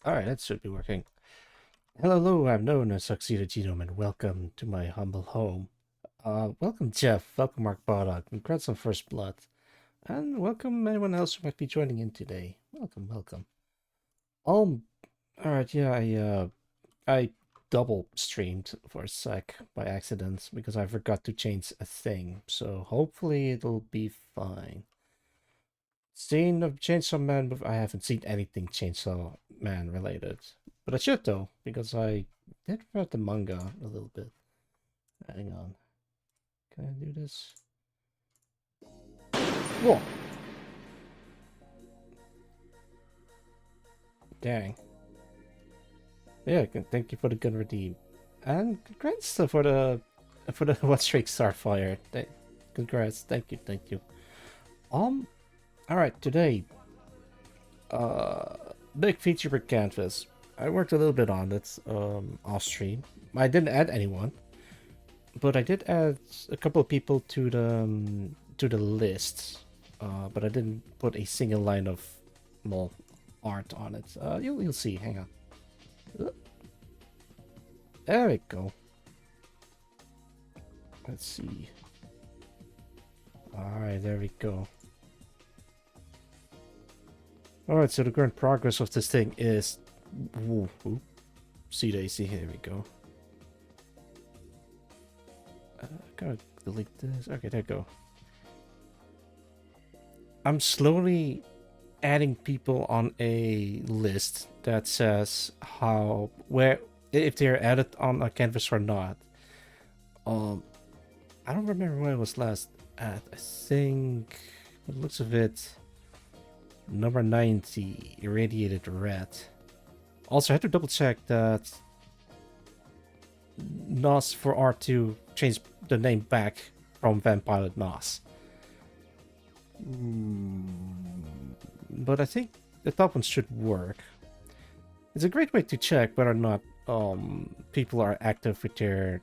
Alright, that should be working. Hello, I'm known as Succeeded Genome, and welcome to my humble home. Welcome Jeff, welcome Mark Boddock, congrats on First Blood, and welcome anyone else who might be joining in today. Welcome. Alright, yeah, I double streamed for a sec by accident because I forgot to change a thing, so hopefully it'll be fine. Seen of Chainsaw Man, but I haven't seen anything Chainsaw Man related. But I should though, because I did read the manga a little bit. Hang on. Can I do this? Whoa! Dang. Yeah, thank you for the gun redeem. And congrats for the One Strike Starfire. Congrats, thank you. Alright, today big feature per canvas. I worked a little bit on it off stream. I didn't add anyone, but I did add a couple of people to the list. But I didn't put a single line of well art on it. You'll see. Hang on. There we go. Let's see. All right, there we go. Alright, so the current progress of this thing is... See Daisy, here we go. Gotta delete this. Okay, there we go. I'm slowly adding people on a list that says if they're added on a canvas or not. I don't remember where I was last at. I think, by the looks of it, number 90, Irradiated Red. Also, I had to double check that NOS for R2 changed the name back from Vampilot NOS. But I think the top one should work. It's a great way to check whether or not people are active with their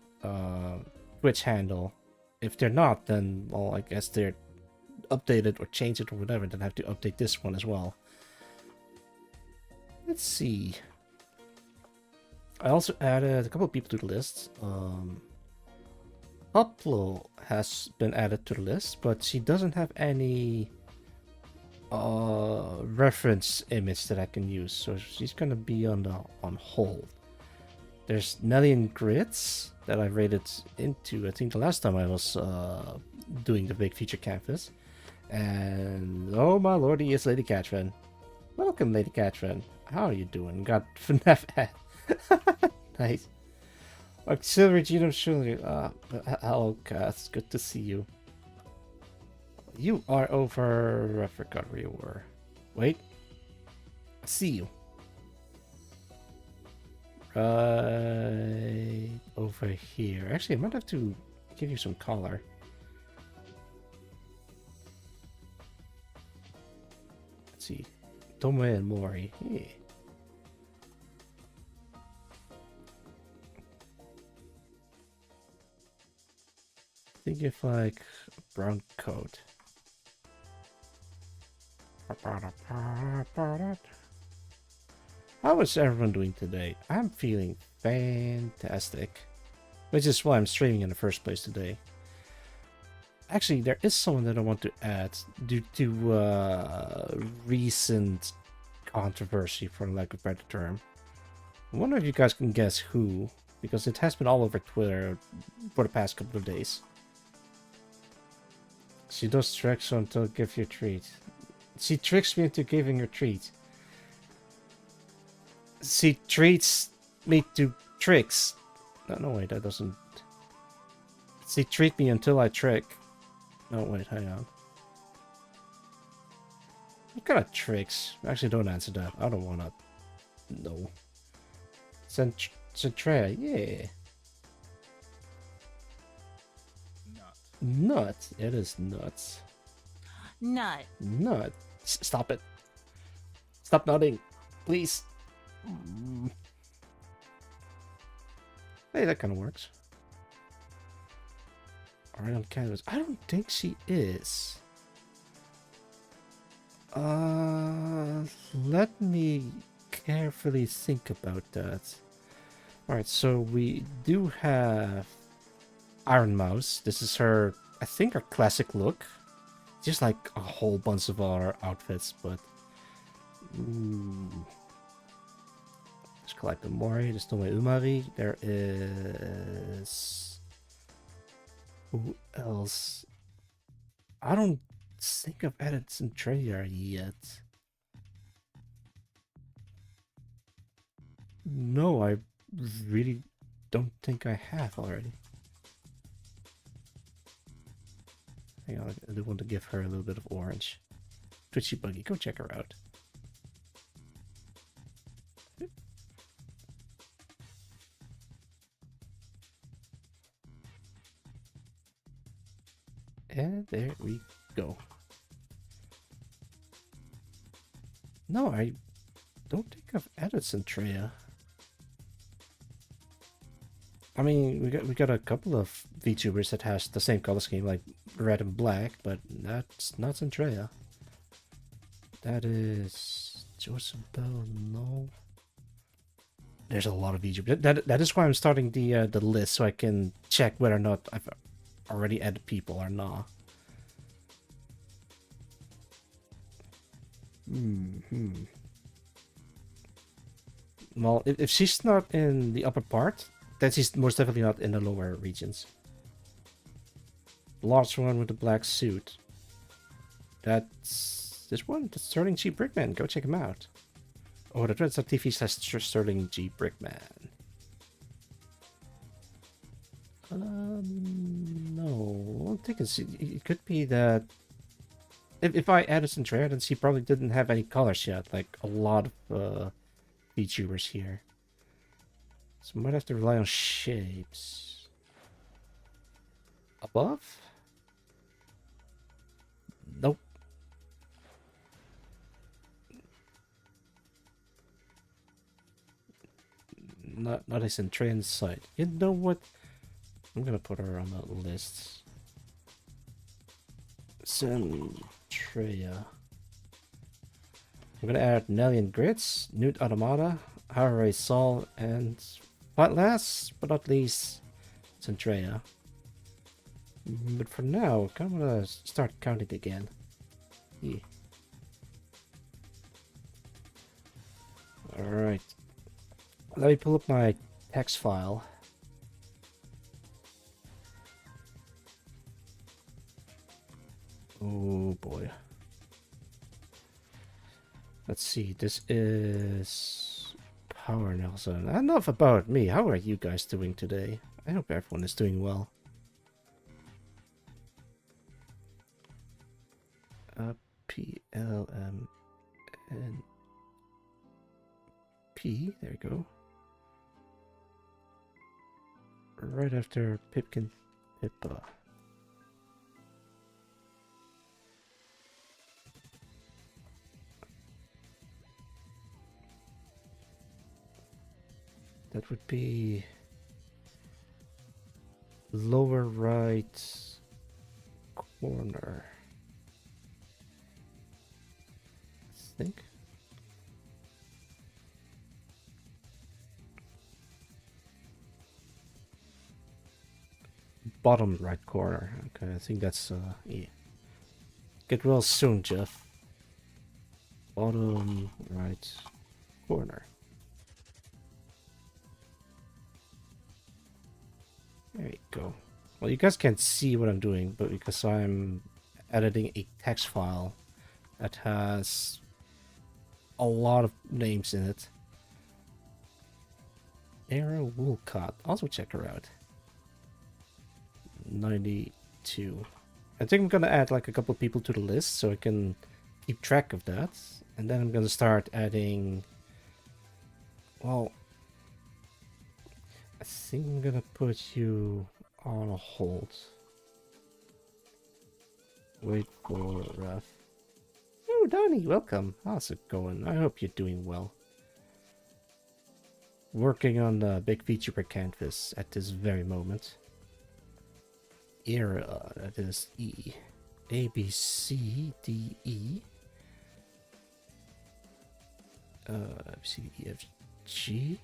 Twitch handle. If they're not, then, well, I guess they're updated or change it or whatever, then I have to update this one as well. Let's see. I also added a couple of people to the list. Uplo has been added to the list, but she doesn't have any reference image that I can use, so she's gonna be on hold. There's Nelly and Grits, that I raided into. I think the last time I was doing the big feature canvas. And oh my lordy, it's Lady Catherine. Welcome, Lady Catherine. How are you doing? Got FNAF ad. Nice. Auxiliary Genome Shirley. Hello, Cass. Good to see you. You are over... I forgot where you were. Wait. I see you. Right over here. Actually, I might have to give you some color. Let's see. Tome and Mori. Hey. I think if like a brown coat. How is everyone doing today? I'm feeling fantastic. Which is why I'm streaming in the first place today. Actually, there is someone that I want to add due to recent controversy, for lack of a better term. I wonder if you guys can guess who, because it has been all over Twitter for the past couple of days. She does tricks until give you a treat. She tricks me into giving her a treat. She treats me to tricks. No, wait, that doesn't... She treat me until I trick. No, wait, hang on. What kind of tricks? Actually, don't answer that. I don't wanna... No. Centrea, yeah. Nut. It is nuts. Nut. Nut. Stop it. Stop nodding. Please. Hey, that kind of works. Alright, on canvas. I don't think she is. Let me carefully think about that. Alright, so we do have Iron Mouse. This is her, I think, her classic look. Just like a whole bunch of our outfits, but... Let's collect the Mori. There's no Umari. There is... Who else? I don't think I've added Centrea yet. No, I really don't think I have already. Hang on, I do want to give her a little bit of orange. Twitchy Buggy, go check her out. And there we go. No, I don't think I've added Centrea. I mean, we got a couple of VTubers that has the same color scheme, like red and black, but that's not Centrea. That is Joseph Bell. No, there's a lot of VTubers. That is why I'm starting the list, so I can check whether or not I've already added people or not. Well, if she's not in the upper part, then she's most definitely not in the lower regions. Large one with the black suit. That's this one. That's Sterling G. Brickman. Go check him out. Oh, the Twitch.tv says Sterling G. Brickman. No, I'm thinking it could be that if I added Centrea, then she probably didn't have any colors yet, like a lot of VTubers here. So I might have to rely on shapes. Above? Nope. Not a Centrea site. You know what? I'm gonna put her on the list. Centrea. I'm gonna add Nelly and Grits, Newt Automata, Harare Sol, and last but not least, Centrea. But for now, I'm gonna start counting again. Yeah. Alright. Let me pull up my text file. Oh boy. Let's see, this is Power Nelson. Enough about me. How are you guys doing today? I hope everyone is doing well. PLMNP. There you go. Right after Pipkin Pippa. That would be lower right corner, I think. Bottom right corner. Okay, I think that's yeah. Get well soon, Jeff. Bottom right corner. There you go. Well, you guys can't see what I'm doing, but because I'm editing a text file that has a lot of names in it. Era Woolcott. Also check her out. 92. I think I'm gonna add like a couple people to the list so I can keep track of that. And then I'm gonna start adding... Well... I think I'm gonna put you on a hold. Wait for Ref. Oh, Donnie, welcome. How's it going? I hope you're doing well. Working on the big VTuber canvas at this very moment. Era, that is E. A, B, C, D, E. C, D, E, F, G.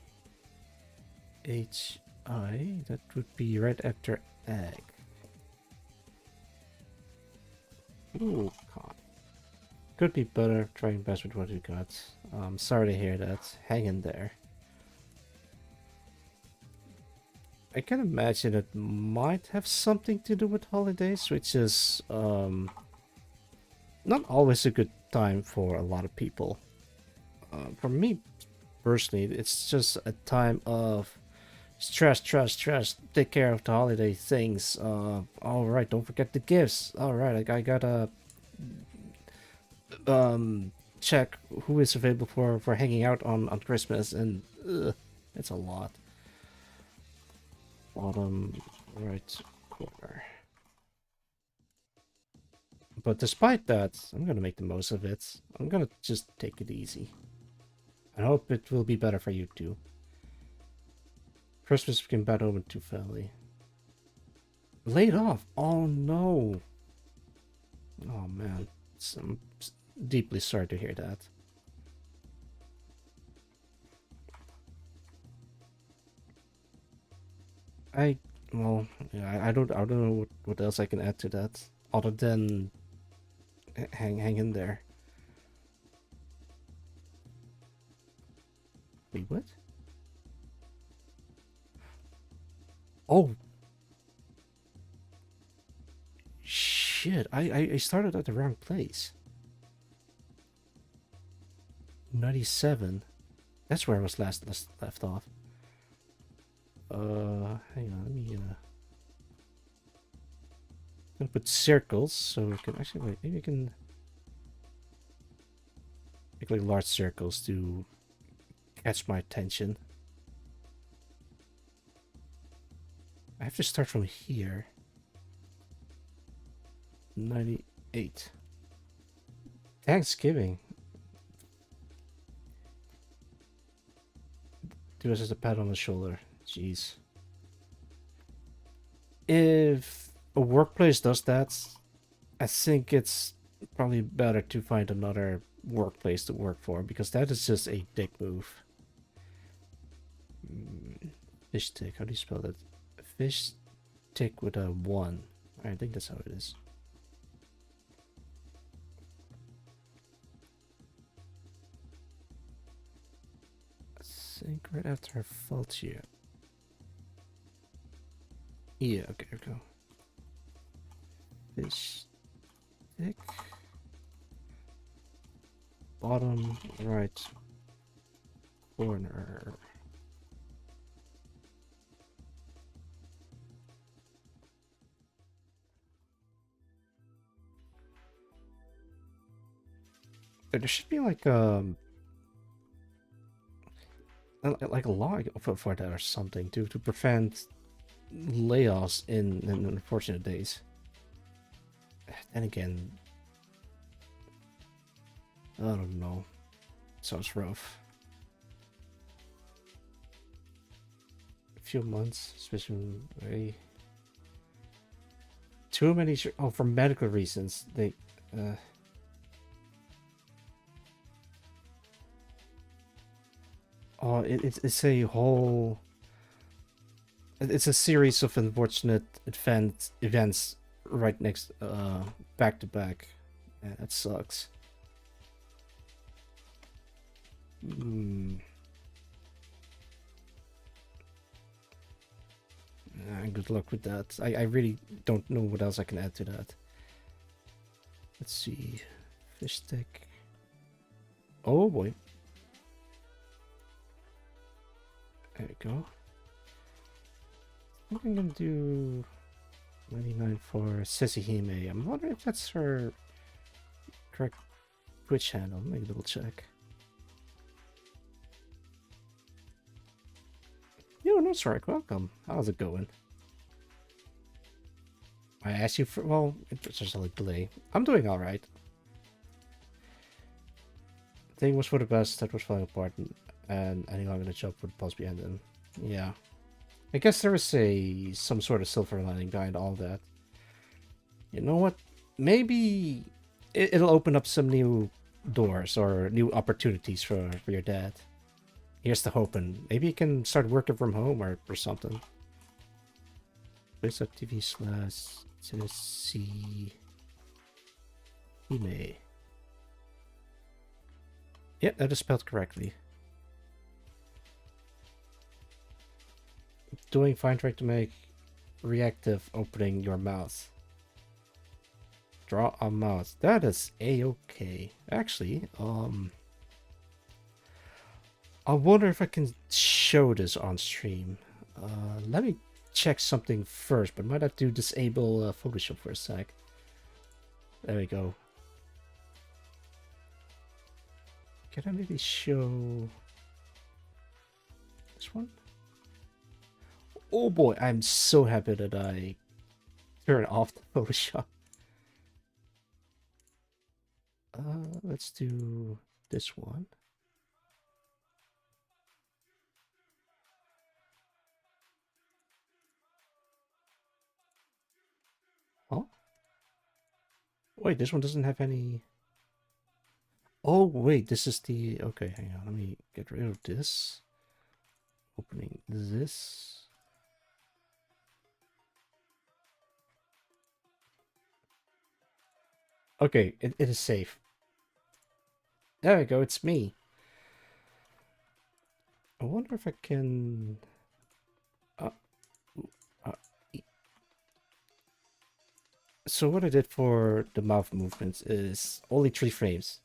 H, I. That would be right after egg. Ooh, God. Could be better. Trying best with what we got. Sorry to hear that. Hang in there. I can imagine it might have something to do with holidays, which is not always a good time for a lot of people. For me personally, it's just a time of stress. Take care of the holiday things. All right, don't forget the gifts. All right, I gotta check who is available for hanging out on Christmas, and it's a lot. Bottom right corner. But despite that, I'm gonna make the most of it. I'm gonna just take it easy. I hope it will be better for you too. Christmas became bad omen to family. Laid off? Oh no. Oh man. I'm deeply sorry to hear that. Well, yeah, I don't know what else I can add to that other than hang in there. Wait, what? Oh shit! I started at the wrong place. 97. That's where I was last left off. Hang on, let me gonna put circles so we can actually wait. Maybe we can make like large circles to catch my attention. I have to start from here. 98. Thanksgiving. Do us as a pat on the shoulder. Jeez. If a workplace does that, I think it's probably better to find another workplace to work for, because that is just a dick move. Fish stick, how do you spell that? Fish stick with a 1. I think that's how it is. I think right after I fault you. Yeah, okay, go. Fish stick. Bottom right corner. There should be like like a log for that or something to prevent layoffs in unfortunate days. And again, I don't know. Sounds rough. A few months, especially very too many. Oh, for medical reasons, they. Oh, it's a whole. It's a series of unfortunate events right next, back to back. Yeah, that sucks. Good luck with that. I really don't know what else I can add to that. Let's see. Fish stick. Oh boy. There we go. I think I'm gonna do 99 for Sessihime. I'm wondering if that's her correct Twitch handle. Let me double check. Yo, no strike. Welcome. How's it going? I asked you for, well, it's just a like delay. I'm doing alright. Thing was for the best, that was falling apart, and any longer the job would possibly end in. Yeah. I guess there is some sort of silver lining behind all that. You know what? Maybe it'll open up some new doors or new opportunities for your dad. Here's the hoping. Maybe you can start working from home or something. twitch.tv/Tennessee Hime. Yeah, that is spelled correctly. Doing fine, trying to make reactive opening your mouth. Draw a mouth. That is a-okay. Actually, I wonder if I can show this on stream. Let me check something first, but might have to disable Photoshop for a sec. There we go. Can I maybe show this one? Oh boy, I'm so happy that I turned off the Photoshop. Let's do this one. Oh, wait, this one doesn't have any. Oh wait, this is the, okay, hang on, let me get rid of this. Opening this. Okay, it is safe. There we go, it's me. I wonder if I can... So what I did for the mouth movements is only 3 frames.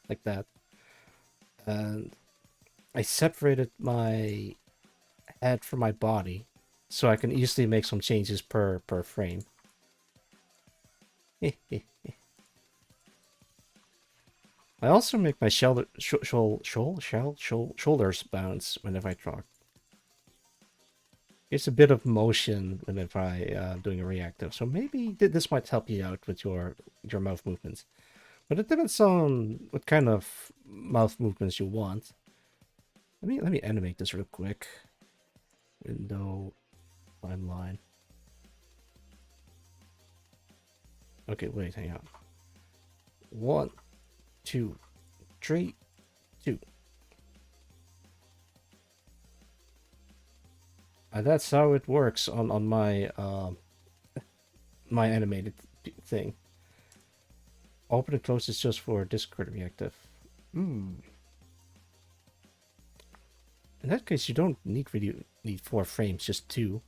Like that. And I separated my head from my body so I can easily make some changes per frame. I also make my shoulders bounce whenever I talk. It's a bit of motion whenever I doing a reactive, so maybe this might help you out with your mouth movements. But it depends on what kind of mouth movements you want. Let me animate this real quick. Window, timeline. Okay, wait, hang on. 1, 2, 3, 2. That's how it works on my my animated thing. Open and close is just for Discord reactive. In that case, you don't really need 4 frames, just 2.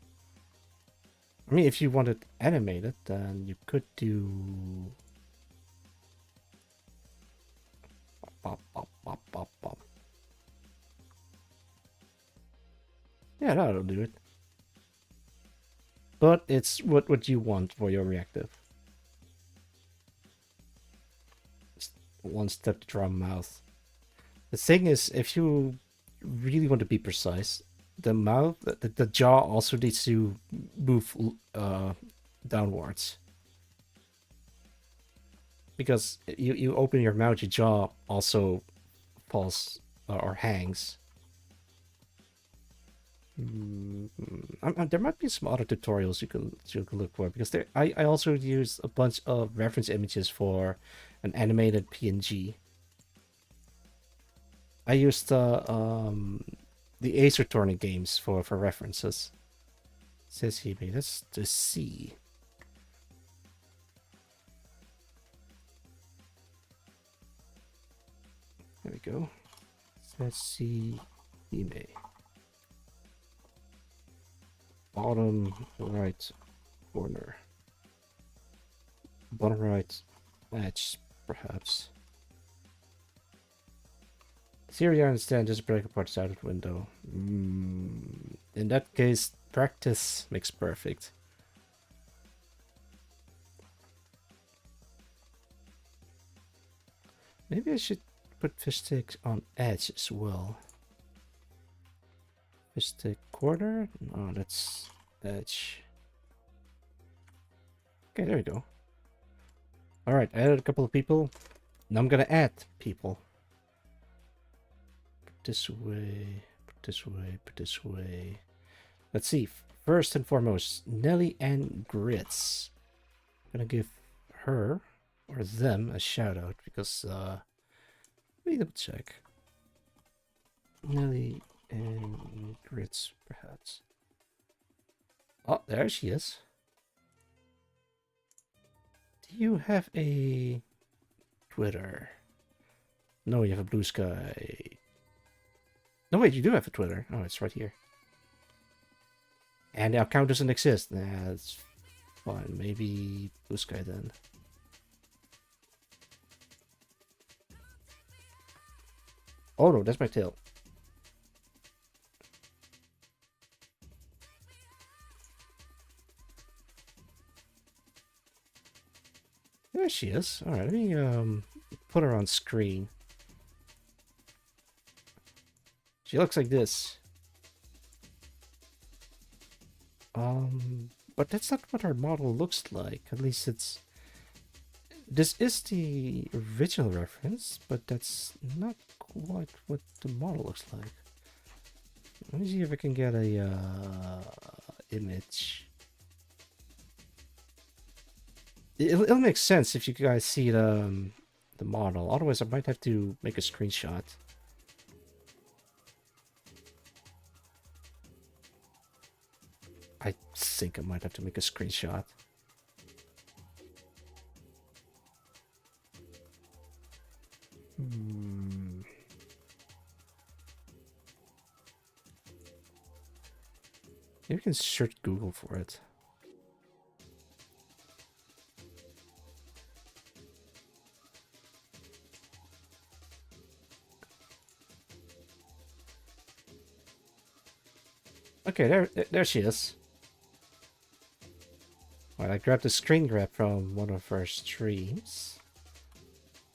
I mean, if you wanted animated, then you could do... Pop, pop, pop, pop, pop. Yeah, that'll do it. But it's what you want for your reactive. Just one step to draw mouth. The thing is, if you really want to be precise, the mouth, the jaw also needs to move downwards. Because you open your mouth, your jaw also falls or hangs. There might be some other tutorials you can look for, because I also used a bunch of reference images for an animated PNG. I used the Ace Attorney games for references. It says here, that's the C. There we go. Says C email. Bottom right corner. Bottom right edge, perhaps. Theory, I understand, just break apart the outer window. In that case, practice makes perfect. Maybe I should put fish stick on edge as well. Fish stick corner? No, that's edge. Okay, there we go. Alright, I added a couple of people. Now I'm gonna add people. Put this way, put this way, put this way. Let's see. First and foremost, Nelly and Grits. I'm gonna give her or them a shout out because let me double check. Nelly and Grits, perhaps. Oh, there she is. Do you have a Twitter? No, you have a Blue Sky. No, wait, you do have a Twitter. Oh, it's right here. And the account doesn't exist. Nah, that's fine. Maybe Blue Sky then. Oh no, that's my tail. There she is. Alright, let me put her on screen. She looks like this. But that's not what our model looks like. At least it's... This is the original reference, but that's not quite what the model looks like. Let me see if I can get a image. It'll make sense if you guys see the model. Otherwise, I might have to make a screenshot. I think I might have to make a screenshot. Maybe you can search Google for it. Okay, there she is. Alright, I grabbed a screen grab from one of her streams.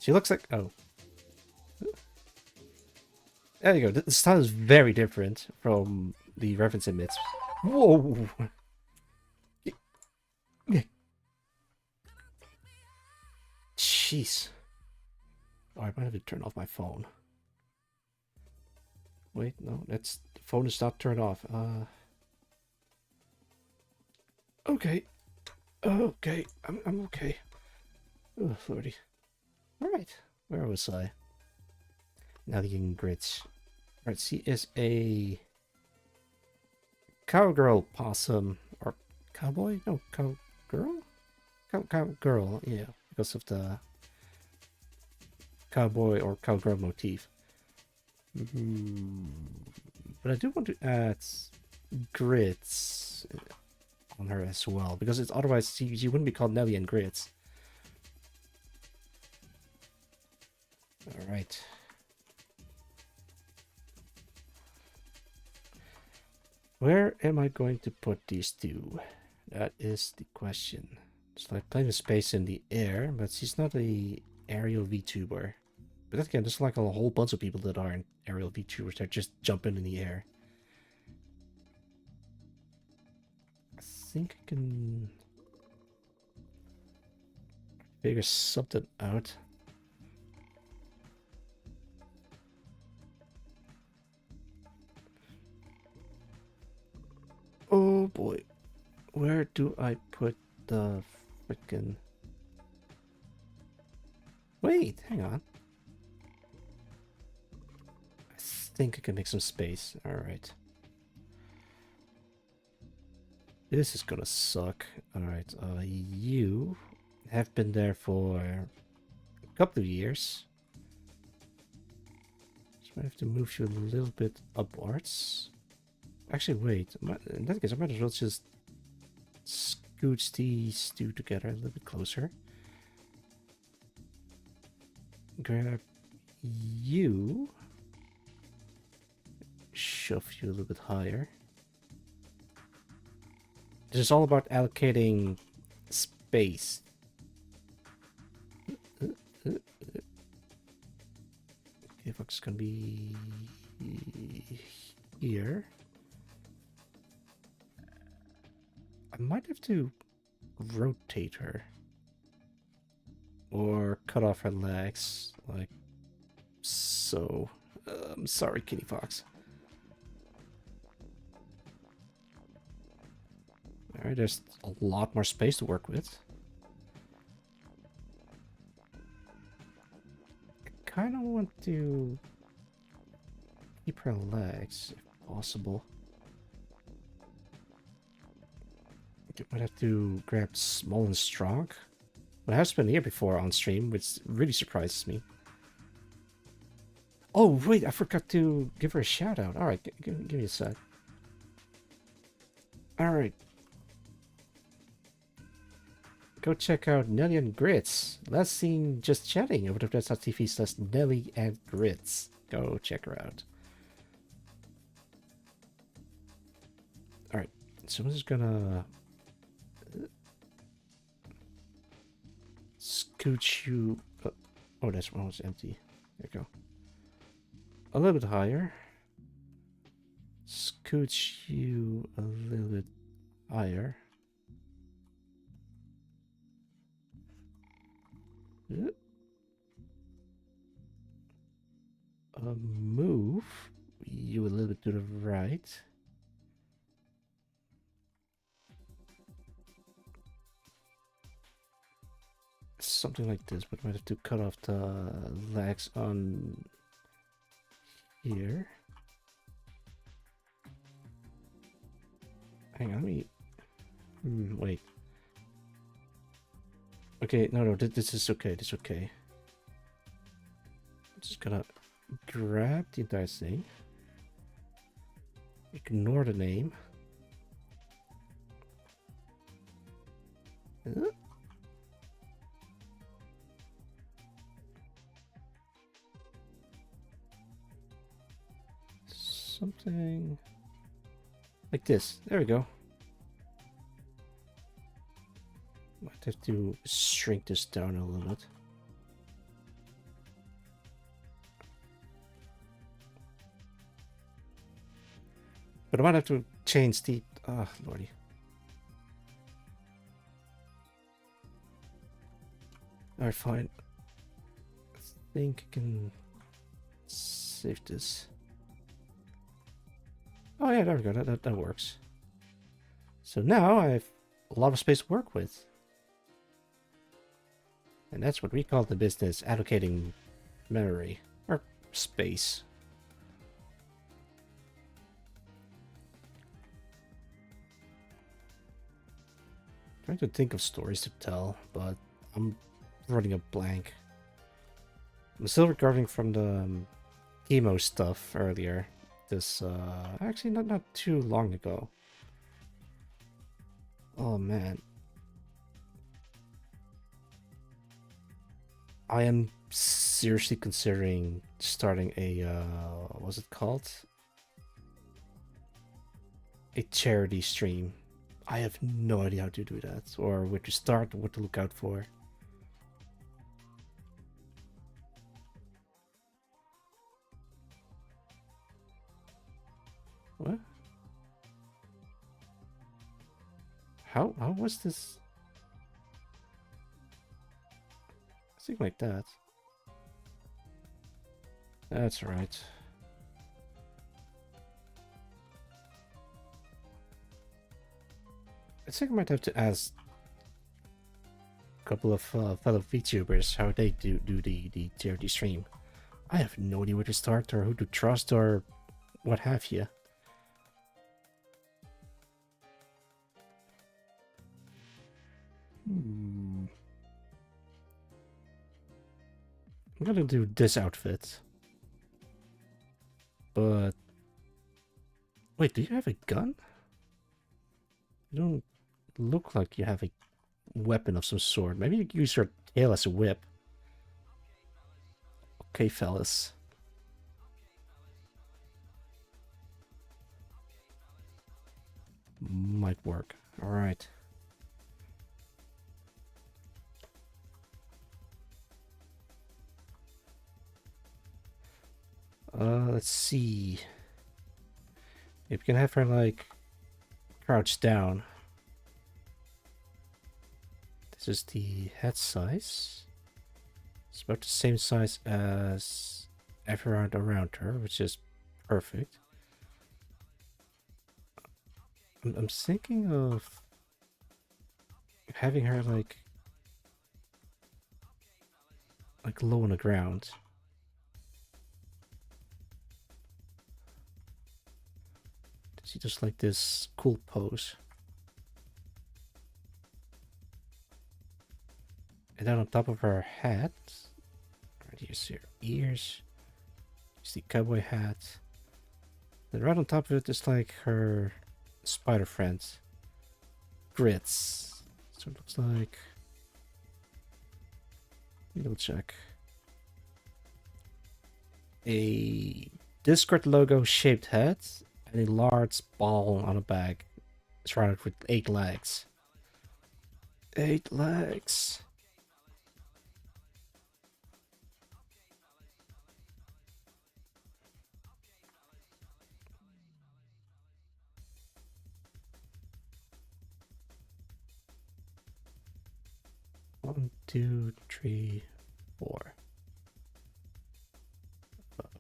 She looks like... Oh. There you go. The style is very different from the reference image. Whoa! Jeez. Oh, I might have to turn off my phone. Wait, no, that's... The phone is not turned off. Okay. Okay, I'm okay. Oh, 40. Alright, where was I? Now the Grits. Alright, she is a cowgirl possum, or cowboy? No, cowgirl? Cowgirl, yeah, because of the cowboy or cowgirl motif. But I do want to add Grits. on her as well, because it's otherwise she wouldn't be called Nelly and Grits. All right. Where am I going to put these two? That is the question. It's like plenty of space in the air, but she's not a aerial VTuber. But then again, there's like a whole bunch of people that aren't aerial VTubers that just jump in the air. I think I can figure something out. Oh boy. Where do I put the frickin'... Wait, hang on. I think I can make some space. Alright. This is gonna suck. Alright, you have been there for a couple of years. So I have to move you a little bit upwards. Actually, wait. In that case, I might as well just scooch these two together a little bit closer. Grab you. Shove you a little bit higher. This is all about allocating space. If it's gonna be here. I might have to rotate her. Or cut off her legs, like so. I'm sorry, Kitty Fox. Alright, there's a lot more space to work with. I kind of want to keep her legs, if possible. I might have to grab Small and Strong. But I have been here before on stream, which really surprises me. Oh, wait, I forgot to give her a shout out. Alright, give me a sec. Alright. Go check out Nelly and Grits. Last seen just chatting over twitch.tv/Nelly and Grits. Go check her out. Alright, so I'm just gonna scooch you. Oh, that's one was empty. There you go. A little bit higher. Scooch you a little bit higher. Move you a little bit to the right. Something like this, but I might have to cut off the legs on here. Hang on, let me... wait. Okay, no, this is okay, this is okay. I'm just gonna grab the entire thing. Ignore the name. Something like this. There we go. Might have to shrink this down a little bit. But I might have to change the... Ah, lordy. Alright, fine. I think I can save this. Oh yeah, there we go. That works. So now I have a lot of space to work with. And that's what we call the business allocating memory. Or space. Trying to think of stories to tell, but I'm running a blank. I'm still recovering from the chemo stuff earlier. This actually not too long ago. Oh man. I am seriously considering starting a, what's it called? A charity stream. I have no idea how to do that, or where to start, or what to look out for. What? How was this? Something like that. That's right. I think I might have to ask a couple of fellow VTubers how they do the charity stream. I have no idea where to start or who to trust or what have you. I'm gonna do this outfit. But wait, do you have a gun? You don't look like you have a weapon of some sort. Maybe you use your tail as a whip. Okay, fellas. Might work. Alright. Let's see. If we can have her, like, crouch down. This is the head size. It's about the same size as everyone around her, which is perfect. I'm thinking of having her like low on the ground. She just like this cool pose. And then on top of her hat, right here, see her ears. It's the cowboy hat. Then right on top of it is like her spider friend, Grits. So it looks like. Let me double check. A Discord logo shaped head and a large ball on a bag surrounded with 8 legs. 8 legs. One, two, three, four.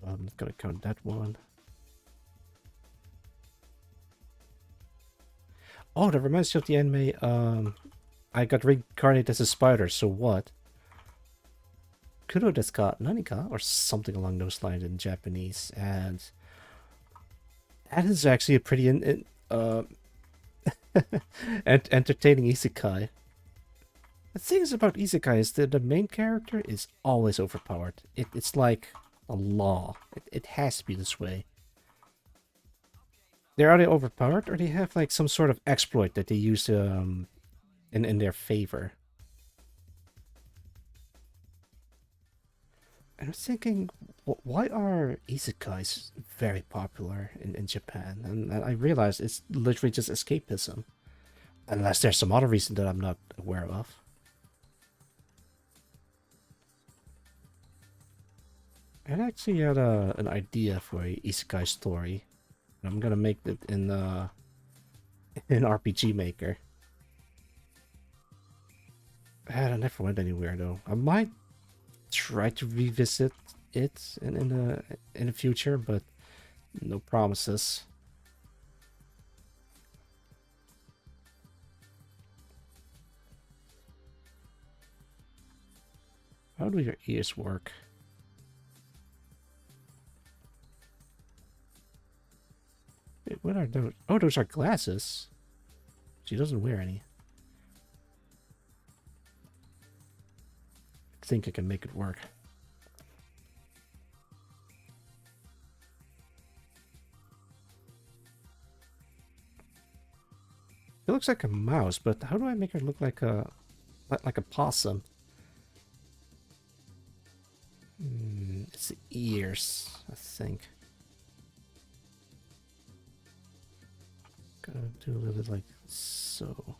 I'm not gonna count that one. Oh, that reminds me of the anime. I got reincarnated as a spider, so what? Kuro desu ka nanika? Or something along those lines in Japanese. And that is actually a pretty entertaining isekai. The thing is about isekai is that the main character is always overpowered. It's like a law. It has to be this way. They're either overpowered or they have like some sort of exploit that they use in their favor. And I was thinking, why are isekais very popular in Japan? And I realized it's literally just escapism. Unless there's some other reason that I'm not aware of. I actually had an idea for a isekai story. I'm gonna make it in RPG Maker. I never went anywhere though. I might try to revisit it in the future, but no promises. How do your ears work? Wait, what are those? Oh, those are glasses. She doesn't wear any. I think I can make it work. She looks like a mouse, but how do I make her look like a possum? It's the ears, I think. Gotta do a little bit like so.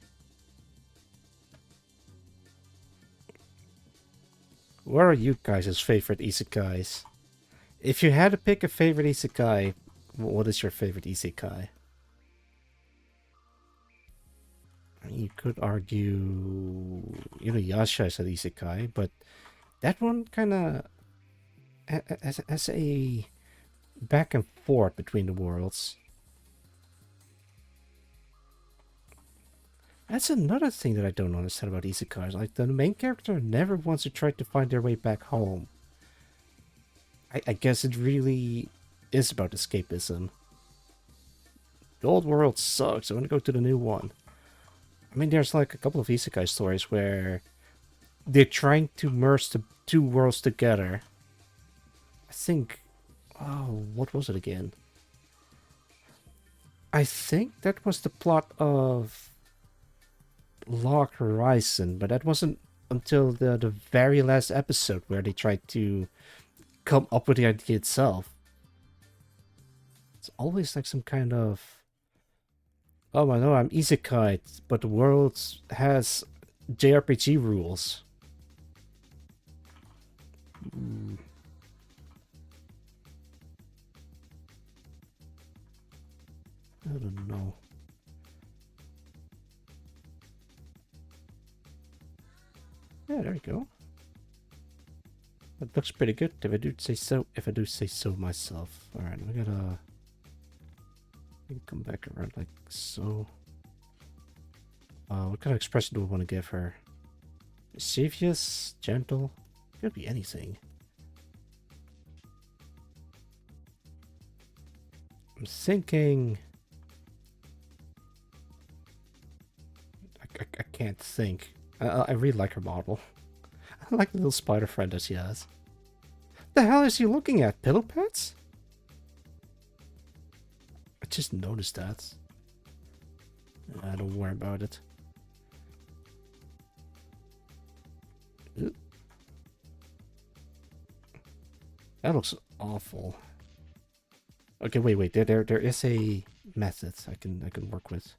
What are you guys' favorite isekais? If you had to pick a favorite isekai, what is your favorite isekai? You could argue, Yasha is an isekai, but that one kind of has a back and forth between the worlds. That's another thing that I don't understand about isekais. Like, the main character never wants to try to find their way back home. I guess it really is about escapism. The old world sucks, I want to go to the new one. I mean, there's like a couple of isekai stories where they're trying to merge the two worlds together. I think... Oh, what was it again? I think that was the plot of Log Horizon, but that wasn't until the very last episode where they tried to come up with the idea itself. It's always like some kind of... Oh, I know, I'm isekai, but the world has JRPG rules. I don't know. Yeah, there you go. That looks pretty good, if I do say so. If I do say so myself. Alright, we gotta... come back around like so. What kind of expression do we want to give her? Mischievous? Gentle? Could be anything. I'm thinking... I can't think. I really like her model. I like the little spider friend that she has. The hell is he looking at? Pillow pets? I just noticed that. Don't worry about it. Ooh. That looks awful. Okay, wait. There is a method I can work with.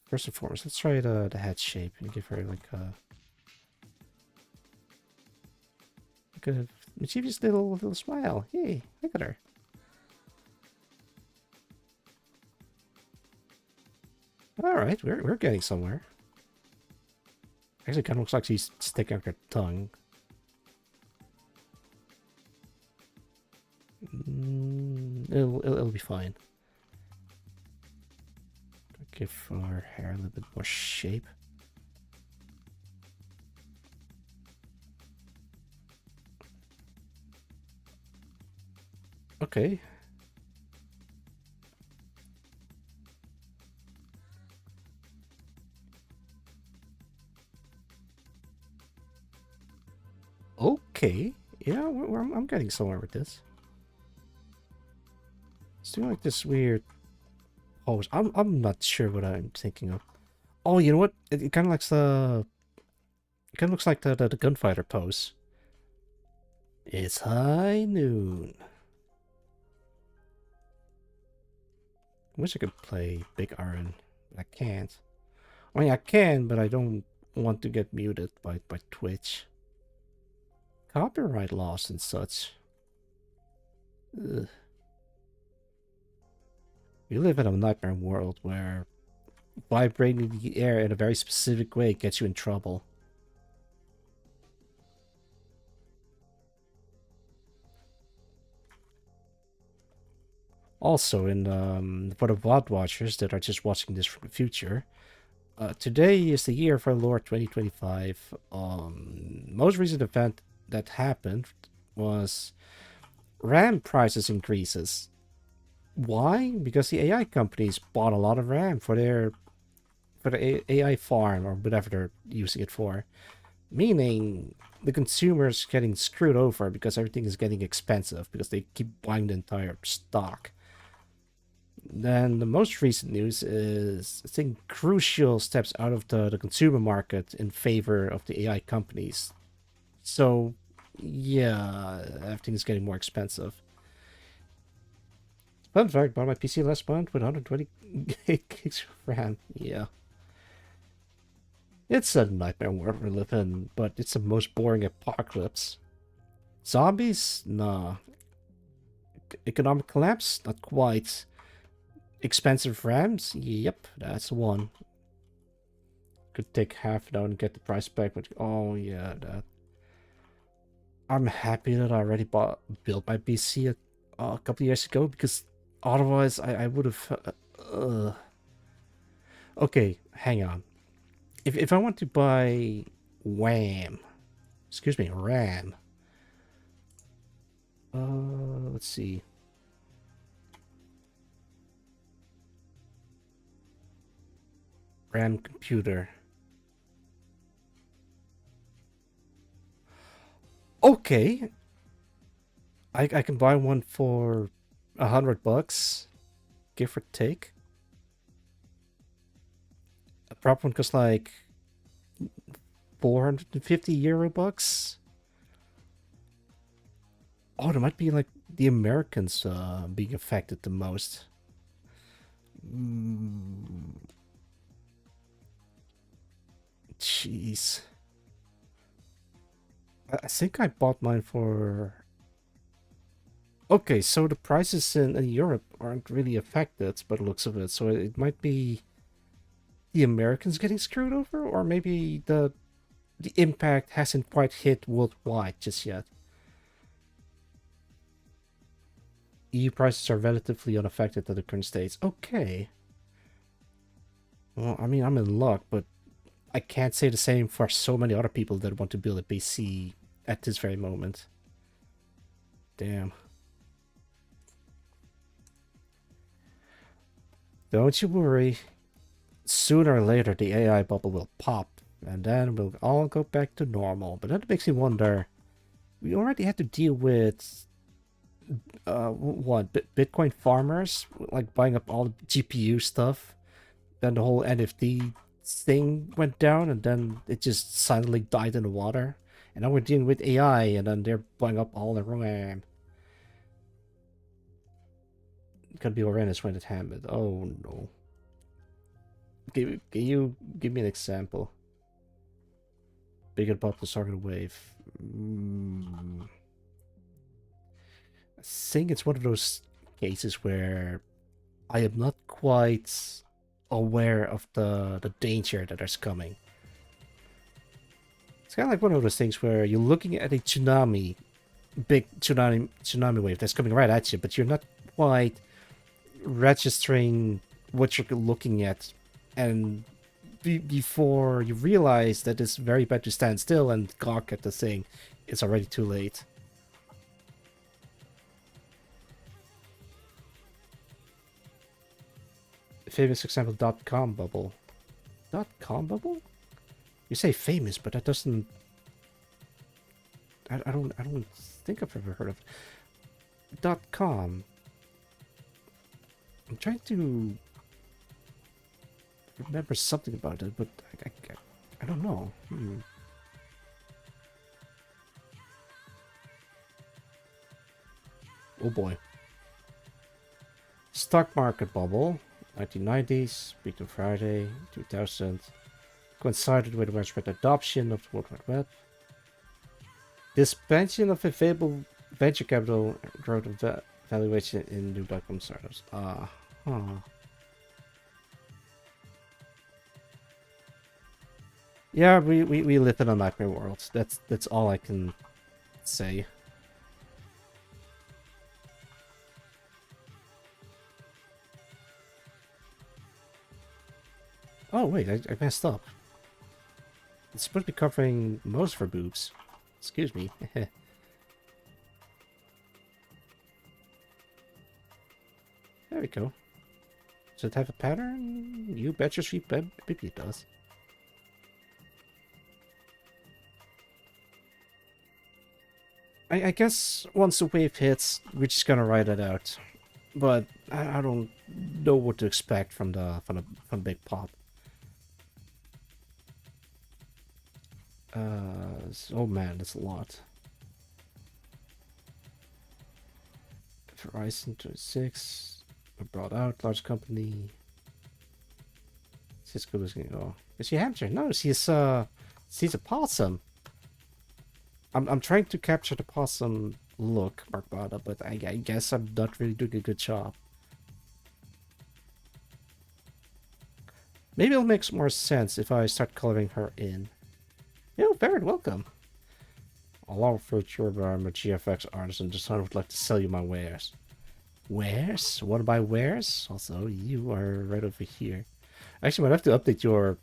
First and foremost, let's try the head shape and give her like a mischievous little smile. Hey, look at her. All right, we're getting somewhere. Actually, kind of looks like she's sticking out her tongue. It'll be fine. Give our hair a little bit more shape. Okay. Okay. Yeah, I'm getting somewhere with this. It's doing like this weird pose. I'm not sure what I'm thinking of. Oh, you know what? It kind of looks like the gunfighter pose. It's high noon. I wish I could play Big Iron, but I can't. I mean, I can, but I don't want to get muted by Twitch. Copyright laws and such. Ugh. We live in a nightmare world where vibrating the air in a very specific way gets you in trouble. Also, for the VOD watchers that are just watching this from the future, today is the year of our Lord 2025. Most recent event that happened was RAM prices increases. Why? Because the AI companies bought a lot of RAM for the AI farm or whatever they're using it for. Meaning the consumers getting screwed over because everything is getting expensive because they keep buying the entire stock. Then the most recent news is, I think, crucial steps out of the consumer market in favor of the AI companies. So, yeah, everything's getting more expensive. Fun fact, bought my PC last month with 120 gigs of RAM. Yeah. It's a nightmare world we live in, but it's the most boring apocalypse. Zombies? Nah. Economic collapse? Not quite. Expensive RAMs? Yep, that's the one. Could take half now and get the price back, but oh yeah, that. I'm happy that I already built my PC a couple years ago, because otherwise I would have. Okay, hang on. If I want to buy RAM, excuse me, RAM. Let's see. RAM computer. Okay, I can buy one for $100, give or take. A proper one costs like 450 euro bucks. Oh, there might be like the Americans being affected the most. Jeez. I think I bought mine for... Okay, so the prices in Europe aren't really affected by the looks of it, so it might be the Americans getting screwed over, or maybe the impact hasn't quite hit worldwide just yet. EU prices are relatively unaffected at the current states. Okay. Well, I mean, I'm in luck, but I can't say the same for so many other people that want to build a PC at this very moment. Damn. Don't you worry. Sooner or later, the AI bubble will pop, and then we'll all go back to normal. But that makes me wonder, we already had to deal with Bitcoin farmers, like buying up all the GPU stuff. Then the whole NFT thing went down, and then it just silently died in the water. And now we're dealing with AI, and then they're buying up all the RAM. It could be awareness when it happened. Oh no. Can you give me an example? Bigger pop the target wave. I think it's one of those cases where I am not quite aware of the danger that is coming. It's kind of like one of those things where you're looking at a tsunami, big tsunami wave that's coming right at you, but you're not quite registering what you're looking at, and before you realize that it's very bad to stand still and gawk at the thing, it's already too late. Famous example, .com bubble. .com bubble? You say famous, but that doesn't... I don't think I've ever heard of it. .com. I'm trying to remember something about it, but I don't know. Oh boy. Stock market bubble. 1990s, Big Friday, 2000. Coincided with widespread adoption of the World Wide Web. The expansion of available venture capital growth and valuation in new .com startups. Yeah, we live in a nightmare world. That's all I can say. Oh wait, I messed up. It's supposed to be covering most for boobs. Excuse me. There we go. Does it have a pattern? You betcha sheep, maybe it does. I guess once the wave hits, we're just gonna ride it out. but I don't know what to expect from the big pop. Oh man, that's a lot. Verizon 26, brought out large company. Cisco is gonna go. Is she hamster? No, she's a possum. I'm trying to capture the possum look, Barbada, but I guess I'm not really doing a good job. Maybe it'll make more sense if I start coloring her in. Yo, Barrett, welcome. Along with VTuber, I'm a GFX artist and designer would like to sell you my wares. Wares? What about wares? Also, you are right over here. Actually, I might have to update your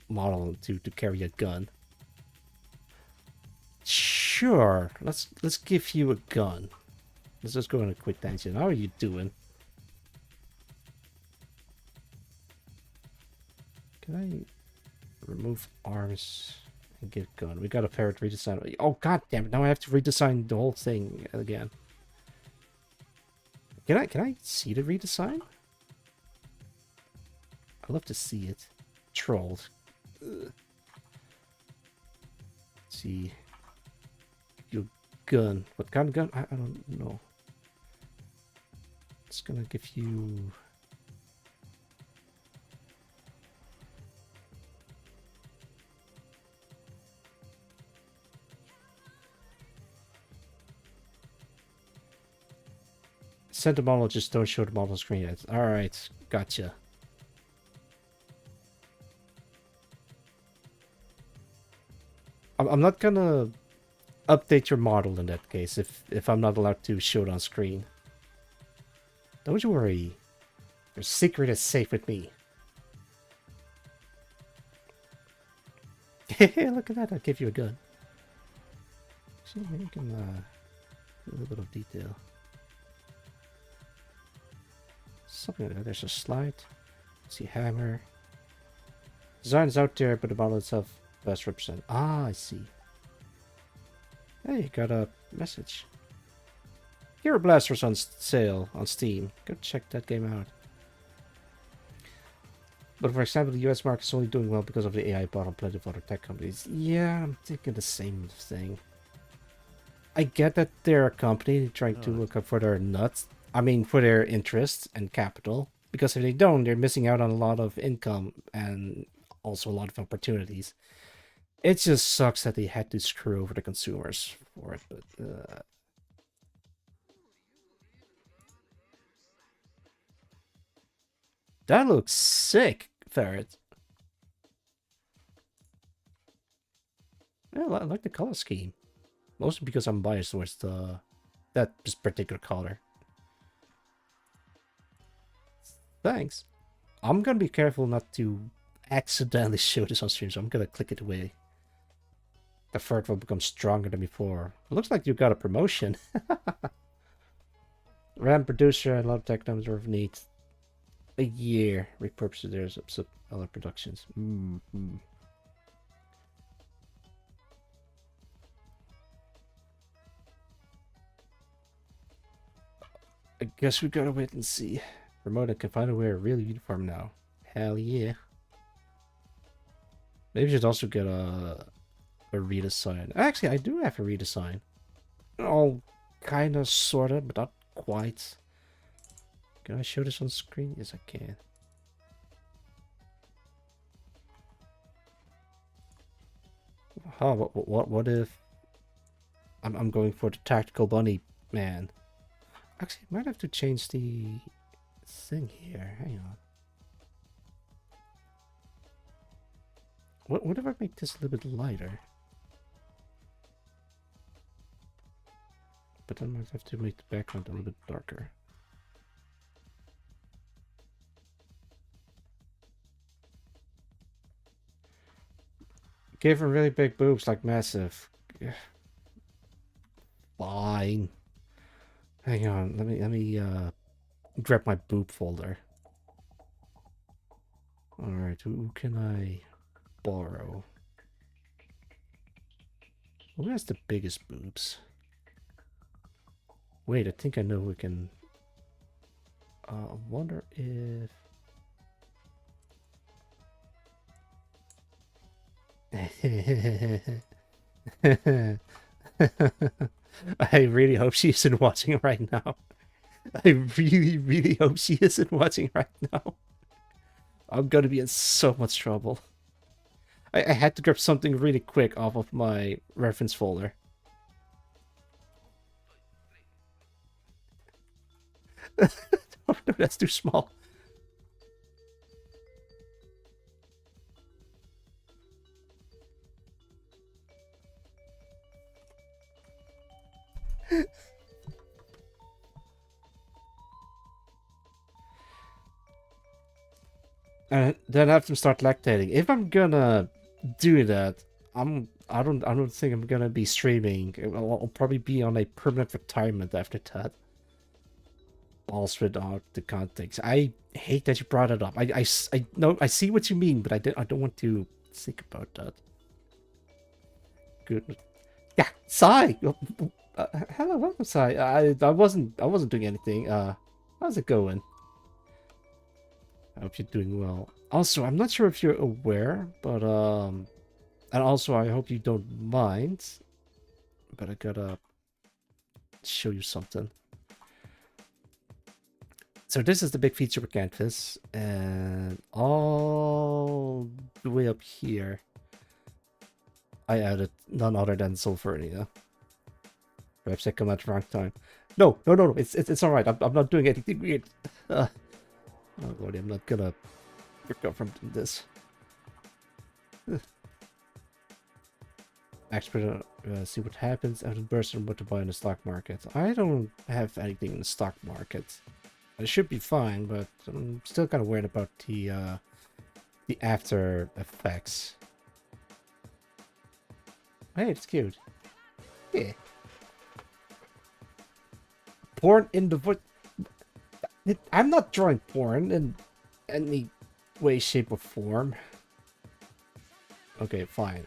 model to carry a gun. Sure, let's give you a gun. Let's just go on a quick tangent. How are you doing? Can I remove arms and get gun? We got a parrot redesign. Oh god damn it! Now I have to redesign the whole thing again. Can I see the redesign? I'd love to see it. Trolled. Let's see. Your gun. What kind of gun? I don't know. It's gonna give you. Send the model, just don't show the model screen yet. Alright, gotcha. I'm not gonna update your model in that case if I'm not allowed to show it on screen. Don't you worry. Your secret is safe with me. Look at that, I'll give you a gun. See, maybe you can do a little bit of detail. Something like that. There's a slide. See, hammer. Design is out there, but the model itself best represent. Ah, I see. Hey, got a message. Hero Blaster's on sale on Steam. Go check that game out. But for example, the US market is only doing well because of the AI bot on plenty of other tech companies. Yeah, I'm thinking the same thing. I get that they're a company trying to look up for their nuts. I mean, for their interests and capital. Because if they don't, they're missing out on a lot of income and also a lot of opportunities. It just sucks that they had to screw over the consumers for it, but that looks sick, Ferret. Yeah, I like the color scheme. Mostly because I'm biased towards that particular color. Thanks. I'm gonna be careful not to accidentally show this on stream, so I'm gonna click it away. The third will become stronger than before. It looks like you got a promotion. RAM producer and a lot of tech numbers of needs a year repurposed their other productions. I guess we gotta wait and see. Ramona can finally wear a real uniform now. Hell yeah. Maybe we should also get a redesign. Actually, I do have a redesign. Oh, kinda, sorta, but not quite. Can I show this on screen? Yes, I can. Oh, what if I'm going for the tactical bunny man? Actually, I might have to change the thing here. Hang on. What if I make this a little bit lighter? But then I might have to make the background a little bit darker. Give her really big boobs, like massive. Fine. Hang on, let me grab my boob folder. Alright, who can I borrow? Who has the biggest boobs? Wait, I think I know who can... I wonder if... I really hope she isn't watching right now. I really, really hope she isn't watching right now. I'm gonna be in so much trouble. I had to grab something really quick off of my reference folder. Oh, no, that's too small. And then I have to start lactating. If I'm gonna do that, I don't think I'm gonna be streaming. I'll probably be on a permanent retirement after that. Balls without the context. I hate that you brought it up. I know I see what you mean, but I don't want to think about that. Good. Yeah, Sai. Hello, welcome, Sai. I wasn't doing anything. How's it going? I hope you're doing well. Also, I'm not sure if you're aware, but and also I hope you don't mind, but I gotta show you something. So this is the big feature canvas, and all the way up here, I added none other than Sulfurnia. Perhaps I come at the wrong time. No. It's all right. I'm not doing anything weird. Oh god, I'm not gonna recover from this. Expert, see what happens after burst and what to buy in the stock market. I don't have anything in the stock market. It should be fine, but I'm still kind of worried about the after effects. Hey, it's cute. Yeah. Porn in the voice. I'm not drawing porn in any way, shape, or form. Okay, fine.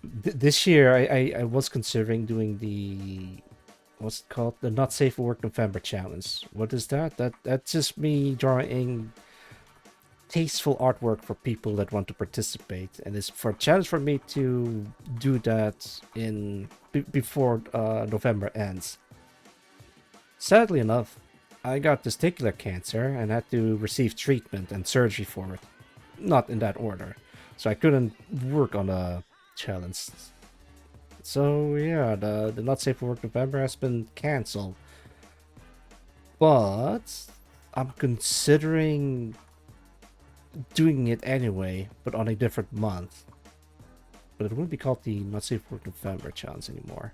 This year I was considering doing the what's it called, the Not Safe for Work November challenge. What is that? That's just me drawing tasteful artwork for people that want to participate, and it's for a challenge for me to do that in before November ends. Sadly enough, I got testicular cancer and had to receive treatment and surgery for it. Not in that order. So I couldn't work on a challenge. So yeah, the Not Safe for Work November has been cancelled. But I'm considering doing it anyway, but on a different month. But it wouldn't be called the Not Safe for Work November challenge anymore.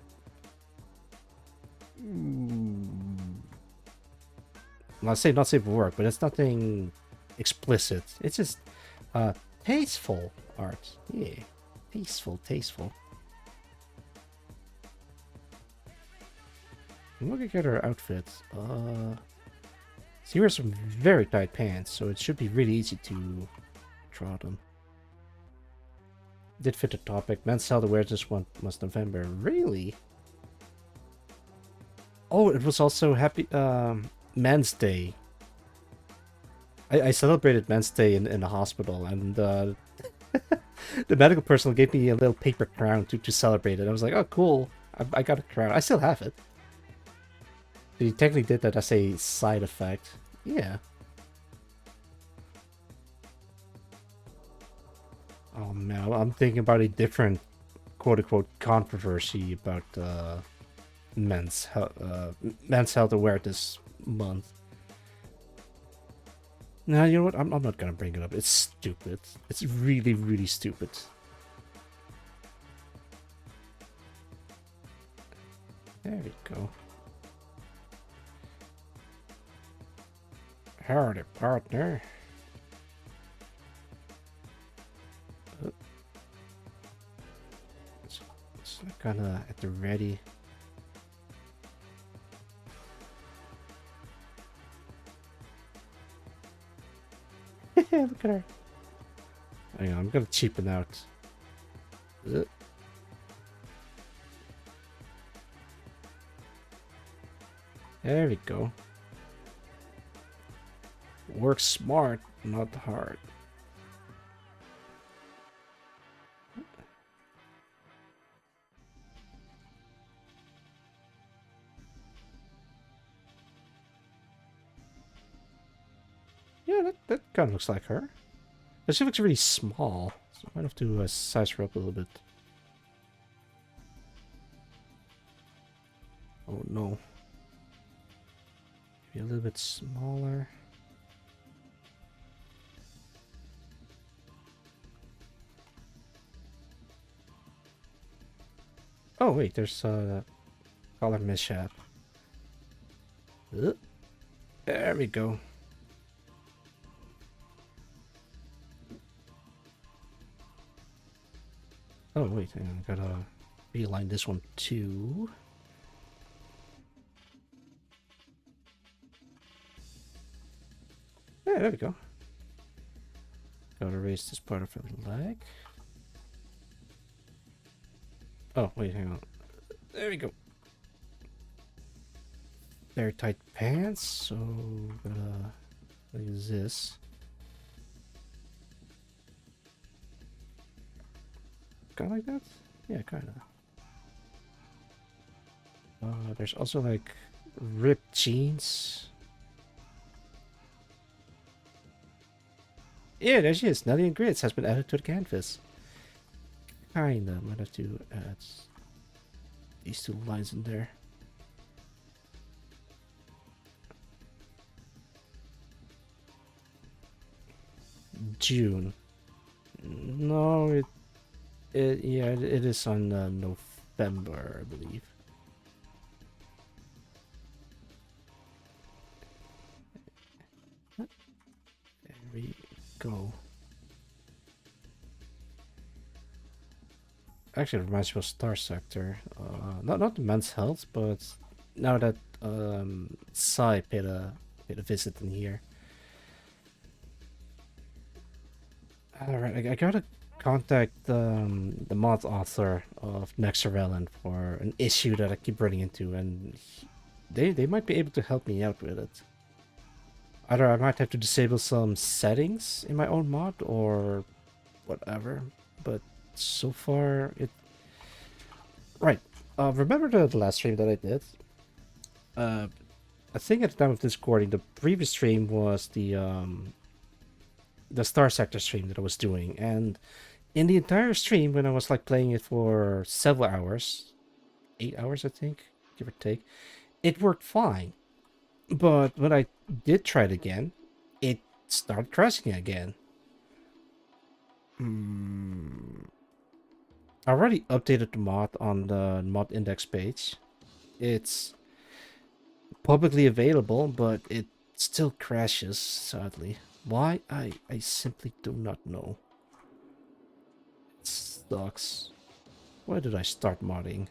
I'll say not safe for work, but it's nothing explicit. It's just tasteful art. Yeah, tasteful. Look at her outfits. So she wears some very tight pants, so it should be really easy to draw them. Did fit the topic. Men's health awareness was November. Really? Oh, it was also happy Men's Day. I celebrated Men's Day in the hospital, and the medical personnel gave me a little paper crown to celebrate it. I was like, oh, cool. I got a crown. I still have it. You technically did that as a side effect. Yeah. Oh man, I'm thinking about a different quote-unquote controversy about men's health awareness month. Nah, you know what? I'm not gonna bring it up. It's stupid. It's really, really stupid. There we go. Howdy, partner. It's kind of at the ready. Look at her. Hang on, I'm gonna cheapen out. There we go. Work smart, not hard. Yeah, that kind of looks like her. But she looks really small, so I might have to size her up a little bit. Oh no. Maybe a little bit smaller. Oh wait, there's color mishap. There we go. Oh wait, hang on, I gotta realign this one too. Yeah, there we go. Gotta erase this part of her leg. Oh wait, hang on. There we go. Very tight pants, so gotta use this. Kind of like that? Yeah, kind of. There's also like ripped jeans. Yeah, there she is. Nelly and Grits has been added to the canvas. Kinda. Might have to add these two lines in there. June. No, it is on November, I believe. There we go. Actually, it reminds me of Star Sector. Not the men's health, but now that Sai paid a visit in here. Alright, I gotta contact the mod author of Next Surveillance for an issue that I keep running into, and they might be able to help me out with it. Either I might have to disable some settings in my own mod or whatever, but so far it... Right, remember the last stream that I did? I think at the time of this recording, the previous stream was the Star Sector stream that I was doing, and in the entire stream, when I was like playing it for several hours, 8 hours I think, give or take, it worked fine. But when I did try it again, it started crashing again. I already updated the mod on the mod index page. It's publicly available, but it still crashes, sadly. Why? I simply do not know. It sucks. Why did I start modding?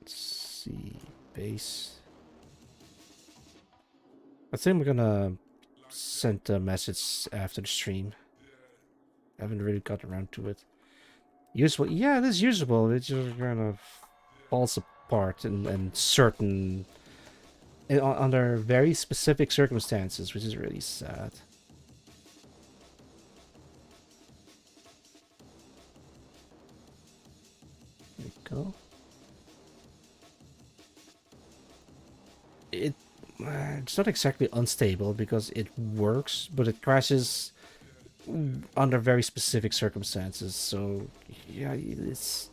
Let's see. Base. I think I'm gonna send a message after the stream. I haven't really got around to it. Usable? Yeah, it is usable. It just kind of falls apart in certain... under very specific circumstances, which is really sad. There we go. It's not exactly unstable because it works, but it crashes under very specific circumstances. So yeah, it's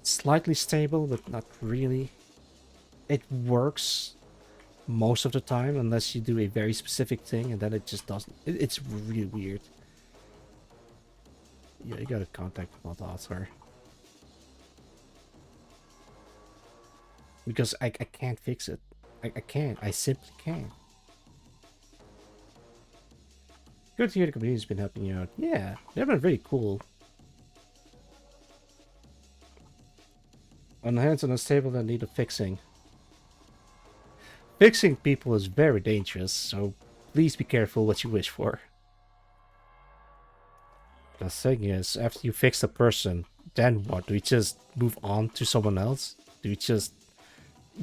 slightly stable, but not really. It works most of the time unless you do a very specific thing, and then it just doesn't. It's really weird. Yeah, you gotta contact the mod author. Because I can't fix it. I can't. I simply can't. Good to hear the community's been helping you out. Yeah, they've been very cool. On the hands on a table that need a fixing. Fixing people is very dangerous, so please be careful what you wish for. The thing is, after you fix a person, then what? Do we just move on to someone else? Do we just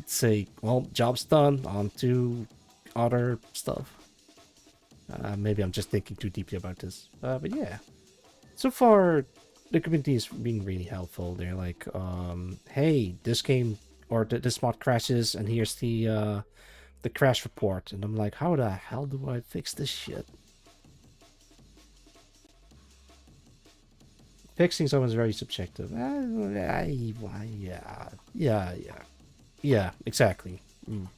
say, well, job's done, on to other stuff. Maybe I'm just thinking too deeply about this. But yeah, so far, the community is being really helpful. They're like, hey, this game or this mod crashes, and here's the crash report. And I'm like, how the hell do I fix this shit? Fixing someone's very subjective. Yeah, exactly. Mm.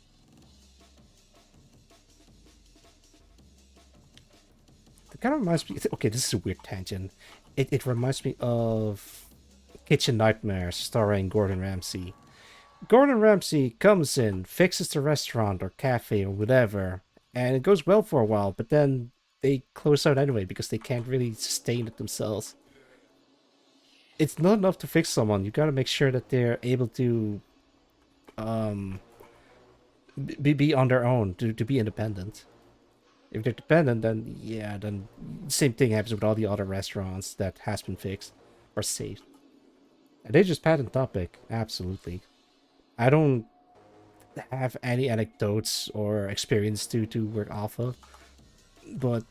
It kind of reminds me. Okay, this is a weird tangent. It reminds me of Kitchen Nightmares starring Gordon Ramsay. Gordon Ramsay comes in, fixes the restaurant or cafe or whatever, and it goes well for a while, but then they close out anyway because they can't really sustain it themselves. It's not enough to fix someone. You gotta make sure that they're able to um be on their own, to be independent. If they're dependent, then yeah, then same thing happens with all the other restaurants that has been fixed or saved. And they just patent topic, absolutely. I don't have any anecdotes or experience to work off of, but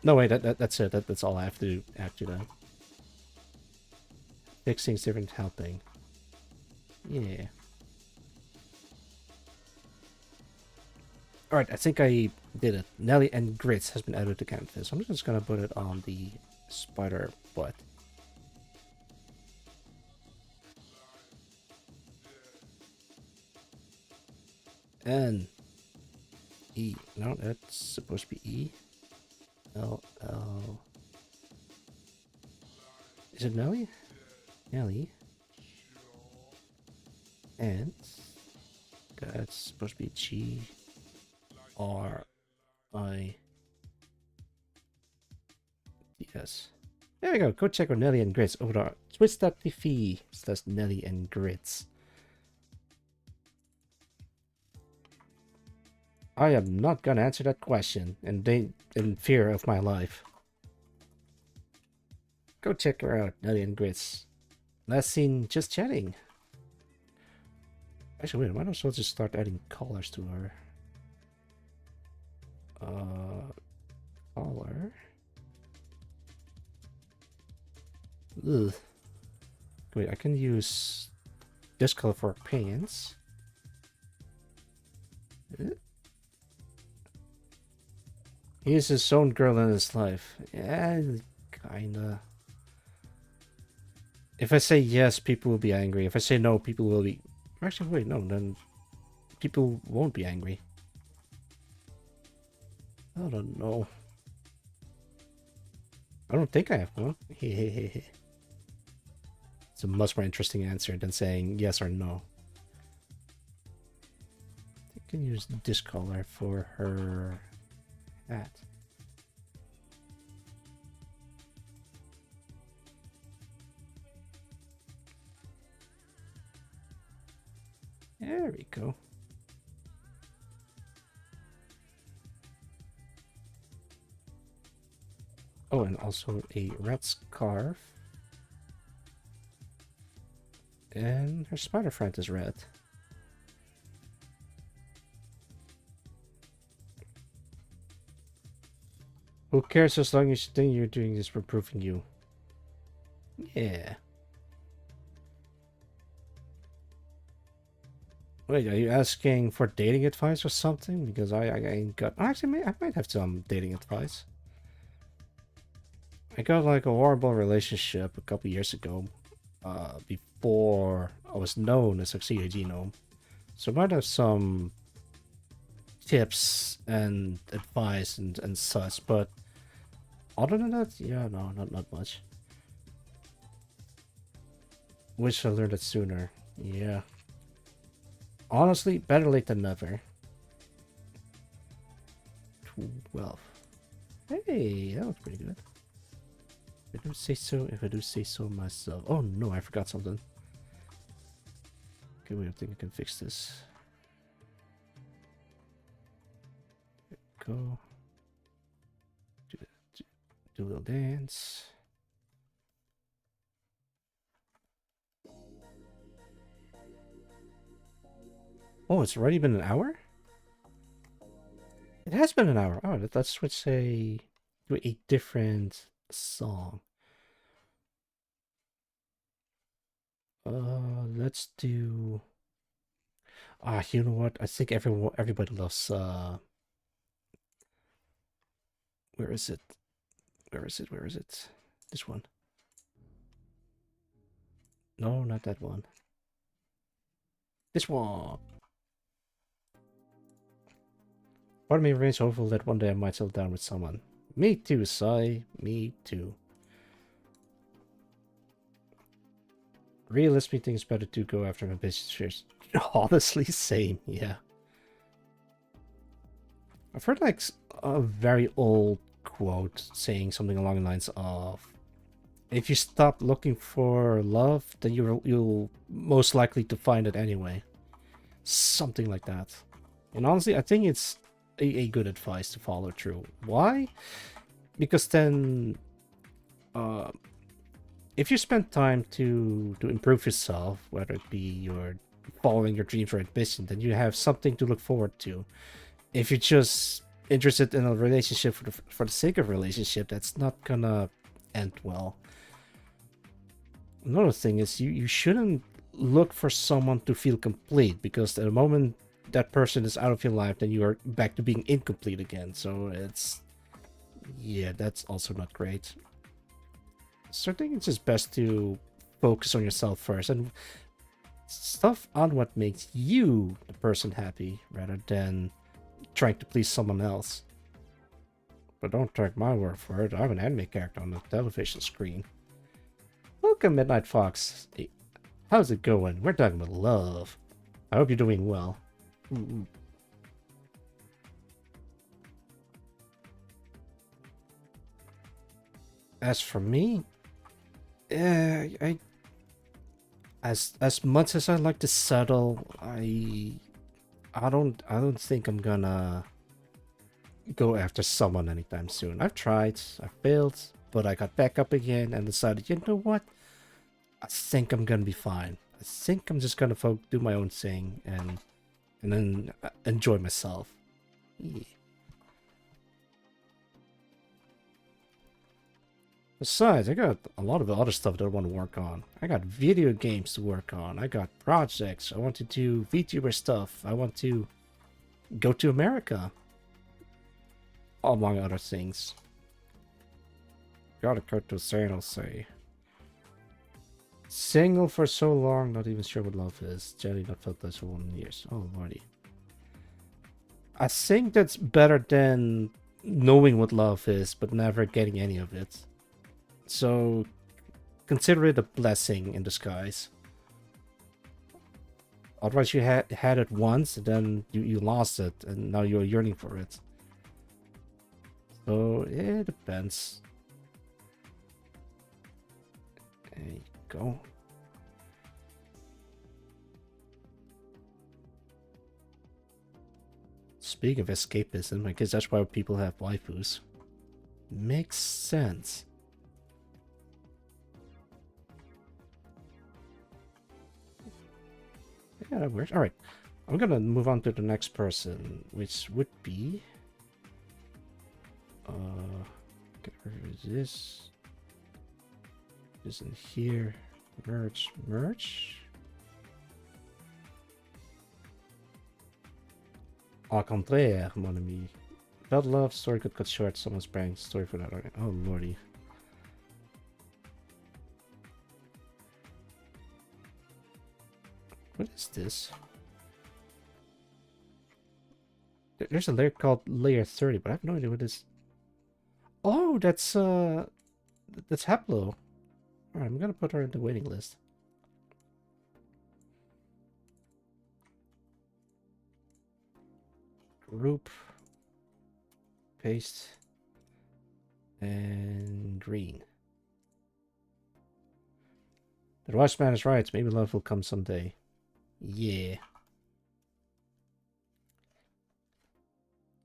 no wait, that's it. That's all I have to do. Fixing is different helping. Yeah. Alright, I think I did it. Nelly and Grits has been added to canvas. I'm just gonna put it on the spider butt. N E. No, that's supposed to be E. L L. Is it Nelly? Nelly. And that's supposed to be G R I D S. There we go. Go check out Nelly and Grits over at twitch.tv/Nelly and Grits. I am not gonna answer that question in fear of my life. Go check her out, Nelly and Grits. Last seen just chatting. Actually, wait, why don't I just start adding colors to her? Color. Ugh. Wait, I can use this color for pants. He is his own girl in his life. Yeah, kinda. If I say yes, people will be angry. If I say no, people will be... Actually, wait, no, then people won't be angry. I don't know. I don't think I have one. It's a much more interesting answer than saying yes or no. I can use this color for her hat. There we go. Oh, and also a red scarf. And her spider friend is red. Who cares as long as you think you're doing this for proving you? Yeah. Wait, are you asking for dating advice or something? Because I ain't got... Actually, I might have some dating advice. I got like a horrible relationship a couple years ago. Before I was known as a CAG gnome. So I might have some tips and advice and such, but other than that, yeah, no, not much. Wish I learned it sooner. Yeah. Honestly, better late than never. 12. Hey, that was pretty good. If I do say so myself. Oh no, I forgot something. Okay, wait, I think I can fix this. Go. Do a little dance. Oh, it's already been an hour? It has been an hour. Oh, let's switch to a different song. Let's do. Ah, you know what? I think everybody loves. Where is it? Where is it? Where is it? This one. No, not that one. This one. Part of me remains hopeful that one day I might settle down with someone. Me too, Sai. Me too. Realistically, think it's better to go after my business fears. Honestly, same. Yeah. I've heard like a very old quote saying something along the lines of, "If you stop looking for love, then you'll most likely to find it anyway." Something like that. And honestly, I think it's a good advice to follow through. Why? Because then, uh, if you spend time to improve yourself, whether it be your following your dreams or ambition, then you have something to look forward to. If you're just interested in a relationship for the sake of relationship, that's not gonna end well. Another thing is you shouldn't look for someone to feel complete, because the moment that person is out of your life, then you are back to being incomplete again. So it's, yeah, that's also not great. So I think it's just best to focus on yourself first and stuff on what makes you the person happy rather than trying to please someone else. But don't take my word for it. I'm an anime character on the television screen. Welcome, Midnight Fox. Hey, how's it going? We're talking about love. I hope you're doing well. Ooh. As for me, I as much as I like to settle, I don't think I'm gonna go after someone anytime soon. I've tried, I failed, but I got back up again and decided, you know what? I think I'm gonna be fine. I think I'm just gonna do my own thing and then enjoy myself. Yeah. Besides, I got a lot of other stuff that I want to work on. I got video games to work on. I got projects. I want to do VTuber stuff. I want to go to America, among other things. Gotta cut to I'll say. Single for so long, not even sure what love is. Jelly not felt this for 1 year. Oh lordy. I think that's better than knowing what love is, but never getting any of it. So consider it a blessing in disguise. Otherwise, you had it once, and then you lost it, and now you're yearning for it. So it depends. There you go. Speaking of escapism, I guess that's why people have waifus. Makes sense. Yeah, that works. Alright. I'm gonna move on to the next person, which would be... get rid of this. This in here. Merge. Au contraire, mon ami. Without love, story could cut short. Someone's praying story for that. Oh lordy. What is this? There's a layer called layer 30, but I have no idea what this. Oh, that's Haplo. Alright, I'm gonna put her in the waiting list. Group. Paste. And green. The Watchman is right. Maybe love will come someday. Yeah.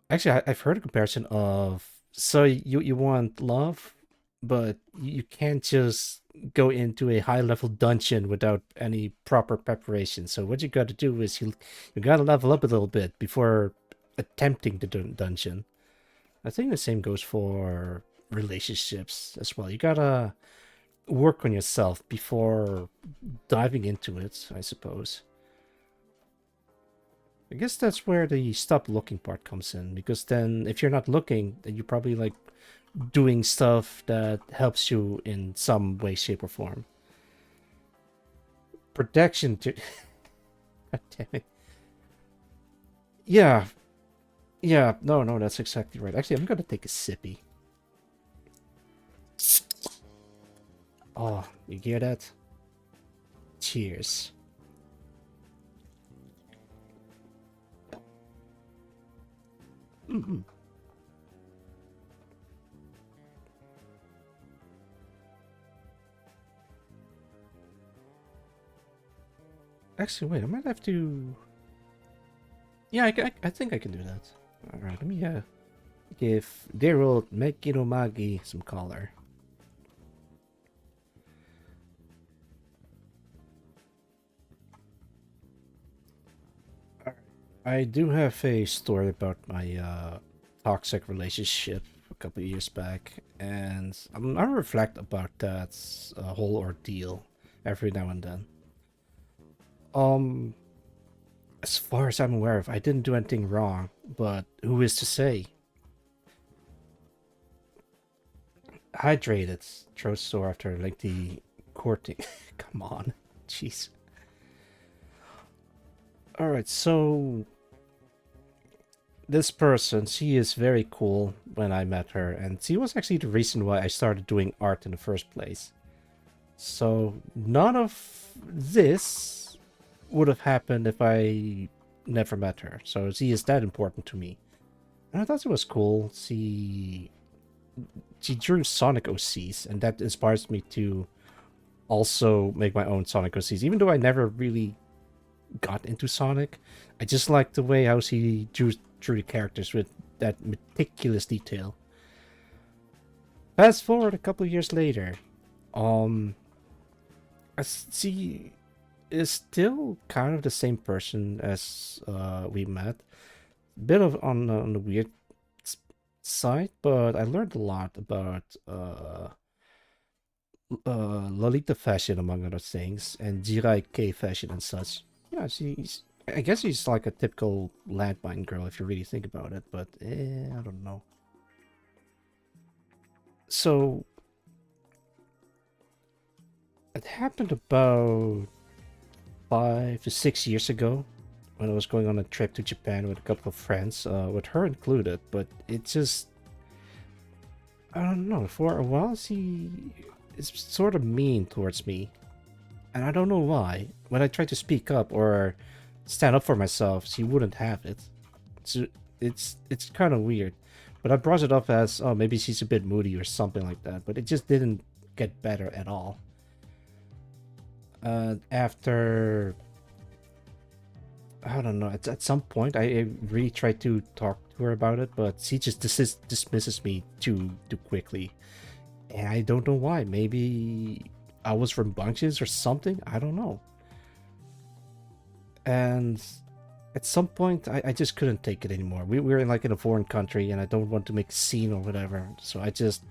Actually, I've heard a comparison of... So you want love, but you can't just go into a high level dungeon without any proper preparation. So what you got to do is you got to level up a little bit before attempting the dungeon. I think the same goes for relationships as well. You gotta work on yourself before diving into it, I suppose. I guess that's where the stop looking part comes in, because then if you're not looking, then you're probably like doing stuff that helps you in some way, shape, or form. Protection to... God damn it. Yeah. Yeah, no, that's exactly right. Actually, I'm gonna take a sippy. Oh, you hear that? Cheers. Mm-hmm. Actually, wait, I might have to... Yeah, I think I can do that. Alright, let me give dear old Mekino Magi some color. I do have a story about my toxic relationship a couple of years back, and I reflect about that whole ordeal every now and then. Um, as far as I'm aware of, I didn't do anything wrong, but who is to say? Hydrated, throat sore after lengthy courting. Come on, jeez. All right, so this person, she is very cool when I met her, and she was actually the reason why I started doing art in the first place. So none of this would have happened if I never met her. So she is that important to me. And I thought it was cool. She drew Sonic OCs, and that inspires me to also make my own Sonic OCs. Even though I never really got into Sonic, I just like the way how she drew the characters with that meticulous detail. Fast forward a couple years later, um, she is still kind of the same person as we met. Bit of on the weird side, but I learned a lot about Lolita fashion, among other things, and Jirai K fashion and such. Yeah, she's. I guess she's like a typical landmine girl if you really think about it, but I don't know. So it happened about 5 to 6 years ago when I was going on a trip to Japan with a couple of friends, with her included. But it just, I don't know. For a while, she is sort of mean towards me, and I don't know why. When I tried to speak up or stand up for myself, she wouldn't have it. So it's kind of weird. But I brought it up as, oh, maybe she's a bit moody or something like that. But it just didn't get better at all. After, I don't know, at some point, I really tried to talk to her about it, but she just dismisses me too quickly. And I don't know why. Maybe I was rambunctious or something. I don't know. And at some point, I just couldn't take it anymore. We were in like in a foreign country, and I don't want to make a scene or whatever. So I just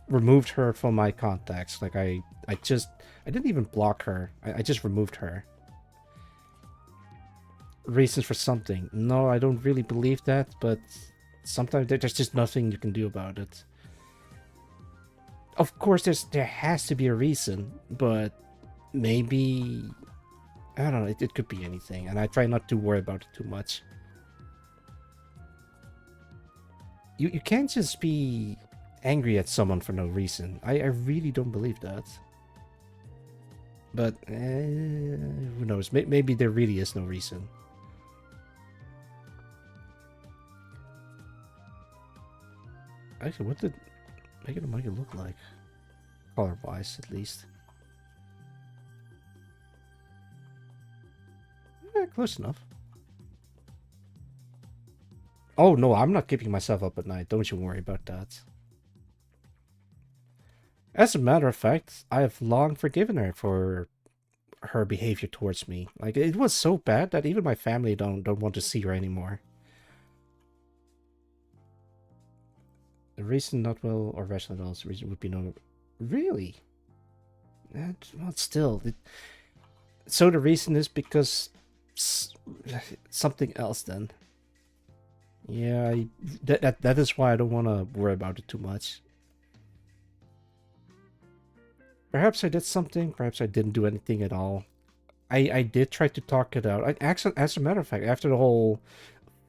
removed her from my contacts. Like I didn't even block her. I just removed her. Reasons for something. No, I don't really believe that, but sometimes there's just nothing you can do about it. Of course, there has to be a reason, but maybe, I don't know. It could be anything, and I try not to worry about it too much. You can't just be angry at someone for no reason. I really don't believe that. But who knows? Maybe there really is no reason. Actually, what did Mega Mega look like? Color-wise, at least. Yeah, close enough. Oh no, I'm not keeping myself up at night. Don't you worry about that. As a matter of fact, I have long forgiven her for her behavior towards me. Like, it was so bad that even my family don't want to see her anymore. The reason not well or rational at all, the reason would be no. Really? Well, still. So the reason is because something else then. Yeah, that is why I don't want to worry about it too much. Perhaps I did something, perhaps I didn't do anything at all. I did try to talk it out. Actually, as a matter of fact, after the whole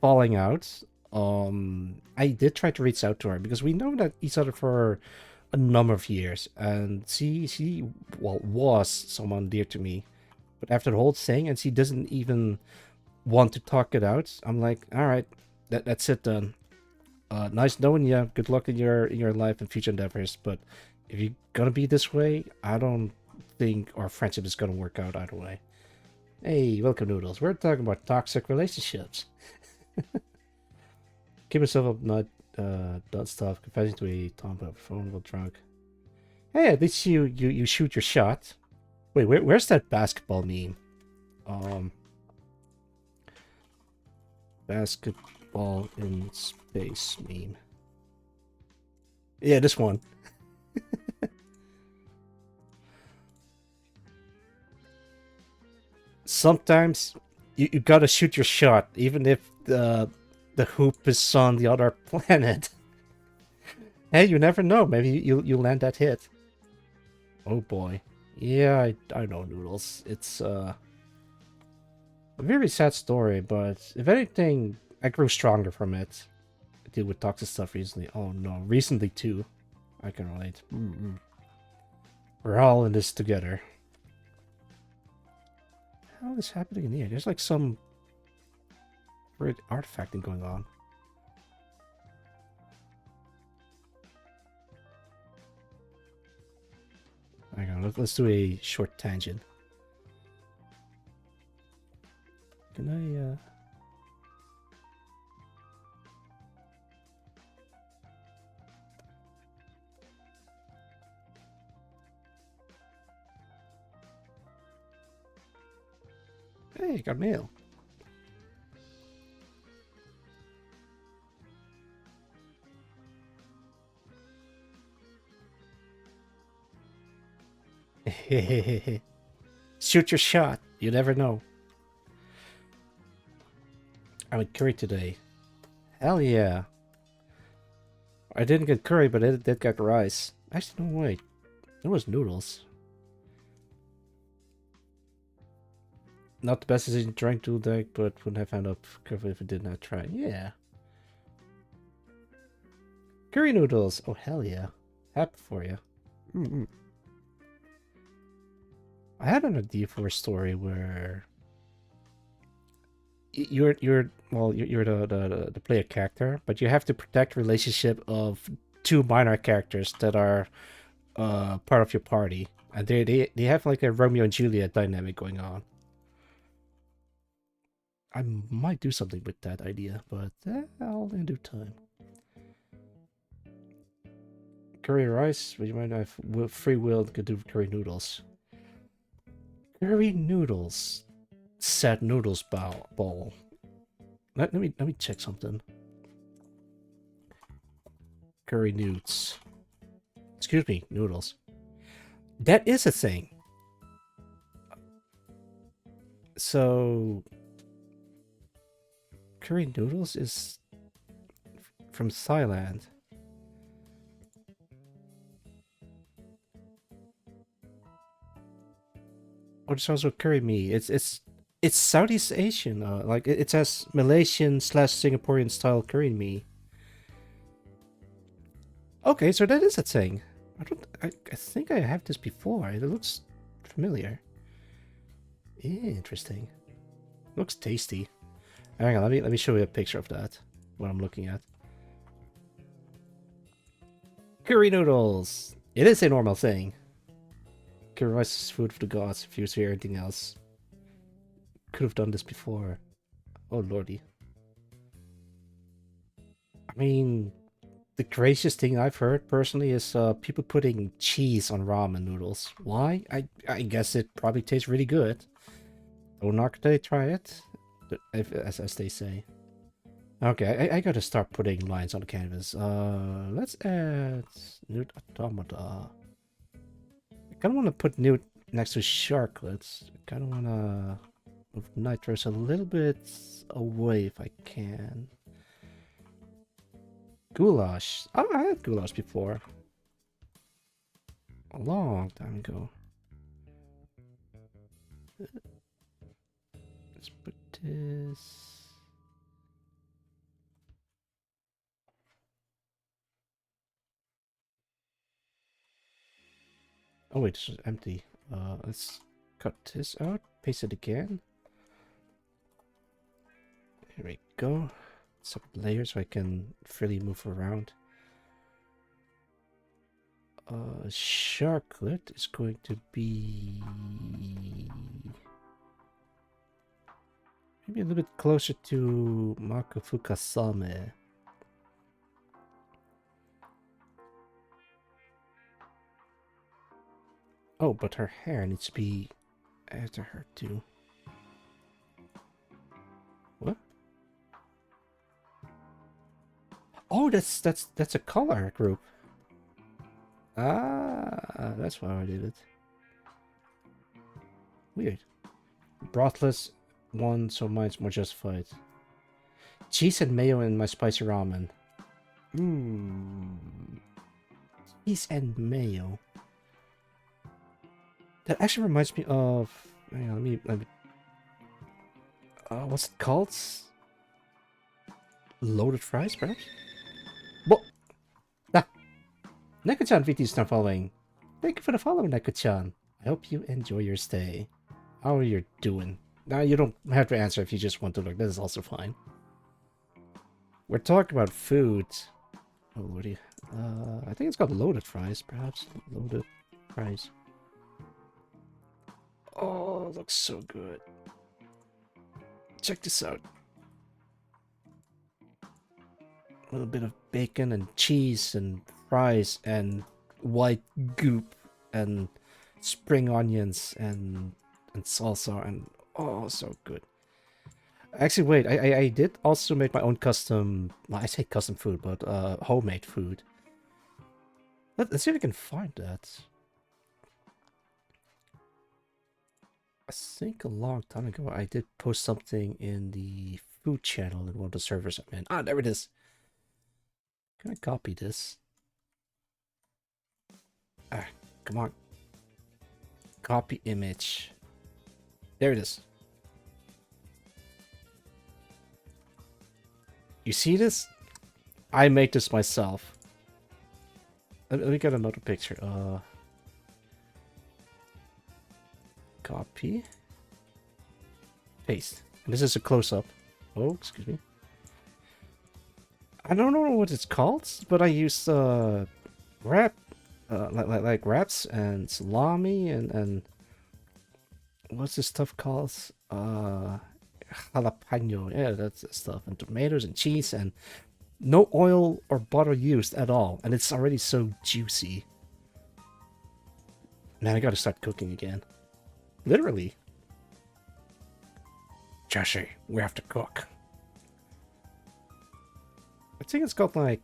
falling out, I did try to reach out to her because we know that each other for a number of years, and she well was someone dear to me. But after the whole thing, and she doesn't even want to talk it out, I'm like, all right, that's it then. Nice knowing you. Good luck in your life and future endeavors. But if you're gonna be this way, I don't think our friendship is gonna work out either way. Hey, welcome, Noodles. We're talking about toxic relationships. Keep yourself up, not stuff. Confessing to a tomboy phone while drunk. Hey, at least you shoot your shot. Wait, where's that basketball meme? Um, basketball in space meme. Yeah, this one. Sometimes you gotta shoot your shot, even if the hoop is on the other planet. Hey, you never know. Maybe you land that hit. Oh boy. Yeah, I know, Noodles. It's a very sad story, but if anything, I grew stronger from it. I deal with toxic stuff recently. Oh no, recently too. I can relate. We're all in this together. How is happening in here? There's like some weird artifacting going on. Hang on, let's do a short tangent. Can I, Hey, got mail. Shoot your shot. You never know. I went curry today. Hell yeah. I didn't get curry, but I did get rice. Actually, no, wait. It was noodles. Not the best decision trying to deck, but wouldn't have found up carefully if I did not try. Yeah. Curry noodles. Oh, hell yeah. Happy for you. I had an idea for a story where you're the player character, but you have to protect relationship of two minor characters that are part of your party, and they have like a Romeo and Juliet dynamic going on. I might do something with that idea, but I'll in due time. Curry rice, but you might have free will to do curry noodles. Curry noodles. Set noodles bowl. Let me check something. Curry newts. Excuse me, noodles. That is a thing. So curry noodles is from Thailand. Oh, there's also curry mee. It's Southeast Asian. Like it says Malaysian / Singaporean style curry mee. Okay, so that is a thing. I think I have this before. It looks familiar. Interesting. Looks tasty. Hang on, let me show you a picture of that. What I'm looking at. Curry noodles. It is a normal thing. Curry rice is food for the gods. If you see anything else, could have done this before. Oh lordy. I mean, the craziest thing I've heard personally is people putting cheese on ramen noodles. Why? I guess it probably tastes really good. Don't knock they try it, as they say. Okay, I gotta start putting lines on the canvas. Let's add nude automata. I kind of want to put nude next to sharklets. I kind of want to move nitros a little bit away if I can. Goulash. Oh, I had goulash before. A long time ago. Let's put this. Oh wait, this is empty. Let's cut this out, paste it again. Here we go. Separate layers so I can freely move around. Sharklet is going to be maybe a little bit closer to Makufukasame. Oh, but her hair needs to be after her too. What? Oh, that's a color group. Ah, that's why I did it. Weird. Brothless one, so mine's more justified. Cheese and mayo in my spicy ramen. Cheese and mayo. That actually reminds me of. Hang on, let me. What's it called? Loaded fries, perhaps? What? Ah! Neko-chan VT is not following. Thank you for the follow, Neko-chan. I hope you enjoy your stay. How are you doing? Now, you don't have to answer if you just want to look. That is also fine. We're talking about food. Oh, what do you... I think it's called loaded fries, perhaps. Loaded fries. Oh, it looks so good. Check this out. A little bit of bacon and cheese and fries and white goop and spring onions and salsa and oh, so good. Actually, wait, I did also make my own custom, well, I say custom food, but homemade food. Let's see if we can find that. I think a long time ago I did post something in the food channel in one of the servers I'm in. Ah, there it is. Can I copy this? Ah, come on. Copy image. There it is. You see this? I made this myself. Let me get another picture. Copy. Paste. And this is a close-up. Oh, excuse me. I don't know what it's called, but I used wrap, like wraps and salami and what's this stuff called? Jalapeno. Yeah, that's the stuff. And tomatoes and cheese and no oil or butter used at all. And it's already so juicy. Man, I gotta start cooking again. Literally. Jesse, we have to cook. I think it's called like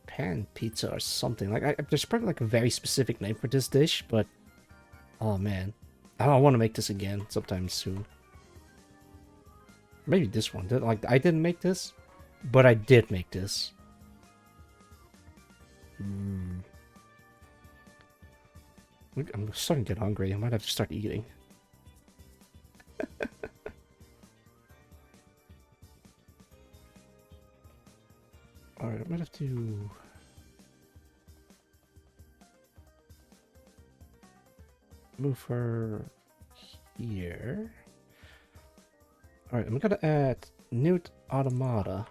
pan pizza or something. Like there's probably like a very specific name for this dish, but oh man, I want to make this again sometime soon. Maybe this one. Like I didn't make this, but I did make this. I'm starting to get hungry. I might have to start eating. Alright, I might have to... move her here. Alright, I'm gonna add Newt Automata.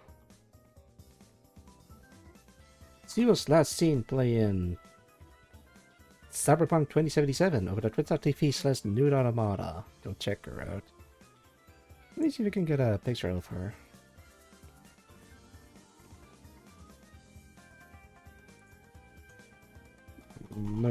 She was last seen playing Cyberpunk 2077 over at twitch.tv/Newt Automata. Go check her out. Let me see if we can get a picture of her.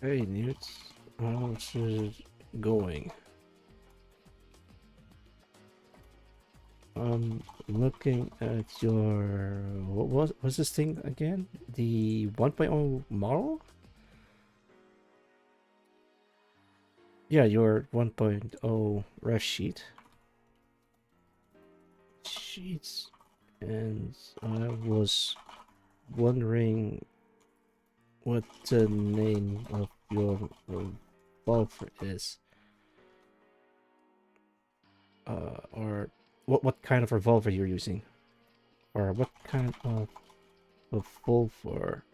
Hey, Newt. How's it going? Looking at your... What was this thing again? The 1.0 model? Yeah, your 1.0 ref sheet. Sheets. And I was wondering what the name of your revolver is. Or what kind of revolver you're using. Or what kind of revolver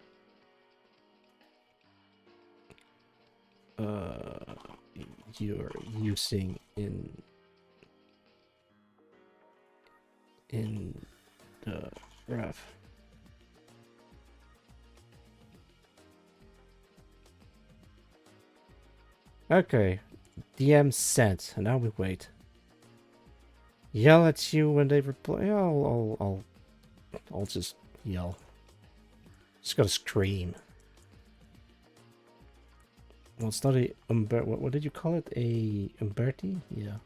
uh, you're using in the ref. Okay, DM sent, and now we wait. Yell at you when they reply. I'll just yell. Just gotta scream. Well, it's not a what did you call it? A Umberti? Yeah.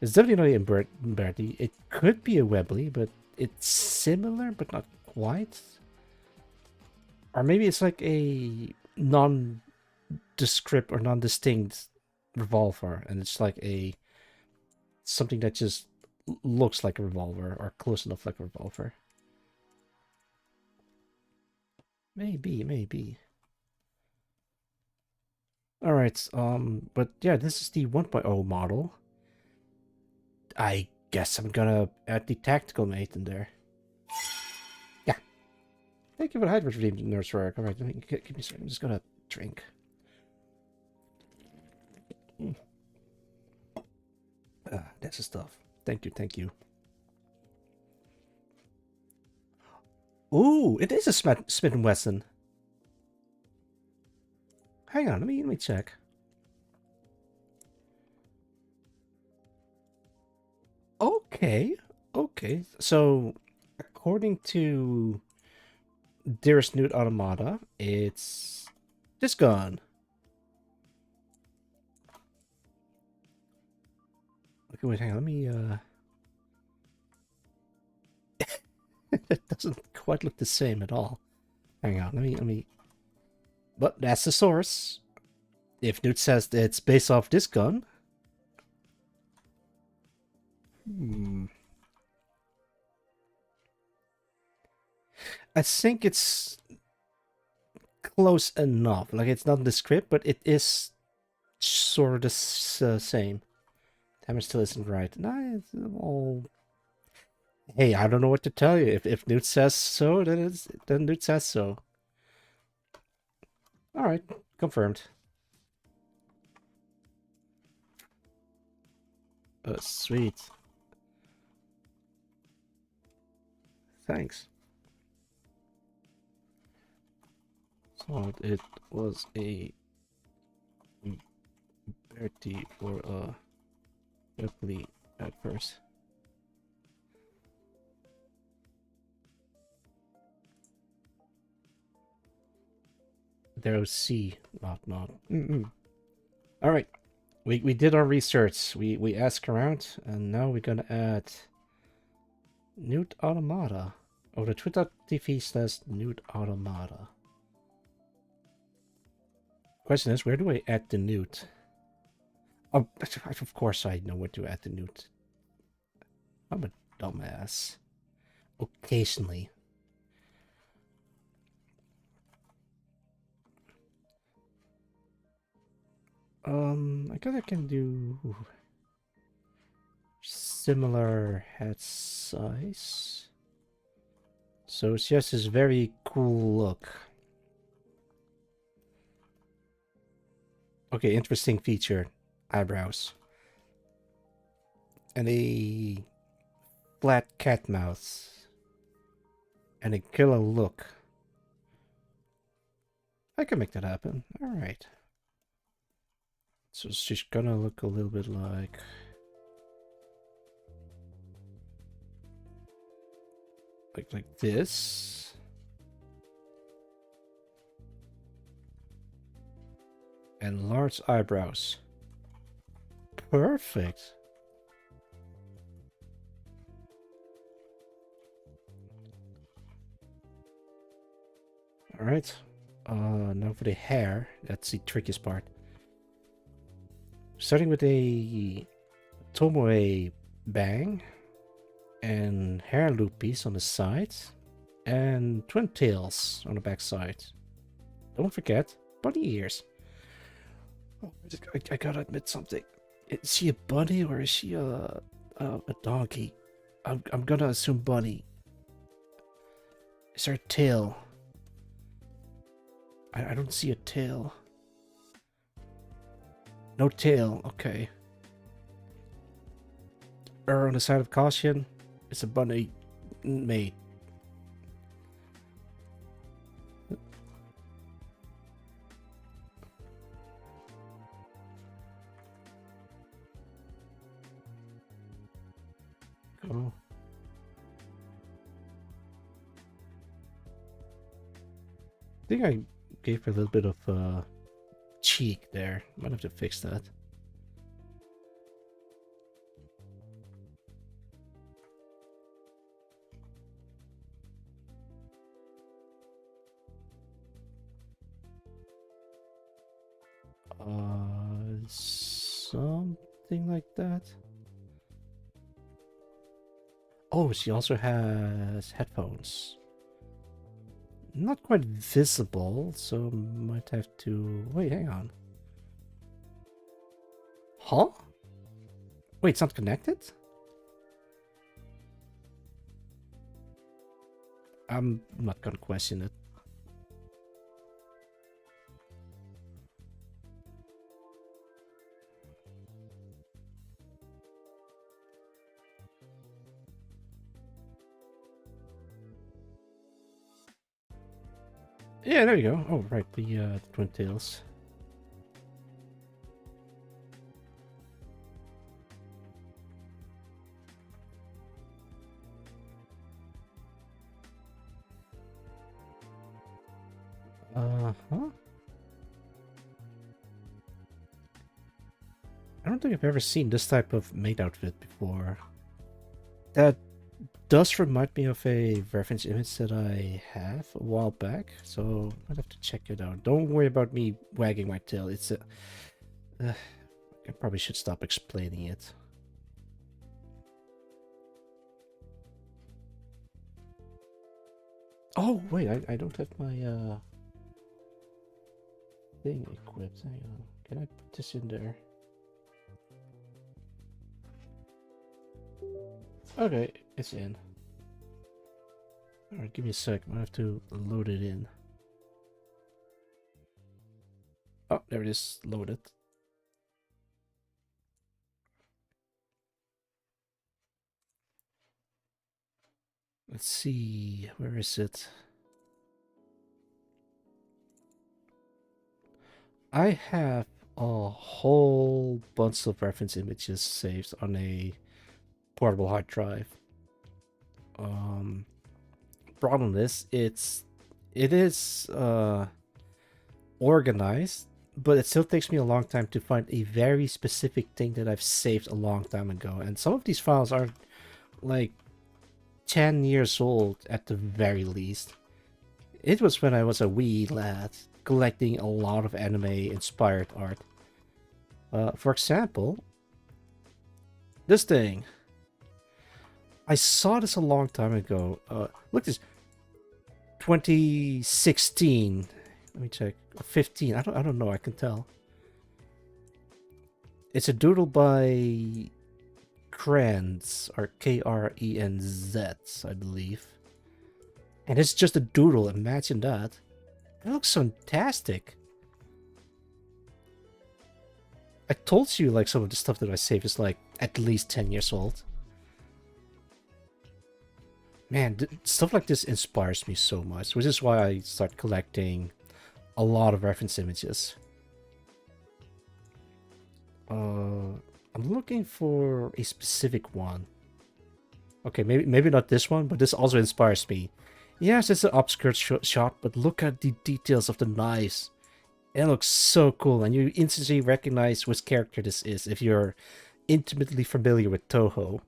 It's definitely not a Umberti. It could be a Webley, but it's similar, but not quite. Or maybe it's like a non-descript or non-distinct revolver, and it's like a something that just looks like a revolver or close enough like a revolver. Maybe. All right. But yeah, this is the 1.0 model. I guess I'm gonna add the tactical mate in there. Yeah. Thank you for the hydrate redeemed, Nurse Rarick. All right, give me a second. I'm just gonna drink. That's the stuff. Thank you. Ooh, it is a Smith & Wesson. Hang on, let me check. Okay. So, according to Dearest Newt Automata, it's this gun. Okay, wait, hang on, let me, it doesn't quite look the same at all. Hang on, let me... But that's the source. If Newt says that it's based off this gun... I think it's close enough. Like, it's not in the script, but it is sort of the same. Damage still isn't right. Nah, it's all... Hey, I don't know what to tell you. If Newt says so, then Newt says so. Alright, confirmed. Sweet. Thanks. So it was a Bertie or a Ripley at first. There's C, not. All right, we did our research. We asked around, and now we're gonna add Newt Automata. Oh, the twit.tv says Newt Automata. Question is, where do I add the Newt? Oh, of course I know where to add the Newt. I'm a dumbass. Occasionally. I guess I can do similar head size. So it's just this very cool look. Okay, interesting feature. Eyebrows. And a flat cat mouth. And a killer look. I can make that happen. Alright. So she's gonna look a little bit like... Like this. And large eyebrows. Perfect. Alright. Now for the hair. That's the trickiest part. Starting with a Tomoe bang. And hair loopies on the side. And twin tails on the back side. Don't forget, bunny ears. Oh, I gotta admit something. Is she a bunny or is she a donkey? I'm gonna assume bunny. Is there a tail? I don't see a tail. No tail, okay. On the side of caution, it's a bunny mate. Oh. I think I gave her a little bit of cheek there. Might have to fix that. Something like that. Oh, she also has headphones. Not quite visible, so might have to... Wait, hang on. Huh? Wait, it's not connected? I'm not gonna question it. Yeah, there you go. Oh, right, the twin tails. Uh-huh. I don't think I've ever seen this type of maid outfit before. That does remind me of a reference image that I have a while back, so I'd have to check it out. Don't worry about me wagging my tail. It's a... I probably should stop explaining it. Oh, wait, I don't have my thing equipped. Hang on. Can I put this in there? Okay, it's in. Alright, give me a sec. I have to load it in. Oh, there it is. Loaded. Let's see. Where is it? I have a whole bunch of reference images saved on a portable hard drive. Problem is, it is organized, but it still takes me a long time to find a very specific thing that I've saved a long time ago. And some of these files are like 10 years old at the very least. It was when I was a wee lad collecting a lot of anime inspired art. For example, this thing. I saw this a long time ago. Look this. 2016. Let me check. 15. I don't know. I can tell. It's a doodle by Krenz, or Krenz, I believe. And it's just a doodle. Imagine that. It looks fantastic. I told you, like, some of the stuff that I save is like at least 10 years old. Man, stuff like this inspires me so much, which is why I start collecting a lot of reference images. I'm looking for a specific one. Okay, maybe not this one, but this also inspires me. Yes, it's an upskirt shot, but look at the details of the knives. And it looks so cool, and you instantly recognize which character this is if you're intimately familiar with Toho.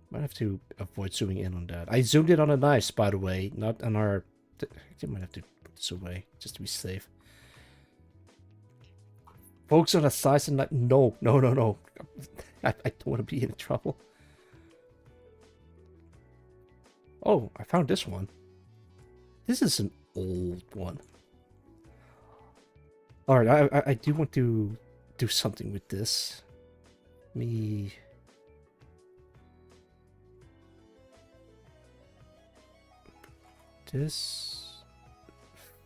Might have to avoid zooming in on that. I zoomed in on a knives, by the way, not on our... I might have to put this away, just to be safe. Focus on the size and... No. I don't want to be in trouble. Oh, I found this one. This is an old one. Alright, I do want to do something with this. Me... This...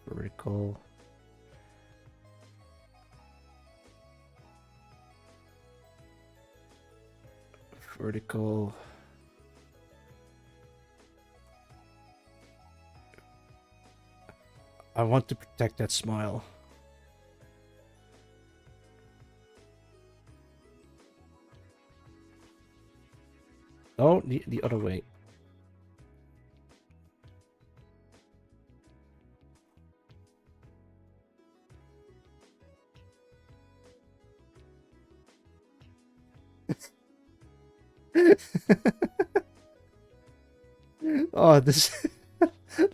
Vertical... Vertical... I want to protect that smile. Oh, the other way. Oh, this...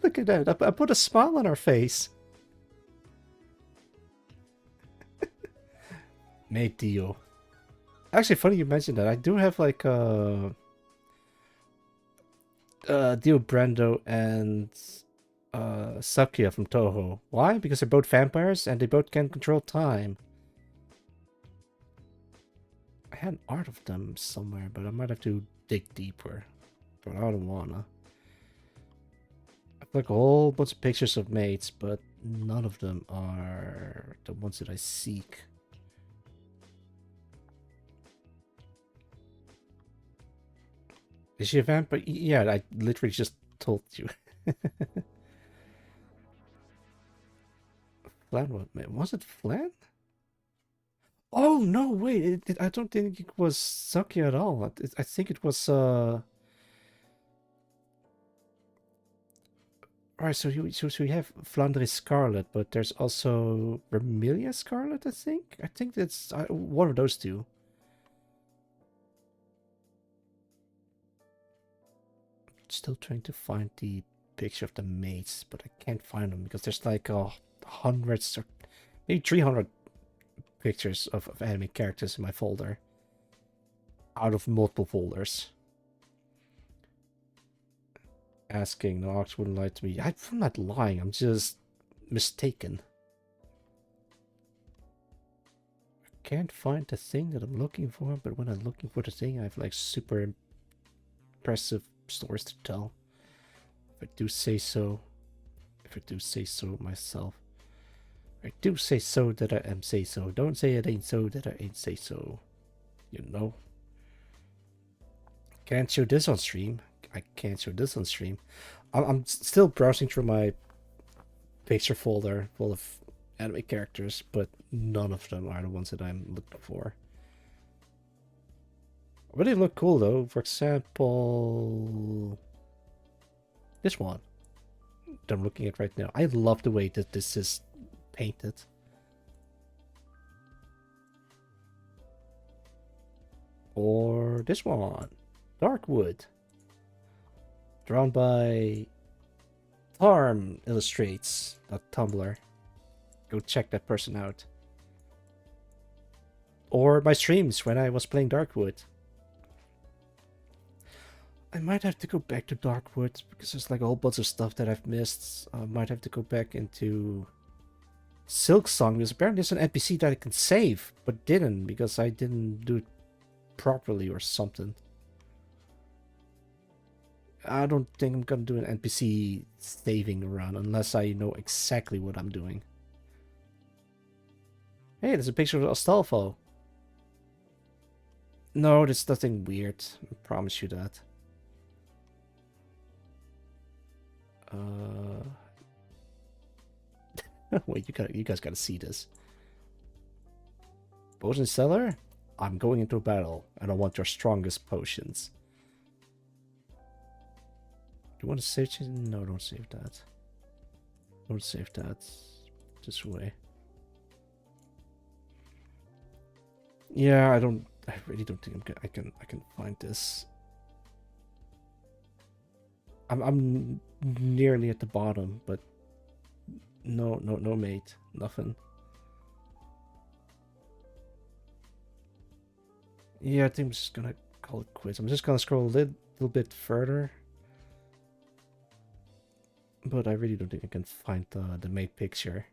Look at that. I put a smile on her face. Made deal. Actually, funny you mentioned that. I do have like a... Dio Brando and Sakuya from Toho. Why? Because they're both vampires and they both can control time. I had an art of them somewhere, but I might have to dig deeper. But I don't wanna. I've like a whole bunch of pictures of mates, but none of them are the ones that I seek. Is she a vampire? Yeah, I literally just told you. Flan, what? Was it Flan? Oh, no, wait. I don't think it was Sakuya at all. I think it was, Alright, so we have Flandre Scarlet, but there's also Vermilia Scarlet, I think? I think that's one of those two. Still trying to find the picture of the mates, but I can't find them because there's like hundreds or maybe 300 pictures of anime characters in my folder out of multiple folders. Asking, no, Ox wouldn't lie to me. I'm not lying, I'm just mistaken. I can't find the thing that I'm looking for, but when I'm looking for the thing, I have like super impressive stories to tell. If I do say so. If I do say so myself. I do say so that I am say so. Don't say it ain't so that I ain't say so. You know? Can't show this on stream. I can't show this on stream. I'm still browsing through my picture folder full of anime characters, but none of them are the ones that I'm looking for. But they look cool though. For example, this one that I'm looking at right now. I love the way that this is painted. Or this one, Darkwood. Drawn by Farm Illustrates, Tumblr. Go check that person out. Or my streams when I was playing Darkwood. I might have to go back to Darkwood because there's like a whole bunch of stuff that I've missed. I might have to go back into Silksong because apparently there's an NPC that I can save, but didn't because I didn't do it properly or something. I don't think I'm gonna do an NPC saving run unless I know exactly what I'm doing. Hey, there's a picture of Astolfo. No, there's nothing weird. I promise you that. Wait, you guys gotta see this. Potion seller? I'm going into a battle, and I want your strongest potions. You want to save? No, don't save that. I would save that this way. Yeah, I really don't think I can find this. I'm nearly at the bottom, but no mate, nothing. Yeah, I think I'm just gonna call it quits. I'm just gonna scroll a little bit further. But I really don't think I can find the mate picture.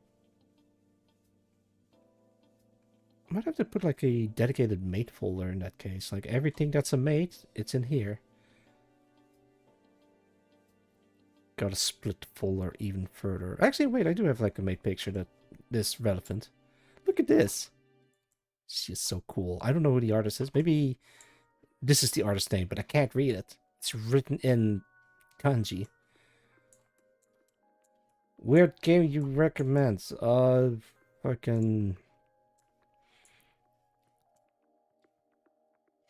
I might have to put like a dedicated mate folder in that case. Like everything that's a mate, it's in here. Gotta split the folder even further. Actually, wait, I do have like a mate picture that is relevant. Look at this. She's so cool. I don't know who the artist is. Maybe this is the artist's name, but I can't read it. It's written in kanji. Weird game you recommend? Fucking...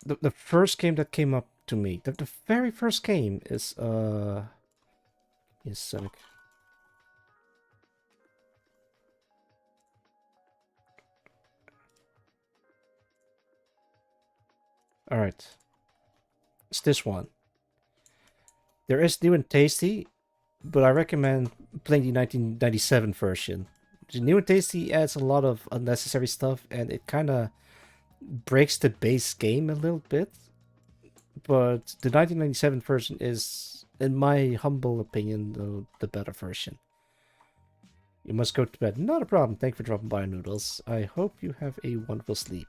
The first game that came up to me, the very first game is, yes, alright. It's this one. There is New and Tasty, but I recommend playing the 1997 version. The New and Tasty adds a lot of unnecessary stuff, and it kind of breaks the base game a little bit. But the 1997 version is, in my humble opinion, the better version. You must go to bed. Not a problem. Thank you for dropping by, Noodles. I hope you have a wonderful sleep.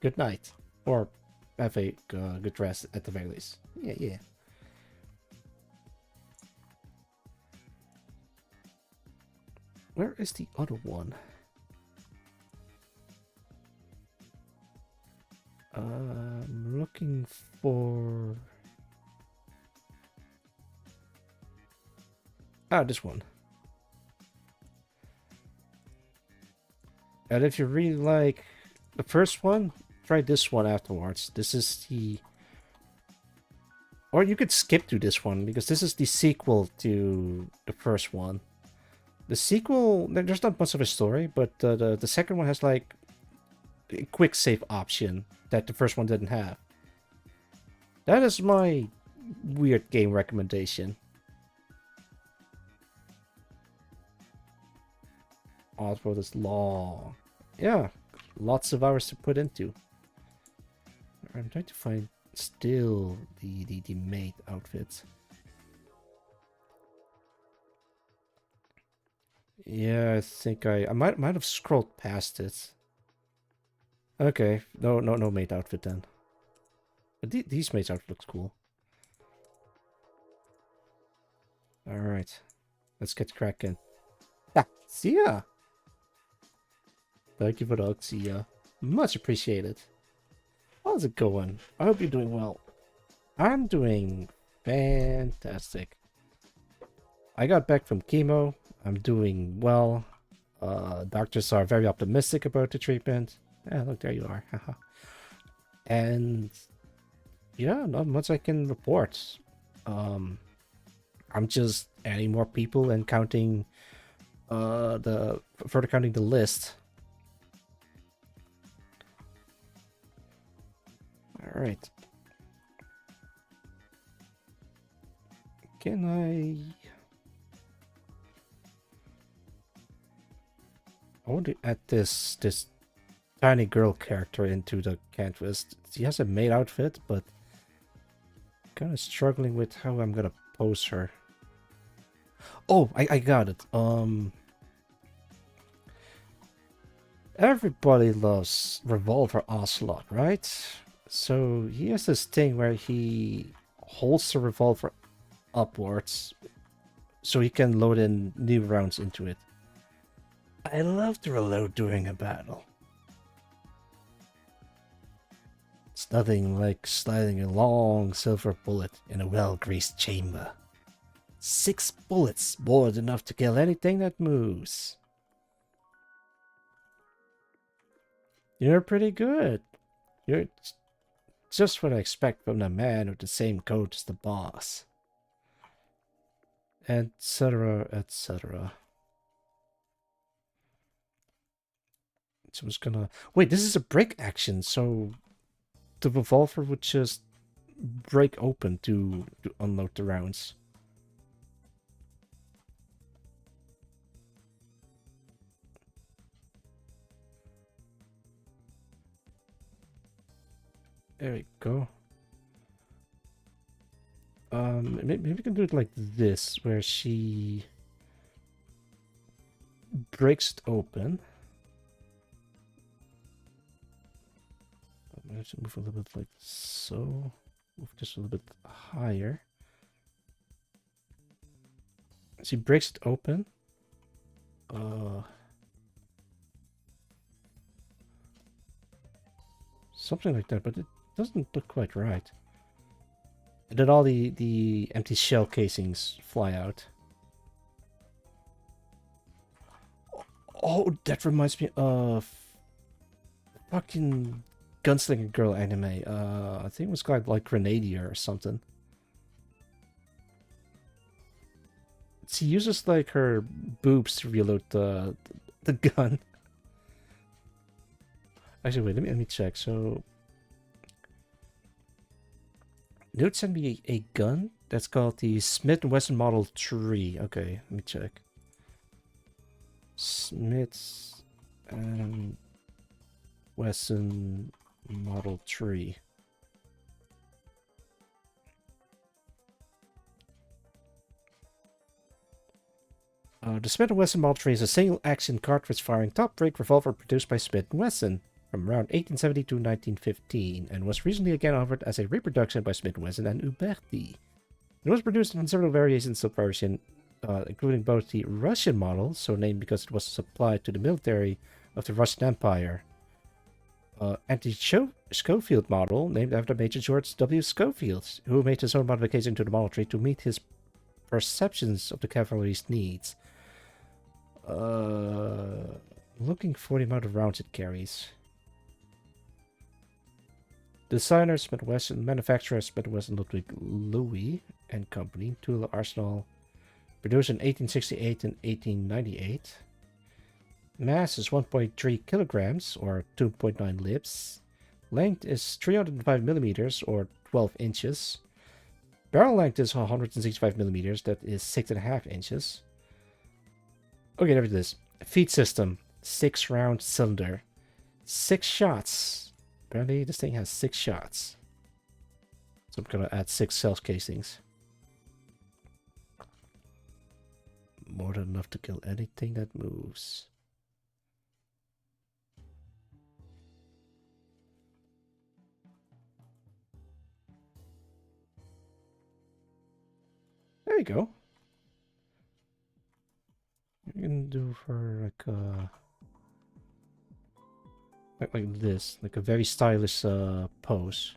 Good night. Or have a good rest at the very least. Yeah. Where is the other one? I'm looking for... Ah, this one. And if you really like the first one, try this one afterwards. This is the... Or you could skip to this one, because this is the sequel to the first one. The sequel, there's not much of a story, but the second one has like a quick save option that the first one didn't have. That is my weird game recommendation. Oddworld is long. Yeah, lots of hours to put into. I'm trying to find still the mate outfits. Yeah, I think I might have scrolled past it. Okay, no mate outfit then. But these mates outfit looks cool. All right, let's get cracking. Ah, see ya. Thank you for the hug, see ya. Much appreciated. How's it going? I hope you're doing well. I'm doing fantastic. I got back from chemo. I'm doing well. Doctors are very optimistic about the treatment. Yeah, look, there you are. And yeah, not much I can report. I'm just adding more people and counting further counting the list. All right. Can I want to add this tiny girl character into the canvas. She has a maid outfit, but kind of struggling with how I'm gonna pose her. Oh, I got it. Everybody loves Revolver Ocelot, right? So he has this thing where he holds the revolver upwards so he can load in new rounds into it. I love to reload during a battle. It's nothing like sliding a long silver bullet in a well-greased chamber. 6 bullets, more than enough to kill anything that moves. You're pretty good. You're just what I expect from the man with the same coat as the boss. Etc., etc. So I was gonna... Wait, this is a break action, so the revolver would just break open to unload the rounds. There we go. Maybe we can do it like this, where she breaks it open. I'm going to move a little bit like so. Move just a little bit higher. She breaks it open. Something like that, but it doesn't look quite right. And then all the empty shell casings fly out. Oh, that reminds me of fucking Gunslinger Girl anime. I think it was called like Grenadier or something. She uses like her boobs to reload the gun. Actually, wait, let me check. So, Dude sent me a gun that's called the Smith & Wesson Model 3. Okay, let me check. Smith and Wesson Model 3. The Smith & Wesson Model 3 is a single-action cartridge-firing top-break revolver produced by Smith & Wesson from around 1870 to 1915, and was recently again offered as a reproduction by Smith & Wesson and Uberti. It was produced in several variations of version, including both the Russian model, so named because it was supplied to the military of the Russian Empire, and the Schofield model, named after Major George W. Schofield, who made his own modification to the Model 3 to meet his perceptions of the cavalry's needs. Looking for the amount of rounds it carries. Designer Smith & Wesson, manufacturer Smith & Wesson Ludwig Louis and Company, tool arsenal, produced in 1868 and 1898. Mass is 1.3 kilograms or 2.9 libs. Length is 305 millimeters or 12 inches. Barrel length is 165 millimeters, that is 6.5 inches. Okay, there it is. Feed system, 6-round cylinder, 6 shots. Apparently, this thing has 6 shots. So I'm gonna add 6 shell casings. More than enough to kill anything that moves. There you go. You can do for like this, like a very stylish pose.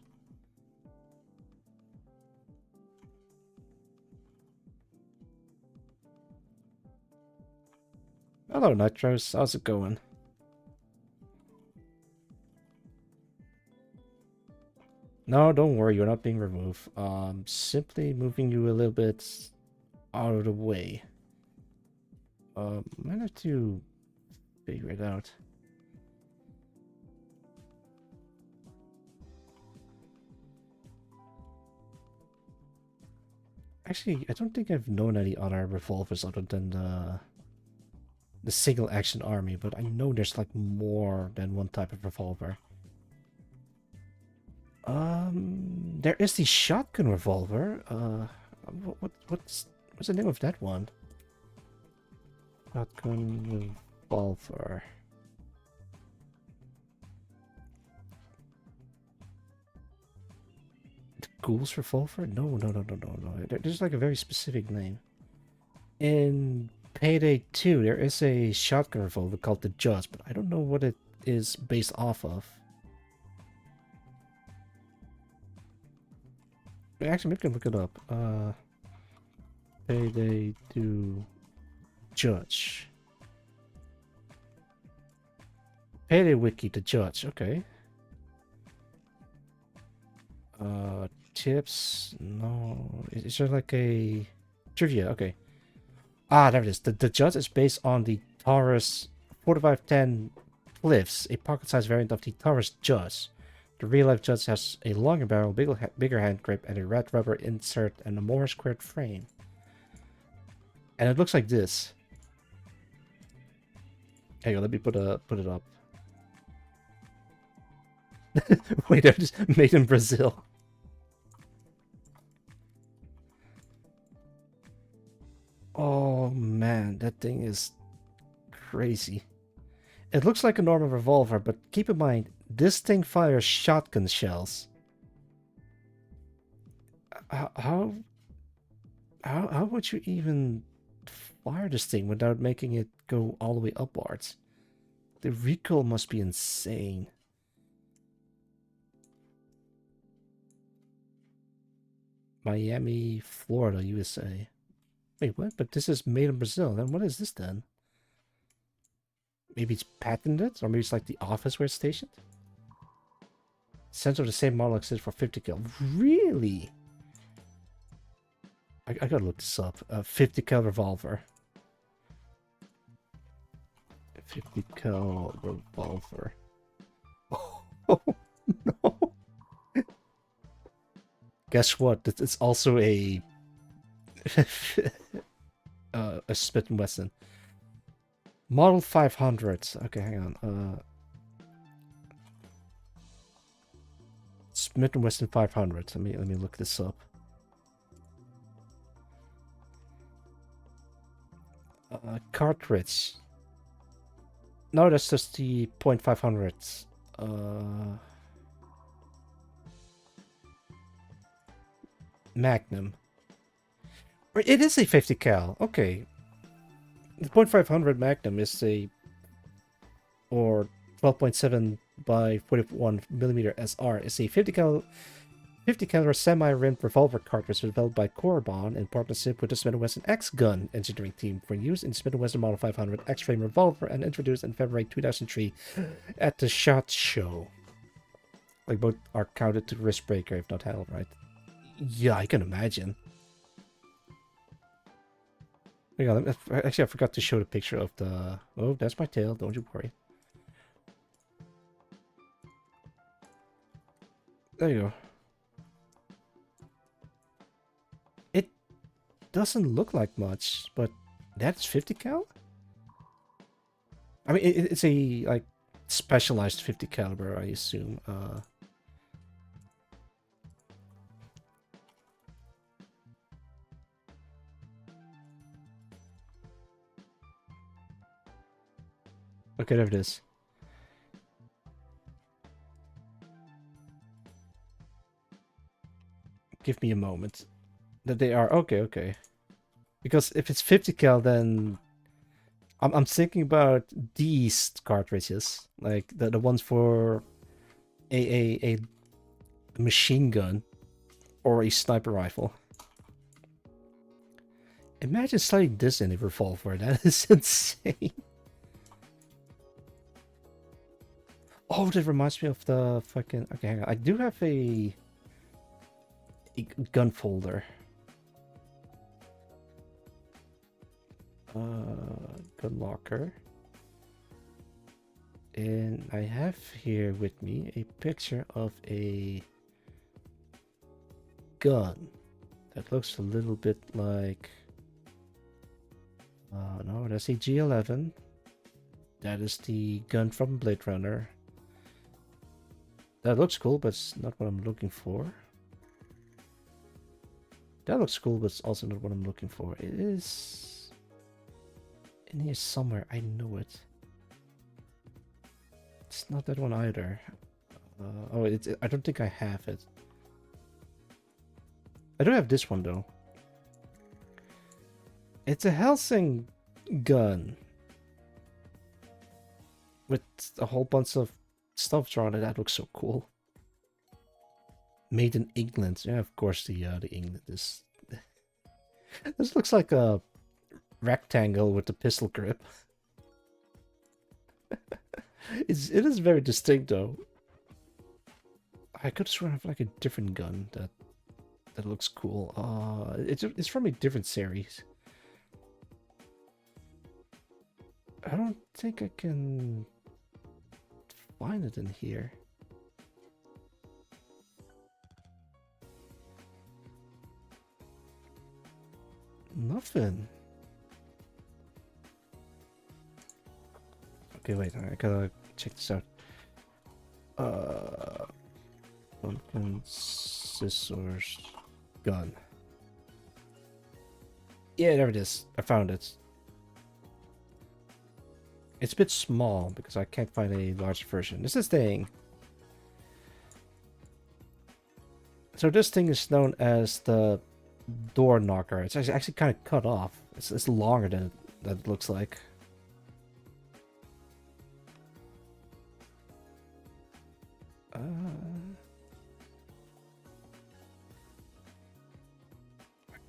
Hello, Nitros. How's it going? No, don't worry. You're not being removed. Simply moving you a little bit out of the way. Might have to figure it out. Actually, I don't think I've known any other revolvers other than the single action army, but I know there's like more than one type of revolver. There is the shotgun revolver. What's the name of that one? Shotgun revolver. The Ghoul's revolver? No. There's like a very specific name. In Payday 2, there is a shotgun revolver called the Judge, but I don't know what it is based off of. Actually, maybe we can look it up. Payday 2 Judge. Payday Wiki, the Judge, okay. Tips? No. Is there like a trivia? Okay. Ah, there it is. The Judge is based on the Taurus 4510 Cliffs, a pocket-sized variant of the Taurus Judge. The real-life Judge has a longer barrel, bigger hand grip, and a red rubber insert and a more squared frame. And it looks like this. Hang on, let me put it up. Wait, they're just made in Brazil. Oh man, that thing is crazy. It looks like a normal revolver, but keep in mind, this thing fires shotgun shells. How would you even fire this thing without making it go all the way upwards? The recoil must be insane. Miami, Florida, USA. Wait, what? But this is made in Brazil. Then what is this then? Maybe it's patented? Or maybe it's like the office where it's stationed? Sensor of the same model exists for 50 cal. Really? I gotta look this up. 50 cal revolver. 50 cal revolver. Oh, no. Guess what? It's also a Smith & Wesson. Model 500. Okay, hang on. Smith & Wesson 500. Let me look this up. Cartridge. No, that's just the .500. Magnum. It is a 50 cal. Okay. The .500 Magnum is a or 12.7 by 41 millimeter SR is a 50 caliber semi-rimmed revolver cartridge developed by Corbon in partnership with the Smith & Wesson X-Gun engineering team for use in Smith & Wesson Model 500 X-Frame revolver and introduced in February 2003 at the SHOT Show. Like both are counted to wrist breaker if not held, right? Yeah, I can imagine. Actually, I forgot to show the picture of the... Oh, that's my tail. Don't you worry. There you go. It doesn't look like much, but that's 50 cal? I mean, it's a, like, specialized 50 caliber, I assume. Okay, there it is. Give me a moment. That they are okay. Because if it's 50 cal, then I'm thinking about these cartridges, like the ones for a machine gun or a sniper rifle. Imagine sliding this in a revolver. That is insane. Oh, that reminds me of the fucking... Okay, hang on. I do have a gun folder. Gun locker. And I have here with me a picture of a gun that looks a little bit like... no, that's a G11. That is the gun from Blade Runner. That looks cool, but it's not what I'm looking for. That looks cool, but it's also not what I'm looking for. It is in here somewhere. I know it. It's not that one either. Oh, I don't think I have it. I do have this one though. It's a Helsing gun with a whole bunch of stuff drawn on it. That looks so cool. Made in England. Yeah, of course the England is... This looks like a rectangle with a pistol grip. It is very distinct though. I could swear I have like a different gun that looks cool. It's from a different series. I don't think I can find it in here. Nothing. Okay, wait, I gotta check this out. Pumpkin, scissors, gun. Yeah, there it is. I found it. It's a bit small because I can't find a large version. This is the thing. So this thing is known as the door knocker. It's actually kind of cut off. It's longer than it looks like. I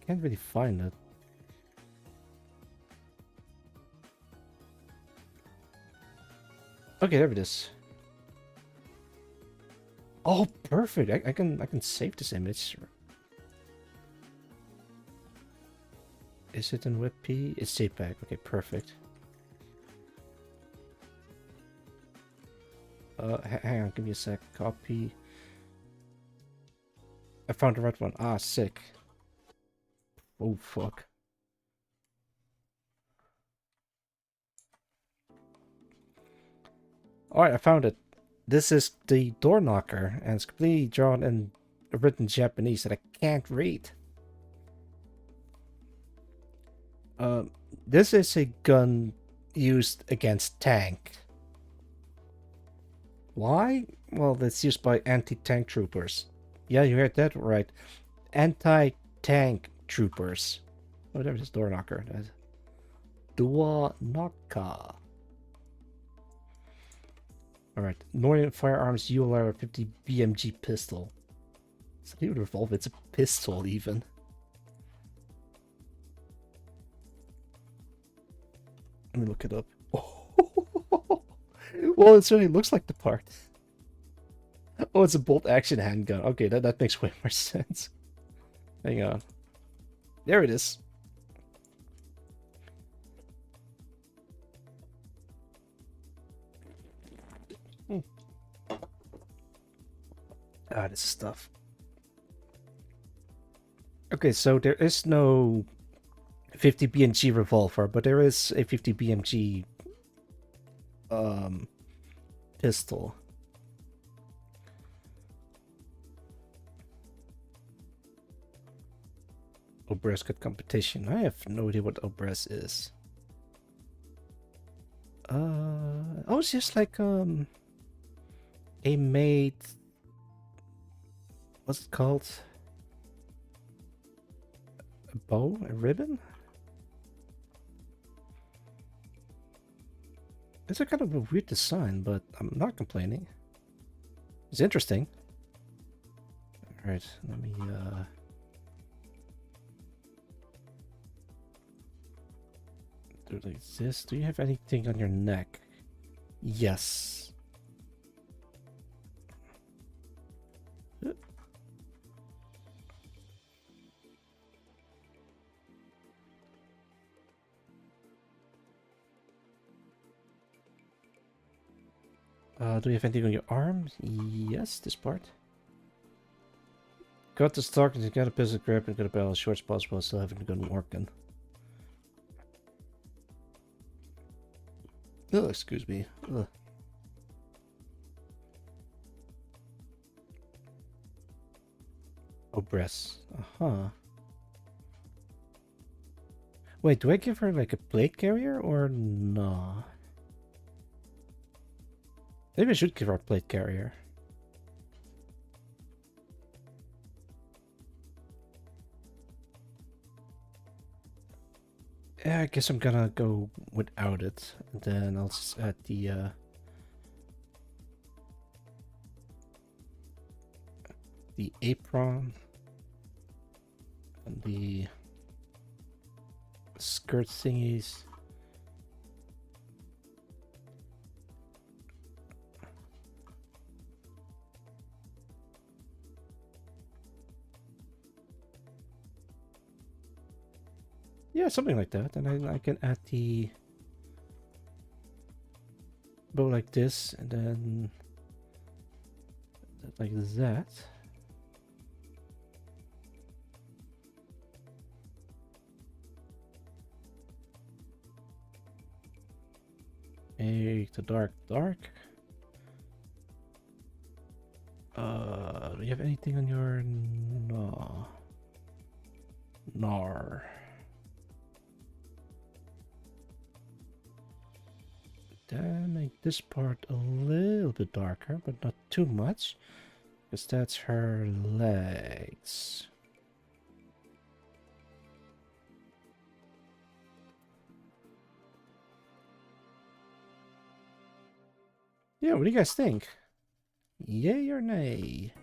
can't really find it. Okay, there it is. Oh, perfect! I can save this image. Is it in WebP? It's JPEG. Okay, perfect. Hang on, give me a sec. Copy. I found the right one. Ah, sick. Oh, fuck. Alright, I found it. This is the door knocker, and it's completely drawn and written Japanese that I can't read. This is a gun used against tank. Why? Well, it's used by anti-tank troopers. Yeah, you heard that right. Anti-tank troopers. Oh, there's this door knocker. Door knocker. Alright. Northern Firearms ULR 50 BMG pistol. It's not even a revolver, it's a pistol even. Let me look it up. Well, it certainly looks like the part. Oh, it's a bolt action handgun. Okay, that makes way more sense. Hang on. There it is. Ah, this stuff. Okay, so there is no 50 BMG revolver, but there is a 50 BMG pistol. Obres got competition. I have no idea what Obres is. Oh, it's just like a made. What's it called? A bow? A ribbon? It's a kind of a weird design, but I'm not complaining. It's interesting. Alright, let me do it like this. Do you have anything on your neck? Yes. Do you have anything on your arm? Yes, this part. Got the stock and you got a pistol grip and got a barrel as short as possible, still having the gun working. Oh, excuse me. Ugh. Oh, breasts. Uh-huh. Wait, do I give her like a plate carrier or no? Maybe I should give her a plate carrier. Yeah, I guess I'm gonna go without it. And then I'll just add the apron and the skirt thingies. Yeah, something like that. And I can add the bow like this, and then like that. Make the dark dark. Do you have anything on your no? Nar. Then make this part a little bit darker, but not too much, because that's her legs. Yeah, what do you guys think? Yay or nay?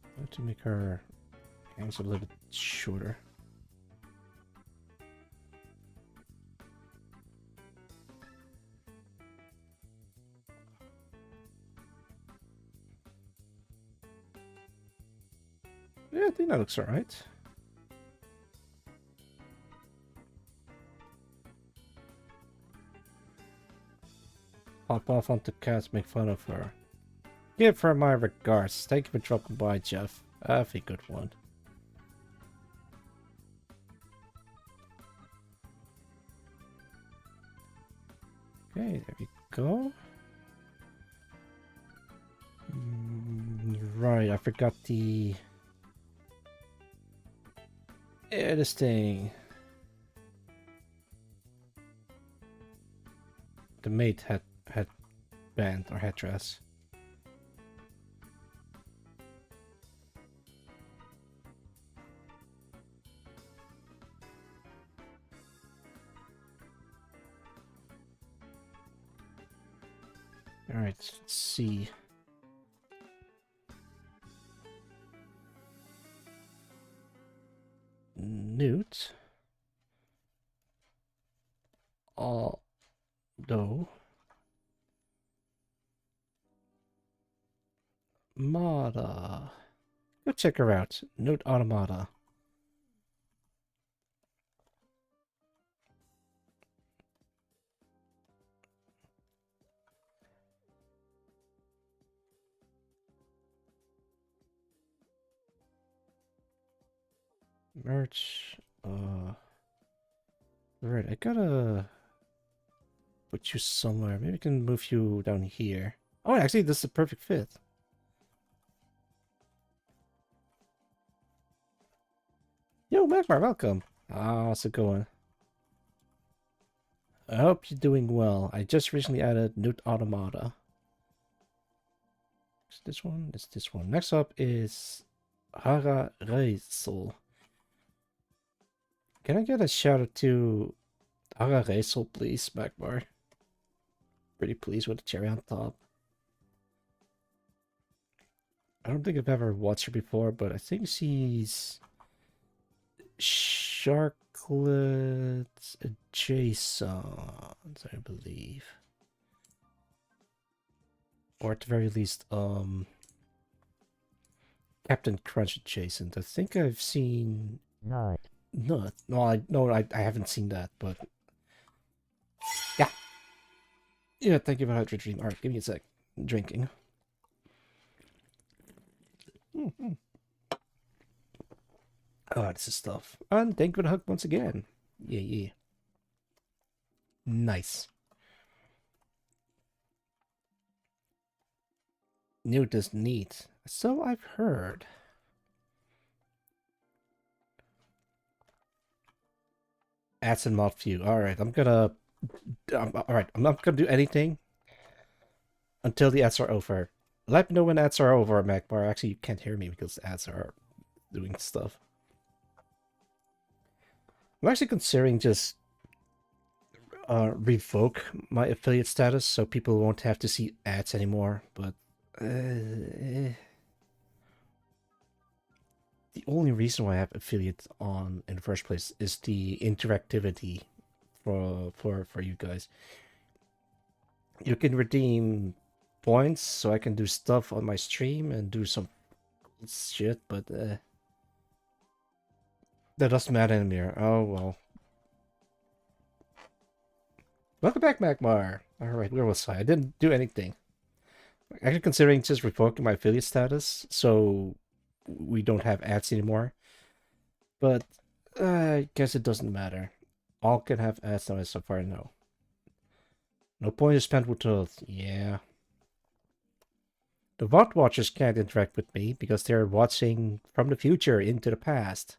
I have to make her hands a little bit shorter. Yeah, I think that looks alright. Pop off onto cats, make fun of her. Give her my regards. Thank you for dropping by, Jeff. Have a good one. Okay, there we go. Right, I forgot the... Yeah, this thing. The mate headband or headdress. Alright, let's see. Newt. Although. Mata. Go check her out. Note Automata. Merch. Right, I gotta put you somewhere. Maybe I can move you down here. Oh, actually, this is a perfect fit. Yo, Magmar, welcome. How's it going? I hope you're doing well. I just recently added Newt Automata. Is this one? It's this one. Next up is Hara Reisel. Can I get a shout out to Hara Reisel, please, Magmar? Pretty pleased with the cherry on top. I don't think I've ever watched her before, but I think she's Sharklet adjacent, I believe. Or at the very least, Captain Crunch adjacent. I think I've seen Nut. Nut. No, I haven't seen that, but yeah. Yeah, thank you for hydrating. Alright, give me a sec. Drinking. Oh, this is stuff. And thank you for the hug once again. Yeah, yeah. Nice. Newt is neat. So I've heard. Ads and mod view. Alright, alright, I'm not gonna do anything until the ads are over. Let me know when ads are over, Magmar. Actually, you can't hear me because ads are doing stuff. I'm actually considering just revoke my affiliate status so people won't have to see ads anymore, but the only reason why I have affiliate on in the first place is the interactivity for you guys. You can redeem points so I can do stuff on my stream and do some shit, but that doesn't matter anymore. Oh well. Welcome back, Magmar. Alright, where was I? I didn't do anything. Actually considering just revoking my affiliate status, so we don't have ads anymore. But I guess it doesn't matter. All can have ads now as so far no. No point is spent with Earth. Yeah. The VOD watchers can't interact with me because they're watching from the future into the past.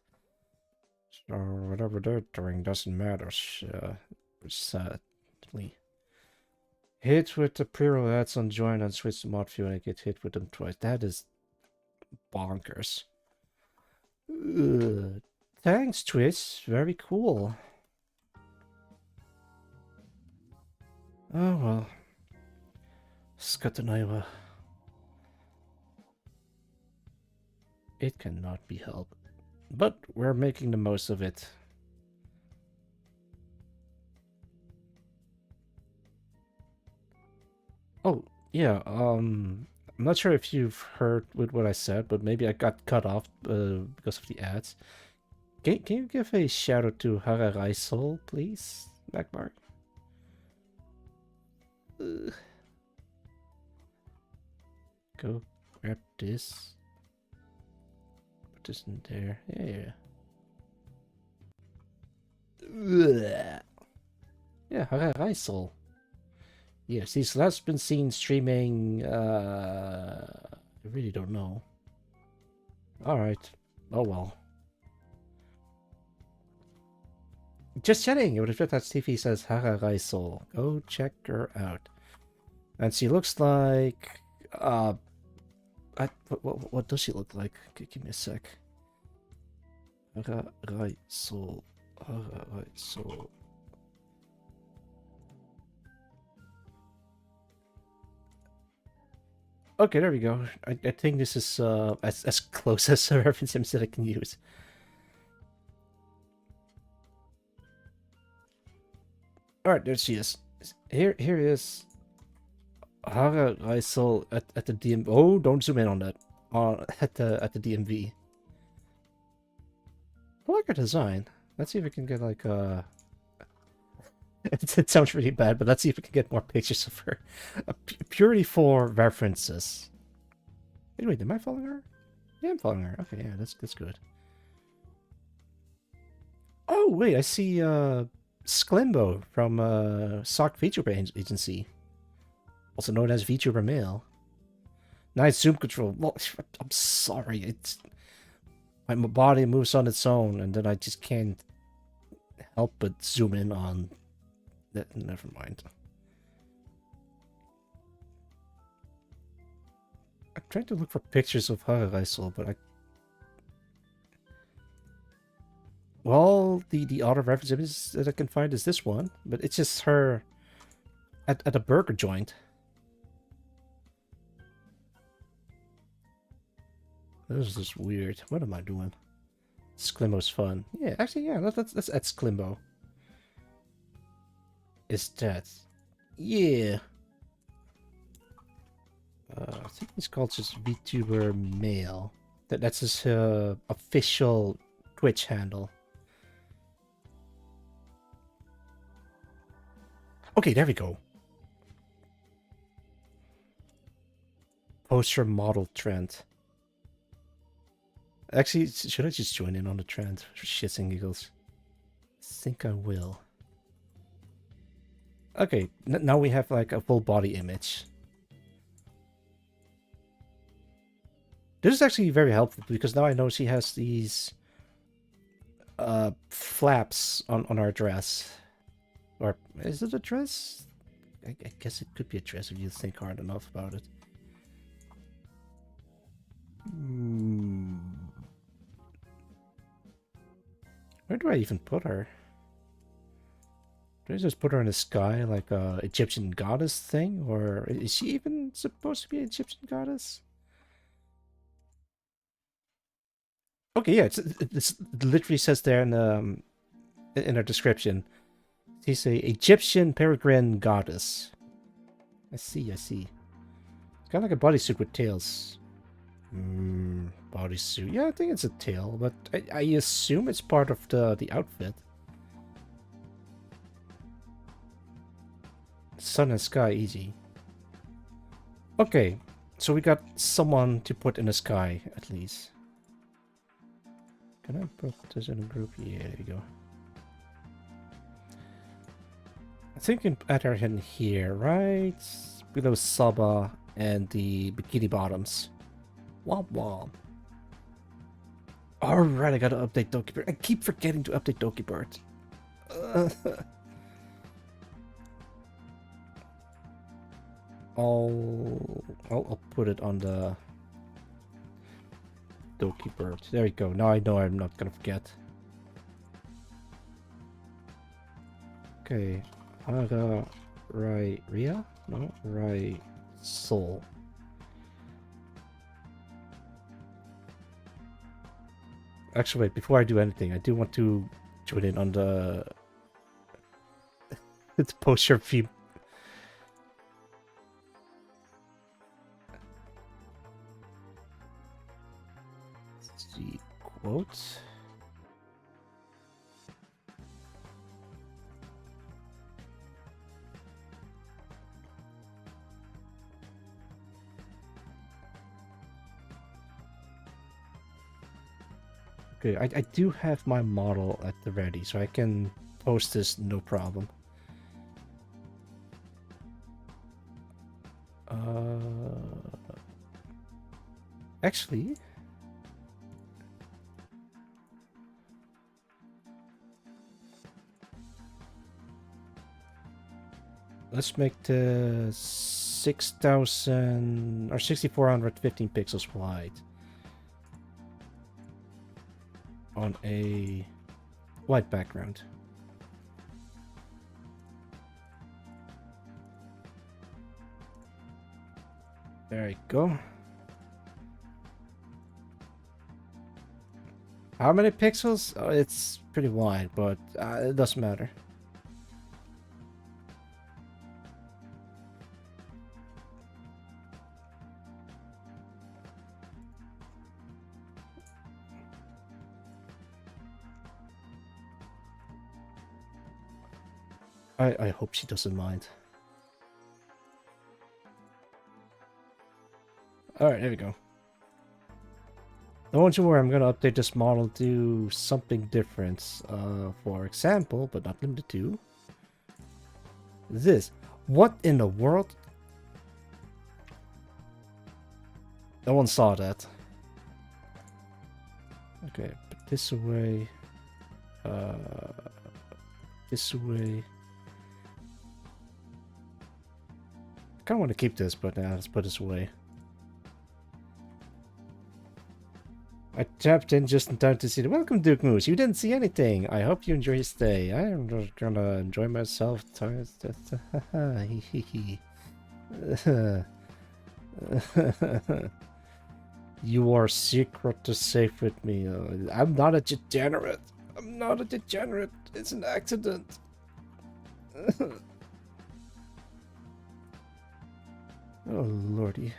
So whatever they're doing doesn't matter. Sadly. Hit with the pre-roll ads on join and switch to mod view and I get hit with them twice. That is bonkers. Ugh. Thanks, Twitch. Very cool. Oh well. Skatanaiwa. It cannot be helped. But we're making the most of it. Oh, yeah, I'm not sure if you've heard with what I said, but maybe I got cut off because of the ads. Can you give a shout out to Hara Raisol, please, Backmark? Go grab this. Put this in there. Yeah. Yeah, Hara Raisol. Yes, he's last been seen streaming, I really don't know. Alright. Oh well. Just chatting with the TV says Hara Raisol. Go check her out. And she looks like what does she look like? Give me a sec. Hara Raisol. Hara Raisol. Okay, there we go. I think this is as close as a reference image that I can use. Alright, there she is. Here is Hara Raisol at the DM. Oh, don't zoom in on that. At the DMV. I like her design. Let's see if we can get like it sounds really bad, but let's see if we can get more pictures of her. Purely for references. Wait, am I following her? Yeah, I'm following her. Okay, yeah, that's good. Oh wait, I see Sklimbo from Sock VTuber Agency, also known as VTuber Mail. Nice zoom control. Well, I'm sorry, it's my body moves on its own, and then I just can't help but zoom in on that. Never mind. I'm trying to look for pictures of Hara Raisol, but well, the other reference images that I can find is this one, but it's just her at a burger joint. This is just weird. What am I doing? Sklimbo's fun. Yeah, actually, yeah, let's add Sklimbo. Is that? Yeah. I think he's called just VTuber Mail. That's his official Twitch handle. Okay, there we go. Poster model trend. Actually, should I just join in on the trend for shits and giggles? I think I will. Okay, now we have like a full body image. This is actually very helpful because now I know she has these flaps on our dress. Or is it a dress? I guess it could be a dress if you think hard enough about it. Where do I even put her? Do I just put her in the sky like a Egyptian goddess thing? Or is she even supposed to be an Egyptian goddess? Okay, yeah, it literally says there in her description. She's a Egyptian peregrine goddess. I see. It's kind of like a bodysuit with tails. Bodysuit. Yeah, I think it's a tail, but I assume it's part of the outfit. Sun and sky, easy. Okay, so we got someone to put in the sky, at least. Can I put this in a group? Yeah, there you go. I think we can add her in here, right? Below Saba and the Bikini Bottoms. Womp womp. Alright, I gotta update Dokibird. I keep forgetting to update Dokibird. I'll put it on the Dokibird. There you go. Now I know I'm not gonna forget. Okay. Aga Rai Ria? No, Rai Soul. Actually, wait, before I do anything, I do want to join in on the poster view. See quotes. Okay, I do have my model at the ready, so I can post this no problem. Actually, let's make the 6,000 or 6,415 pixels wide on a white background. There you go. How many pixels? Oh, it's pretty wide, but it doesn't matter. I hope she doesn't mind. Alright, there we go. Don't you worry, I'm gonna update this model to something different. For example, but not limited to, this. What in the world? No one saw that. Okay, put this away. This away. I kinda want to keep this, but now let's put this away. I tapped in just in time to see the welcome, Duke Moose. You didn't see anything. I hope you enjoy your stay. I am just gonna enjoy myself. You are secret to safe with me. I'm not a degenerate. I'm not a degenerate. It's an accident. Oh lordy.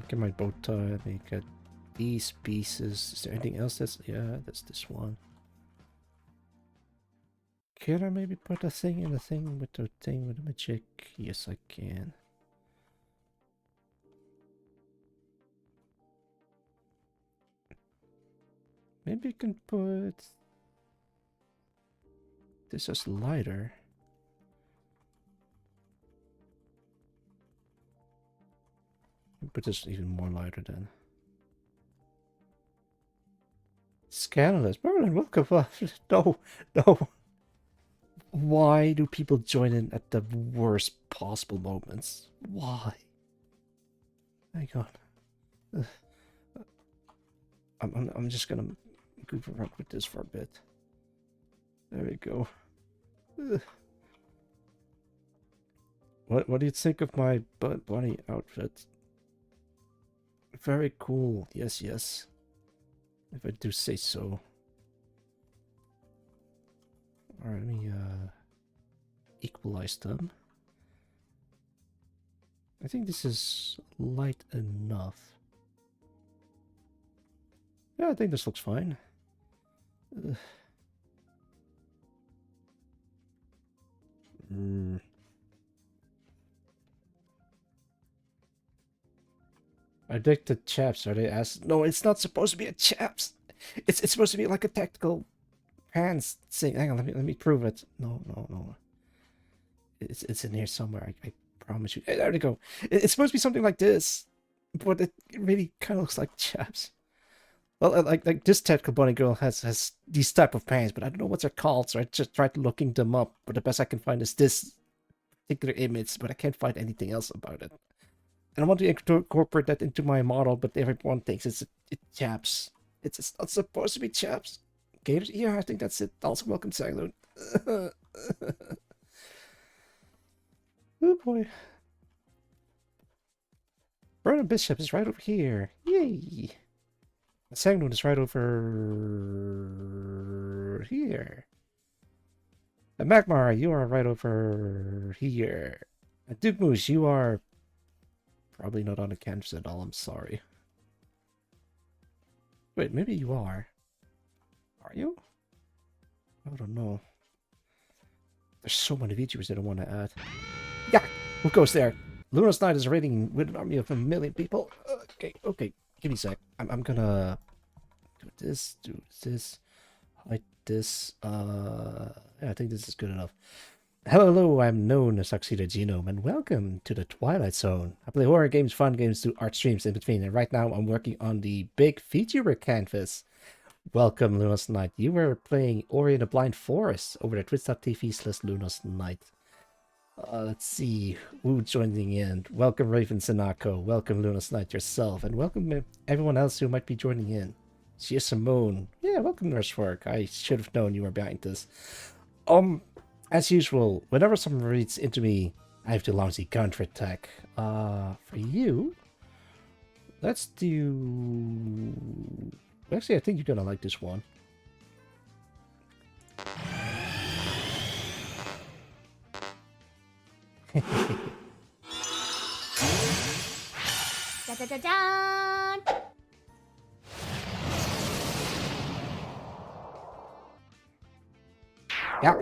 Get my bow tie. I got these pieces. Is there anything else? Yeah, that's this one. Can I maybe put a thing in a thing with the thing with the magic? Yes, I can. Maybe you can put this as lighter. Put this even more lighter then. Scandalous. Merlin, welcome. No, no. Why do people join in at the worst possible moments? Why? My God. I'm just gonna goof around with this for a bit. There we go. What do you think of my bunny outfit? Very cool. Yes, yes. If I do say so. Alright, let me equalize them. I think this is light enough. Yeah, I think this looks fine. Addicted chaps, are they asked? No, it's not supposed to be a chaps. It's supposed to be like a tactical pants thing. Hang on, let me prove it. No. It's in here somewhere. I promise you. There we go. It's supposed to be something like this, but it really kind of looks like chaps. Well, like this tactical bunny girl has these type of pants, but I don't know what they're called, so I just tried looking them up. But the best I can find is this particular image, but I can't find anything else about it. And I want to incorporate that into my model, but everyone thinks it's chaps. It's not supposed to be chaps. Gators? Yeah, I think that's it. Also, welcome, Sangloon. Oh boy. Brandon Bishop is right over here. Yay! Sangloon is right over here. And Magmar, you are right over here. And Duke Moose, you are probably not on the canvas at all, I'm sorry. Wait, maybe you are. Are you? I don't know. There's so many VTubers that I want to add. Yeah! Who goes there? Luna's Night is raiding with an army of 1 million people. Okay. Give me a sec. I'm gonna do this, hide this. Yeah, I think this is good enough. Hello, I'm known as Tuxedo Genome, and welcome to the Twilight Zone. I play horror games, fun games, do art streams in between, and right now I'm working on the big VTuber canvas. Welcome, Luna's Night. You were playing Ori in the Blind Forest over at twitch.tv/Luna's Night. Let's see who's joining in. Welcome, Raven Sanako. Welcome, Luna's Night yourself, and welcome everyone else who might be joining in. She is Simone. Yeah, welcome, Nursework. I should have known you were behind this. As usual, whenever someone reads into me, I have to launch the counter attack. For you, let's do. Actually, I think you're gonna like this one. Da-da-da-da! Yeah.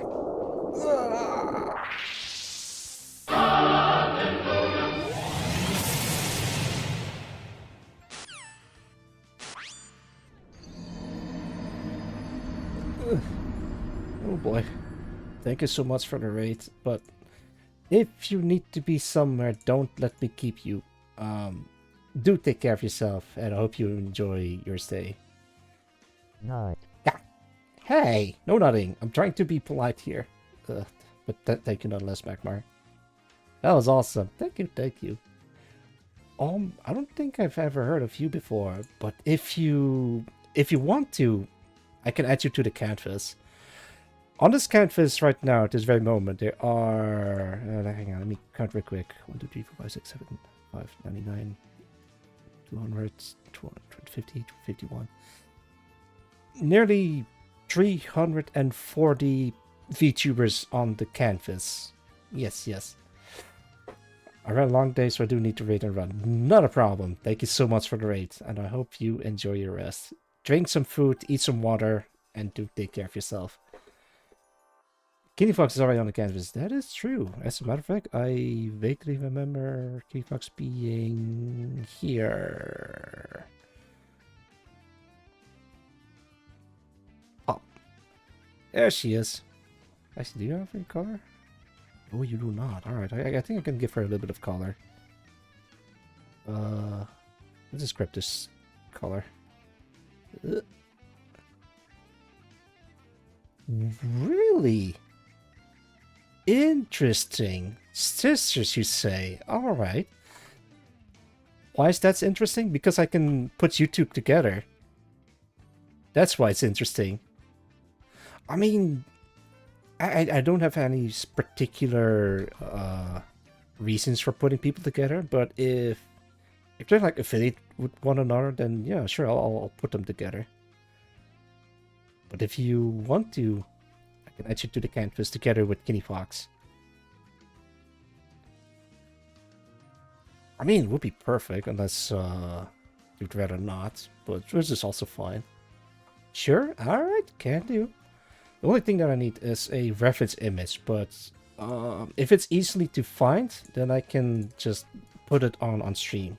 Oh boy. Thank you so much for the raid, but if you need to be somewhere, don't let me keep you. Do take care of yourself, and I hope you enjoy your stay. No. Yeah. Hey, no nothing. I'm trying to be polite here. But thank you nonetheless, Magmar. That was awesome. Thank you. I don't think I've ever heard of you before, but if you want to, I can add you to the canvas. On this canvas right now, at this very moment, there are... hang on, let me count real quick. 1, 2, 3, 4, 5, 6, 7, 5, 99, 200, 250, 251. Nearly 340 VTubers on the canvas. Yes. I ran a long day, so I do need to raid and run. Not a problem. Thank you so much for the raid, and I hope you enjoy your rest. Drink some food, eat some water, and do take care of yourself. Kitty Fox is already on the canvas. That is true. As a matter of fact, I vaguely remember Kitty Fox being here. Oh. There she is. Actually, do you have any color? Oh, you do not. Alright, I think I can give her a little bit of color. Let's just grab this color. Really? Interesting. Sisters, you say? Alright. Why is that interesting? Because I can put you two together. That's why it's interesting. I mean, I don't have any particular reasons for putting people together, but if they're like affiliate with one another, then yeah, sure, I'll put them together. But if you want to, I can add you to the canvas together with Kitty Fox. I mean, it would be perfect, unless you'd rather not, but this is also fine. Sure, alright, can do. The only thing that I need is a reference image, but if it's easily to find, then I can just put it on stream.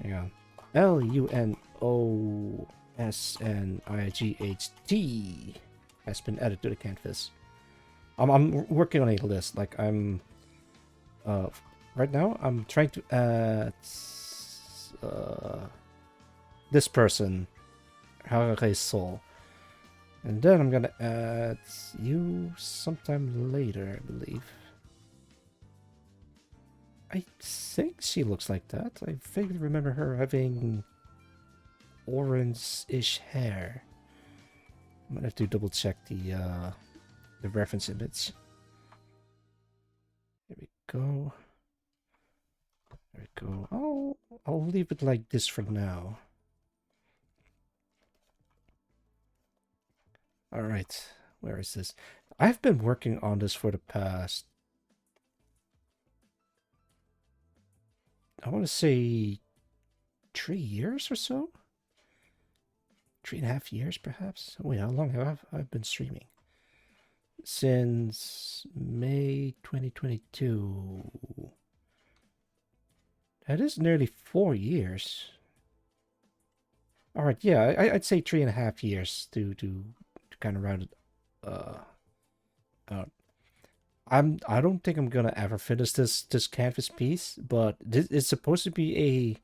Hang on. LUNOSNIGHT has been added to the canvas. I'm working on a list. Like right now I'm trying to add this person, Harare Soul. And then I'm gonna add you sometime later, I believe. I think she looks like that. I vaguely remember her having orange-ish hair. I'm gonna have to double check the reference image. There we go. There we go. I'll leave it like this for now. Alright, where is this? I've been working on this for the past, I want to say 3 years or so? 3.5 years, perhaps? Wait, how long have I been streaming? Since May 2022. That is nearly 4 years. Alright, yeah, I'd say 3.5 years to kind of round it out. I don't think I'm gonna ever finish this canvas piece, but this is supposed to be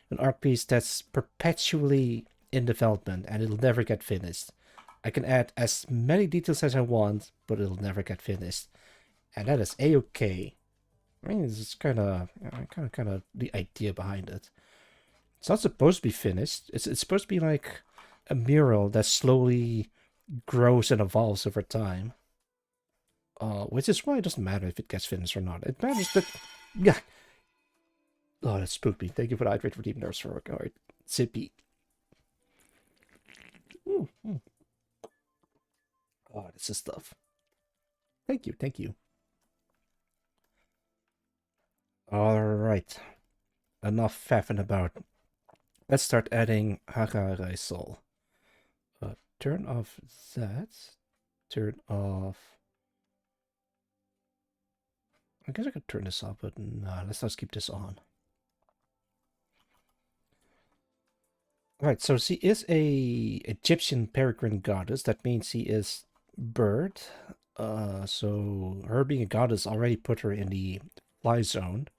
an art piece that's perpetually in development and it'll never get finished. I can add as many details as I want, but it'll never get finished, and that is a-okay. I mean, it's kind of the idea behind it. It's not supposed to be finished. It's supposed to be like a mural that slowly grows and evolves over time. Which is why it doesn't matter if it gets finished or not. It matters that... Yeah. Oh, that spooked me. Thank you for the hydrate for deep nerves for work. Alright. Sippy. Oh, this is stuff. Thank you, thank you. Alright. Enough faffing about. Let's start adding Hagare Soul. Turn off that. Turn off... I guess I could turn this off, but nah, let's just keep this on. Alright, so she is a Egyptian peregrine goddess. That means she is bird. So her being a goddess already put her in the fly zone.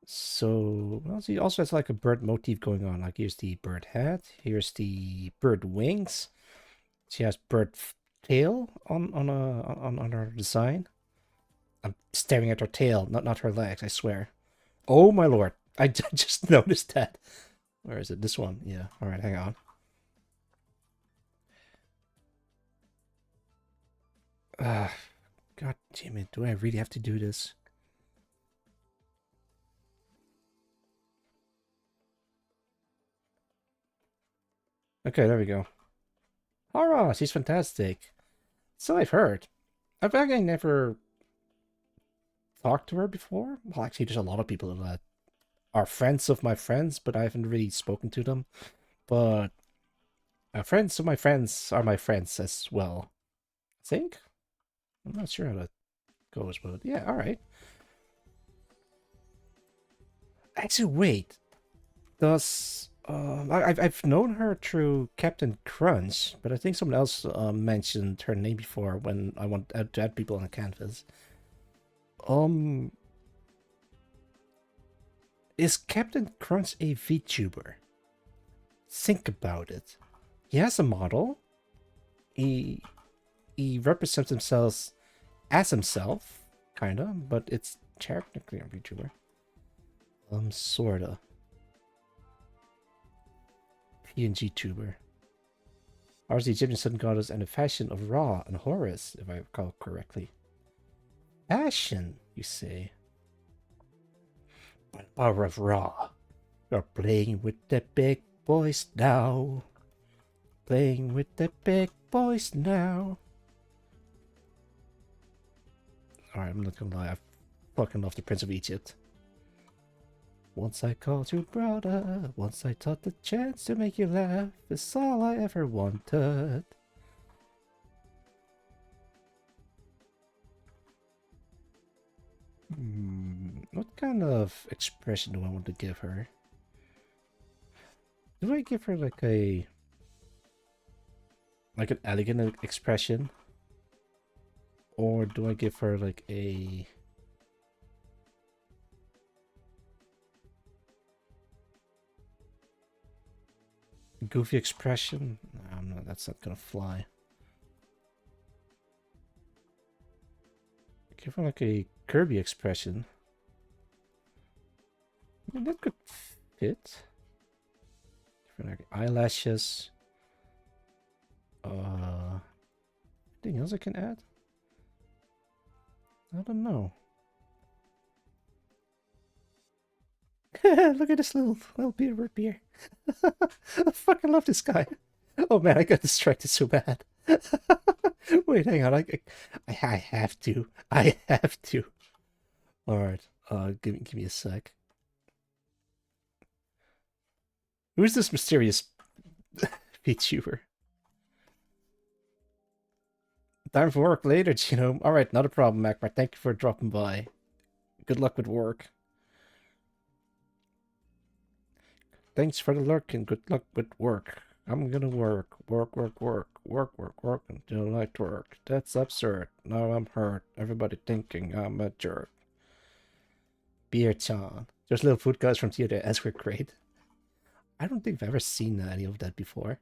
So, well, she also has like a bird motif going on. Like here's the bird head, here's the bird wings. She has bird tail on her design. I'm staring at her tail, not her legs, I swear. Oh my lord. I just noticed that. Where is it? This one. Yeah. Alright, hang on. God damn it. Do I really have to do this? Okay, there we go. Hara, she's fantastic. So I've heard. I've actually never talked to her before. Well, actually, there's a lot of people that are friends of my friends, but I haven't really spoken to them. But friends of my friends are my friends as well. I think? I'm not sure how that goes, but yeah, alright. Actually, wait. Does... I've known her through Captain Crunch, but I think someone else mentioned her name before when I want to add people on a canvas. Is Captain Crunch a VTuber? Think about it. He has a model. He represents himself as himself, kinda, but it's technically a VTuber. Sorta. PNG tuber. Ours the Egyptian sun goddess and the fashion of Ra and Horus, if I recall correctly. Fashion, you say? By the power of Ra, you're playing with the big boys now. Playing with the big boys now. Alright, I'm not gonna lie, I fucking love the Prince of Egypt. Once I called you brother, once I thought the chance to make you laugh is all I ever wanted. What kind of expression do I want to give her? Do I give her like an elegant expression? Or do I give her like a goofy expression? No, that's not gonna fly. Give her like a Kirby expression. I mean, that could fit. Give her like eyelashes. Anything else I can add? I don't know. Look at this little beard beer. I fucking love this guy. Oh man, I got distracted so bad. Wait, hang on. I have to. I have to. All right. Give me a sec. Who's this mysterious VTuber? Time for work later, Gino. All right, not a problem, Macmar. Thank you for dropping by. Good luck with work. Thanks for the lurk and good luck with work. I'm gonna work until I twerk. That's absurd. Now I'm hurt. Everybody thinking I'm a jerk. Beer-chan. There's little food guys from Theater as we're great. I don't think I've ever seen any of that before.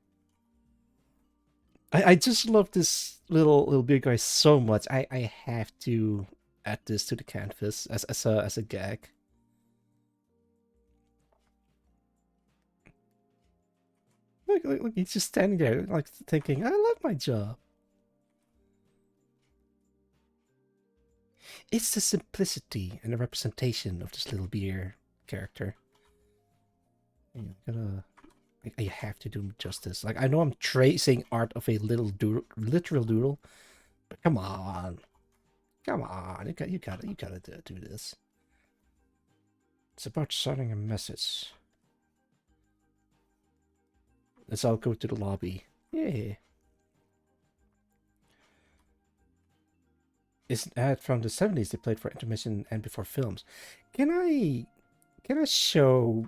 I just love this little beer guy so much. I have to add this to the canvas as a gag. Look, he's just standing there, like, thinking, I love my job. It's the simplicity and the representation of this little beer character. I have to do him justice. Like, I know I'm tracing art of a literal doodle, but come on. Come on, you gotta do this. It's about sending a message. Let's all go to the lobby. Yeah. It's an ad from the 70s they played for intermission and before films. Can I show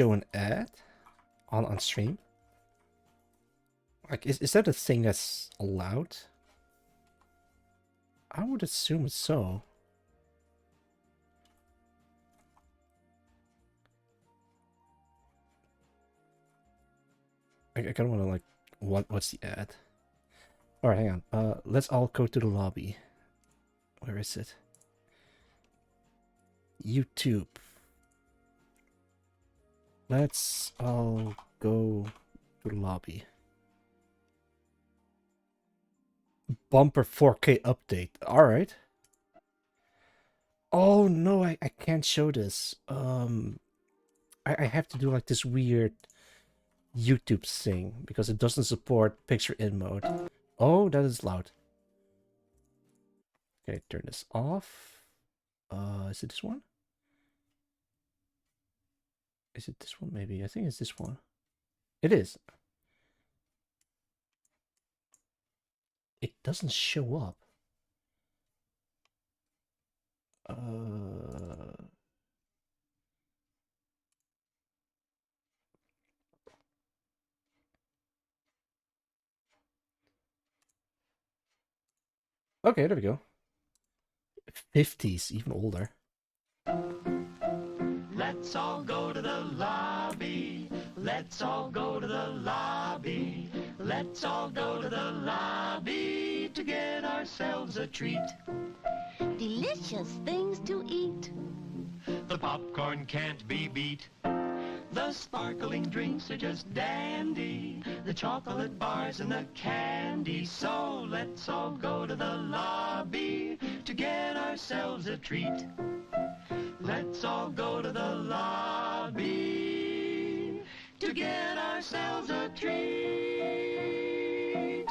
an ad on stream? Like, is that a thing that's allowed? I would assume so. I kind of want to, like, what's the ad? All right, hang on. Let's all go to the lobby. Where is it? YouTube. Let's all go to the lobby. Bumper 4K update. All right. Oh no, I can't show this. I have to do like this weird YouTube thing because it doesn't support picture in mode. Oh, that is loud. Okay, turn this off. Is it this one? Is it this one? Maybe. I think it's this one. It is. It doesn't show up. Okay, there we go. 50s, even older. Let's all go to the lobby. Let's all go to the lobby. Let's all go to the lobby to get ourselves a treat. Delicious things to eat. The popcorn can't be beat. The sparkling drinks are just dandy. The chocolate bars and the candy. So let's all go to the lobby to get ourselves a treat. Let's all go to the lobby to get ourselves a treat.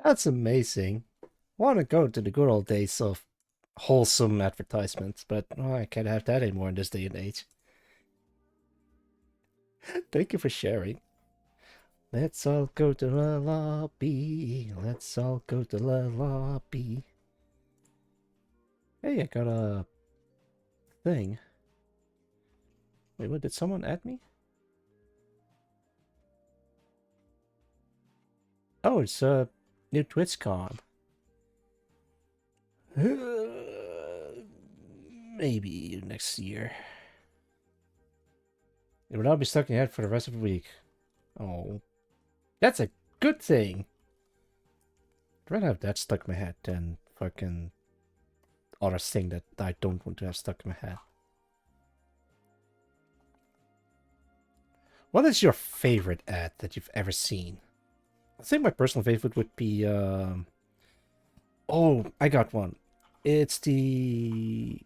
That's amazing. I want to go to the good old days of wholesome advertisements, but I can't have that anymore in this day and age. Thank you for sharing. Let's all go to the lobby. Let's all go to the lobby. Hey, I got a thing. Wait, what? Did someone add me? Oh, it's a new TwitchCon. Maybe next year. It will not be stuck in your head for the rest of the week. Oh, that's a good thing. I'd rather have that stuck in my head than fucking other thing that I don't want to have stuck in my head. What is your favorite ad that you've ever seen? I think my personal favorite would be, oh, I got one. It's the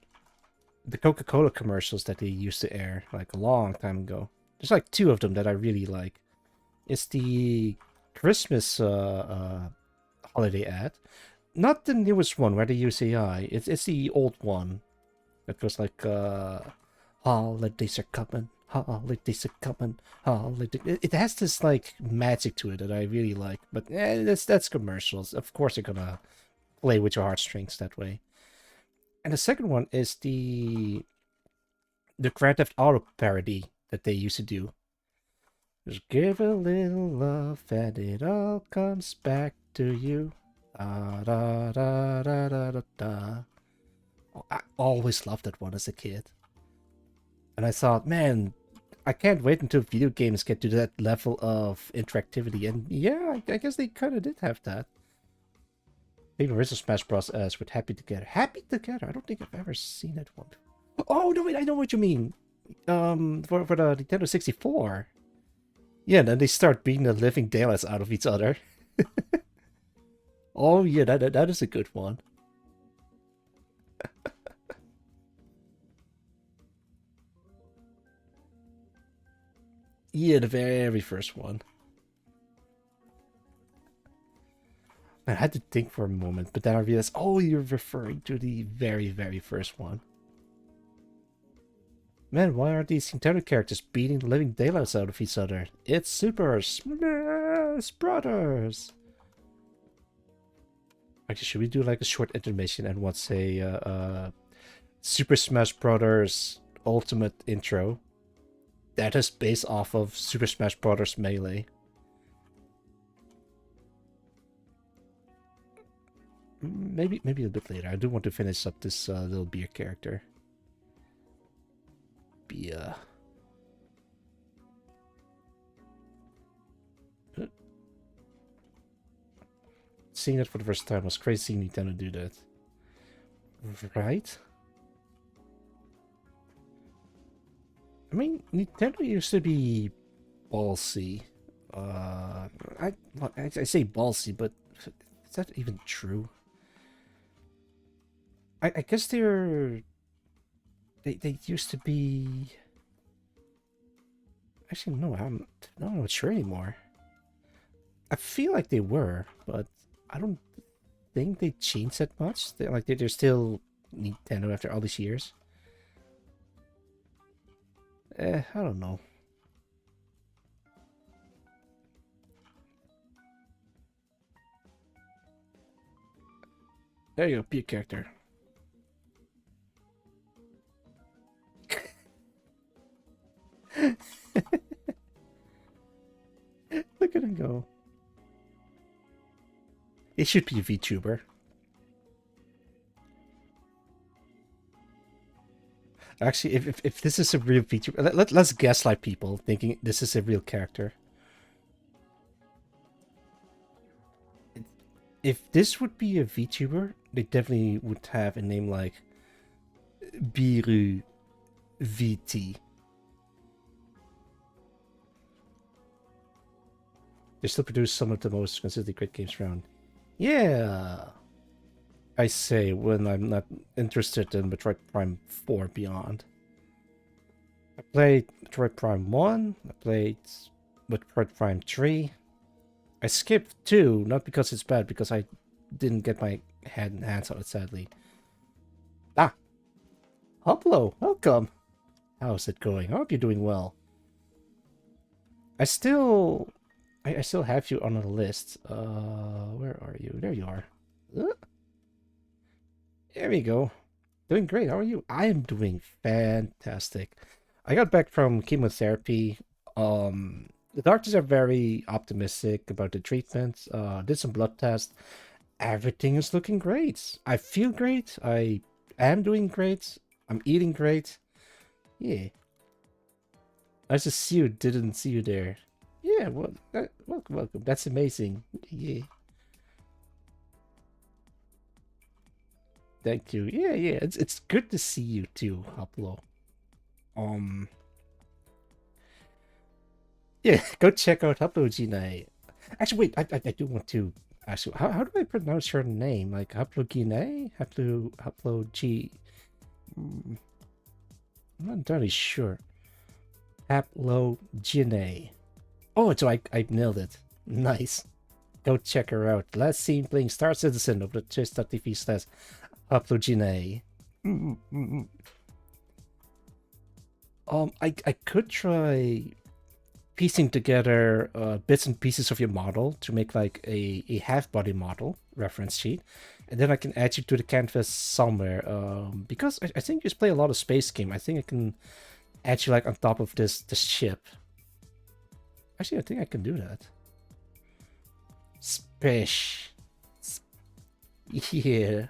Coca-Cola commercials that they used to air like a long time ago. There's like 2 of them that I really like. It's the Christmas holiday ad. Not the newest one where they use AI. It's the old one. That goes like holidays are coming, holidays are coming, holidays. It has this like magic to it that I really like. But that's commercials. Of course they're gonna play with your heartstrings that way. And the second one is the Grand Theft Auto parody that they used to do. Just give a little love and it all comes back to you. Da da da da da da da. Oh, I always loved that one as a kid. And I thought, man, I can't wait until video games get to that level of interactivity. And yeah, I guess they kind of did have that. Even original Smash Bros. S with Happy Together. Happy Together? I don't think I've ever seen that one. Oh, no, wait, I know what you mean. For the Nintendo 64. Yeah, then they start beating the living daylights out of each other. Oh, yeah, that is a good one. Yeah, the very first one. I had to think for a moment, but then I realized, oh, you're referring to the very, very first one. Man, why are these Nintendo characters beating the living daylights out of each other? It's Super Smash Brothers! Actually, should we do like a short intermission and what's a Super Smash Brothers Ultimate intro? That is based off of Super Smash Brothers Melee. Maybe a bit later. I do want to finish up this little beer character. Beer. Seeing that for the first time was crazy seeing Nintendo do that. Right? I mean, Nintendo used to be ballsy. I say ballsy, but is that even true? I guess they used to be. Actually, no, I'm not sure anymore. I feel like they were, but I don't think they changed that much. They're still Nintendo after all these years. I don't know. There you go, be a character. Look at him go. It should be a VTuber. Actually, if this is a real VTuber, let's gaslight people thinking this is a real character. If this would be a VTuber, they definitely would have a name like Biru VT. They still produce some of the most consistently great games around. Yeah, I say when I'm not interested in Metroid Prime 4 Beyond. I played Metroid Prime 1, I played Metroid Prime 3. I skipped 2, not because it's bad, because I didn't get my hands on it, sadly. Ah! Hello, welcome! How's it going? I hope you're doing well. I still have you on the list. Where are you? There you are. There we go. Doing great. How are you? I am doing fantastic. I got back from chemotherapy. The doctors are very optimistic about the treatment. Did some blood tests. Everything is looking great. I feel great. I am doing great. I'm eating great. Yeah. I just see you. Didn't see you there. Yeah. Well, welcome, welcome. That's amazing. Yeah. Thank you. Yeah, yeah. It's good to see you too, Haplo. Um. Yeah. Go check out Haplo Jinai. Actually, wait. I do want to ask you. How do I pronounce your name? Like Haplo Jinai? Haplo G. I'm not entirely sure. Haplo Jinai. Oh, so I nailed it. Nice. Go check her out. Last seen playing Star Citizen of the twitch.tv slash Haplogene. I could try piecing together bits and pieces of your model to make like a half-body model reference sheet, and then I can add you to the canvas somewhere. Because I think you just play a lot of space game. I think I can add you like on top of this ship. Actually, I think I can do that. Space. Yeah.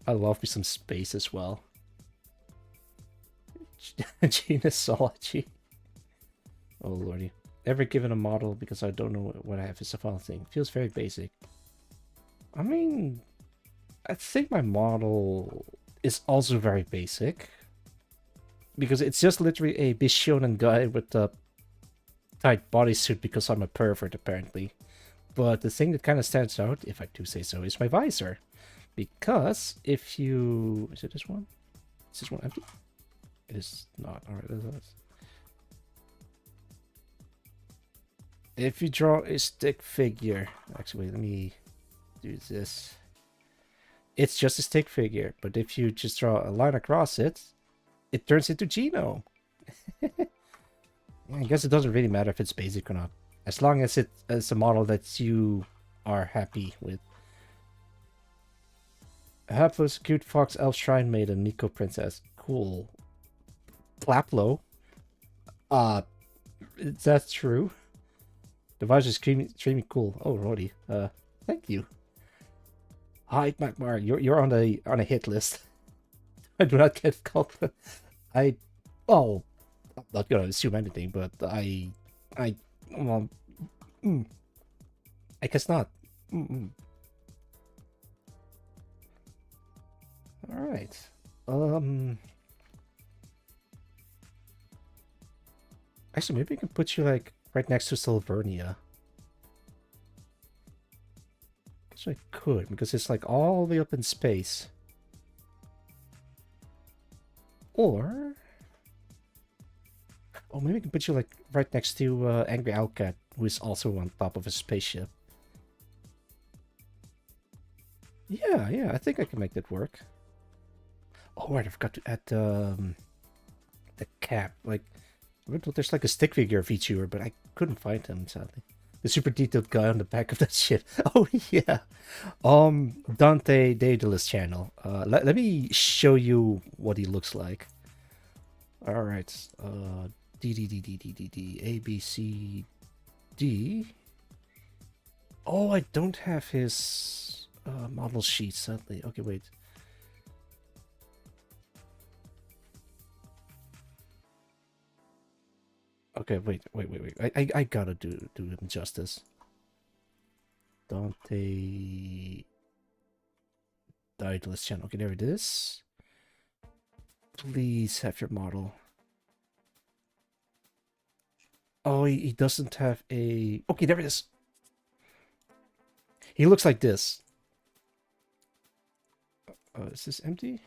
I love me some space as well. Genusology. Oh lordy. Ever given a model because I don't know what I have is a fun thing. Feels very basic. I mean, I think my model is also very basic. Because it's just literally a Bishonen guy with a tight bodysuit because I'm a pervert apparently. But the thing that kind of stands out, if I do say so, is my visor. Because if you... Is it this one? Is this one empty? It is not. Alright, if you draw a stick figure... Actually, wait, let me do this. It's just a stick figure, but if you just draw a line across it, it turns into Geno. I guess it doesn't really matter if it's basic or not. As long as it's a model that you are happy with. Haplo's cute fox elf shrine maiden, Miko princess. Cool. Plaplo. Is that true? The voice is extremely cool. Oh, Roddy. Thank you. Hi, Magmar. You're on a hit list. I do not get called. Oh, I'm not gonna assume anything, but well, I guess not. All right. Actually, maybe I can put you like right next to Silvernia. Guess I could because it's like all the way up in space. Or, oh, maybe I can put you like right next to Angry Owlcat, who is also on top of a spaceship. Yeah, I think I can make that work. Oh, right, I forgot to add the cap. Like, there's like a stick figure of VTuber, but I couldn't find him, sadly. The super detailed guy on the back of that ship. Oh, yeah. Dante Daedalus channel. Let me show you what he looks like. Alright. D, A, B, C, D. Oh, I don't have his model sheet, sadly. Okay, wait. Okay, wait. I gotta do him justice. Dante Daedalus channel. Okay, there it is. Please have your model. Oh, he doesn't have a... Okay, there it is. He looks like this. Is this empty?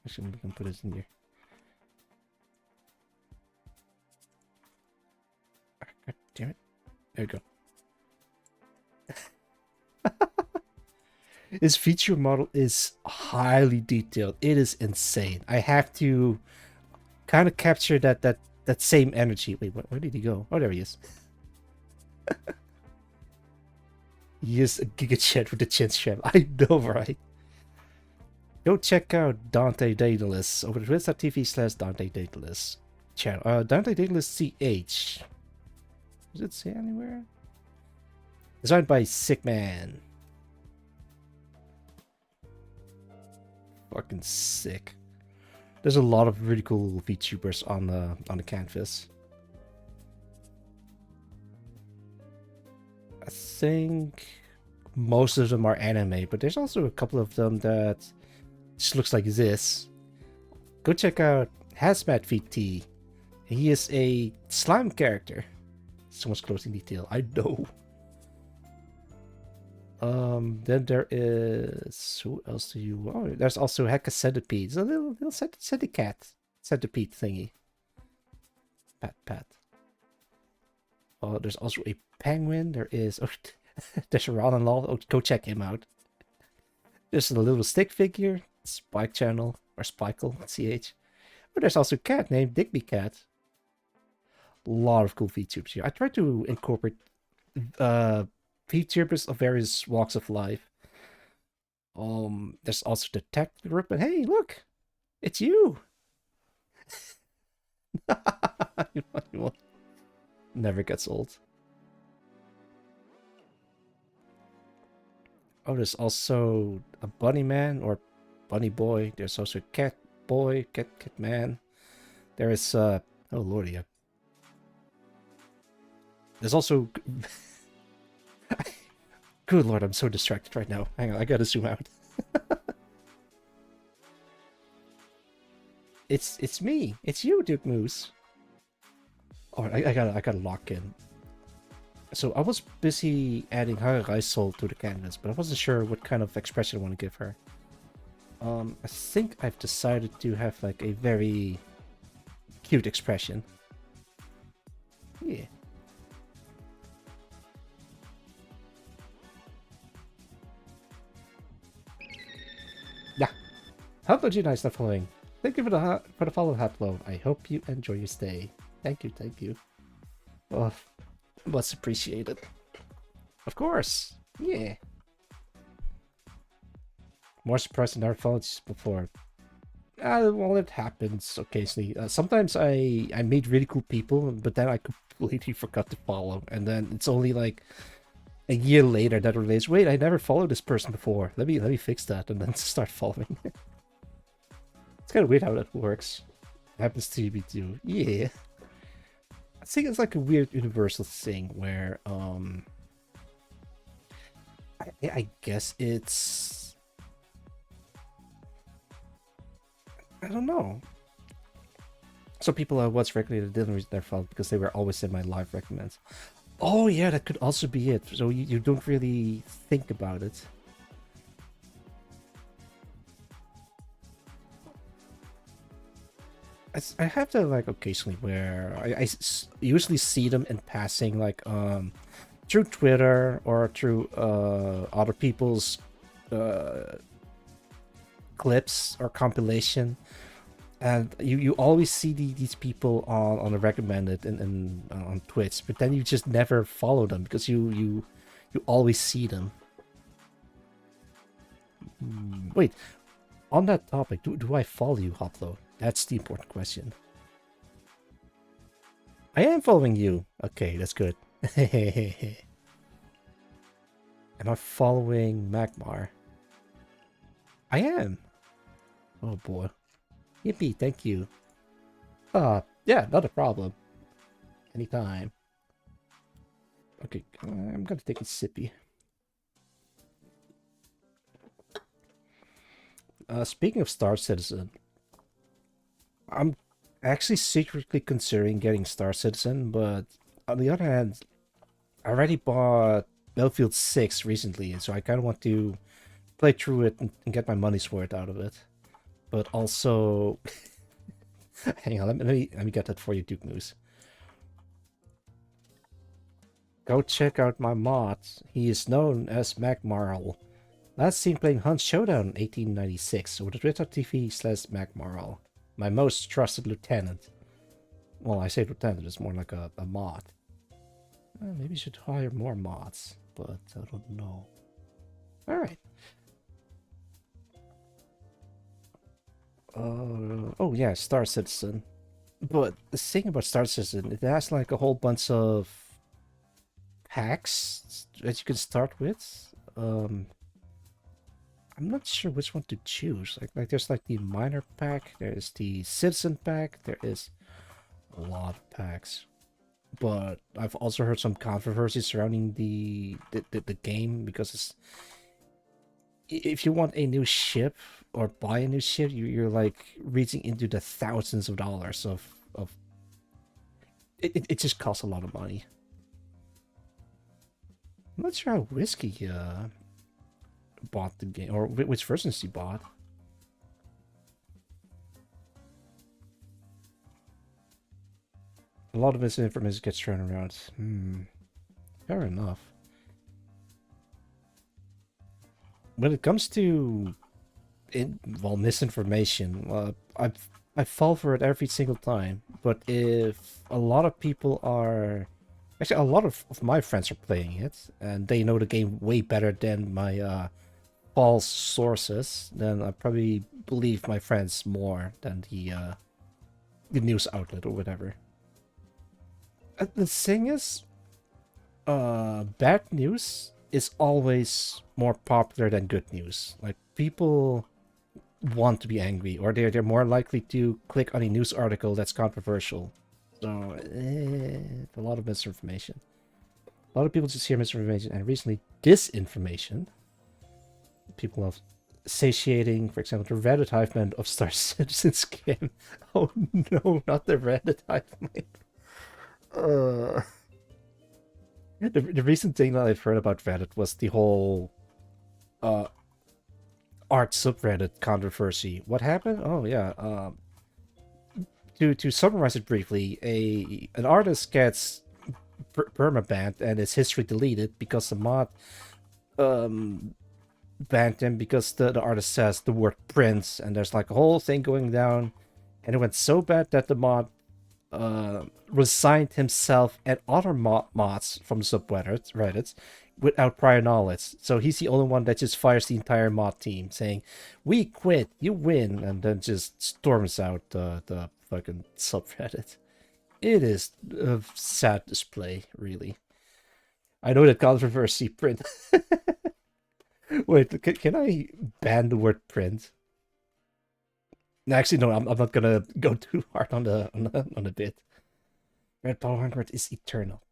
Actually, we can put it in here. God damn it. There we go. His feature model is highly detailed. It is insane. I have to kind of capture that same energy. Wait, where did he go? Oh, there he is. He is a Giga Chat with the chin strap. I know, right? Go check out Dante Daedalus over at twitch.tv/Dante Daedalus channel. Dante Daedalus CH. Does it say anywhere? Designed by Sick Man. Fucking sick. There's a lot of really cool VTubers on the canvas. I think most of them are anime, but there's also a couple of them that just looks like this. Go check out Hazmat VT. He is a slime character. So much clothing detail. I know. Then there is... Who else do you... Oh, there's also Hecka Centipede. It's a little centipede thingy. Pat. Oh, there's also a penguin. There is... Oh, there's a Ron Law. Oh, go check him out. There's a little stick figure. Spike Channel. Or Spikle. CH. Oh, there's also a cat named Digby Cat. A lot of cool VTubers here. I try to incorporate... VTubers of various walks of life. There's also the tech group, but hey, look, it's you. Never gets old. Oh, there's also a bunny man or bunny boy. There's also a cat boy, cat man. There is oh lordy. There's also. Good lord, I'm so distracted right now. Hang on, I gotta zoom out. It's me. It's you, Duke Moose. Oh, I gotta lock in. So I was busy adding Harereisol to the canvas, but I wasn't sure what kind of expression I want to give her. I think I've decided to have like a very cute expression. Yeah. Hello, G nice for following. Thank you for the follow, Haplo. I hope you enjoy your stay. Thank you. Oh, much appreciated. Of course. Yeah. More surprised I never followed before. Well, it happens occasionally. Sometimes I meet really cool people, but then I completely forgot to follow, and then it's only like a year later that I realize, wait, I never followed this person before. Let me fix that, and then start following. It's kind of weird how that works. Happens to me too. Yeah. I think it's like a weird universal thing where I guess it's, I don't know. Some people I once recommended didn't reach their fault because they were always in my live recommends. Oh yeah, that could also be it. So you don't really think about it. I have to like occasionally where I usually see them in passing, like through Twitter or through other people's clips or compilation, and you always see these people on the recommended and on Twitch, but then you just never follow them because you always see them. Wait, on that topic, do I follow you, Hoplo? That's the important question. I am following you. Okay, that's good. Am I following Magmar? I am. Oh boy. Yippee, thank you. Yeah, not a problem. Anytime. Okay, I'm gonna take a sippy. Speaking of Star Citizen, I'm actually secretly considering getting Star Citizen, but on the other hand, I already bought Battlefield 6 recently, and so I kind of want to play through it and get my money's worth out of it. But also, hang on, let me get that for you, Duke Moose. Go check out my mod. He is known as Magmarl. Last seen playing Hunt Showdown 1896 with twitch.tv/Magmarl. My most trusted lieutenant. Well, I say lieutenant, it's more like a mod. Maybe you should hire more mods, but I don't know. Alright. Oh yeah, Star Citizen. But the thing about Star Citizen, it has like a whole bunch of packs that you can start with. I'm not sure which one to choose. Like there's like the minor pack, there's the citizen pack, there is a lot of packs. But I've also heard some controversy surrounding the game because it's, if you want a new ship or buy a new ship, you're like reaching into the thousands of dollars of it just costs a lot of money. I'm not sure how Whiskey bought the game, or which versions he bought. A lot of misinformation gets thrown around. Fair enough. When it comes to misinformation, I fall for it every single time. But if a lot of people are, actually a lot of my friends are playing it, and they know the game way better than my false sources, then I probably believe my friends more than the news outlet or whatever. The thing is, bad news is always more popular than good news. Like, people want to be angry, or they're more likely to click on a news article that's controversial. So, a lot of misinformation. A lot of people just hear misinformation, and recently disinformation. People are satiating, for example, the Reddit hive mind of Star Citizen scam. Oh no, not the Reddit hive mind. The recent thing that I've heard about Reddit was the whole art subreddit controversy. What happened? Oh yeah. To summarize it briefly, an artist gets permabanned and his history deleted because the mod banned him because the artist says the word prince, and there's like a whole thing going down, and it went so bad that the mod resigned himself and other mods from subreddits without prior knowledge. So he's the only one that just fires the entire mod team, saying, "We quit, you win," and then just storms out the fucking subreddit. It is a sad display, really. I know that controversy print. Wait, can I ban the word print? Actually, no, I'm not gonna go too hard on the bit. Red Power Hunger is eternal.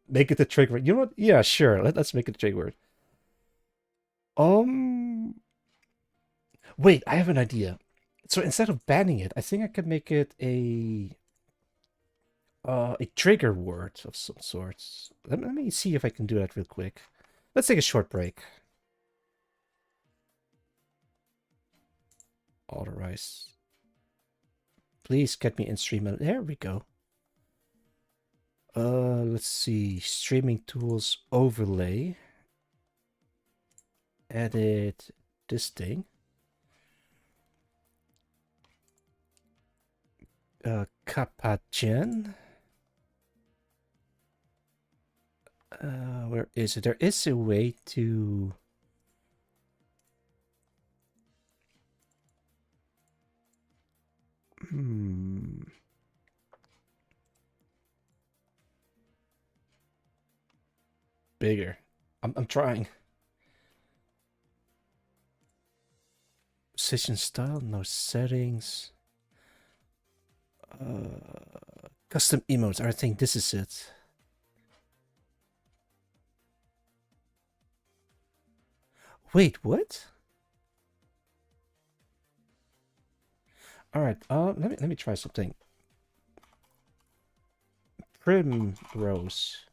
Make it the trigger word. You know what? Yeah, sure. Let's make it a trigger word. Wait, I have an idea. So instead of banning it, I think I could make it a trigger word of some sorts. Let me see if I can do that real quick. Let's take a short break. Authorize. Please get me in stream. There we go. Let's see. Streaming tools overlay. Edit this thing. Kapachen. Where is it? There is a way to... Bigger. I'm trying. Position style, no settings. Custom emotes. I think this is it. Wait, what? All right. Let me try something. Primrose.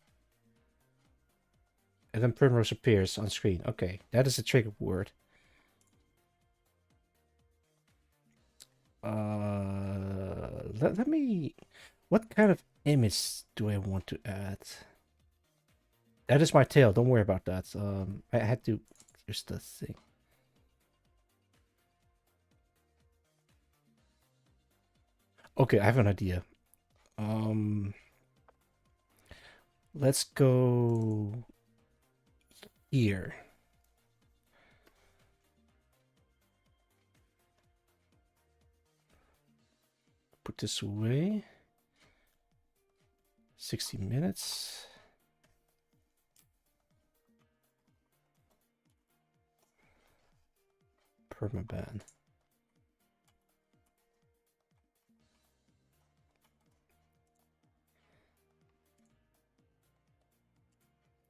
And then Primrose appears on screen. Okay, that is a trigger word. Let me... What kind of image do I want to add? That is my tail. Don't worry about that. I had to use the thing. Okay, I have an idea. Let's go here. put this away. 60 minutes. Permaban.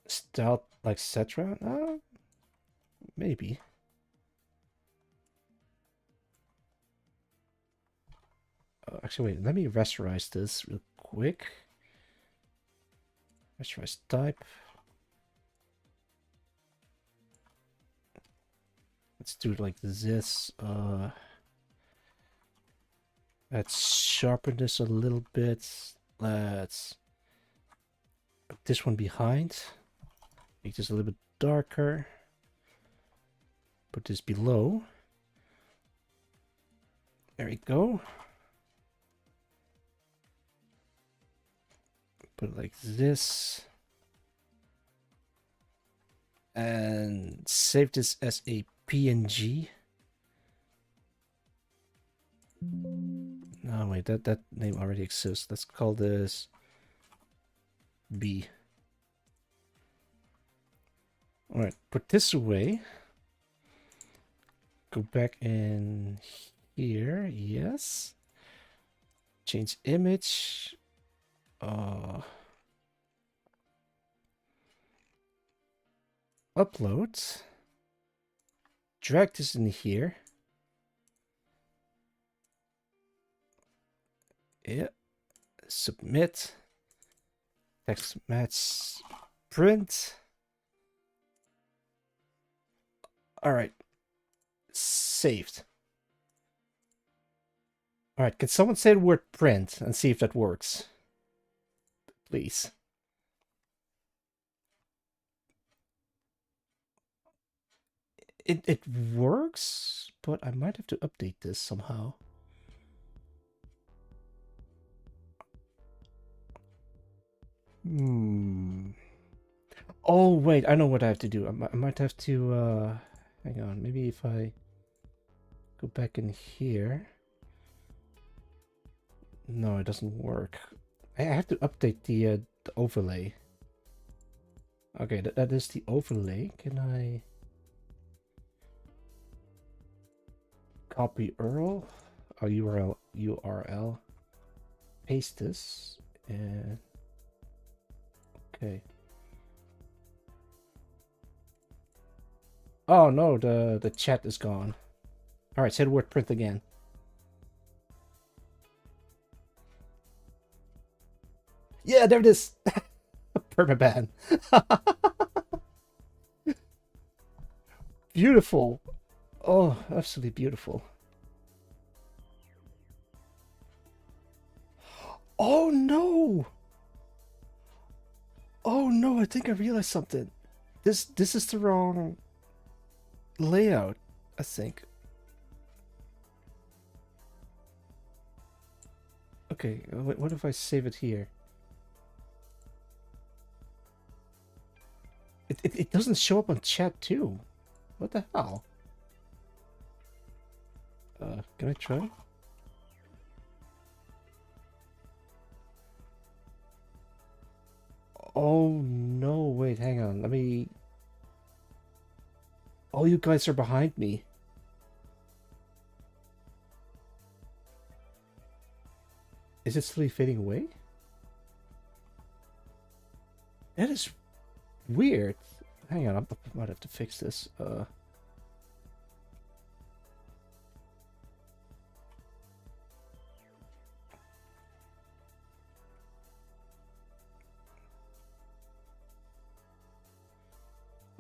Stealth like Cetra? Maybe. Actually, wait, let me rasterize this real quick. Rasterize type. Let's do it like this. Let's sharpen this a little bit. Let's put this one behind. Make this a little bit darker. Put this below. There we go. Put it like this. And save this as a PNG. No, wait, that name already exists. Let's call this B. Alright, put this away. Go back in here, yes. Change image. Upload. Drag this in here. Yeah. Submit. Text match. Print. Alright. Saved. Alright, can someone say the word print and see if that works? Please. It works, but I might have to update this somehow. Oh, wait, I know what I have to do. I might have to, hang on, maybe if I go back in here. No, it doesn't work. I have to update the overlay. Okay, that is the overlay. Can I copy URL? Oh, URL. Paste this and okay. Oh no, the chat is gone. All right, say the word print again. Yeah, there it is. Permaban. Beautiful. Oh, absolutely beautiful. Oh no. Oh no, I think I realized something. This is the wrong layout, I think. Okay, what if I save it here? It doesn't show up on chat too. What the hell? Can I try? Oh no, wait, hang on. Let me... Oh, you guys are behind me. Is it slowly fading away? That is weird. Hang on, I might have to fix this.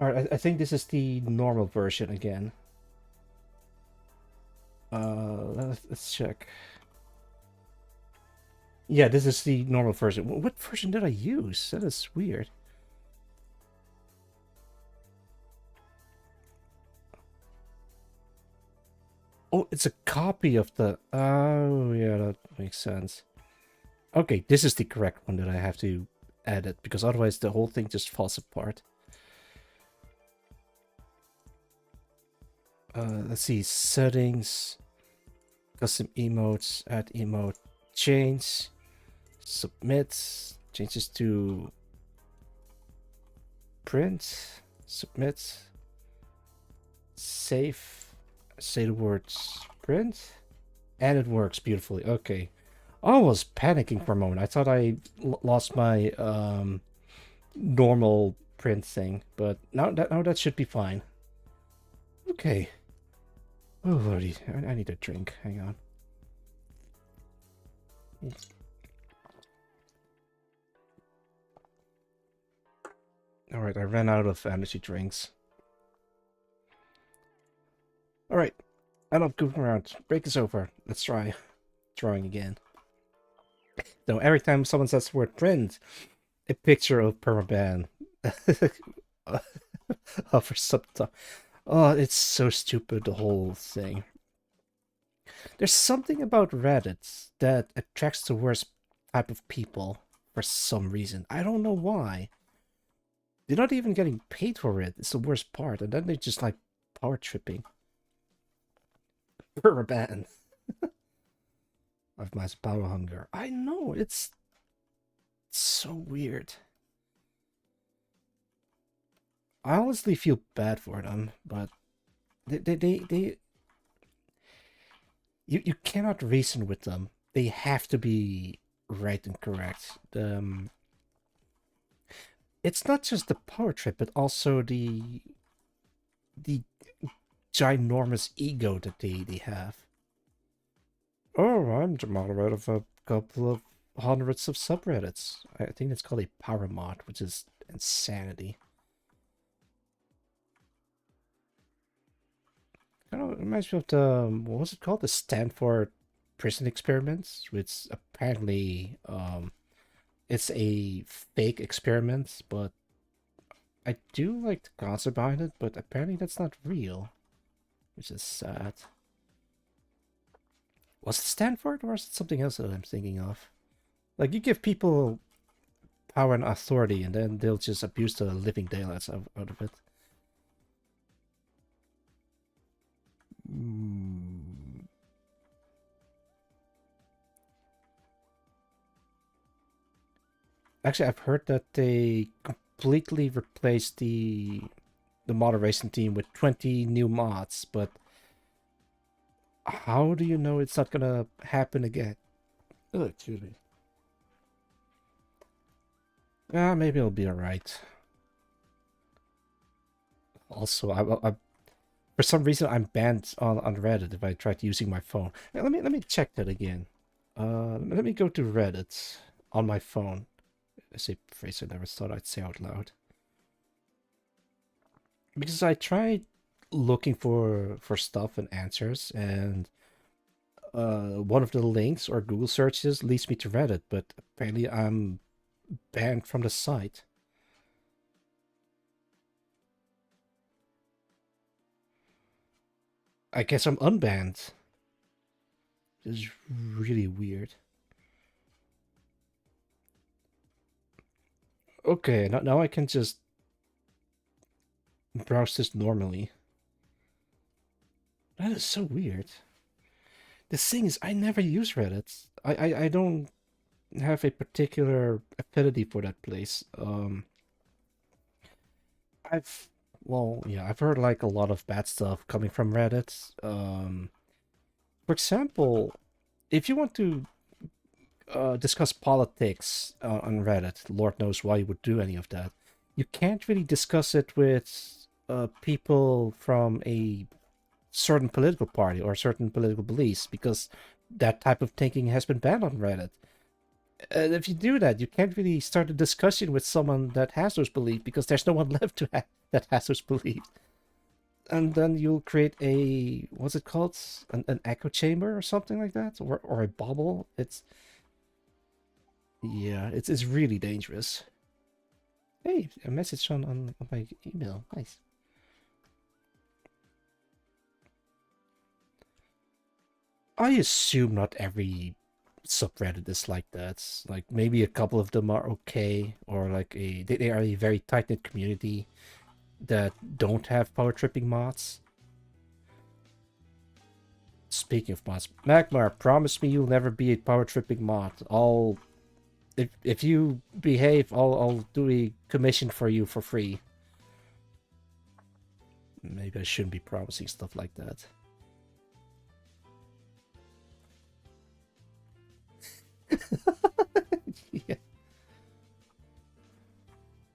Alright, I think this is the normal version again. Let's check. Yeah, this is the normal version. What version did I use? That is weird. Oh, it's a copy of the... Oh, yeah, that makes sense. Okay, this is the correct one that I have to edit, because otherwise the whole thing just falls apart. Let's see, settings, custom emotes, add emote, change, submit, changes to print, submit, save, say the words print, and it works beautifully. Okay. I was panicking for a moment. I thought I lost my normal print thing, but now that should be fine. Okay. Oh lordy, I need a drink. Hang on. Alright, I ran out of energy drinks. Alright, enough goofing around. Break is over. Let's try drawing again. So every time someone says the word print, a picture of permaban for some time. Oh, it's so stupid, the whole thing. There's something about Reddit that attracts the worst type of people for some reason. I don't know why. They're not even getting paid for it. It's the worst part. And then they just like power tripping. Permaban. Of my power hunger. I know, it's so weird. I honestly feel bad for them, but you cannot reason with them. They have to be right and correct. It's not just the power trip, but also the ginormous ego that they have. Oh, I'm the moderator of a couple of hundreds of subreddits. I think it's called a power mod, which is insanity. Kind of reminds me of the, what was it called? The Stanford prison experiments, which apparently it's a fake experiment, but I do like the concept behind it, but apparently that's not real, which is sad. Was it Stanford or is it something else that I'm thinking of? Like, you give people power and authority and then they'll just abuse the living daylights out of it. Actually, I've heard that they completely replaced the moderation team with 20 new mods, but how do you know it's not gonna happen again? Oh, excuse me. Maybe it'll be alright. Also, I for some reason I'm banned on Reddit if I tried using my phone. Let me check that again. Let me go to Reddit on my phone. It's a phrase I never thought I'd say out loud. Because I tried looking for stuff and answers, and one of the links or Google searches leads me to Reddit, but apparently I'm banned from the site. I guess I'm unbanned. This is really weird. Okay, now I can just browse this normally. That is so weird. The thing is, I never use Reddit. I don't have a particular affinity for that place. I've heard like a lot of bad stuff coming from Reddit. For example, if you want to discuss politics on Reddit, Lord knows why you would do any of that. You can't really discuss it with people from a certain political party or certain political beliefs, because that type of thinking has been banned on Reddit. And if you do that, you can't really start a discussion with someone that has those beliefs, because there's no one left that has those beliefs. And then you'll create a, what's it called? An echo chamber or something like that? Or a bubble? Yeah, it's really dangerous. Hey, a message on my email. Nice. I assume not every subreddit is like that. Like, maybe a couple of them are okay, or like they are a very tight-knit community that don't have power tripping mods. Speaking of mods, Magmar, promise me you'll never be a power tripping mod. If you behave, I'll do a commission for you for free. Maybe I shouldn't be promising stuff like that. Yeah.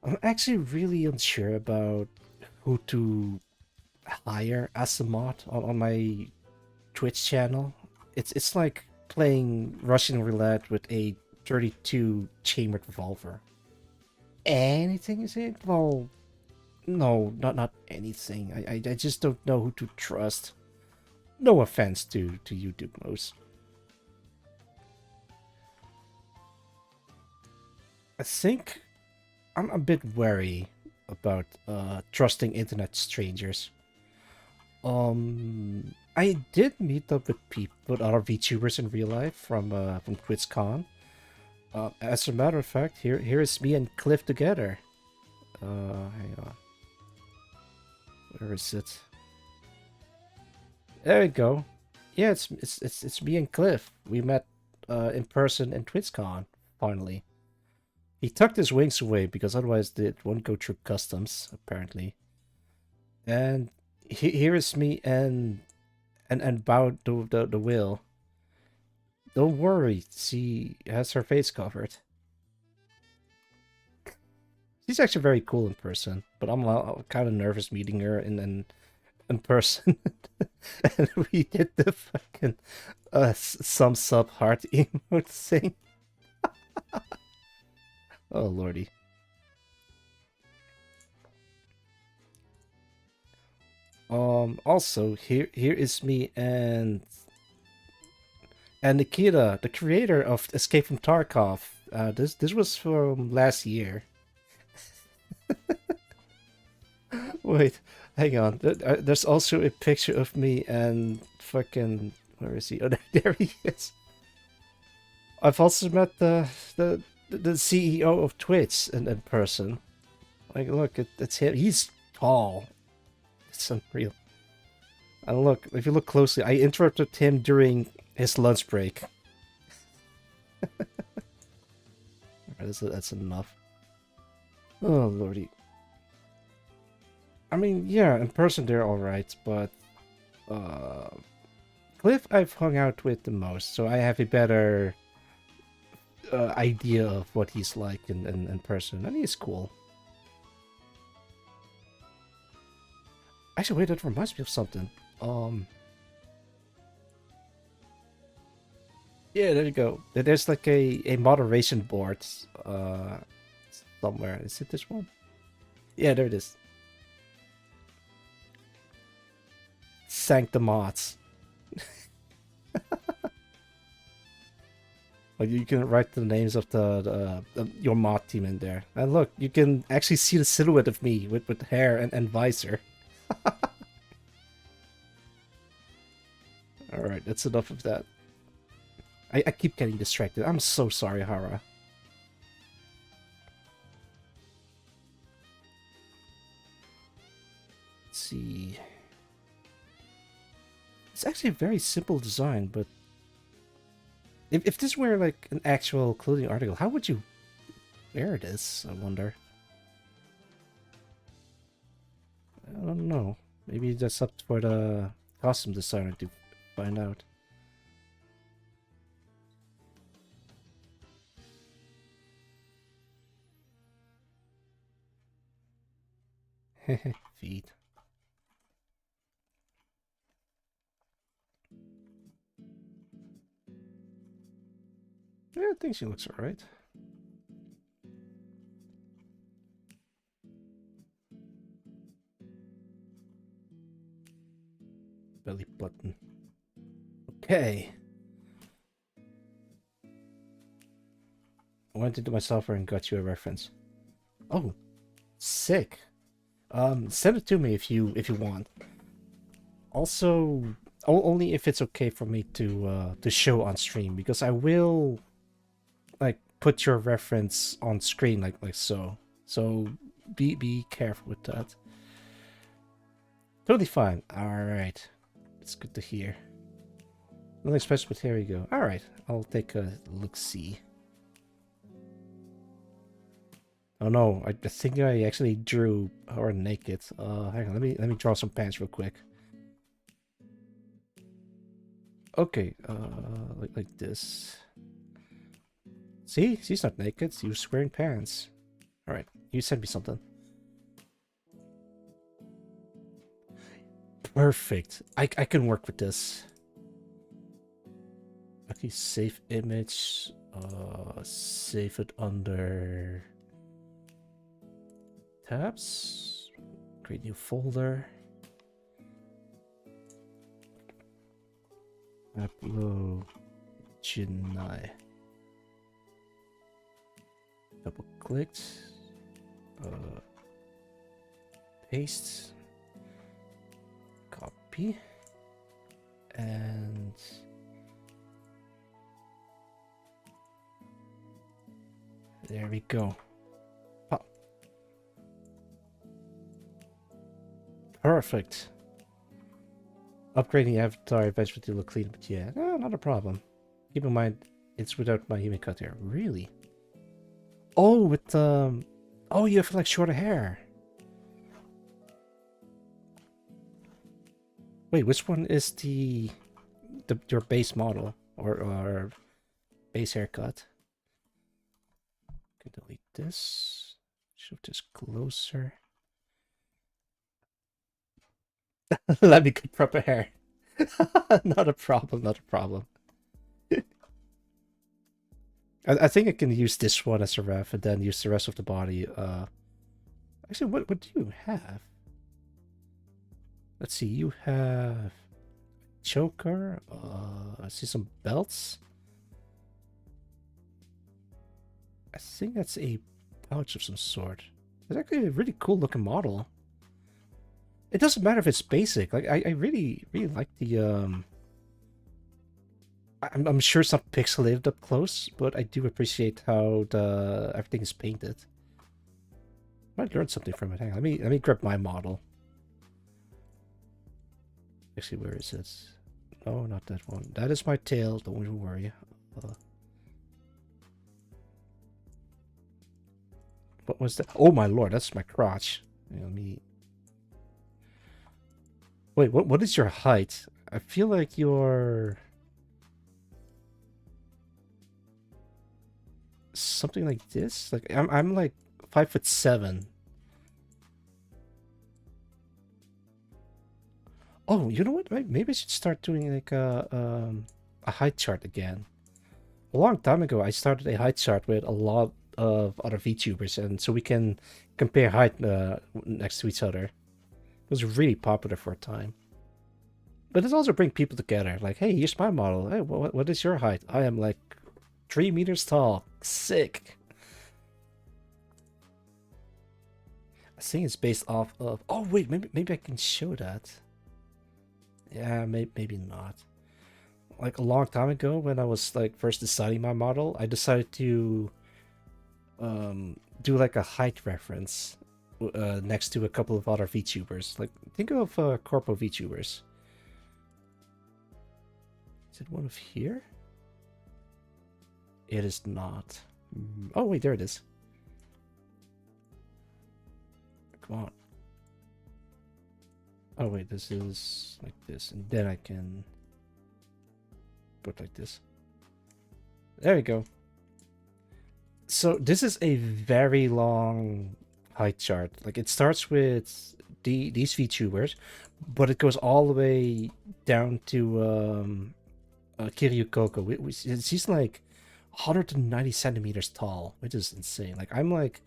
I'm actually really unsure about who to hire as a mod on my Twitch channel. It's like playing Russian roulette with a 32 chambered revolver. Anything is it? Well, no, not anything. I just don't know who to trust. No offense to YouTube most. I think I'm a bit wary about trusting internet strangers. I did meet up with people, with other VTubers in real life from QuizCon. As a matter of fact, here is me and Cliff together. Hang on. Where is it? There we go. Yeah, it's me and Cliff. We met in person in TwitchCon finally. He tucked his wings away because otherwise it won't go through customs apparently. And here is me and Bow the whale. Don't worry, she has her face covered. She's actually very cool in person, but I'm kind of nervous meeting her in person. And we did the fucking some sub heart emote thing. Oh lordy. Also here is me and Nikita, the creator of Escape from Tarkov. This was from last year. Wait, hang on. There's also a picture of me and fucking, where is he? Oh, there he is. I've also met the CEO of Twitch in person. Like, look, it's him. He's tall. It's unreal. And look, if you look closely, I interrupted him during his lunch break. Alright, that's enough. Oh lordy. I mean, yeah, in person they're alright, but Cliff I've hung out with the most, so I have a better idea of what he's like in person, and he's cool. Actually, wait, that reminds me of something. Yeah, there you go. There's like a moderation board somewhere. Is it this one? Yeah, there it is. Sank the mods. Like you can write the names of your mod team in there. And look, you can actually see the silhouette of me with hair and visor. Alright, that's enough of that. I keep getting distracted. I'm so sorry, Hara. Let's see. It's actually a very simple design, but if this were like an actual clothing article, how would you wear this, I wonder? I don't know. Maybe that's up for the costume designer to find out. Feet. Yeah, I think she looks alright. Belly button. Okay. I went into my software and got you a reference. Oh, sick. Send it to me if you want. Also, only if it's okay for me to show on stream, because I will like put your reference on screen like so. So be careful with that. Totally fine. All right, it's good to hear. Nothing special, but here we go. Alright, I'll take a look-see. Oh no, I think I actually drew her naked. Hang on, let me draw some pants real quick. Okay, like this. See? She's not naked, she was wearing pants. Alright, you sent me something. Perfect. I can work with this. Okay, save image. Save it under tabs. Create new folder. Upload Chennai. Double clicked. Paste. Copy. And there we go. Pop. Perfect. Upgrading the avatar eventually to look clean, but yeah, not a problem. Keep in mind, it's without my human cut hair. Really? Oh, with oh, you have like shorter hair. Wait, which one is your base model or base haircut? Can delete this. Shift this closer. Let me get proper hair. Not a problem, not a problem. I think I can use this one as a ref and then use the rest of the body. Actually, what do you have? Let's see, you have choker. I see some belts. I think that's a pouch of some sort. It's actually a really cool looking model. It doesn't matter if it's basic. Like I really like the I'm sure it's not pixelated up close, but I do appreciate how everything is painted. Might learn something from it. Hang on, let me grab my model. Actually, where is it? No, not that one. That is my tail. Don't even worry. What was that? Oh my lord, that's my crotch. Hang on, let me. Wait, what is your height? I feel like you're something like this. Like I'm like 5'7". Oh, you know what? Maybe I should start doing like a height chart again. A long time ago, I started a height chart with a lot of other VTubers, and so we can compare height next to each other. It was really popular for a time. But it also brings people together. Like, hey, here's my model. Hey, what is your height? I am like 3 meters tall. Sick. I think it's based off of. Oh wait, maybe I can show that. Yeah, maybe not. Like a long time ago, when I was like first deciding my model, I decided to do like a height reference next to a couple of other VTubers. Like think of corpo VTubers. Is it one of here? It is not. Oh wait, there it is. Come on. Oh wait, this is like this, and then I can put like this. There we go. So this is a very long height chart. Like it starts with these VTubers, but it goes all the way down to Kiryu Koko. She's like 190 centimeters tall, which is insane. Like I'm like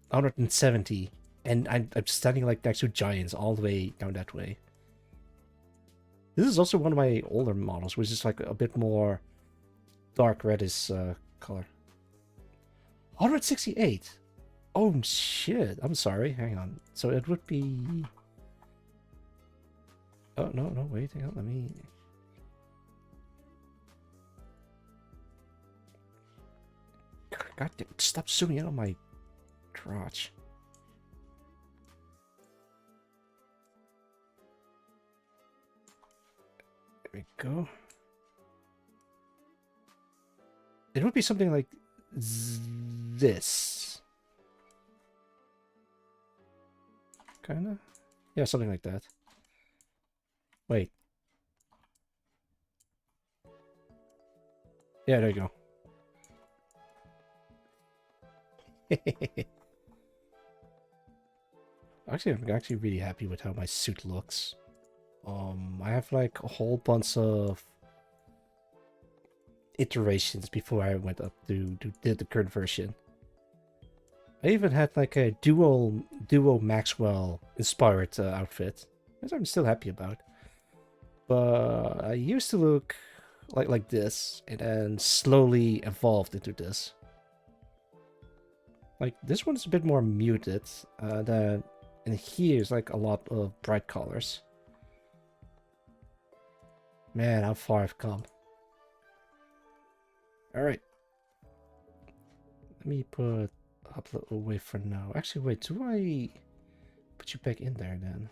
170. And I'm standing like next to giants all the way down that way. This is also one of my older models, which is like a bit more dark reddish color. 168. Oh shit! I'm sorry. Hang on. So it would be. Oh no! Wait, hang on. Let me. God damn! Stop zooming in on my crotch. There we go. It would be something like this. Kinda? Yeah, something like that. Wait. Yeah, there you go. Actually, I'm actually really happy with how my suit looks. I have like a whole bunch of iterations before I went up to the current version. I even had like a duo Maxwell inspired outfit, which I'm still happy about. But I used to look like this, and then slowly evolved into this. Like this one's a bit more muted than, and here's like a lot of bright colors. Man, how far I've come. Alright. Let me put upload away for now. Actually, wait, do I put you back in there then?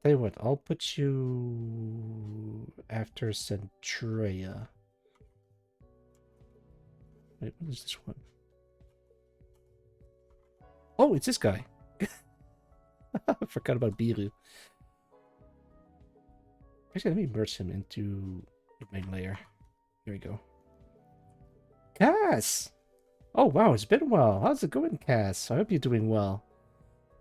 Tell you what, I'll put you after Centrea. Wait, what is this one? Oh, it's this guy. I forgot about Biru. Actually, let me merge him into the main layer. Here we go. Cass! Oh, wow, it's been a while. How's it going, Cass? I hope you're doing well.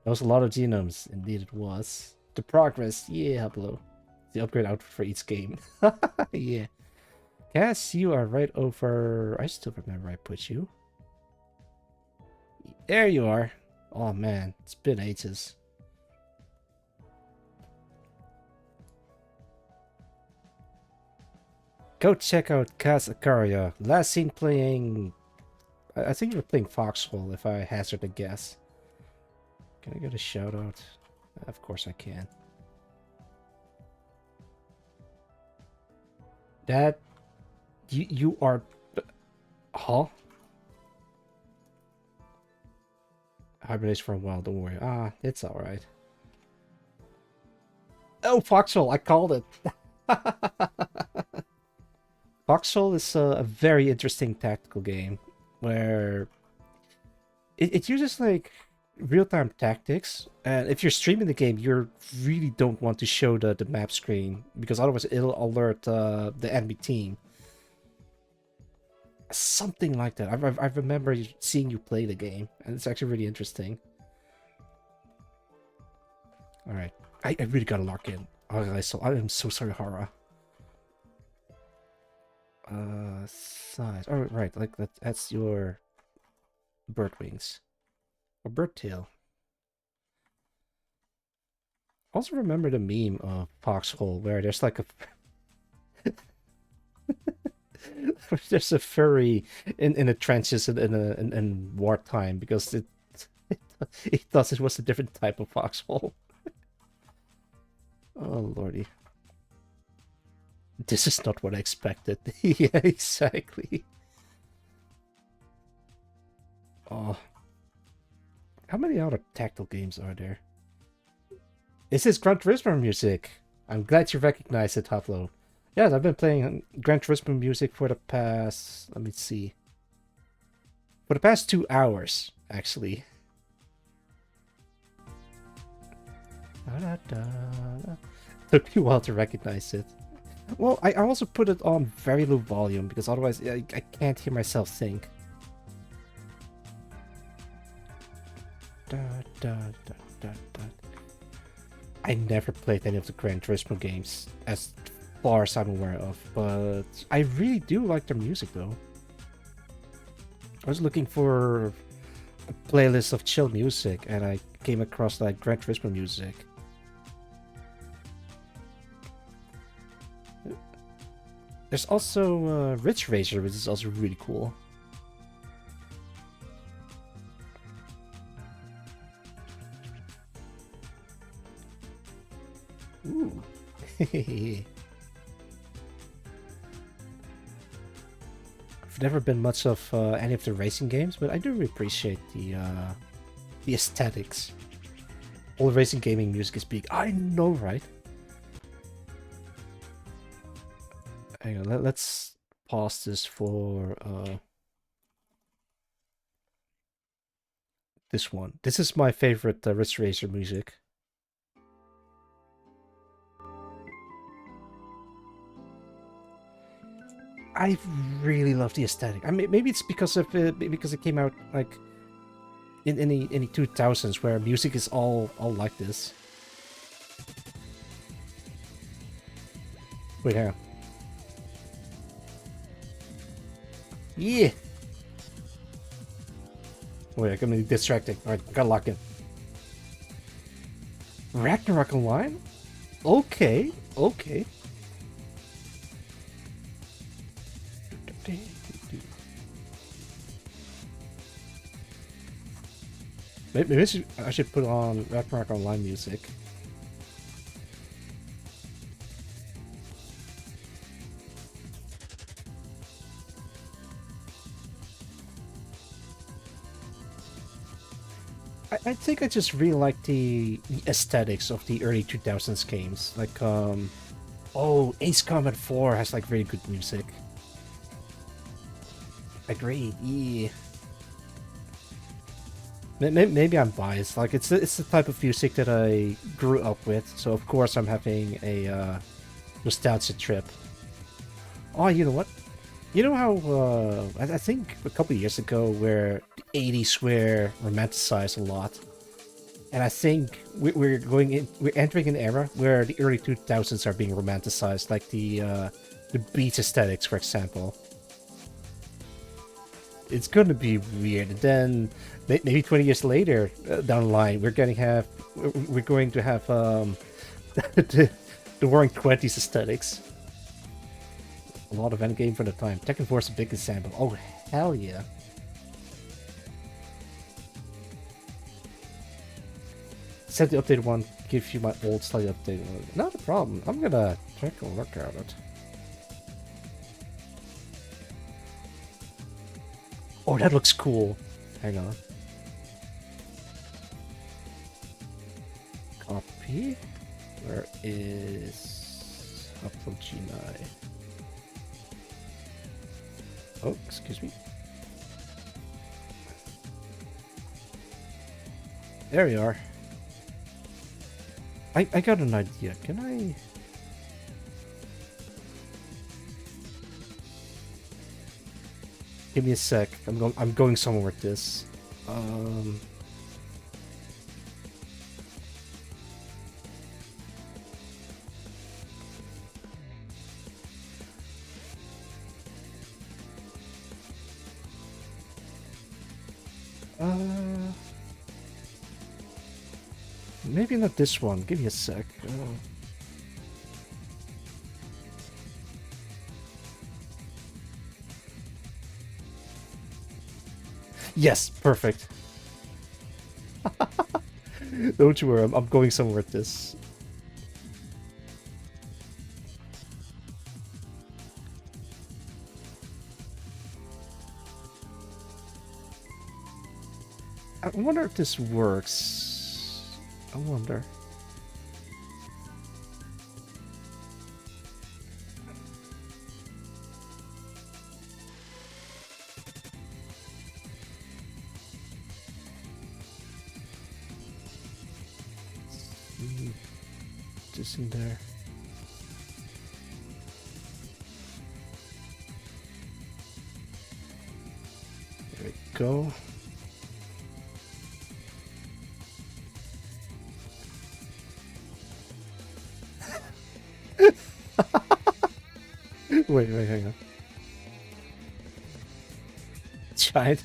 That was a lot of genomes. Indeed it was. The progress. Yeah, hello. The upgrade outfit for each game. Yeah. Cass, you are right over... I still remember I put you. There you are. Oh, man. It's been ages. Go check out Kaz Akaria. Last seen playing... I think you were playing Foxhole, if I hazard a guess. Can I get a shout out? Of course I can. That... You are... Huh? Hibernation for a while, don't worry. Ah, it's alright. Oh, Foxhole! I called it! Foxhole is a very interesting tactical game where it uses like real-time tactics, and if you're streaming the game, you really don't want to show the map screen because otherwise it'll alert the enemy team. Something like that. I remember seeing you play the game, and it's actually really interesting. All right, I really gotta lock in. Oh, I am so sorry, Hara. Size. Oh, right, like that's your bird wings. Or bird tail. Also remember the meme of Foxhole where there's like a there's a furry in the trenches in wartime because it thought it was a different type of foxhole. Oh lordy. This is not what I expected. Yeah, exactly. Oh. How many other tactile games are there? Is this Gran Turismo music? I'm glad you recognize it, Havlo. Yes, I've been playing Gran Turismo music for the past... Let me see. For the past 2 hours, actually. Took me a while to recognize it. Well, I also put it on very low volume because otherwise I can't hear myself think. I never played any of the Gran Turismo games as far as I'm aware of, but I really do like their music though. I was looking for a playlist of chill music and I came across like Gran Turismo music. There's also Ridge Racer, which is also really cool. Ooh. I've never been much of any of the racing games, but I do really appreciate the aesthetics. All racing gaming music is big. I know, right? Hang on, let's pause this for this one. This is my favorite Ridge Racer music. I really love the aesthetic. I mean, maybe it's because of because it came out like in the 2000s, where music is all like this. Wait, hang on. Yeah. Wait, I'm gonna be distracting. Alright, gotta lock in. Ragnarok Online? Okay, okay. Maybe I should put on Ragnarok Online music. I think I just really like the aesthetics of the early 2000s games. Like, oh, Ace Combat 4 has like very good music. Agreed, yeah. Maybe I'm biased. Like, it's the type of music that I grew up with, so of course I'm having a nostalgia trip. Oh, you know what? You know how I think a couple of years ago, where the 80s were romanticized a lot, and I think we're entering an era where the early 2000s are being romanticized, like the beach aesthetics, for example. It's gonna be weird. And then maybe 20 years later down the line, we're going to have the Roaring Twenties aesthetics. A lot of endgame for the time. Tekken 4 is a big example. Oh, hell yeah. Set the updated one, give you my old slightly updated one. Not a problem. I'm gonna take a look at it. Oh, that looks cool. Hang on. Copy. Where is upload G9? Oh, excuse me. There we are. I got an idea. Can I... Give me a sec. I'm going somewhere with this. Maybe not this one. Give me a sec. Yes, perfect. Don't you worry, I'm going somewhere with this. I wonder if this works. I wonder. This in there. There we go. Wait, hang on. China.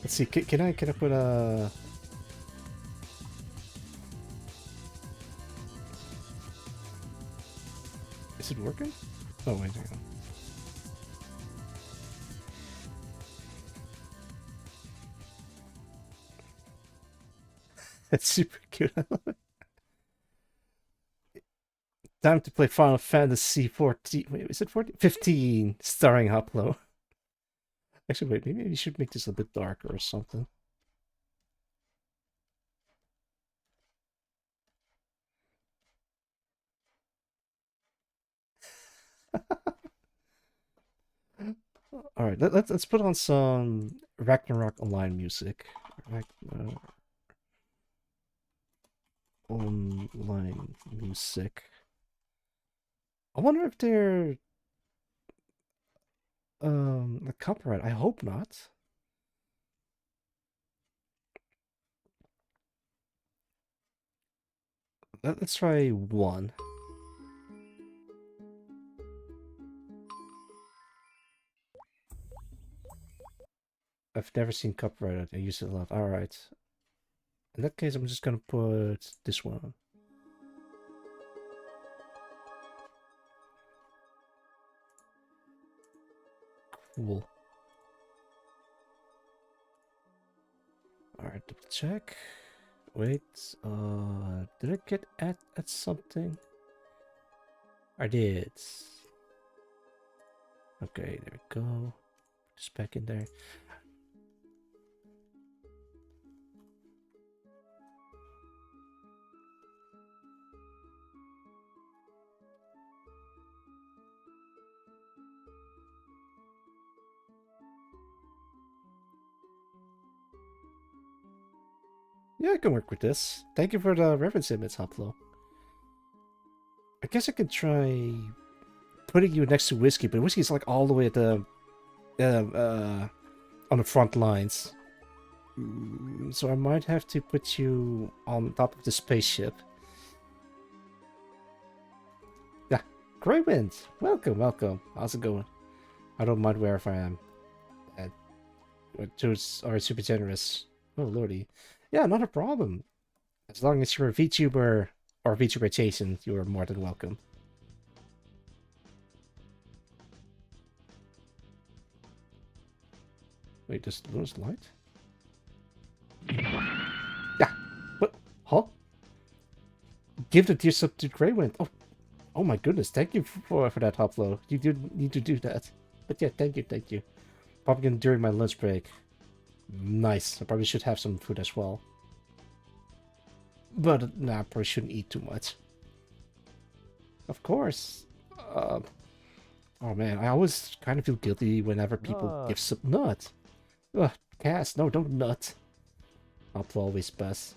Let's see. Can I put a? Is it working? Oh wait, hang on. That's super cute. I love it. Time to play Final Fantasy 14. Wait, is it 14? 15, starring Haplo. Actually, wait, maybe we should make this a bit darker or something. right, let's put on some Ragnarok Online music. Ragnarok Online music. I wonder if they're a copyright. I hope not. Let's try one. I've never seen copyrighted. I use it a lot. All right. In that case, I'm just gonna put this one on. Cool. All right, double check. Wait, did I get at something? I did. Okay, there we go. Just back in there. Yeah, I can work with this. Thank you for the reference image, Hoplo. I guess I could try putting you next to Whiskey, but Whiskey's like all the way at the on the front lines. So I might have to put you on top of the spaceship. Yeah, great wind. Welcome, welcome. How's it going? I don't mind wherever I am. Tours are super generous. Oh lordy. Yeah, not a problem. As long as you're a VTuber or VTuber adjacent, you are more than welcome. Wait, does Luna's light? Yeah. What? Huh? Give the deer sub to Greywind. Oh my goodness. Thank you for that upload. You do need to do that. But yeah, thank you. Probably gonna during my lunch break. Nice. I probably should have some food as well. But nah, I probably shouldn't eat too much. Of course. Oh man, I always kind of feel guilty whenever people give some nut. Ugh, Cass, no, don't nut. I'll always bust.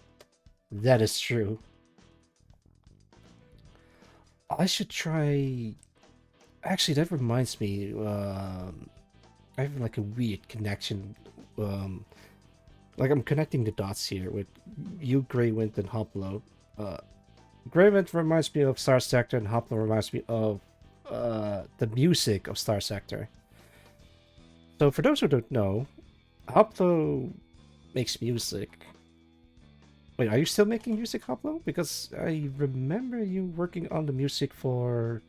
That is true. I should try. Actually, that reminds me. I have like a weird connection. Like I'm connecting the dots here with you, Greywind, and Hoplo. Greywind reminds me of Star Sector, and Hoplo reminds me of the music of Star Sector. So for those who don't know, Hoplo makes music. Wait, are you still making music, Hoplo? Because I remember you working on the music for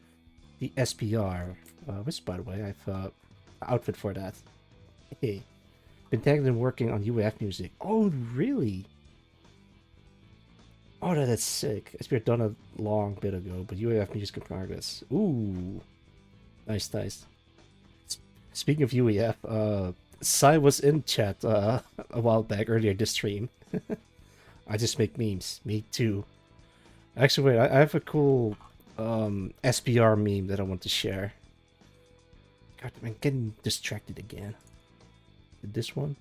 the SPR. Which, by the way, I've an outfit for that. Hey, been tagged and working on UAF music. Oh, really? Oh, that's sick. SPR done a long bit ago, but UAF music in progress. Ooh, nice. Speaking of UEF, Sai was in chat a while back earlier this stream. I just make memes. Me too. Actually, wait, I have a cool SPR meme that I want to share. God, I'm getting distracted again. This one?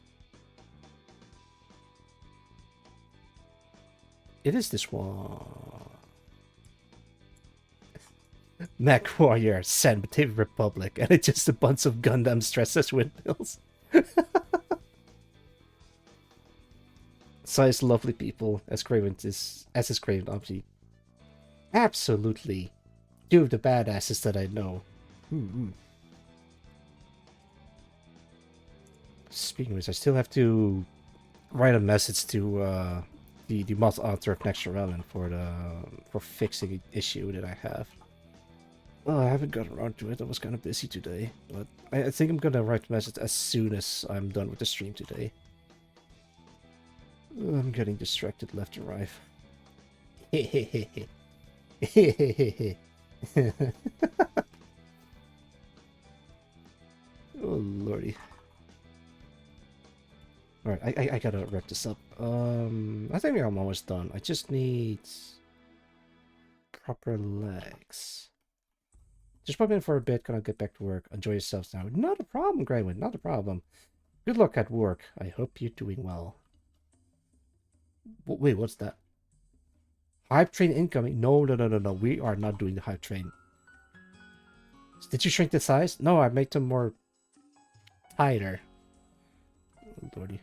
It is this one. Mech Warrior, San Mateo Republic, and it's just a bunch of Gundams dressed as windmills. Size lovely people, as Craven is obviously. Absolutely. Two of the badasses that I know. Speaking of which, I still have to write a message to the mod author of Next Realm for fixing an issue that I have. Well, I haven't gotten around to it. I was kind of busy today, but I think I'm gonna write a message as soon as I'm done with the stream today. I'm getting distracted left and right. Oh lordy. Alright, I gotta wrap this up. I think I'm almost done. I just need proper legs. Just pop in for a bit, gonna get back to work. Enjoy yourselves now. Not a problem, Graywin, not a problem. Good luck at work. I hope you're doing well. Wait, what's that? Hype train incoming? No. We are not doing the hype train. Did you shrink the size? No, I made them more tighter. Oh, lordy.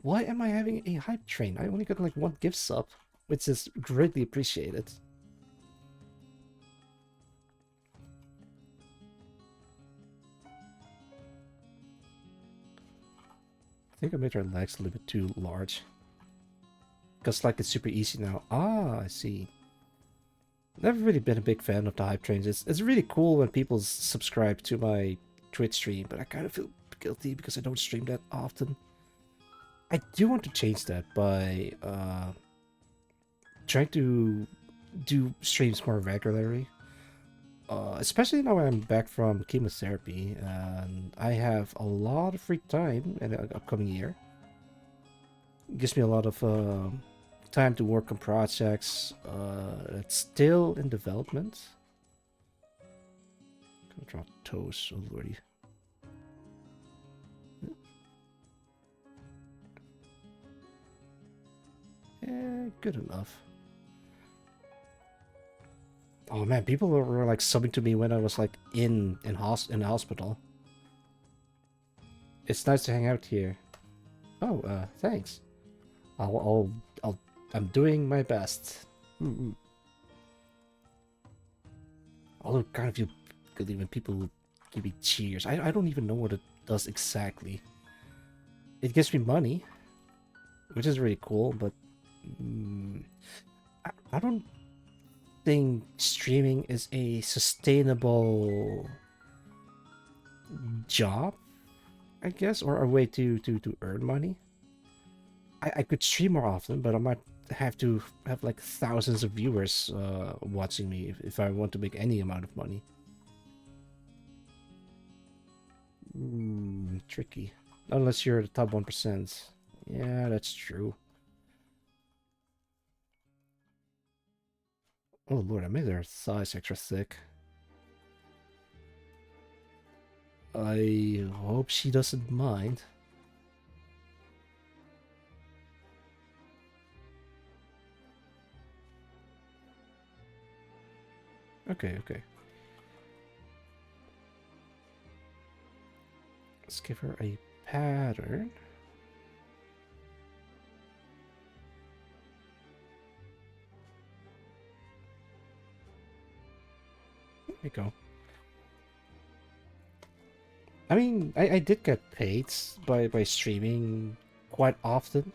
Why am I having a hype train? I only got like 1 gift sub, which is greatly appreciated. I think I made her legs a little bit too large. Because like it's super easy now. Ah, I see. Never really been a big fan of the hype trains. It's really cool when people subscribe to my Twitch stream, but I kind of feel guilty because I don't stream that often. I do want to change that by trying to do streams more regularly. Especially now I'm back from chemotherapy and I have a lot of free time in the upcoming year. It gives me a lot of time to work on projects. It's still in development. Gonna draw toes, oh lordy. Yeah, good enough. Oh man, people were like subbing to me when I was like in the hospital. It's nice to hang out here. Oh, thanks. I'm doing my best. Although kind of feel good when people give me cheers. I don't even know what it does exactly. It gives me money, which is really cool, but I don't think streaming is a sustainable job, I guess, or a way to earn money. I could stream more often, but I might have to have like thousands of viewers watching me if I want to make any amount of money. Tricky. Unless you're the top 1%. Yeah, that's true. Oh lord, I made their thighs extra thick. I hope she doesn't mind. Okay. Let's give her a pattern. There we go. I mean, I did get paid by streaming quite often.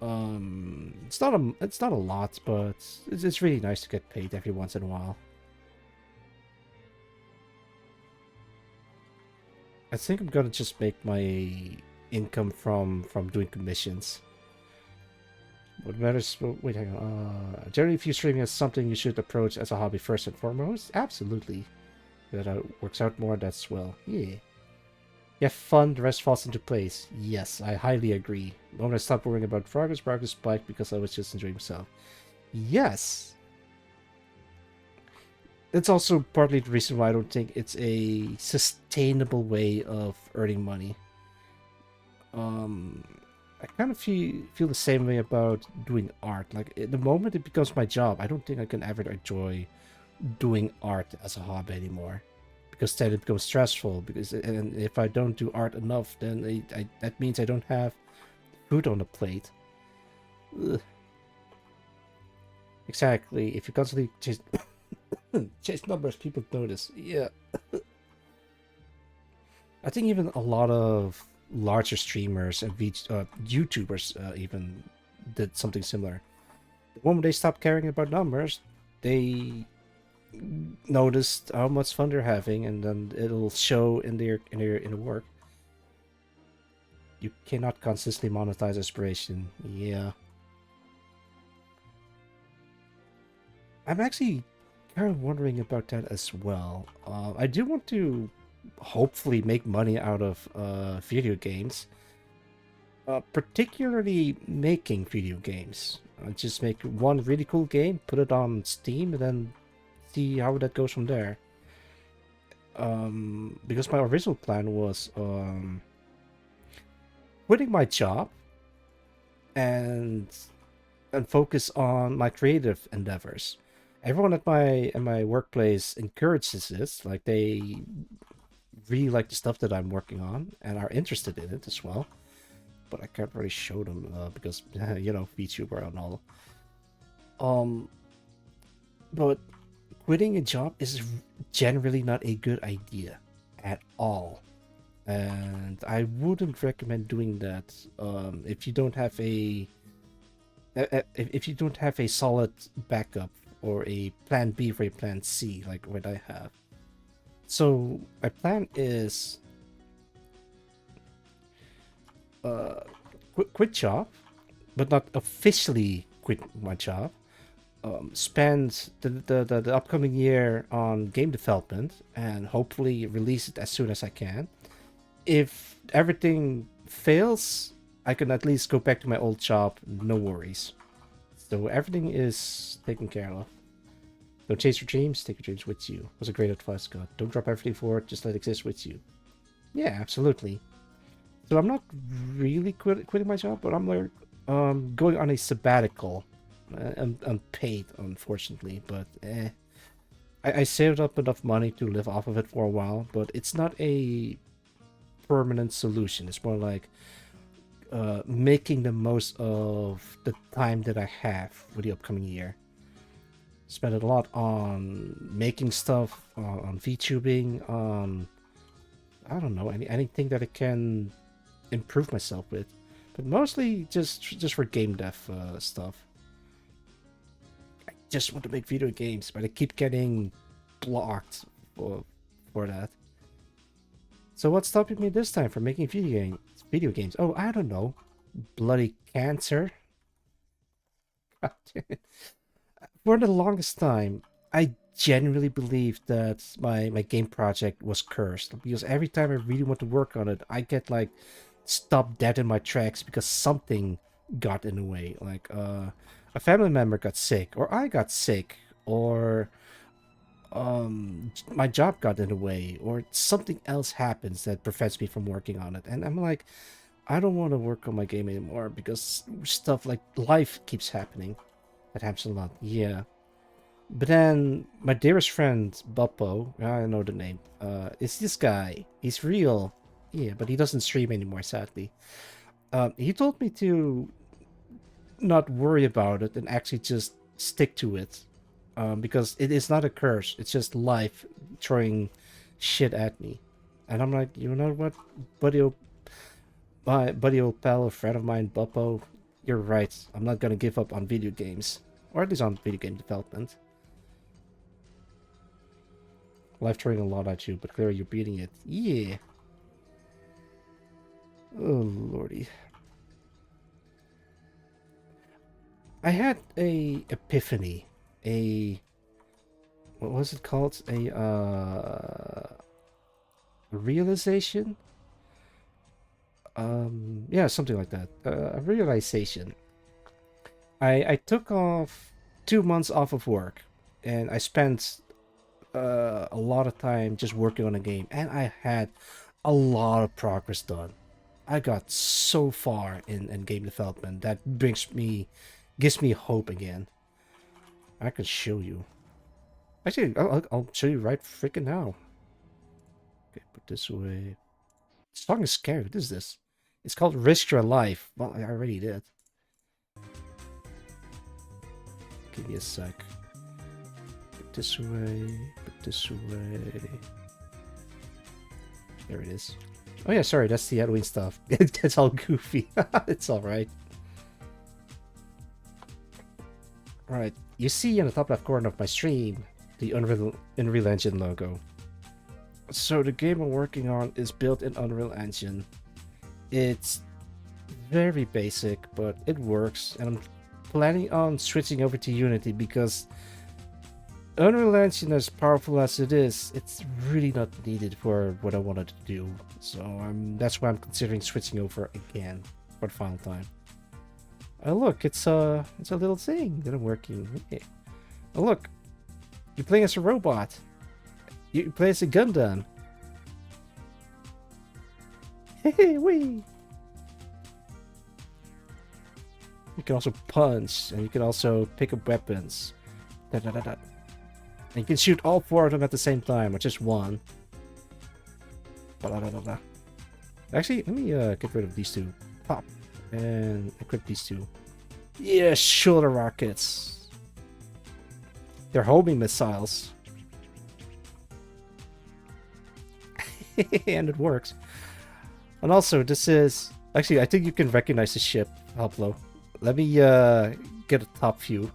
It's not a lot, but it's really nice to get paid every once in a while. I think I'm gonna just make my income from doing commissions. What matters? Wait, hang on. Generally, if you're streaming as something you should approach as a hobby first and foremost, absolutely. That works out more. That's well, yeah. You have fun, the rest falls into place. Yes, I highly agree. The moment I stopped worrying about progress spiked because I was just enjoying myself. Yes. It's also partly the reason why I don't think it's a sustainable way of earning money. I kind of feel the same way about doing art. Like, at the moment it becomes my job, I don't think I can ever enjoy doing art as a hobby anymore. Because then it becomes stressful. And if I don't do art enough, then that means I don't have food on the plate. Ugh. Exactly. If you constantly chase numbers, people notice. Yeah. I think even a lot of larger streamers and YouTubers even did something similar. The moment they stopped caring about numbers, they noticed how much fun they're having, and then it'll show in their work. You cannot consistently monetize inspiration. Yeah. I'm actually kind of wondering about that as well. I do want to hopefully make money out of video games. Particularly making video games. Just make one really cool game, put it on Steam, and then see how that goes from there. Because my original plan was quitting my job and focus on my creative endeavors. Everyone at my workplace encourages this, like they really like the stuff that I'm working on and are interested in it as well. But I can't really show them because you know, VTuber and all. But quitting a job is generally not a good idea at all, and I wouldn't recommend doing that if you don't have a if you don't have a solid backup or a plan B for a plan C like what I have. So my plan is quit job, but not officially quit my job. Spend the upcoming year on game development and hopefully release it as soon as I can. If everything fails, I can at least go back to my old job, no worries. So everything is taken care of. Don't chase your dreams, take your dreams with you. Was a great advice, God. Don't drop everything for it, just let it exist with you. Yeah, absolutely. So I'm not really quitting my job, but I'm like going on a sabbatical. Unpaid, unfortunately, but I saved up enough money to live off of it for a while, but it's not a permanent solution. It's more like making the most of the time that I have for the upcoming year. Spend a lot on making stuff, on VTubing, on I don't know, anything that I can improve myself with, but mostly just for game dev stuff. Just want to make video games, but I keep getting blocked for that. So what's stopping me this time from making video games? Oh, I don't know. Bloody cancer. God damn it. For the longest time, I genuinely believed that my game project was cursed, because every time I really want to work on it, I get like stopped dead in my tracks because something got in the way. Like a family member got sick, or I got sick, or my job got in the way, or something else happens that prevents me from working on it. And I'm like, I don't want to work on my game anymore because stuff like life keeps happening. That happens a lot, yeah. But then my dearest friend Buppo, I know the name, is this guy. He's real, yeah, but he doesn't stream anymore, sadly. He told me to not worry about it and actually just stick to it, because it is not a curse. It's just life throwing shit at me. And I'm like, you know what, my buddy old pal, a friend of mine, Buppo, you're right. I'm not gonna give up on video games, or at least on video game development. Life throwing a lot at you, but clearly you're beating it. Yeah. Oh lordy. I had a epiphany, what was it called? A realization? Yeah, something like that. A realization. I took off 2 months off of work, and I spent a lot of time just working on a game, and I had a lot of progress done. I got so far in game development that gives me hope again. I can show you. Actually, I'll show you right freaking now. Okay, put this away. This song is scary. What is this? It's called Risk Your Life. Well, I already did. Give me a sec. Put this away. Put this away. There it is. Oh yeah, sorry, that's the Halloween stuff. It's all goofy. It's alright. Alright, you see in the top left corner of my stream the Unreal Engine logo. So the game I'm working on is built in Unreal Engine. It's very basic, but it works, and I'm planning on switching over to Unity because Unreal Engine, as powerful as it is, it's really not needed for what I wanted to do. So that's why I'm considering switching over again for the final time. Oh look, it's a little thing that I'm working. Okay. Oh look, You're playing as a robot. You play as a Gundam. Hey, wee. You can also punch, and you can also pick up weapons. Da, da, da, da. And you can shoot all 4 of them at the same time, or just one. Da, da, da, da, da. Actually, let me get rid of these 2. Pop. And equip these 2. Yeah, shoulder rockets. They're homing missiles. And it works. And also, this is... Actually, I think you can recognize the ship, Hoplo. Let me get a top view.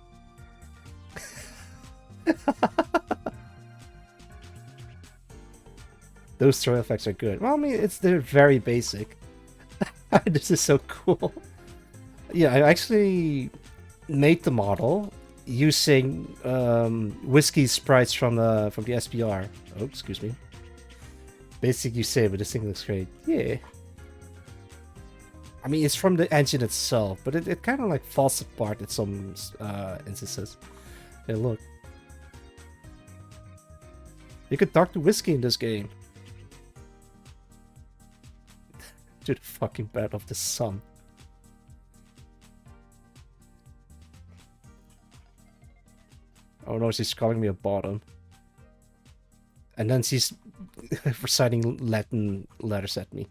Those throw effects are good. Well, I mean, they're very basic. This is so cool. Yeah, I actually made the model using whiskey sprites from the SPR. Oh, excuse me. Basic you say, but this thing looks great. Yeah. I mean, it's from the engine itself, but it kind of like falls apart at some instances. Hey, look. You could talk to whiskey in this game. To the fucking bed of the sun. Oh no, she's calling me a bottom. And then she's reciting Latin letters at me.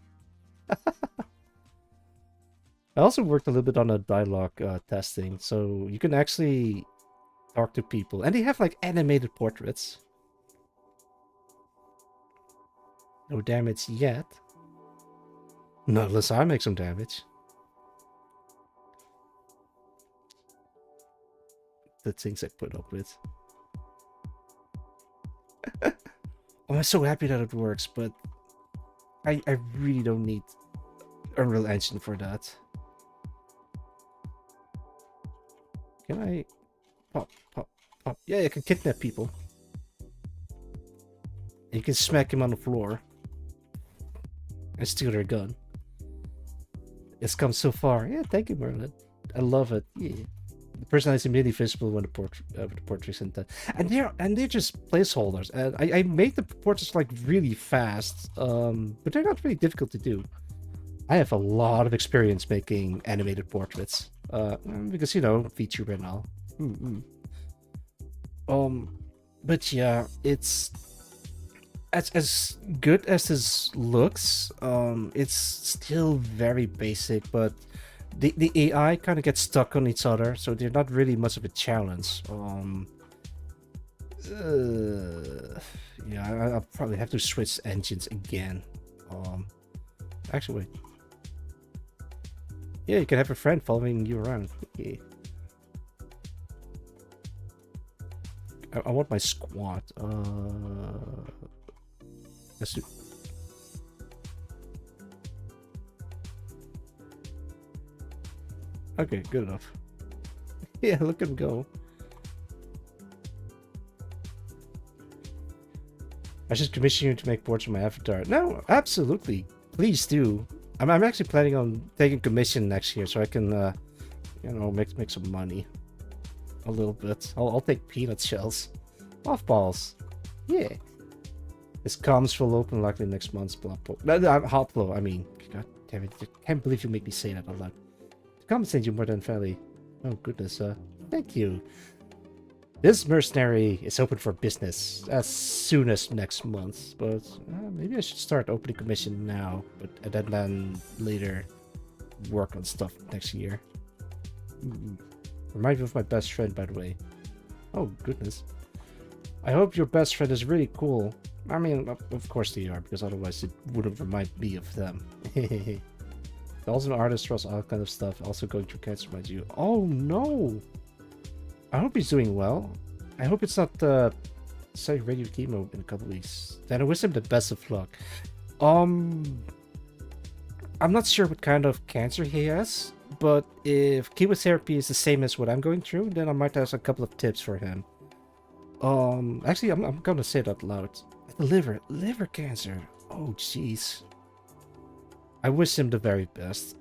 I also worked a little bit on a dialogue testing, so you can actually talk to people. And they have like animated portraits. No damage yet. Not unless I make some damage. The things I put up with. I'm so happy that it works, but I really don't need Unreal Engine for that. Can I pop, pop, pop? Yeah, you can kidnap people. You can smack him on the floor and steal their gun. It's come so far. Yeah, thank you, Merlin. I love it. Yeah. The person is immediately visible when the portraits and that. And they're just placeholders. And I made the portraits like really fast, but they're not really difficult to do. I have a lot of experience making animated portraits, because you know, VTuber and all. But yeah, it's as good as this looks. It's still very basic, but the AI kind of gets stuck on each other, so they're not really much of a challenge. Yeah, I'll probably have to switch engines again. Actually, wait. Yeah, you can have a friend following you around. Yeah. I want my squad. Let's do. Okay, good enough. Yeah, look at him go. I should commission you to make boards for my avatar. No, absolutely. Please do. I'm actually planning on taking commission next year, so I can, you know, make some money. A little bit. I'll take peanut shells. Mothballs. Yeah. This comms will open likely next month's Hoplo. Hoplo, I mean. God damn it. I can't believe you make me say that a lot. Compensate you more than fairly. Oh goodness, thank you. This mercenary is open for business as soon as next month, but maybe I should start opening commission now, but and then later work on stuff next year. Remind me of my best friend, by the way. Oh goodness. I hope your best friend is really cool. I mean, of course they are, because otherwise it wouldn't remind me of them. Also an artist draws all kind of stuff, also going through cancer, mind you. Oh no! I hope he's doing well. I hope it's not say radio chemo in a couple weeks. Then I wish him the best of luck. I'm not sure what kind of cancer he has, but if chemotherapy is the same as what I'm going through, then I might have a couple of tips for him. Actually, I'm gonna say it out loud. Liver cancer. Oh jeez. I wish him the very best.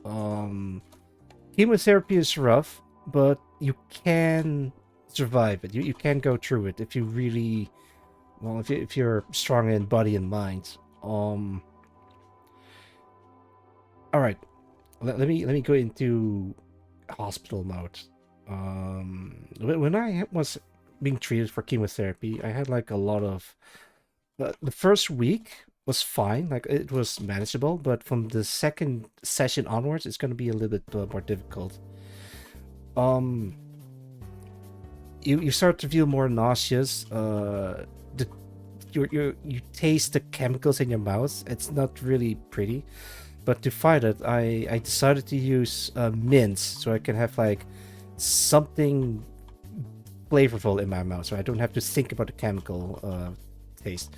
Chemotherapy is rough, but you can survive it. You can go through it if you really, well, if you're strong in body and mind. All right, let me go into hospital mode. When I was being treated for chemotherapy, I had like a lot of. The first week was fine, like it was manageable, but from the second session onwards, it's going to be a little bit more difficult. Um, you start to feel more nauseous. The you taste the chemicals in your mouth. It's not really pretty, but to fight it, I decided to use mints so I can have like something flavorful in my mouth, so I don't have to think about the chemical taste.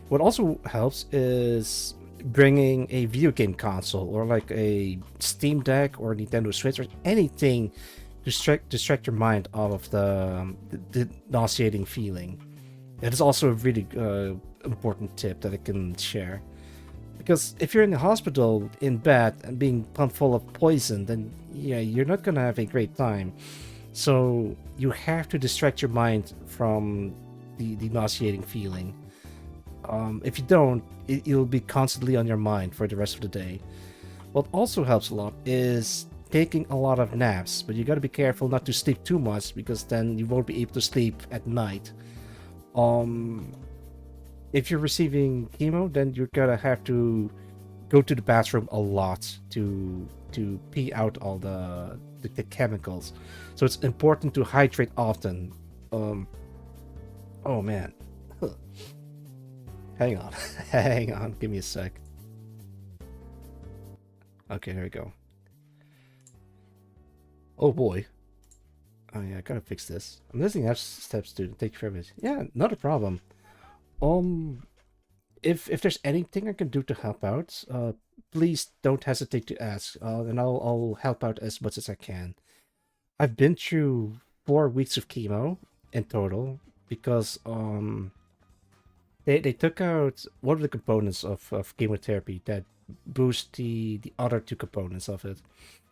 What also helps is bringing a video game console or like a Steam Deck or Nintendo Switch or anything to distract your mind out of the nauseating feeling. That is also a really important tip that I can share. Because if you're in the hospital in bed and being pumped full of poison, then yeah, you're not gonna have a great time. So you have to distract your mind from the nauseating feeling. If you don't, it'll be constantly on your mind for the rest of the day. What also helps a lot is taking a lot of naps, but you gotta be careful not to sleep too much because then you won't be able to sleep at night. If you're receiving chemo, then you're gonna have to go to the bathroom a lot to pee out all the chemicals. So it's important to hydrate often. Oh man. Hang on. Hang on, give me a sec. Okay, here we go. Oh boy. Oh yeah, I gotta fix this. I'm listening to steps to take care of it. Yeah, not a problem. If there's anything I can do to help out, please don't hesitate to ask, and I'll help out as much as I can. I've been through 4 weeks of chemo in total because they took out one of the components of chemotherapy that boost the other two components of it.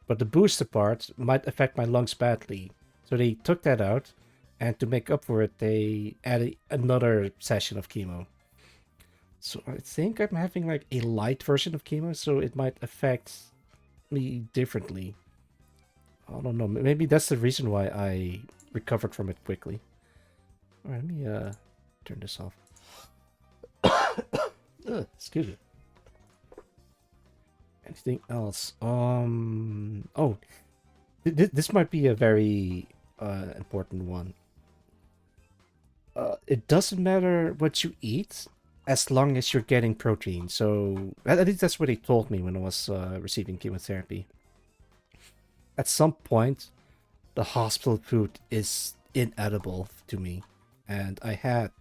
But the booster part might affect my lungs badly. So they took that out, and to make up for it, they added another session of chemo. So I think I'm having like a light version of chemo, so it might affect me differently. I don't know. Maybe that's the reason why I recovered from it quickly. All right, let me turn this off. Excuse me. Anything else? Oh, this might be a very important one. It doesn't matter what you eat as long as you're getting protein. So at least that's what they told me when I was receiving chemotherapy. At some point, the hospital food is inedible to me, and I had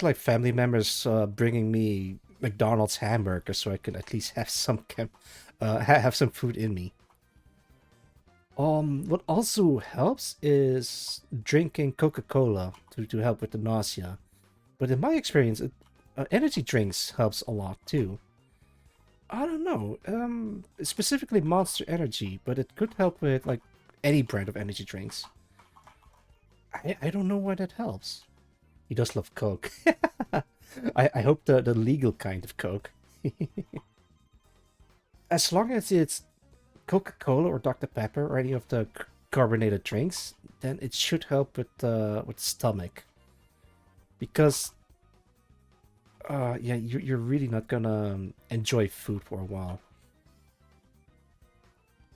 like family members bringing me McDonald's hamburgers so I could at least have some have some food in me. What also helps is drinking Coca-Cola to help with the nausea. But in my experience, energy drinks helps a lot too. I don't know, specifically Monster Energy, but it could help with like any brand of energy drinks. I don't know why that helps. He does love Coke. I hope the legal kind of Coke. As long as it's Coca-Cola or Dr. Pepper or any of the carbonated drinks, then it should help with stomach. Because yeah, you're really not gonna enjoy food for a while.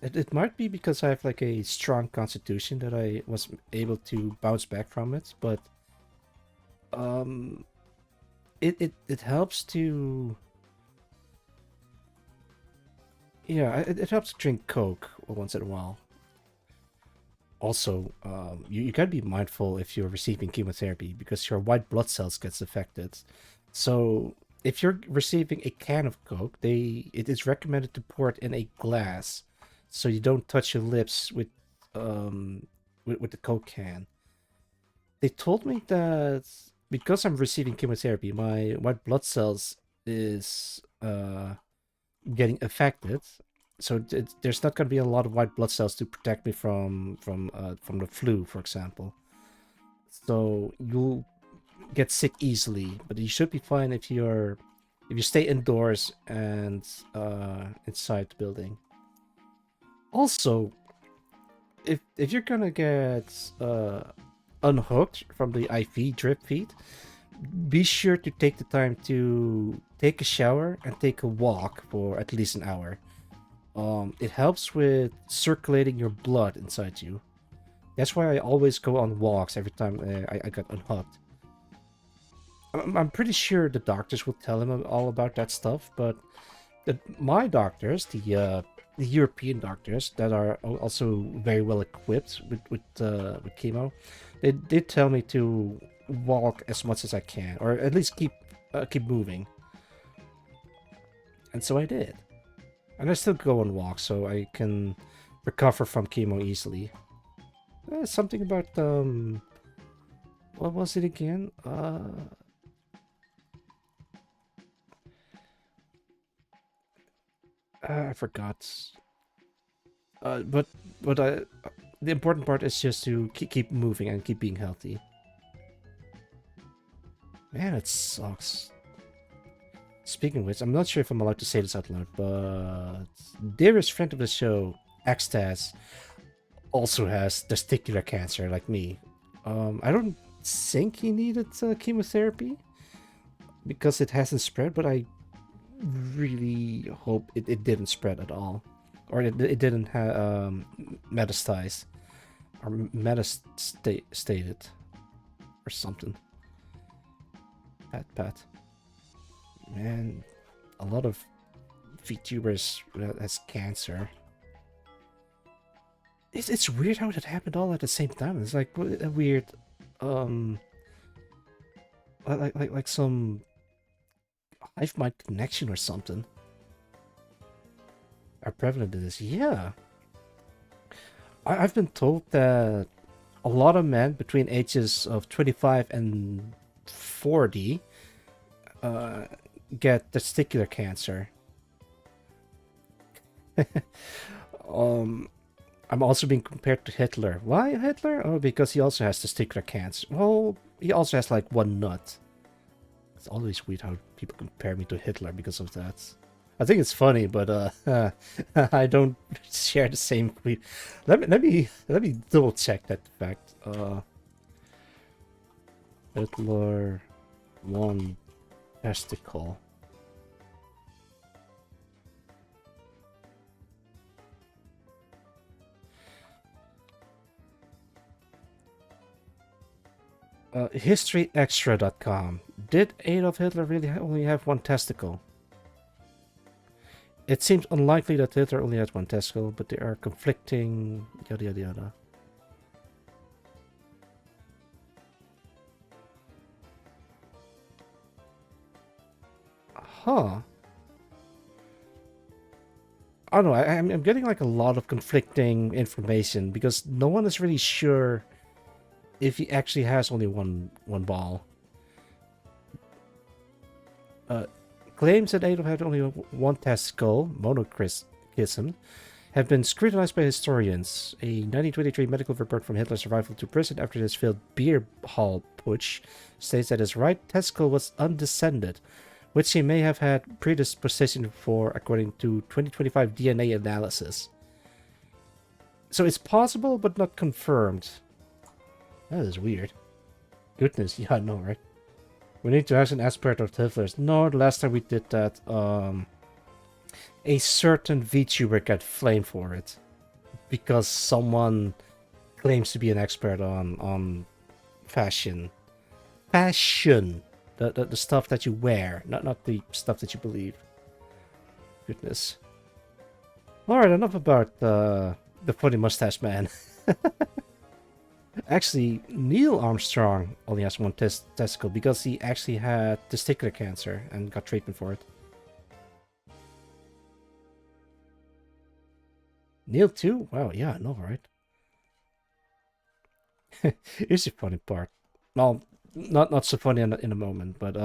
It might be because I have like a strong constitution that I was able to bounce back from it, but it helps to, yeah, it helps to drink Coke once in a while. Also, you gotta be mindful if you're receiving chemotherapy because your white blood cells gets affected. So if you're receiving a can of Coke, it is recommended to pour it in a glass so you don't touch your lips with the Coke can. They told me that because I'm receiving chemotherapy, my white blood cells is getting affected, So there's not going to be a lot of white blood cells to protect me from the flu, for example. So you'll get sick easily, but you should be fine if you stay indoors and inside the building. Also, if you're gonna get unhooked from the IV drip feed, be sure to take the time to take a shower and take a walk for at least an hour. It helps with circulating your blood inside you. That's why I always go on walks every time I got unhooked. I'm pretty sure the doctors will tell him all about that stuff, but my doctors, the European doctors that are also very well equipped with chemo, they did tell me to walk as much as I can, or at least keep moving. And so I did. And I still go on walks so I can recover from chemo easily. Something about what was it again? I forgot. But the important part is just to keep moving and keep being healthy. Man, it sucks. Speaking of which, I'm not sure if I'm allowed to say this out loud, but dearest friend of the show, Xtaz, also has testicular cancer like me. I don't think he needed chemotherapy because it hasn't spread, but I really hope it didn't spread at all, or it didn't metastasize or metastated or something. Pat. Man, a lot of VTubers has cancer. It's weird how it happened all at the same time. It's like a weird, like some hive mind connection or something. Are prevalent in this? Yeah. I've been told that a lot of men between ages of 25 and 40 get testicular cancer. I'm also being compared to Hitler. Why Hitler? Oh, because he also has testicular cancer. Well, he also has like one nut. It's always weird how people compare me to Hitler because of that. I think it's funny, but I don't share the same belief. Let me double check that fact. Hitler one testicle. HistoryExtra.com. Did Adolf Hitler really only have one testicle? It seems unlikely that Hitler only had one testicle, but there are conflicting yada yada yada. Huh. I don't know, I'm getting like a lot of conflicting information because no one is really sure if he actually has only one ball. Claims that Adolf had only one testicle, monochism, have been scrutinized by historians. A 1923 medical report from Hitler's arrival to prison after his failed beer hall putsch states that his right testicle was undescended, which he may have had predisposition for according to 2025 DNA analysis. So it's possible, but not confirmed. That is weird. Goodness, yeah, I know, right? We need to ask an expert of Hitler's. No, the last time we did that, a certain VTuber got flamed for it. Because someone claims to be an expert on fashion. Fashion! The stuff that you wear, not the stuff that you believe. Goodness. Alright, enough about the funny mustache man. Actually, Neil Armstrong only has one testicle because he actually had testicular cancer and got treatment for it. Neil too? Wow, yeah, I know, right? Here's the funny part. Well, not so funny in a moment, but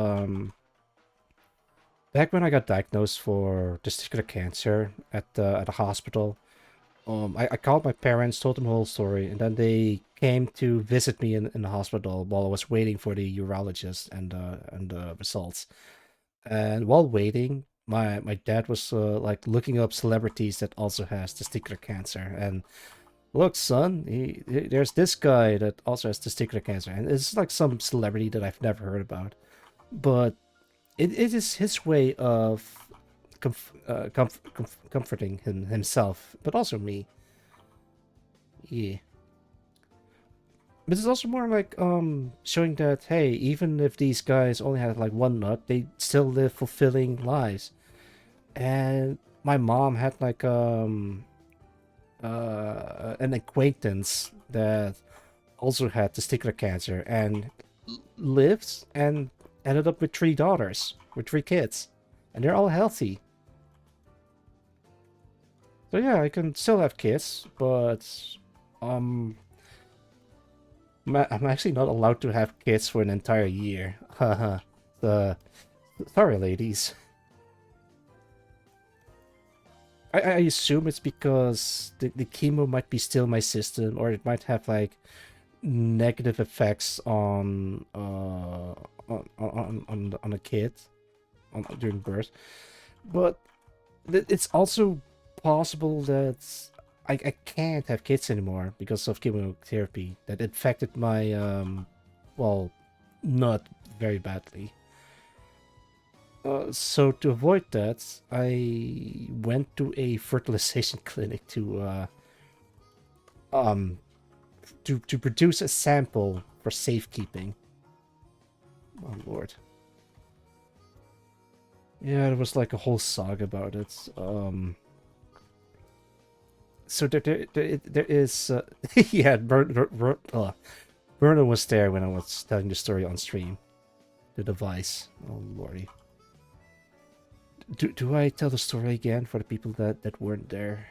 back when I got diagnosed for testicular cancer at the hospital, I called my parents, told them the whole story, and then they came to visit me in the hospital while I was waiting for the urologist and the results. And while waiting, my dad was like looking up celebrities that also has testicular cancer. And look, son, there's this guy that also has testicular cancer, and it's like some celebrity that I've never heard about. But it is his way of comforting himself, but also me. Yeah. But it's also more like showing that, hey, even if these guys only had like one nut, they still live fulfilling lives. And my mom had like an acquaintance that also had testicular cancer and lived and ended up with 3 daughters, with 3 kids, and they're all healthy. So yeah, I can still have kids, but um, I'm actually not allowed to have kids for an entire year. Haha. the Sorry, ladies. I assume it's because the chemo might be still in my system, or it might have like negative effects on a kid during birth. But it's also possible that I can't have kids anymore because of chemotherapy that infected my well, not very badly. So to avoid that, I went to a fertilization clinic um to produce a sample for safekeeping. Oh lord. Yeah, there was like a whole saga about it. So there is yeah, Bruno was there when I was telling the story on stream. The device. Oh lordy. Do I tell the story again for the people that weren't there?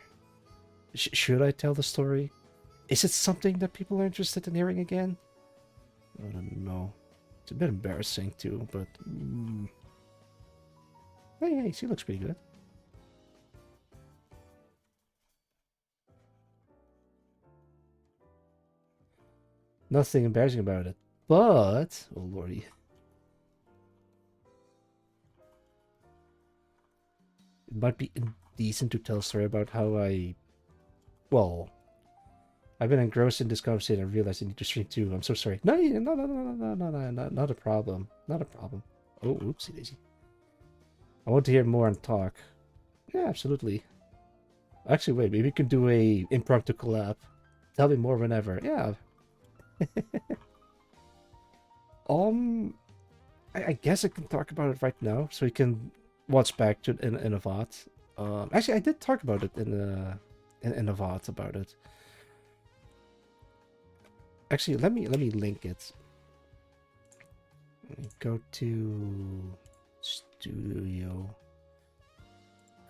Should I tell the story? Is it something that people are interested in hearing again? I don't know. It's a bit embarrassing too, but hey, she looks pretty good. Nothing embarrassing about it, but oh lordy, it might be indecent to tell a story about how well, I've been engrossed in this conversation and realized I need to stream too. I'm so sorry. No, not a problem. Not a problem. Oh, oopsie daisy. I want to hear more and talk. Yeah, absolutely. Actually, wait, maybe we can do a impromptu collab. Tell me more whenever. Yeah. um, I guess I can talk about it right now, so we can watch back to in a VOD. Actually, I did talk about it in a VOD about it. Actually, let me link it. Go to studio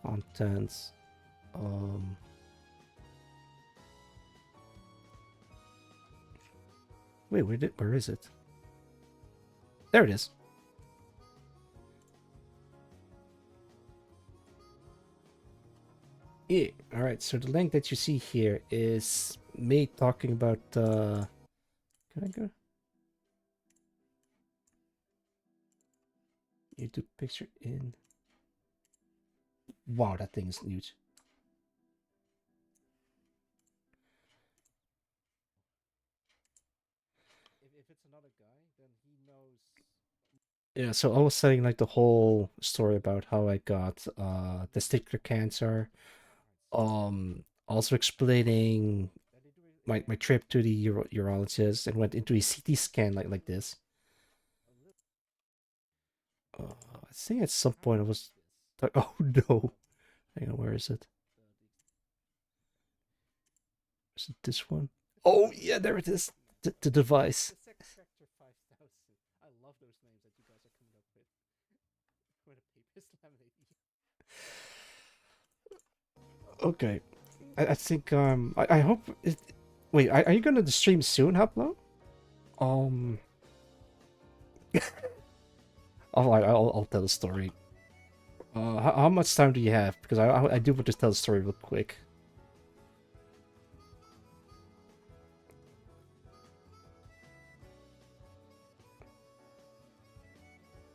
contents. Wait, where is it? There it is. Yeah, all right. So the link that you see here is me talking about. Can I go? YouTube picture in. Wow, that thing is huge. If it's another guy, then he knows. Yeah, so I was saying like the whole story about how I got testicular cancer. Also explaining my trip to the urologist and went into a CT scan like this. I think at some point I was like, oh no. Hang on, where is it? Is it this one? Oh yeah, there it is. The device. I love those names that you guys are coming up with. Where the paper is laminated. Okay. I think I hope it, wait, are you gonna stream soon, Haplo? Um Alright, I'll tell the story. How much time do you have? Because I do want to tell the story real quick.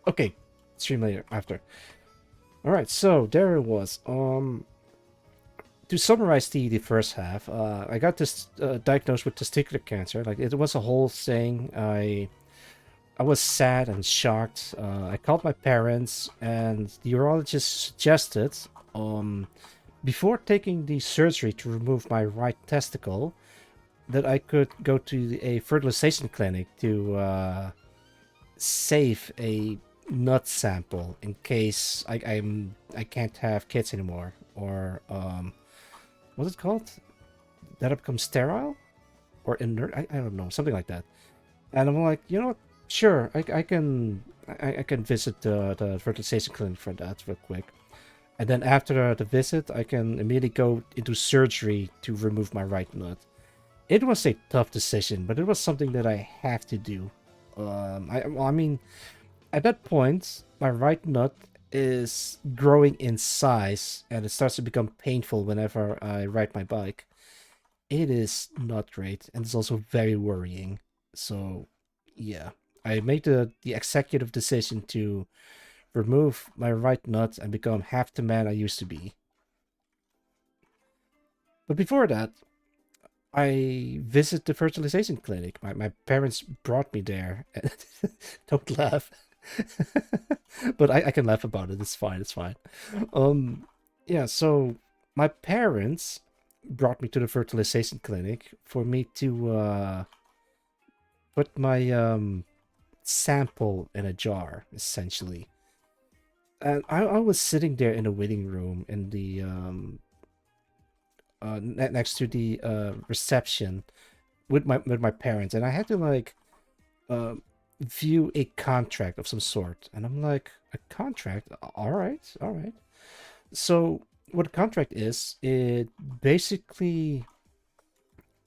Okay, stream later after. All right, so there it was. To summarize the first half, I got this diagnosed with testicular cancer. Like it was a whole thing. I was sad and shocked. I called my parents, and the urologist suggested, before taking the surgery to remove my right testicle, that I could go to a fertilization clinic to save a nut sample in case I can't have kids anymore, or what's it called? That I become sterile or inert? I don't know, something like that. And I'm like, you know what? Sure, I can visit the fertilization clinic for that real quick. And then after the visit, I can immediately go into surgery to remove my right nut. It was a tough decision, but it was something that I have to do. I mean, at that point, my right nut is growing in size, and it starts to become painful whenever I ride my bike. It is not great, and it's also very worrying. So, yeah, I made the executive decision to remove my right nut and become half the man I used to be. But before that, I visit the fertilization clinic. My parents brought me there. Don't laugh. But I can laugh about it. It's fine. It's fine. Yeah, so my parents brought me to the fertilization clinic for me to put my sample in a jar, essentially. And I was sitting there in the waiting room in the next to the reception with my parents, and I had to like view a contract of some sort, and I'm like, a contract? All right, all right. So what a contract is, it basically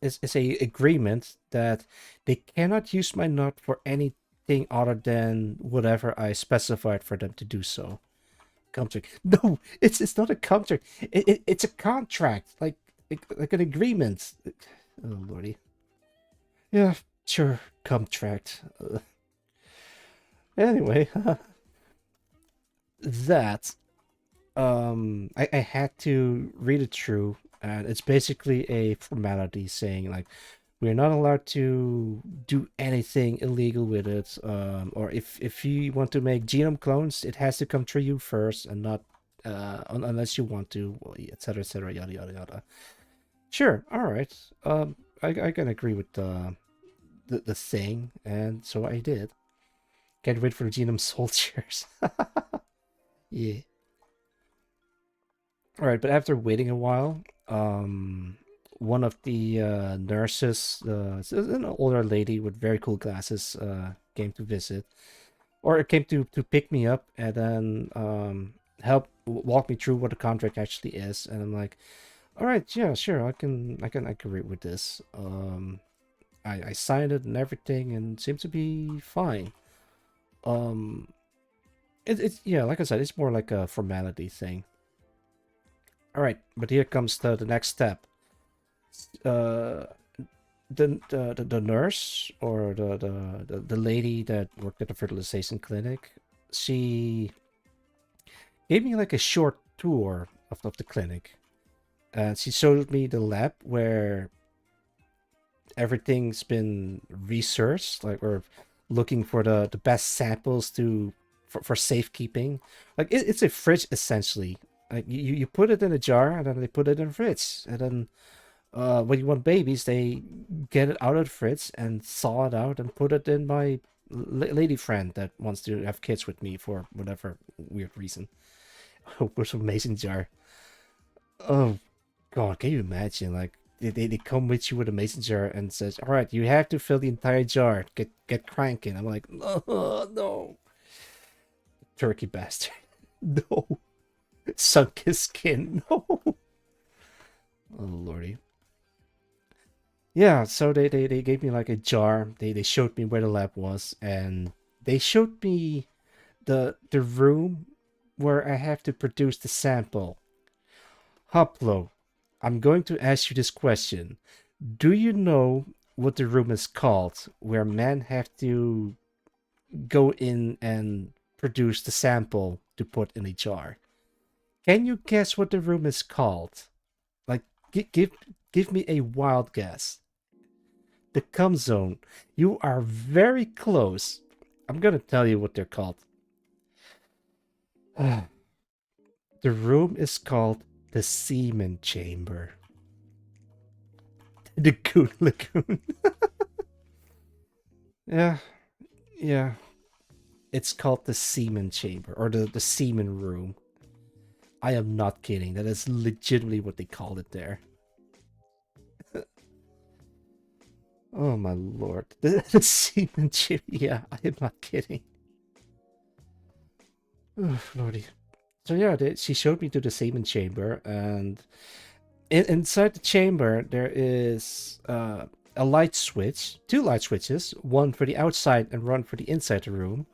is a agreement that they cannot use my nut for anything other than whatever I specified for them to do so. Contract? No, it's not a contract. It's a contract, like an agreement. Oh lordy. Yeah, sure, contract. Anyway, that I had to read it through, and it's basically a formality saying like we're not allowed to do anything illegal with it, or if you want to make genome clones, it has to come through you first, and not unless you want to, etc., etc., yada yada yada. Sure, all right. I can agree with the thing, and so I did. Can't wait for the genome soldiers. Yeah. All right, but after waiting a while, one of the nurses, an older lady with very cool glasses, came to visit, or came to pick me up, and then help walk me through what the contract actually is. And I'm like, all right, yeah, sure, I can agree with this. I signed it and everything, and seems to be fine. Um, it's yeah, like I said, it's more like a formality thing. All right, but here comes the next step. Uh, the nurse, or the lady that worked at the fertilization clinic, she gave me like a short tour of the clinic, and she showed me the lab where everything's been researched, like we're looking for the best samples for safekeeping. Like it's a fridge essentially. Like you put it in a jar, and then they put it in a fridge, and then when you want babies, they get it out of the fridge and thaw it out and put it in my lady friend that wants to have kids with me for whatever weird reason. Oh, it's an amazing jar. Oh God, can you imagine? Like they come with you with a mason jar and says, "All right, you have to fill the entire jar. Get cranking." I'm like, no, no, turkey bastard, no, sunk his skin, no. Oh lordy. Yeah, so they gave me like a jar. They showed me where the lab was, and they showed me the room where I have to produce the sample. Hoplo, I'm going to ask you this question. Do you know what the room is called where men have to go in and produce the sample to put in a jar? Can you guess what the room is called? Like, give me a wild guess. The cum zone. You are very close. I'm gonna tell you what they're called. The room is called the semen chamber. The Goon Lagoon. Yeah, yeah. It's called the semen chamber or the semen room. I am not kidding. That is legitimately what they called it there. Oh my lord. The semen chamber. Yeah, I am not kidding. Oh, lordy. So yeah, she showed me to the semen chamber, and inside the chamber there is a light switch, two light switches, one for the outside and one for the inside the room.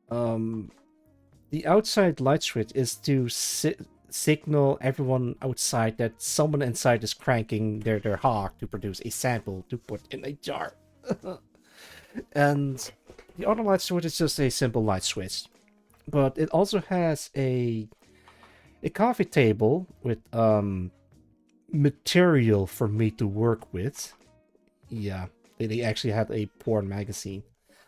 The outside light switch is to signal everyone outside that someone inside is cranking their hog to produce a sample to put in a jar. And the other light switch is just a simple light switch. But it also has a coffee table with material for me to work with. Yeah, they actually had a porn magazine.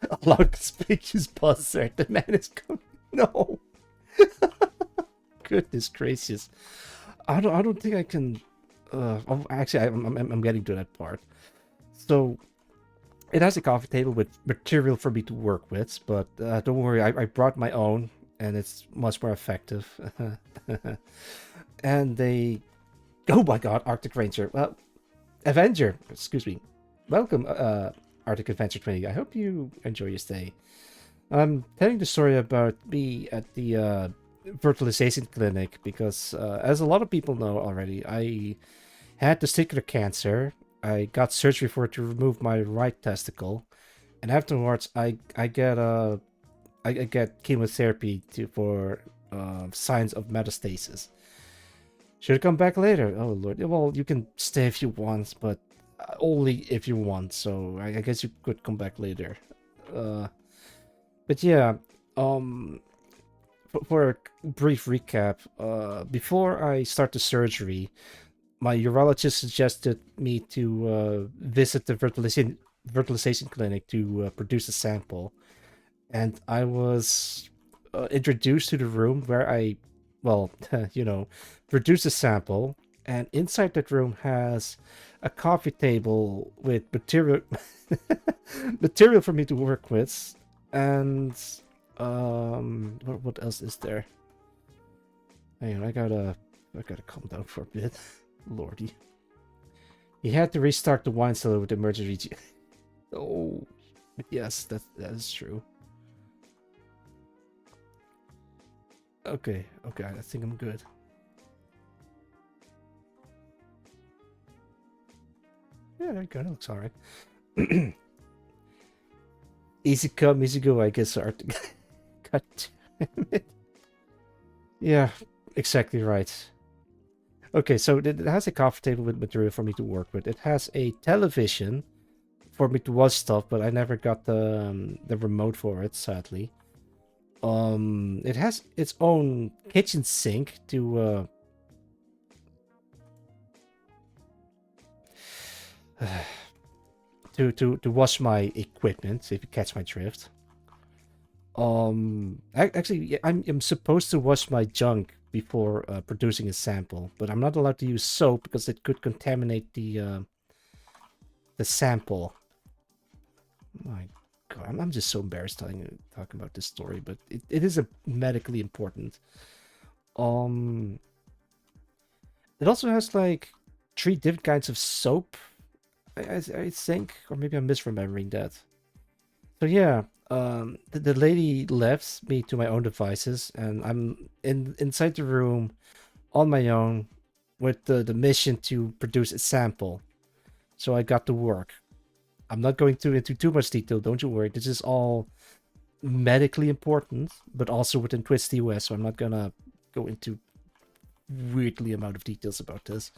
A loud conspicuous buzzer. The man is going. No. Goodness gracious. I don't think I can. Actually, I'm getting to that part. So it has a coffee table with material for me to work with, but don't worry, I brought my own, and it's much more effective. And they, oh my god, Arctic Ranger, well, Avenger, excuse me. Welcome, Arctic Adventure 20. I hope you enjoy your stay. I'm telling the story about me at the fertilization clinic because, as a lot of people know already, I had testicular cancer. I got surgery for it to remove my right testicle, and afterwards, I get chemotherapy for signs of metastasis. Should I come back later? Oh lord. Well, you can stay if you want, but only if you want. So I guess you could come back later. But yeah, for a brief recap, before I start the surgery, my urologist suggested me to visit the fertilization clinic to produce a sample, and I was introduced to the room where I, well, produce a sample, and inside that room has a coffee table with material material for me to work with, and what else is there? Hang on, I gotta calm down for a bit. Lordy. He had to restart the wine cellar with emergency. Oh, yes, that is true. Okay, I think I'm good. Yeah, there you go. That looks alright. Easy come, easy go, I guess. God damn it. Yeah, exactly right. Okay, so it has a coffee table with material for me to work with. It has a television for me to watch stuff, but I never got the remote for it, sadly. It has its own kitchen sink to to wash my equipment, if you catch my drift. Actually, I'm supposed to wash my junk before producing a sample, but I'm not allowed to use soap because it could contaminate the sample. My God, I'm just so embarrassed talking about this story, but it is a medically important. It also has like 3 different kinds of soap, I think, or maybe I'm misremembering that. So yeah, the lady left me to my own devices, and I'm inside the room on my own with the mission to produce a sample. So I got to work. I'm not going into too much detail, don't you worry. This is all medically important, but also within Twisty US, so I'm not gonna go into weirdly amount of details about this.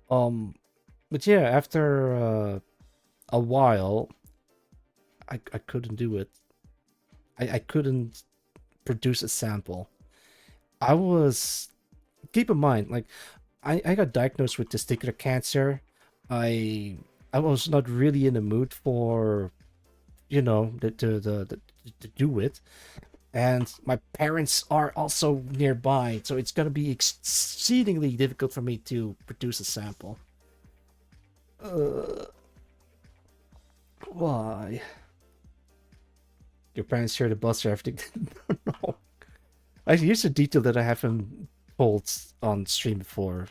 But yeah, after a while, I couldn't do it. I couldn't produce a sample. I was, keep in mind, like I got diagnosed with testicular cancer. I was not really in the mood for, you know, to do it. And my parents are also nearby, so it's gonna be exceedingly difficult for me to produce a sample. Why? Your parents share the bus or everything? No. Actually, here's a detail that I haven't told on stream before.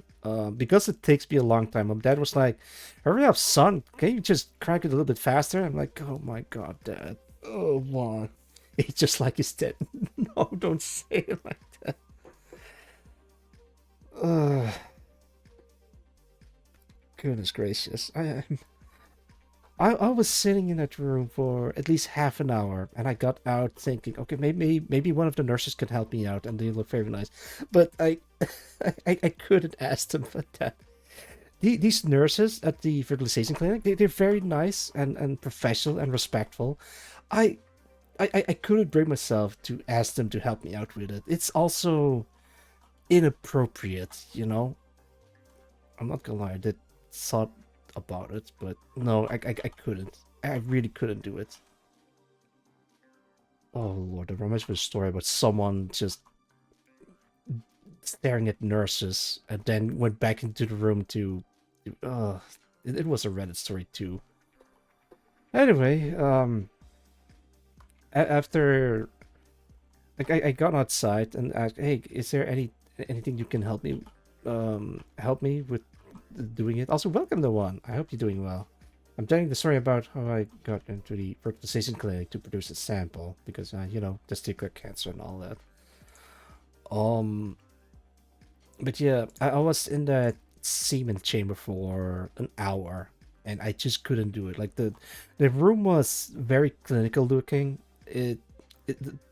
Because it takes me a long time. My dad was like, "Hurry up, son! Can you just crack it a little bit faster?" I'm like, "Oh my god, Dad! Oh, why?" It's just like he's dead. No, don't say it like that. Goodness gracious! I was sitting in that room for at least half an hour, and I got out thinking, okay, maybe one of the nurses can help me out, and they look very nice. But I couldn't ask them for that. These nurses at the fertilization clinic, they're very nice and professional and respectful. I I couldn't bring myself to ask them to help me out with it. It's also inappropriate, you know? I'm not gonna lie, I did thought about it, but no, I couldn't. I really couldn't do it. Oh lord, that reminds me of a story about someone just staring at nurses and then went back into the room to... it was a Reddit story too. Anyway, after... Like, I got outside and asked, hey, is there anything you can help me with doing it? Also, welcome to one. I hope you're doing well. I'm telling the story about how I got into the fertilization clinic to produce a sample because, you know, testicular cancer and all that. But yeah, I was in that semen chamber for an hour and I just couldn't do it. Like the room was very clinical looking. The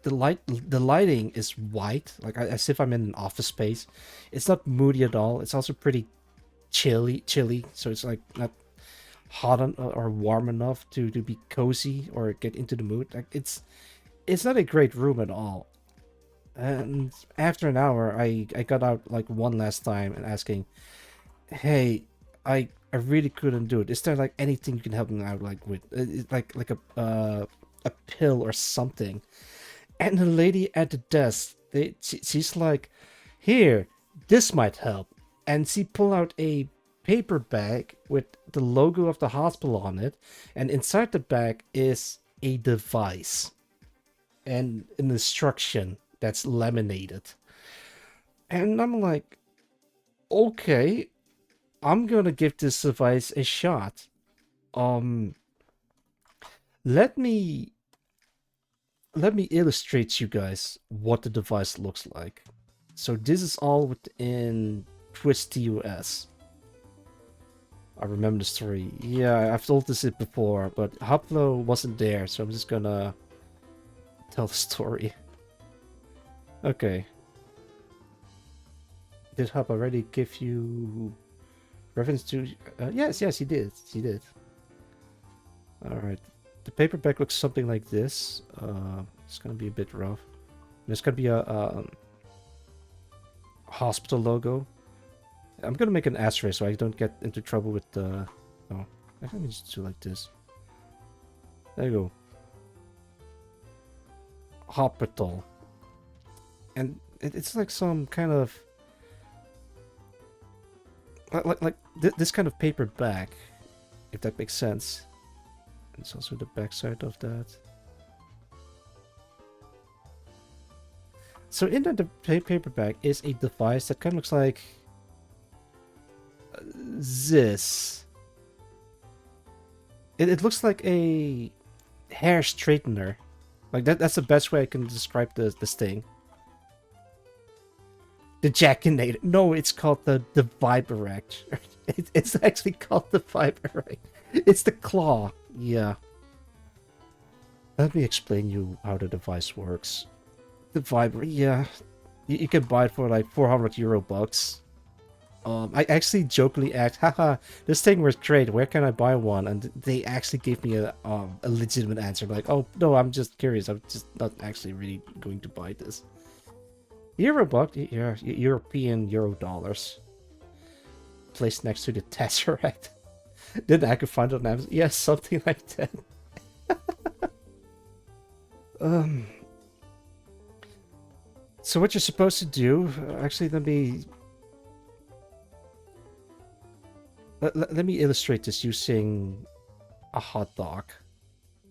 lighting is white, like as if I'm in an office space. It's not moody at all. It's also pretty chilly, so it's like not hot or warm enough to be cozy or get into the mood. Like it's not a great room at all. And after an hour, I got out like one last time and asking, hey, I really couldn't do it. Is there like anything you can help me out like with, like a pill or something? And the lady at the desk, she's like, here, this might help. And she pulled out a paper bag with the logo of the hospital on it, and inside the bag is a device and an instruction that's laminated. And I'm like, okay, I'm gonna give this device a shot. Let me illustrate to you guys what the device looks like. So this is all within Twisty US. I remember the story. Yeah, I've told this before, but Haplo wasn't there, so I'm just gonna tell the story. Okay. Did Hub already give you reference to... yes, he did. He did. Alright. The paperback looks something like this. It's gonna be a bit rough. There's gonna be a hospital logo. I'm gonna make an asterisk so I don't get into trouble with the... Oh, let me just do like this. There you go. Hospital. And it's like some kind of... Like this kind of paperback, if that makes sense. It's also the backside of that. So in the paperback is a device that kind of looks like this. It looks like a hair straightener. Like that's the best way I can describe this thing. The Jackinator. No, it's called the Viberact. It's actually called the Viberact. It's the claw. Yeah. Let me explain you how the device works. The Viber, yeah, you can buy it for like 400 euro bucks. I actually jokingly asked, haha, this thing was great, where can I buy one? And they actually gave me a legitimate answer, like, oh, no, I'm just curious, I'm just not actually really going to buy this. Euro buck, yeah, European euro dollars. Placed next to the Tesseract. Then I could find it on Amazon. Yeah, something like that. So what you're supposed to do, actually, let me illustrate this using a hot dog.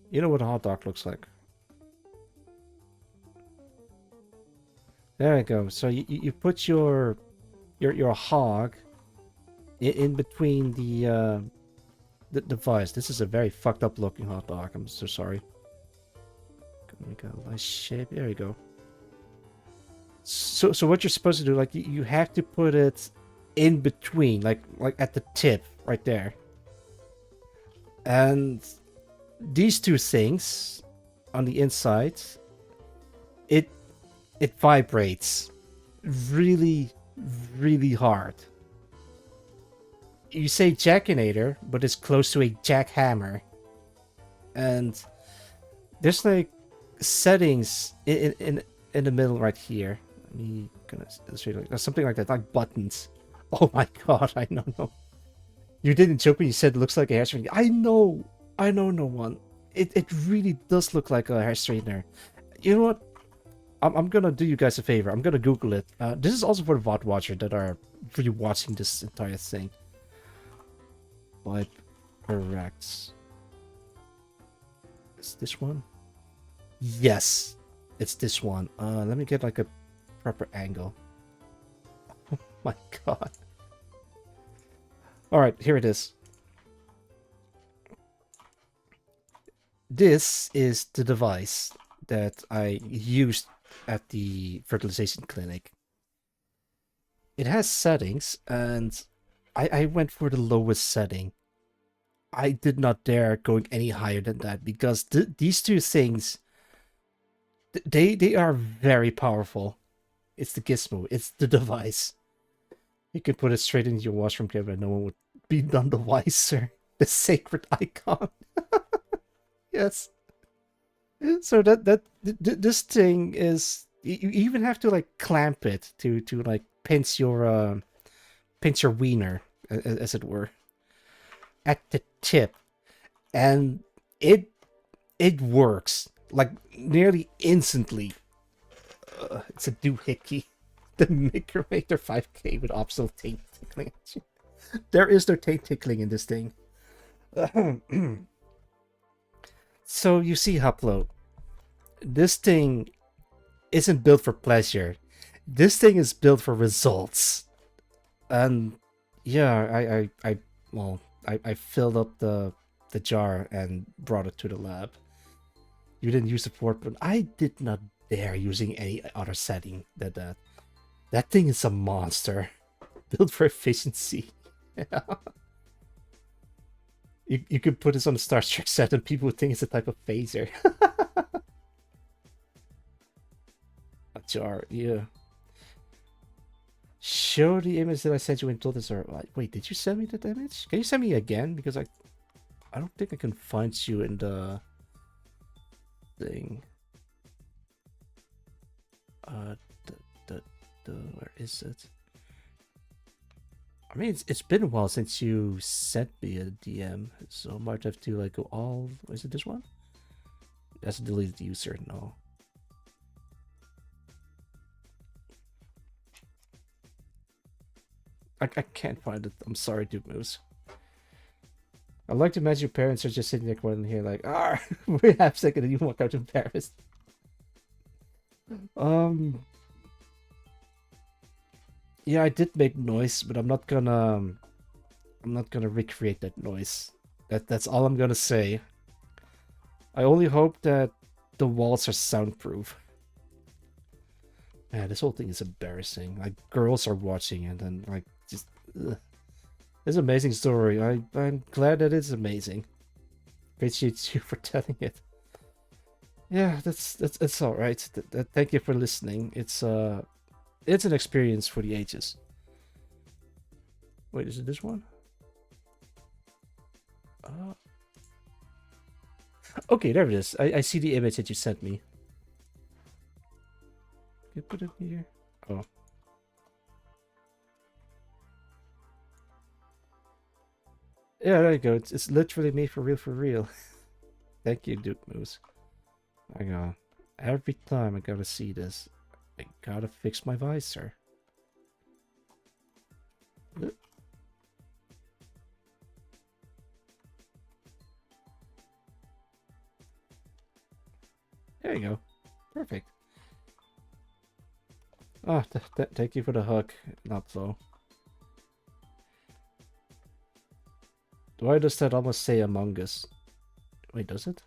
You know what a hot dog looks like. There you go. So you put your hog in between the device. This is a very fucked up looking hot dog. I'm so sorry. Gonna make a nice shape. There you go. So what you're supposed to do, like you have to put it in between, like at the tip right there. And these two things on the inside, it vibrates really, really hard. You say jackinator, but it's close to a jackhammer. And there's like settings in the middle right here. I'm gonna illustrate like something like that, like buttons. Oh my god, I know, no. You didn't joke when you said it looks like a hair straightener. I know, no one. It really does look like a hair straightener. You know what? I'm gonna do you guys a favor. I'm gonna Google it. This is also for the VOD watcher that are really watching this entire thing. But correct. Is this one? Yes, it's this one. Let me get like a proper angle. Oh my god. Alright, here it is. This is the device that I used at the fertilization clinic. It has settings, and I went for the lowest setting. I did not dare going any higher than that, because these two things, they are very powerful. It's the gizmo, it's the device. You can put it straight into your washroom camera and no one would be none the wiser. The sacred icon. Yes. So this thing is, you even have to like clamp it to like pinch your wiener, as it were, at the tip, and it works like nearly instantly. It's a doohickey. The Micromator 5K with optional taint tickling. There is no taint tickling in this thing. So you see, Huplo, this thing isn't built for pleasure. This thing is built for results. And yeah, I filled up the jar and brought it to the lab. You didn't use the port, but I did not dare using any other setting than that. That thing is a monster. Built for efficiency. Yeah. You could put this on a Star Trek set and people would think it's a type of phaser. A jar, yeah. Show the image that I sent you and told us. Wait, did you send me that image? Can you send me again? Because I don't think I can find you in the thing. Where is it? I mean, it's been a while since you sent me a DM, so I might have to like go all. Is it this one? That's a deleted user. No. I can't find it. I'm sorry, Duke Moose. I like to imagine your parents are just sitting there going here like, ah, we're half second and you walk out embarrassed. Yeah, I did make noise, but I'm not gonna recreate that noise. That's all I'm gonna say. I only hope that the walls are soundproof. Man, this whole thing is embarrassing. Like, girls are watching and then like just ugh. It's an amazing story. I'm glad that it's amazing. Appreciate you for telling it. Yeah, that's all right. Thank you for listening. It's an experience for the ages. Wait, is it this one? Uh, okay, there it is. I see the image that you sent me. Can you put it here? Oh. Yeah, there you go. It's literally made for real, for real. Thank you, Duke Moose. I go. Every time I gotta see this, I gotta fix my visor. There you go. Perfect. Ah, thank you for the hug. Not so. Why does that almost say Among Us? Wait, does it?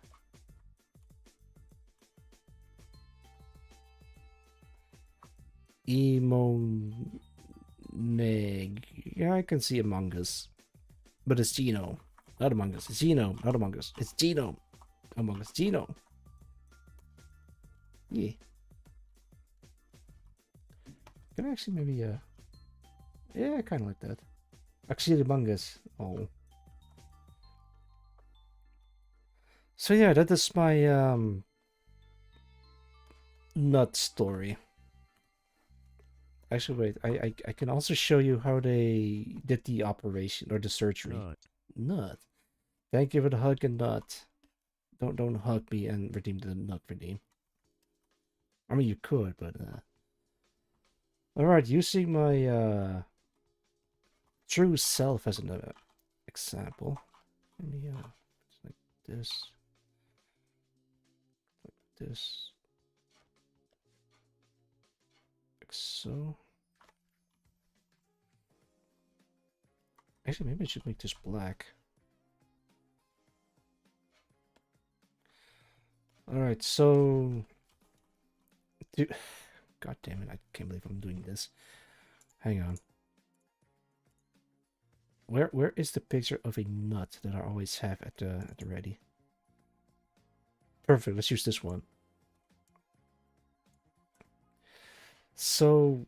Neg. Yeah, I can see Among Us. But it's Geno. Not Among Us. It's Geno. Not Among Us. It's Geno. Among Us. Geno. Yeah. Can I actually maybe, yeah, I kind of like that. Actually, Among Us. Oh. So yeah, that is my, nut story. Actually, wait. I can also show you how they did the operation or the surgery. Nut. Nut. Thank you for the hug and nut. Don't hug me and redeem the nut redeem. I mean, you could, but all right. Using my true self as an example. Let me like this, like this, like so. Actually, maybe I should make this black. All right, so, dude, God damn it! I can't believe I'm doing this. Hang on. Where is the picture of a nut that I always have at the ready? Perfect. Let's use this one. So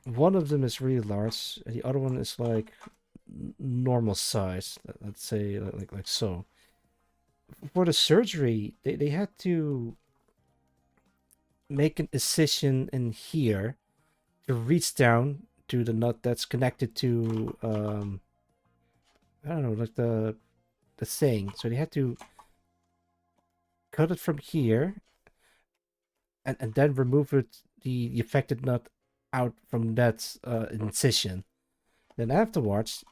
one of them is really large, and the other one is like normal size. Let's say like so. For the surgery, they had to make an incision in here to reach down to the nut that's connected to I don't know, like the thing. So they had to cut it from here and then remove it the affected nut out from that incision. Then afterwards,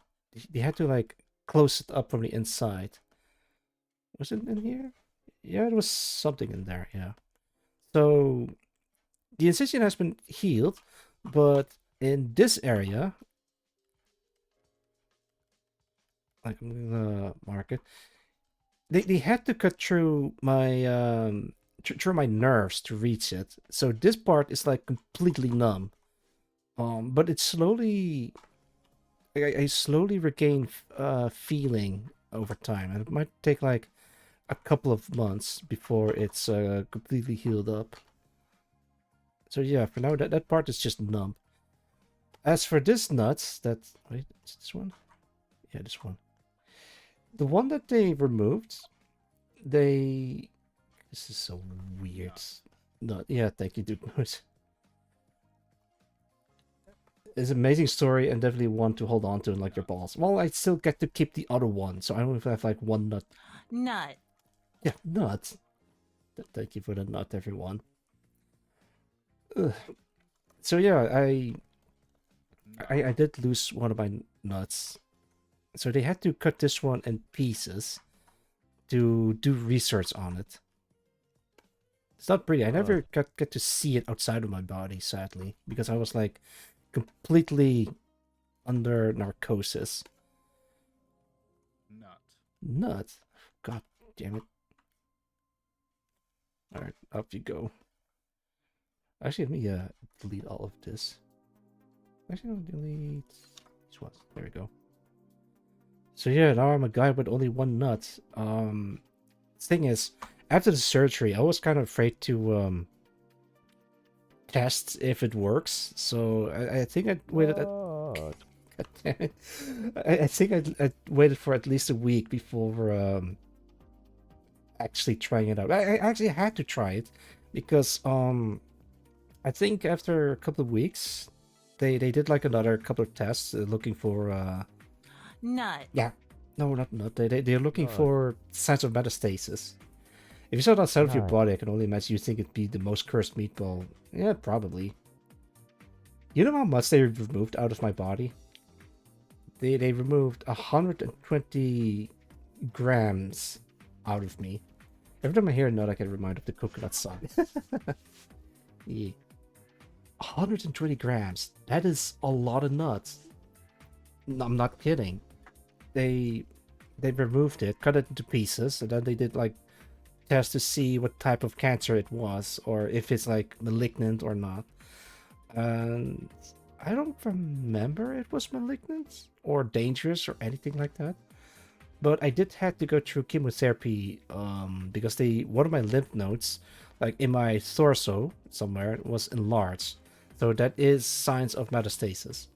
they had to like close it up from the inside. Was it in here? Yeah, there was something in there. Yeah. So the incision has been healed, but in this area, like I'm gonna mark it. They had to cut through my through my nerves to reach it. So this part is like completely numb. But it's slowly I slowly regain feeling over time, and it might take like a couple of months before it's completely healed up. So yeah, for now that part is just numb. As for this nuts, wait, is this one? Yeah, this one. The one that they removed, this is so weird. Nut. Yeah, thank you, dude. It's an amazing story and definitely one to hold on to and like your balls. Well, I still get to keep the other one, so I don't have like one nut. Nut. Yeah, nuts. Thank you for the nut, everyone. Ugh. So yeah, I did lose one of my nuts. So they had to cut this one in pieces to do research on it. It's not pretty. I never get to see it outside of my body, sadly, because I was like completely under narcosis. Nut. God damn it. Alright, up you go. Actually, let me delete all of this. Actually, I'll delete these ones. There we go. So yeah, now I'm a guy with only one nut. Thing is, after the surgery, I was kind of afraid to test if it works. So I think I waited. God. God damn it. I think I waited for at least a week before actually trying it out. I actually had to try it because I think after a couple of weeks they did like another couple of tests looking for Nut. yeah, no, not they're looking Nut. for signs of metastasis. If you saw that side of your Nut. body, I can only imagine you think it'd be the most cursed meatball. Yeah, probably. You know how much they removed out of my body? They removed 120 grams out of me. Every time I hear a nut, I get reminded of the coconut song. Yeah. 120 grams. That is a lot of nuts. No, I'm not kidding. They removed it, cut it into pieces, and then they did like tests to see what type of cancer it was, or if it's like malignant or not. And I don't remember it was malignant or dangerous or anything like that. But I did have to go through chemotherapy because one of my lymph nodes, like in my torso somewhere, was enlarged. So that is signs of metastasis.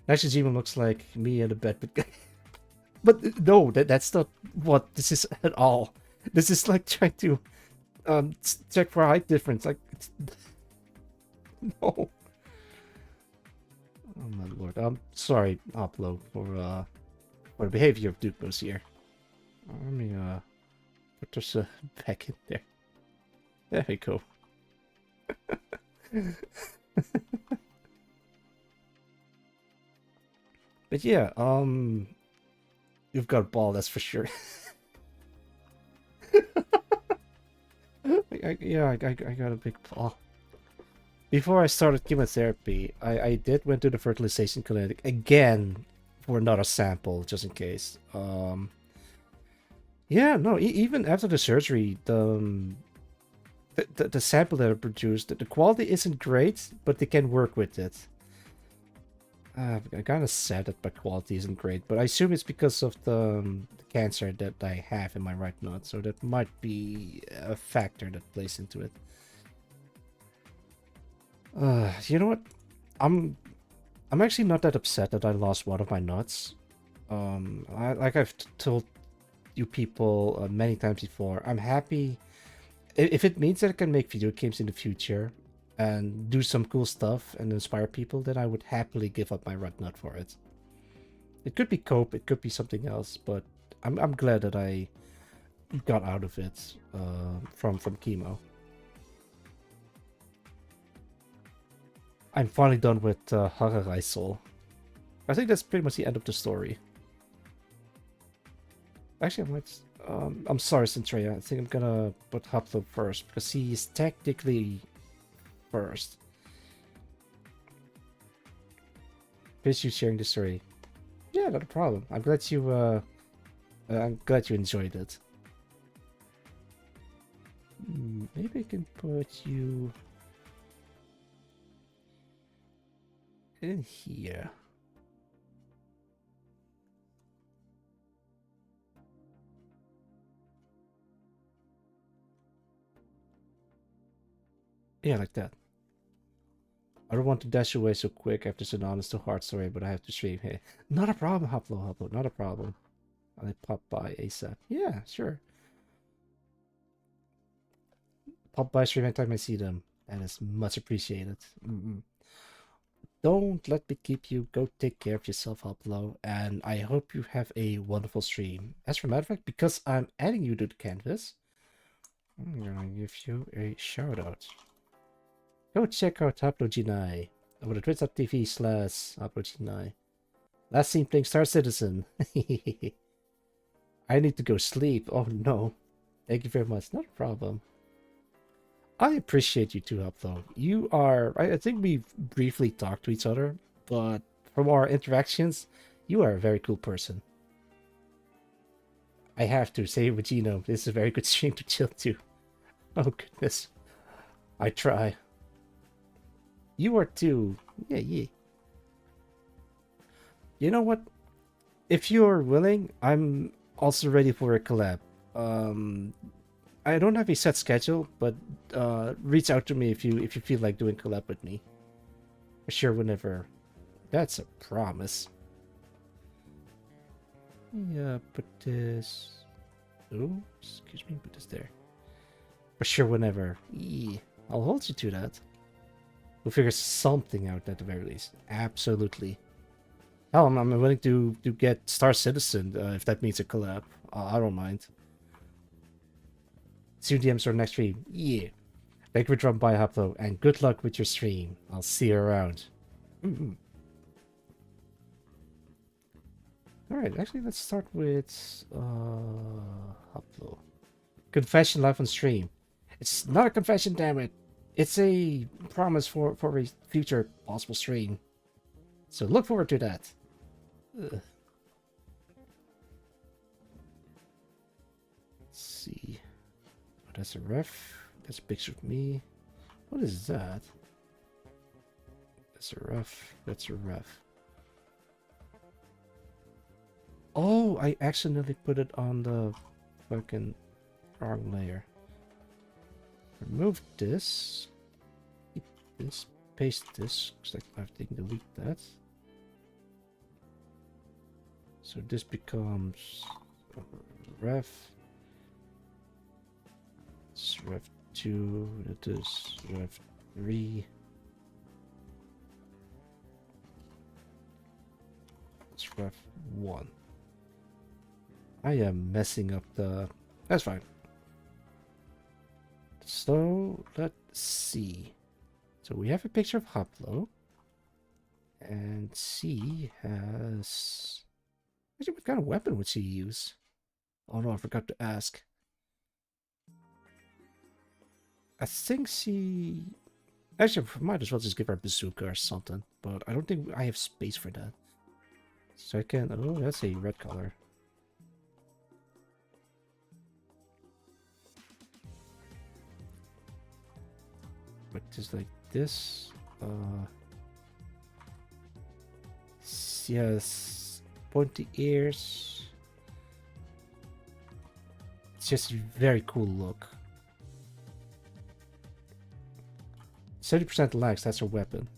Actually, Jima looks like me in a bed, but no, that's not what this is at all. This is like trying to check for height difference. Like, no. Oh my lord. I'm sorry, Oplo, for the behavior of Duplos here. Let me put this back in there. There we go. But yeah, you've got a ball, that's for sure. I got a big ball. Before I started chemotherapy, I did went to the fertilization clinic again for another sample, just in case. Yeah, no, even after the surgery, the sample that I produced, the quality isn't great, but they can work with it. I'm kind of sad that my quality isn't great, but I assume it's because of the cancer that I have in my right nut, so that might be a factor that plays into it. You know what? I'm actually not that upset that I lost one of my nuts. Like I've told you people many times before, I'm happy if it means that I can make video games in the future and do some cool stuff and inspire people, then I would happily give up my right nut for it. It could be cope, it could be something else, but I'm glad that I got out of it from chemo. I'm finally done with Hararai Soul. I think that's pretty much the end of the story. Actually, I might. I'm sorry, Centrea. I think I'm gonna put Haplo first because he is technically first. Appreciate you sharing the story. Yeah, not a problem. I'm glad you enjoyed it. Maybe I can put you in here. Yeah, like that. I don't want to dash away so quick after such an honest to heart story, but I have to stream. Hey, not a problem, Haplo, not a problem. I'll pop by ASAP. Yeah, sure. Pop by stream anytime I see them. That is much appreciated. Don't let me keep you. Go take care of yourself, Haplo, and I hope you have a wonderful stream. As for a matter of fact, because I'm adding you to the canvas, I'm gonna give you a shout out. Go check out HaploGnai over at twitch.tv/HaploGnai. Last seen playing Star Citizen. I need to go sleep. Oh no. Thank you very much. Not a problem. I appreciate you too, Haplo. You are... I think we've briefly talked to each other, but from our interactions, you are a very cool person. I have to say, Regino, this is a very good stream to chill to. Oh goodness. I try. You are too. Yeah. You know what? if you're willing, I'm also ready for a collab. I don't have a set schedule, but reach out to me if you feel like doing collab with me. Sure, whenever. That's a promise. Yeah, put this. Oh, excuse me, put this there. For sure, whenever. Yeah, I'll hold you to that. We'll figure something out at the very least. Absolutely. Hell, I'm willing to get Star Citizen if that means a collab. I don't mind. See you DMs for next stream. Yeah. Thank you for dropping by, Haplo, and good luck with your stream. I'll see you around. Alright, actually, let's start with Haplo. Confession live on stream. It's not a confession, damn it. It's a promise for a future possible stream. So look forward to that. Ugh. Let's see. Oh, that's a ref. That's a picture of me. What is that? That's a ref. That's a ref. Oh, I accidentally put it on the fucking wrong layer. Remove this. Keep this. Paste this. Looks like I have to delete that. So this becomes ref. It's ref 2. That is ref 3. It's ref 1. I am messing up the... That's fine. So, let's see. So we have a picture of Haplo. And C has... Actually, what kind of weapon would she use? Oh no, I forgot to ask. I think she... Actually, I might as well just give her a bazooka or something. But I don't think I have space for that. So I can... Oh, that's a red color. But just like this. Yes. Pointy ears. It's just a very cool look. 70% lags, that's her weapon.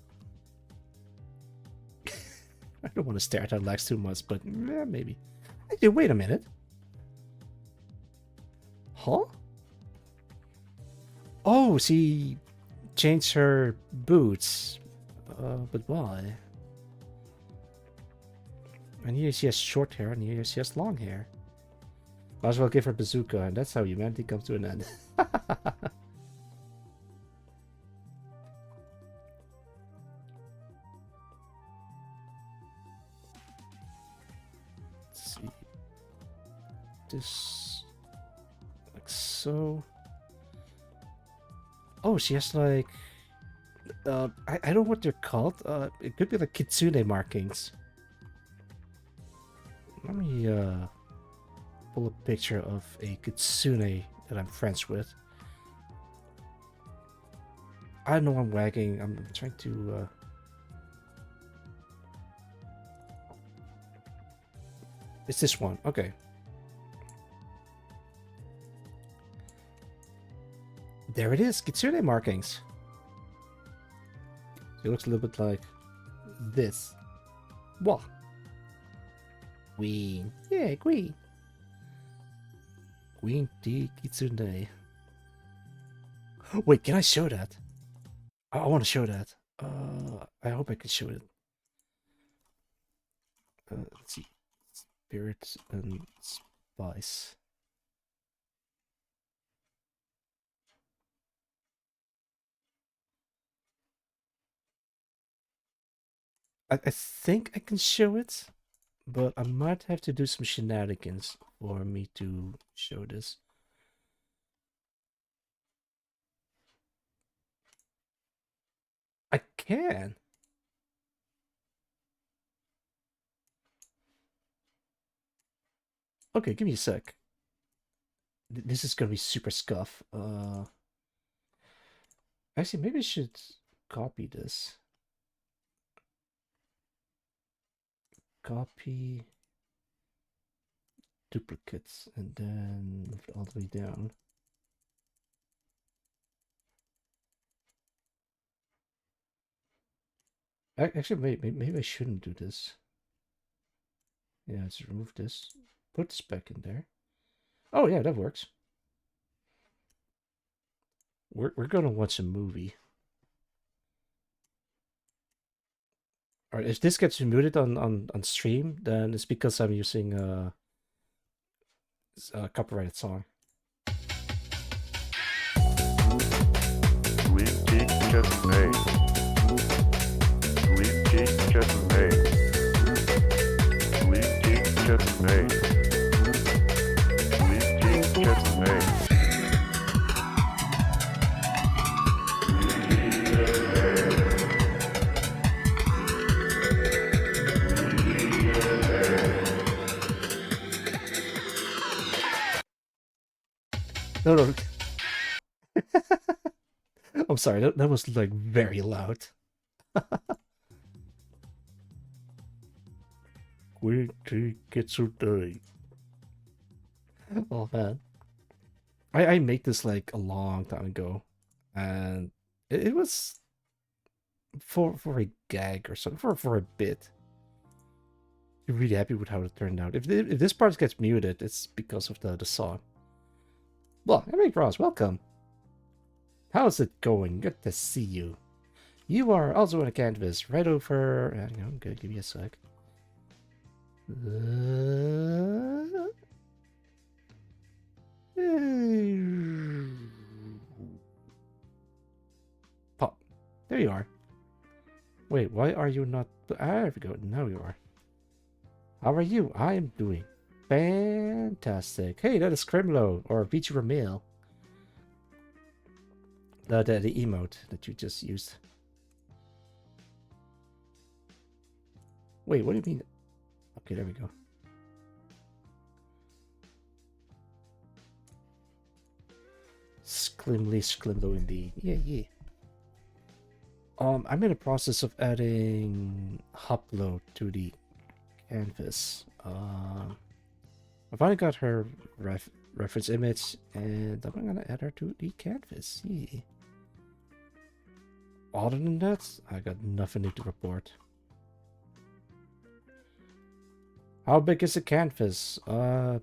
I don't want to stare at her lags too much, but yeah, maybe. Hey, wait a minute. Huh? Oh, she changed her boots. But why? And here she has short hair, and here she has long hair. Might as well give her bazooka, and that's how humanity comes to an end. Let's see. This... like so. Oh, she has like... I don't know what they're called. It could be like kitsune markings. Let me pull a picture of a kitsune that I'm friends with. I know I'm wagging. I'm trying to... It's this one. Okay. There it is. Kitsune markings. It looks a little bit like this. What? Queen. Yeah, queen. Queen D Kitsune. Wait, can I show that? I want to show that. I hope I can show it. Let's see. Spirit and Spice. I think I can show it, but I might have to do some shenanigans for me to show this. I can. Okay, give me a sec. This is gonna be super scuff. Actually, maybe I should copy this. Copy. duplicates and then move it all the way down. Actually, maybe I shouldn't do this. Yeah, let's remove this. Put this back in there. Oh yeah, that works. We're gonna watch a movie. Alright, if this gets muted on stream, then it's because I'm using a copyrighted song. Leaf Geek just made. Leaf Geek just made. Leaf Geek just made. Leaf Geek just made. No. I'm sorry, that was like very loud. Quick tickets today. Oh man. I made this like a long time ago. And it was for a gag or something, for a bit. I'm really happy with how it turned out. If this part gets muted, it's because of the song. Well, Eric Ross, welcome. How's it going? Good to see you. You are also on a canvas right over. Hang on, good. Give me a sec. Pop. There you are. Wait, why are you not? There we go. Now you are. How are you? I am doing fantastic. Hey, that is Crimlo or VTuber Mail. The emote that you just used. Wait, what do you mean? Okay, there we go. Sklimlo indeed. Yeah. I'm in the process of adding Hoplo to the canvas. I finally got her reference image, and I'm gonna add her to the canvas. Yeah. Other than that, I got nothing new to report. How big is the canvas? Not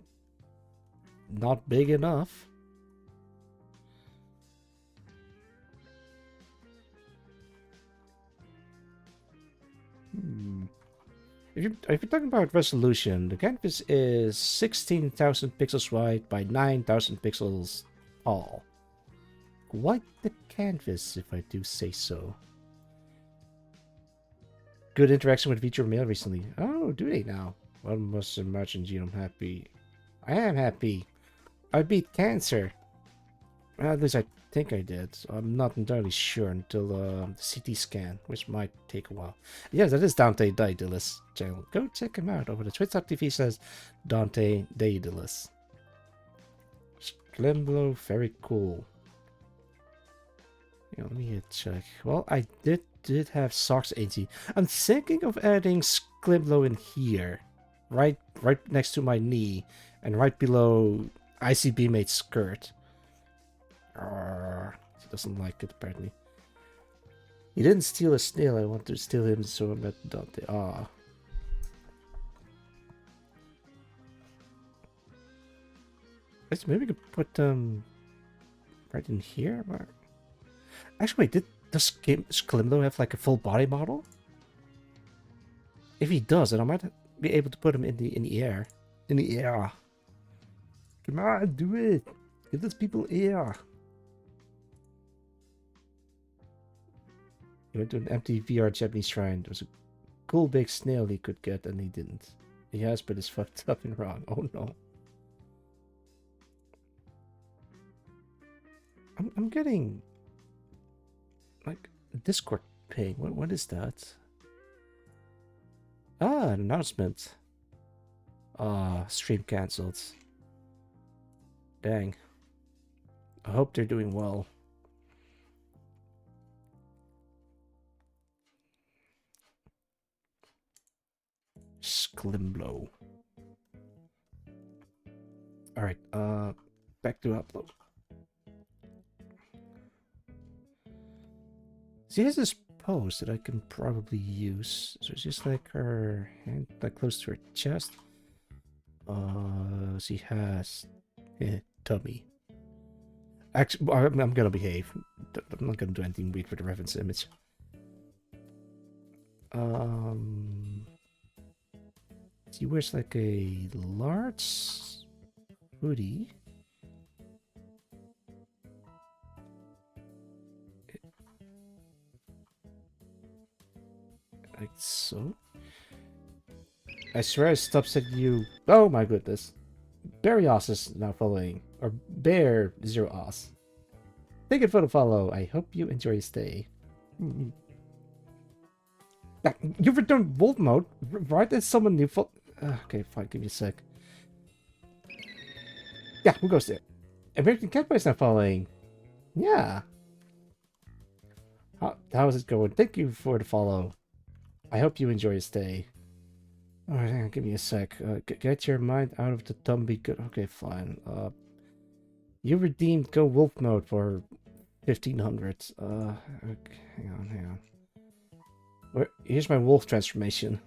big enough. If you're talking about resolution, the canvas is 16,000 pixels wide by 9,000 pixels tall. Quite the canvas, if I do say so. Good interaction with VTuber Mail recently. Oh, do they now? One must imagine I'm happy. I am happy. I beat cancer. Well, at least I think I did. I'm not entirely sure until the CT scan, which might take a while. Yes, that is Dante Daedalus channel. Go check him out over the twitch.tv/Dante Daedalus. Sklimblo, very cool. Yeah, let me check. Well, I did have socks 80. I'm thinking of adding Sklimblo in here. Right next to my knee. And right below ICB mate's skirt. He doesn't like it, apparently. He didn't steal a snail. I want to steal him, so I met Dante. Maybe we could put right in here. Actually, wait, does Sklimlo have like a full body model? If he does, then I might be able to put him in the air. In the air. Come on, do it. Give those people air. He went to an empty VR Japanese shrine. There was a cool big snail he could get, and he didn't. He has, but it's fucked up and wrong. Oh no. I'm getting like a Discord ping. What is that? Ah, an announcement. Stream cancelled. Dang. I hope they're doing well. Sklimblo. Alright, back to upload. She has this pose that I can probably use. So it's just like her hand like close to her chest. She has tummy. Actually, I'm gonna behave. I'm not gonna do anything weird with the reference image. She wears like a large hoodie. Like so. I swear I stopped setting you. Oh my goodness. Barrios is now following. Or Bear Zero Os. Thank you for the follow. I hope you enjoy your stay. You returned wolf mode, right? There's someone new. Okay, fine. Give me a sec. Yeah, who goes there? American Catboy is now following. Yeah. How is it going? Thank you for the follow. I hope you enjoy your stay. Alright, hang on, give me a sec. Get your mind out of the Tumby. Good. Okay, fine. You redeemed Go Wolf mode for 1500. Okay, hang on. Here's my wolf transformation.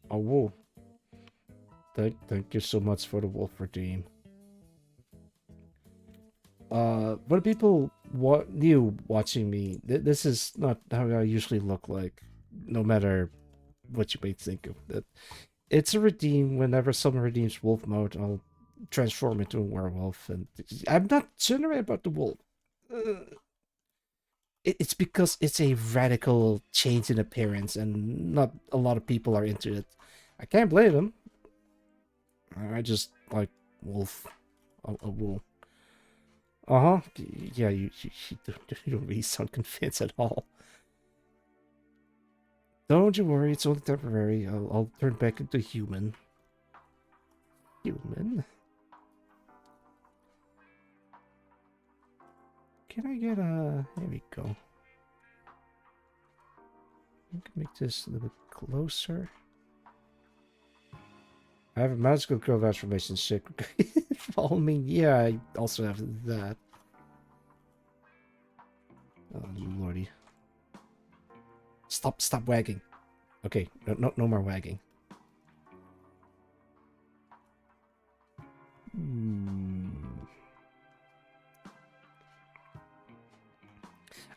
Oh, whoa. Thank you so much for the wolf redeem. For people new watching me, this is not how I usually look like, no matter what you may think of it. It's a redeem. Whenever someone redeems wolf mode, I'll transform into a werewolf, and I'm not generous about the wolf. It's because it's a radical change in appearance, and not a lot of people are into it. I can't blame them. I just like wolf. A wolf. Uh-huh. Yeah, you don't really sound convinced at all. Don't you worry, it's only temporary. I'll turn back into human. Human? Can I get a... There we go. I can make this a little bit closer. I have a magical girl transformation shit. Follow me. Yeah, I also have that. Oh, lordy. Stop wagging. Okay, no more wagging.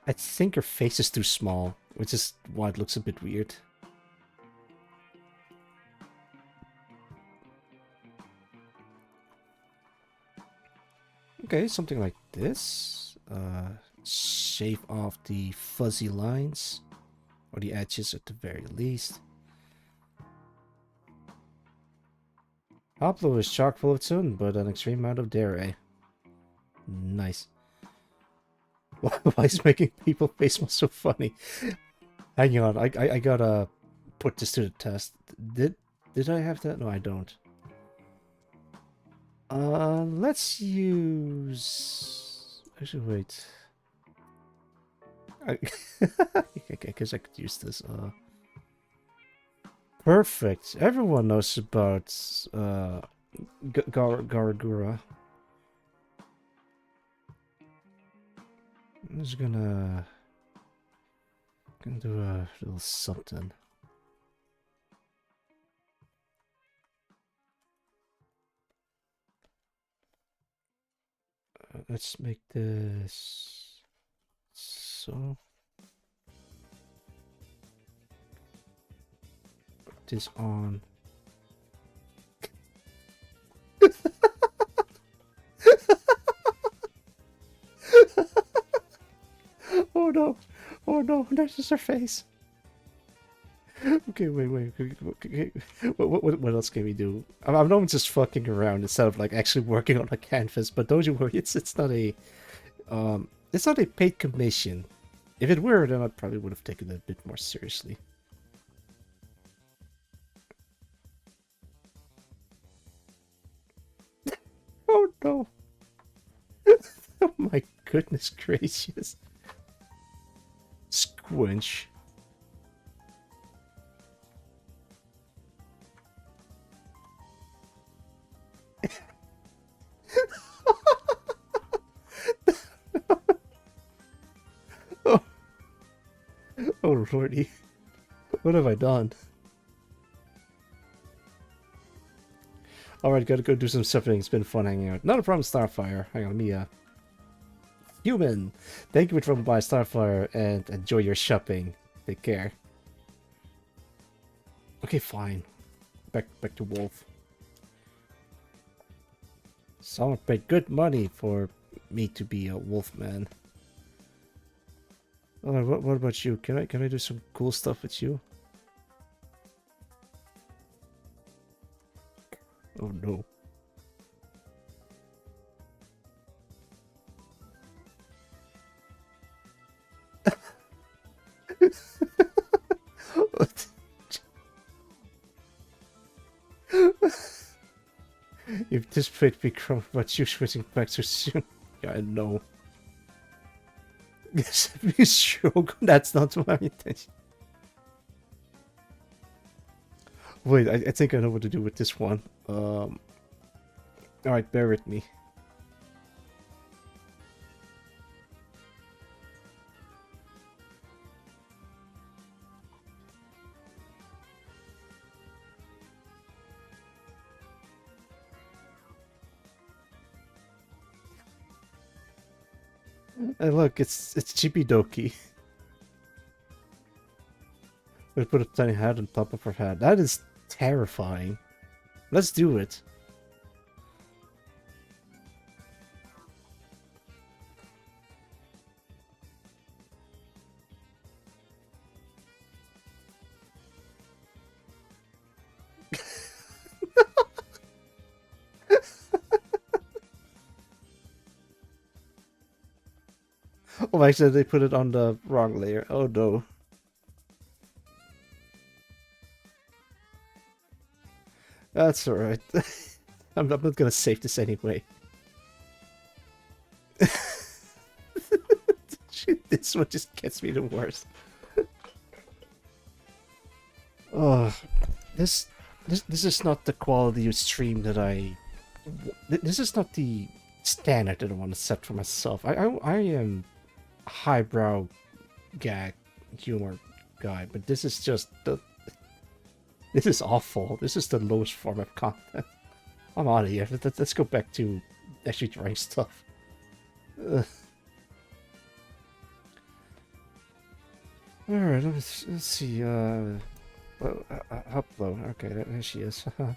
I think her face is too small, which is why it looks a bit weird. Okay, something like this. Shave off the fuzzy lines, or the edges at the very least. Upload is chock full of tune, but an extreme amount of dare. Nice. Why is making people face so funny? Hang on, I gotta put this to the test. Did I have that? No, I don't. Let's use... Actually, wait. I guess I could use this. Perfect. Everyone knows about Garagura. I'm just gonna do a little something. Let's make this so. Put this on. Oh no! Oh no! That's just her face. Okay, wait. What else can we do? I'm not just fucking around instead of like actually working on a canvas. But don't you worry, it's not a paid commission. If it were, then I probably would have taken it a bit more seriously. Oh no! Oh my goodness gracious! winch. Oh, oh lordy. What have I done? Alright, gotta go do some stuffing. It's been fun hanging out. Not a problem, Starfire. Hang on, let me, Human! Thank you for dropping by, Starfire, and enjoy your shopping. Take care. Okay, fine. Back to Wolf. Someone paid good money for me to be a Wolfman. Oh, what about you? Can I do some cool stuff with you? Oh no. What? If this fate become about you switching back so soon. Yeah, I know. Yes, Shogun, that's not my intention. Wait, I think I know what to do with this one. Alright, bear with me. And look, it's Chippy Doki. We put a tiny hat on top of her head. That is terrifying. Let's do it. Oh, actually, they put it on the wrong layer. Oh no. That's alright. I'm not gonna save this anyway. This one just gets me the worst. Oh, this is not the quality of stream that this is not the standard that I want to set for myself. I am a highbrow gag humor guy, but this is just this is awful. This is the lowest form of content. I'm out of here. Let's go back to actually trying stuff. Ugh. Alright, let's see. Upload. Okay, there she is. I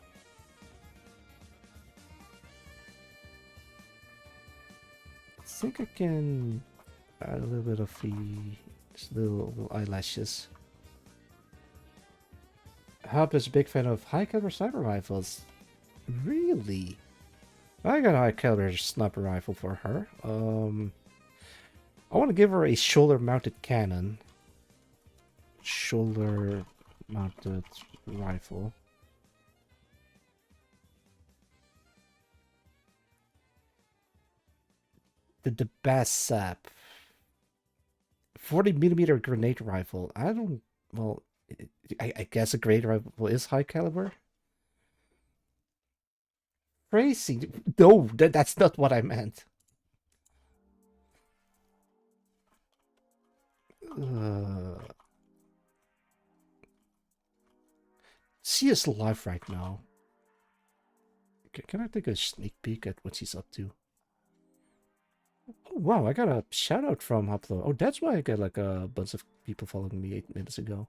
think I can add a little bit of the little eyelashes. Hub is a big fan of high caliber sniper rifles. Really? I got a high caliber sniper rifle for her. I want to give her a shoulder mounted cannon. Shoulder mounted rifle. The best sap. 40mm grenade rifle. I don't. Well, I guess a grenade rifle is high caliber. Crazy. No, that's not what I meant. She is live right now. Can I take a sneak peek at what she's up to? Oh, wow, I got a shout out from Upload. Oh, that's why I got like a bunch of people following me 8 minutes ago.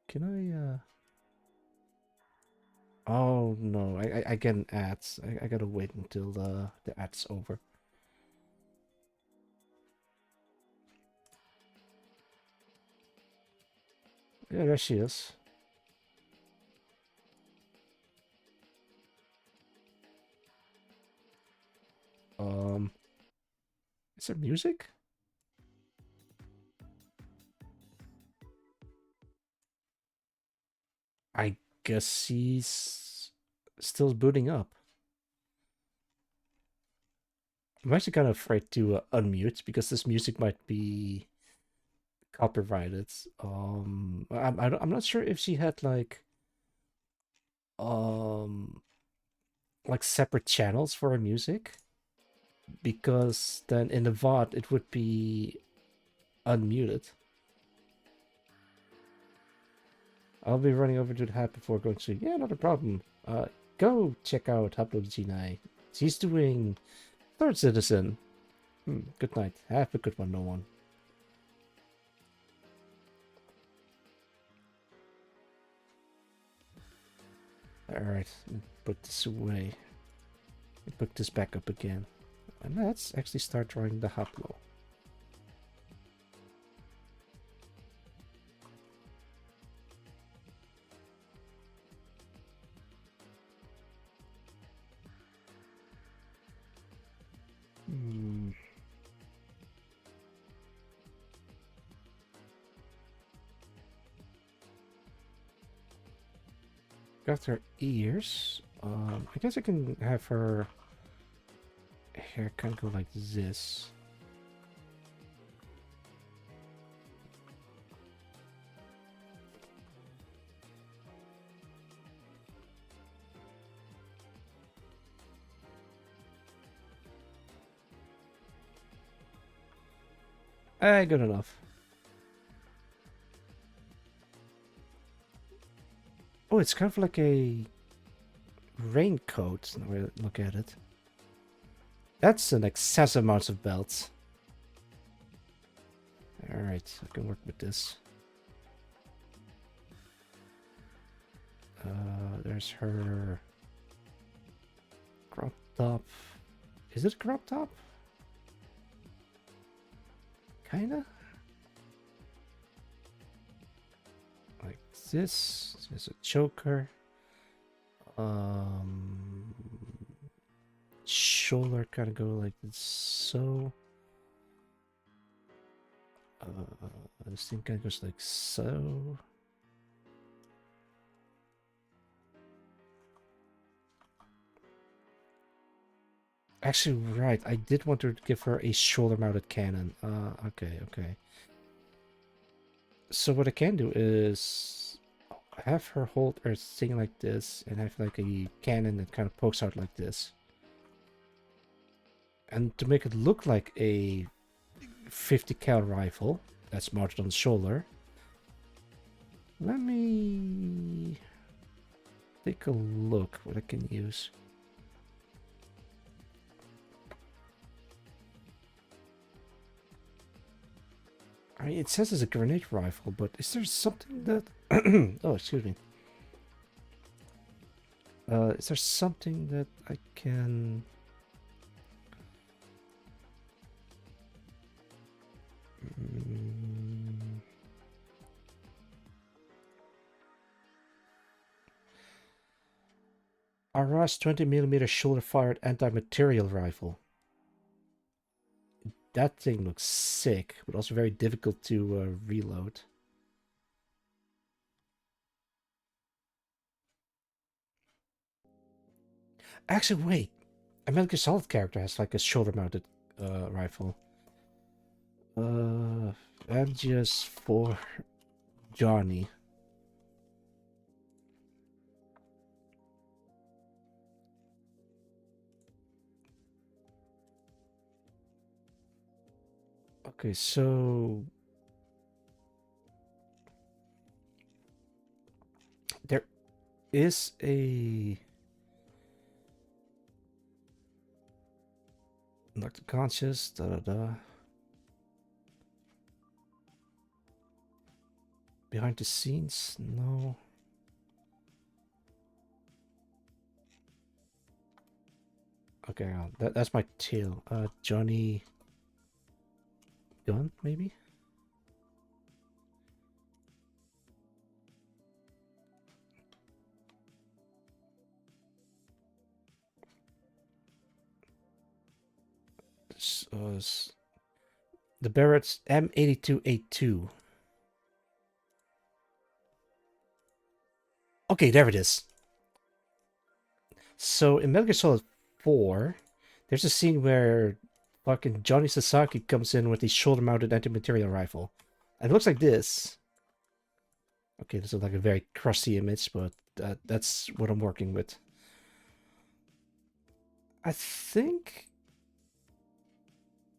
Can I, Oh, no, I get an ads. I gotta wait until the ad's over. Yeah, there she is. Is there music? I guess he's still booting up. I'm actually kind of afraid to unmute because this music might be copyrighted. I'm not sure if she had um like separate channels for her music, because then in the VOD it would be unmuted. I'll be running over to the hut before going to sleep. Yeah, not a problem. Go check out Upload G9. She's doing Third Citizen. Good night. Have a good one, no one. Alright, put this away. Put this back up again. And let's actually start drawing the Haplo. Got her ears. I guess I can have her hair kind of go like this. Good enough. Oh, it's kind of like a raincoat, when we look at it. That's an excessive amount of belts. Alright, I can work with this. There's her crop top. Is it a crop top? Kinda? Like this. There's a choker. Shoulder kind of go like so. This thing kind of goes like so. Actually, right. I did want to give her a shoulder-mounted cannon. Okay. So what I can do is have her hold her thing like this and have like a cannon that kind of pokes out like this. And to make it look like a 50 cal rifle that's mounted on the shoulder, let me take a look what I can use. I mean, it says it's a grenade rifle, but is there something that... oh, excuse me. Is there something that I can... Aras 20mm shoulder-fired anti-material rifle. That thing looks sick, but also very difficult to reload. Actually, wait. A Metal Gear Solid character has like a shoulder-mounted rifle. And just for Johnny. Okay, so there is a Knock the Conscious, Behind the scenes, no. Okay, that's my tail. Johnny Gun, maybe? The Barrett's M82A2. Okay, there it is. So in Metal Gear Solid 4, there's a scene where fucking Johnny Sasaki comes in with his shoulder-mounted anti-material rifle. And it looks like this. Okay, this is like a very crusty image, but that's what I'm working with. I think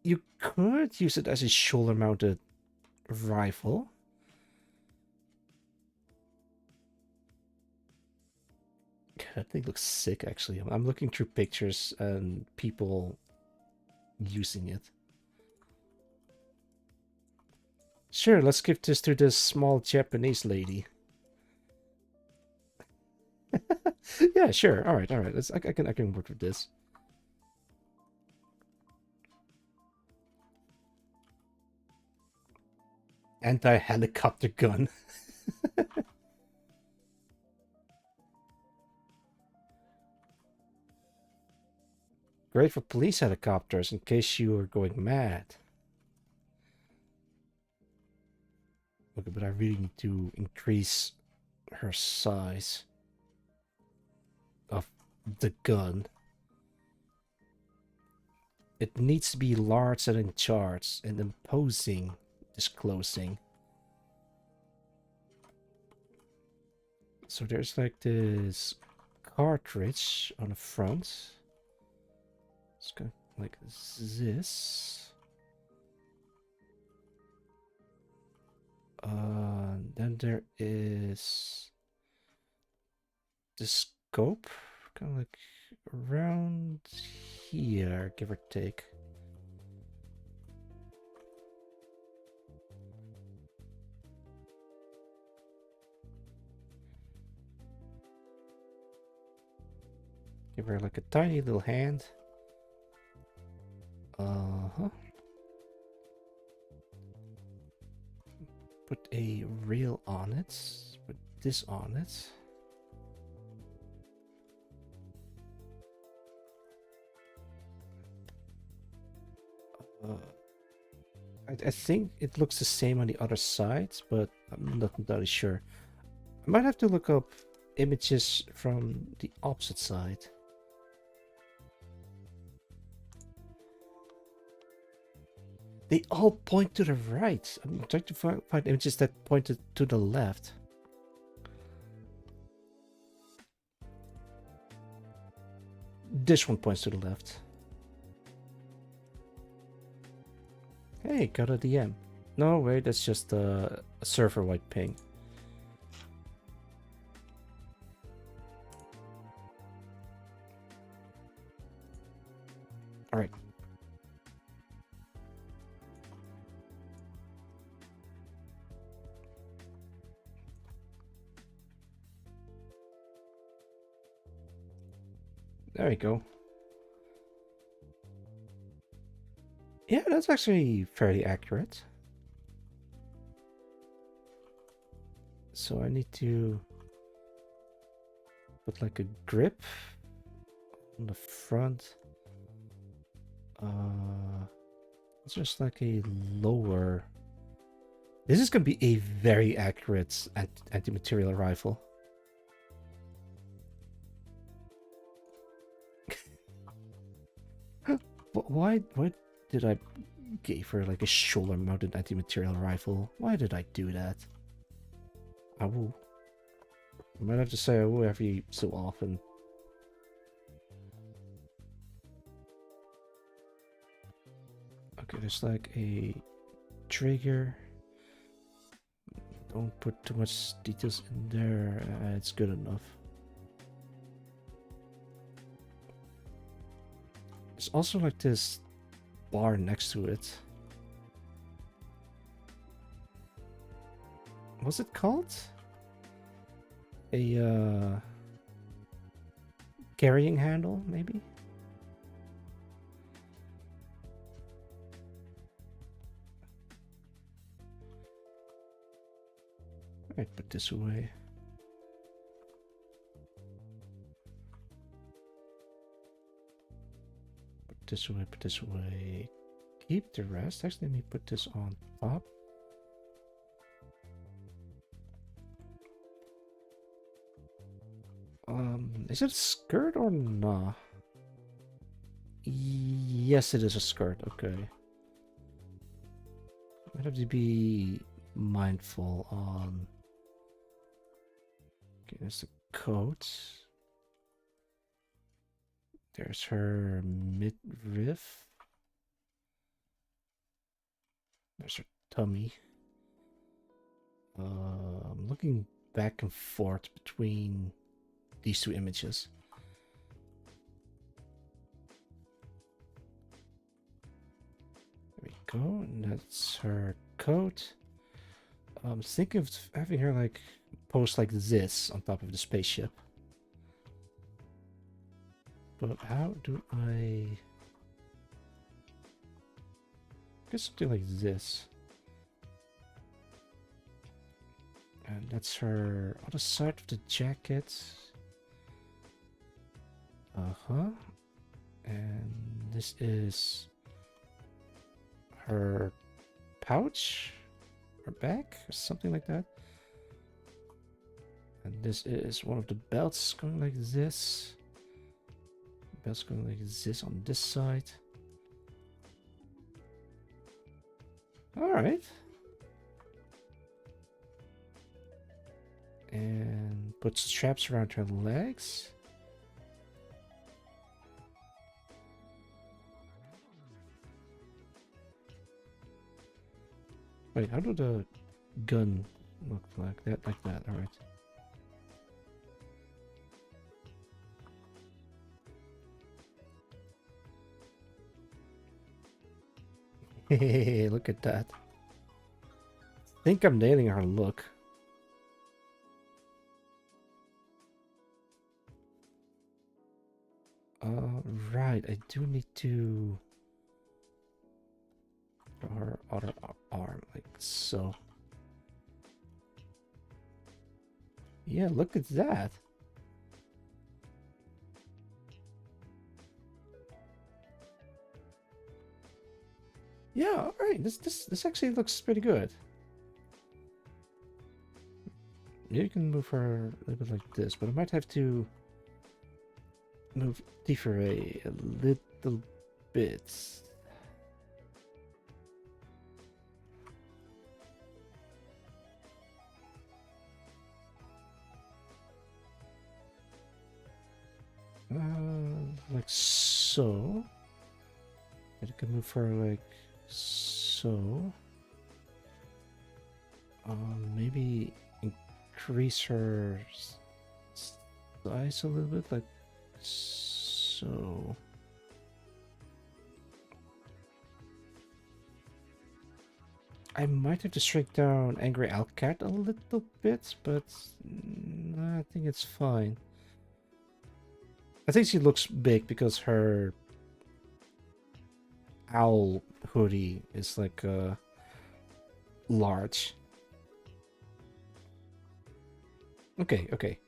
you could use it as a shoulder-mounted rifle. That thing looks sick, actually. I'm looking through pictures and people using it. Sure, let's give this to this small Japanese lady. Yeah, sure. All right. I can work with this. Anti-helicopter gun. Great for police helicopters in case you are going mad. Okay, but I really need to increase her size of the gun. It needs to be large and in charge and imposing, disclosing. So there's like this cartridge on the front. It's kind of like this. Then there is the scope, kind of like around here, give or take. Give her like a tiny little hand. Put a reel on it. Put this on it. I think it looks the same on the other side, but I'm not entirely sure. I might have to look up images from the opposite side. They all point to the right. I'm trying to find images that pointed to the left. This one points to the left. Hey, got a DM. No, wait, that's just a server-wide ping. Alright. There we go. Yeah, that's actually fairly accurate. So I need to put like a grip on the front. It's just like a lower. This is gonna be a very accurate anti-material rifle. Why did I give her like a shoulder-mounted anti-material rifle? Why did I do that? I will. I might have to say I will every so often. Okay, there's like a trigger. Don't put too much details in there. It's good enough. There's also like this bar next to it. What's it called? A carrying handle, maybe? Alright, put this away. This way, put this away. Keep the rest. Actually, let me put this on top. Is it a skirt or not? Yeah, yes, it is a skirt. Okay. Might have to be mindful on. Okay, there's the coat. There's her midriff. There's her tummy. I'm looking back and forth between these two images. There we go. And that's her coat. Think of having her like pose like this on top of the spaceship. But how do I guess something like this? And that's her other side of the jacket. Uh-huh. And this is her pouch or bag or something like that. And this is one of the belts going like this. Belts going like this on this side. Alright. And put straps around her legs. Wait, how do the gun look like that? Like that, alright. Hey, look at that. I think I'm nailing her look. Right, I do need to draw her other arm like so. Yeah, look at that. Yeah, all right. This actually looks pretty good. You can move her a little bit like this, but I might have to move deeper a little bit. Like so. I can move her like so. Maybe increase her size a little bit, like so. I might have to shrink down Angry Owlcat a little bit, but I think it's fine. I think she looks big because her owl hoodie is like large. Okay, okay.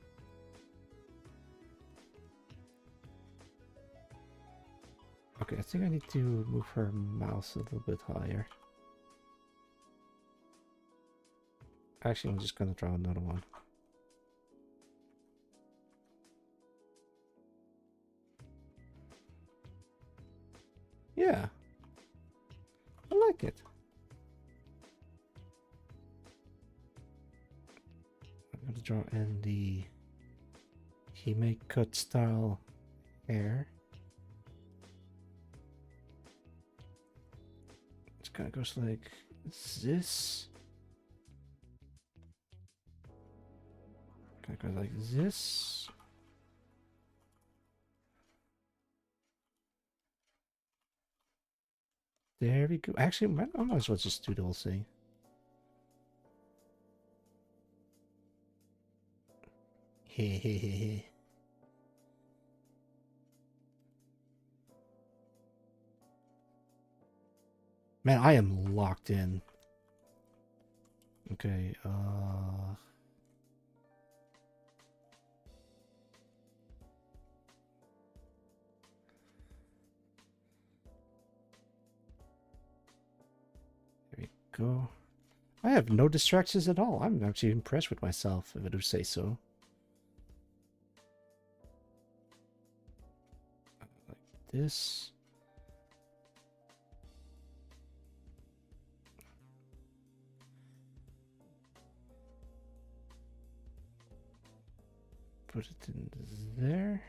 Okay, I think I need to move her mouse a little bit higher. Actually, I'm just gonna draw another one. Yeah. I like it. I'm gonna draw in the Hime cut style hair. It kind of goes like this. Kind of goes like this. There we go. Actually, I might as well just do the whole thing. Hehehe. Man, I am locked in. Okay, there we go. I have no distractions at all. I'm actually impressed with myself, if I do say so. Like this. put it in there.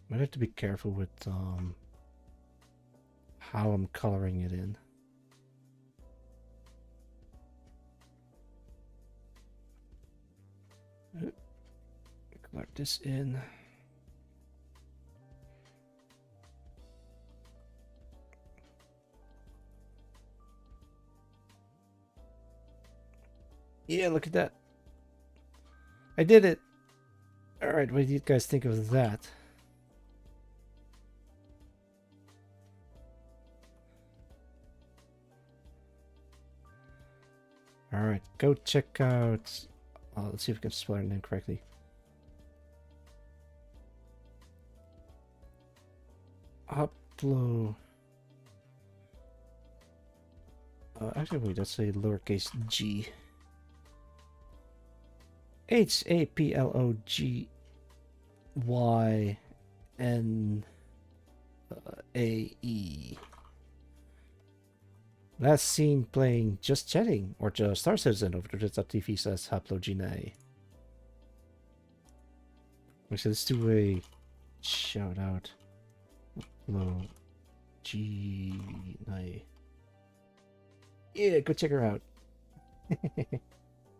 Might have to be careful with how I'm coloring it in. Color this in. Yeah, look at that. I did it. All right, what do you guys think of that? All right, go check out. Let's see if we can spell her name correctly. Upload. Actually, wait, that's a lowercase g. HAPLOGYNAE. Last seen playing Just Chatting or just Star Citizen over Twitch.tv says Haplogene. Actually, let's do a shout out. Haplogene. Yeah, go check her out.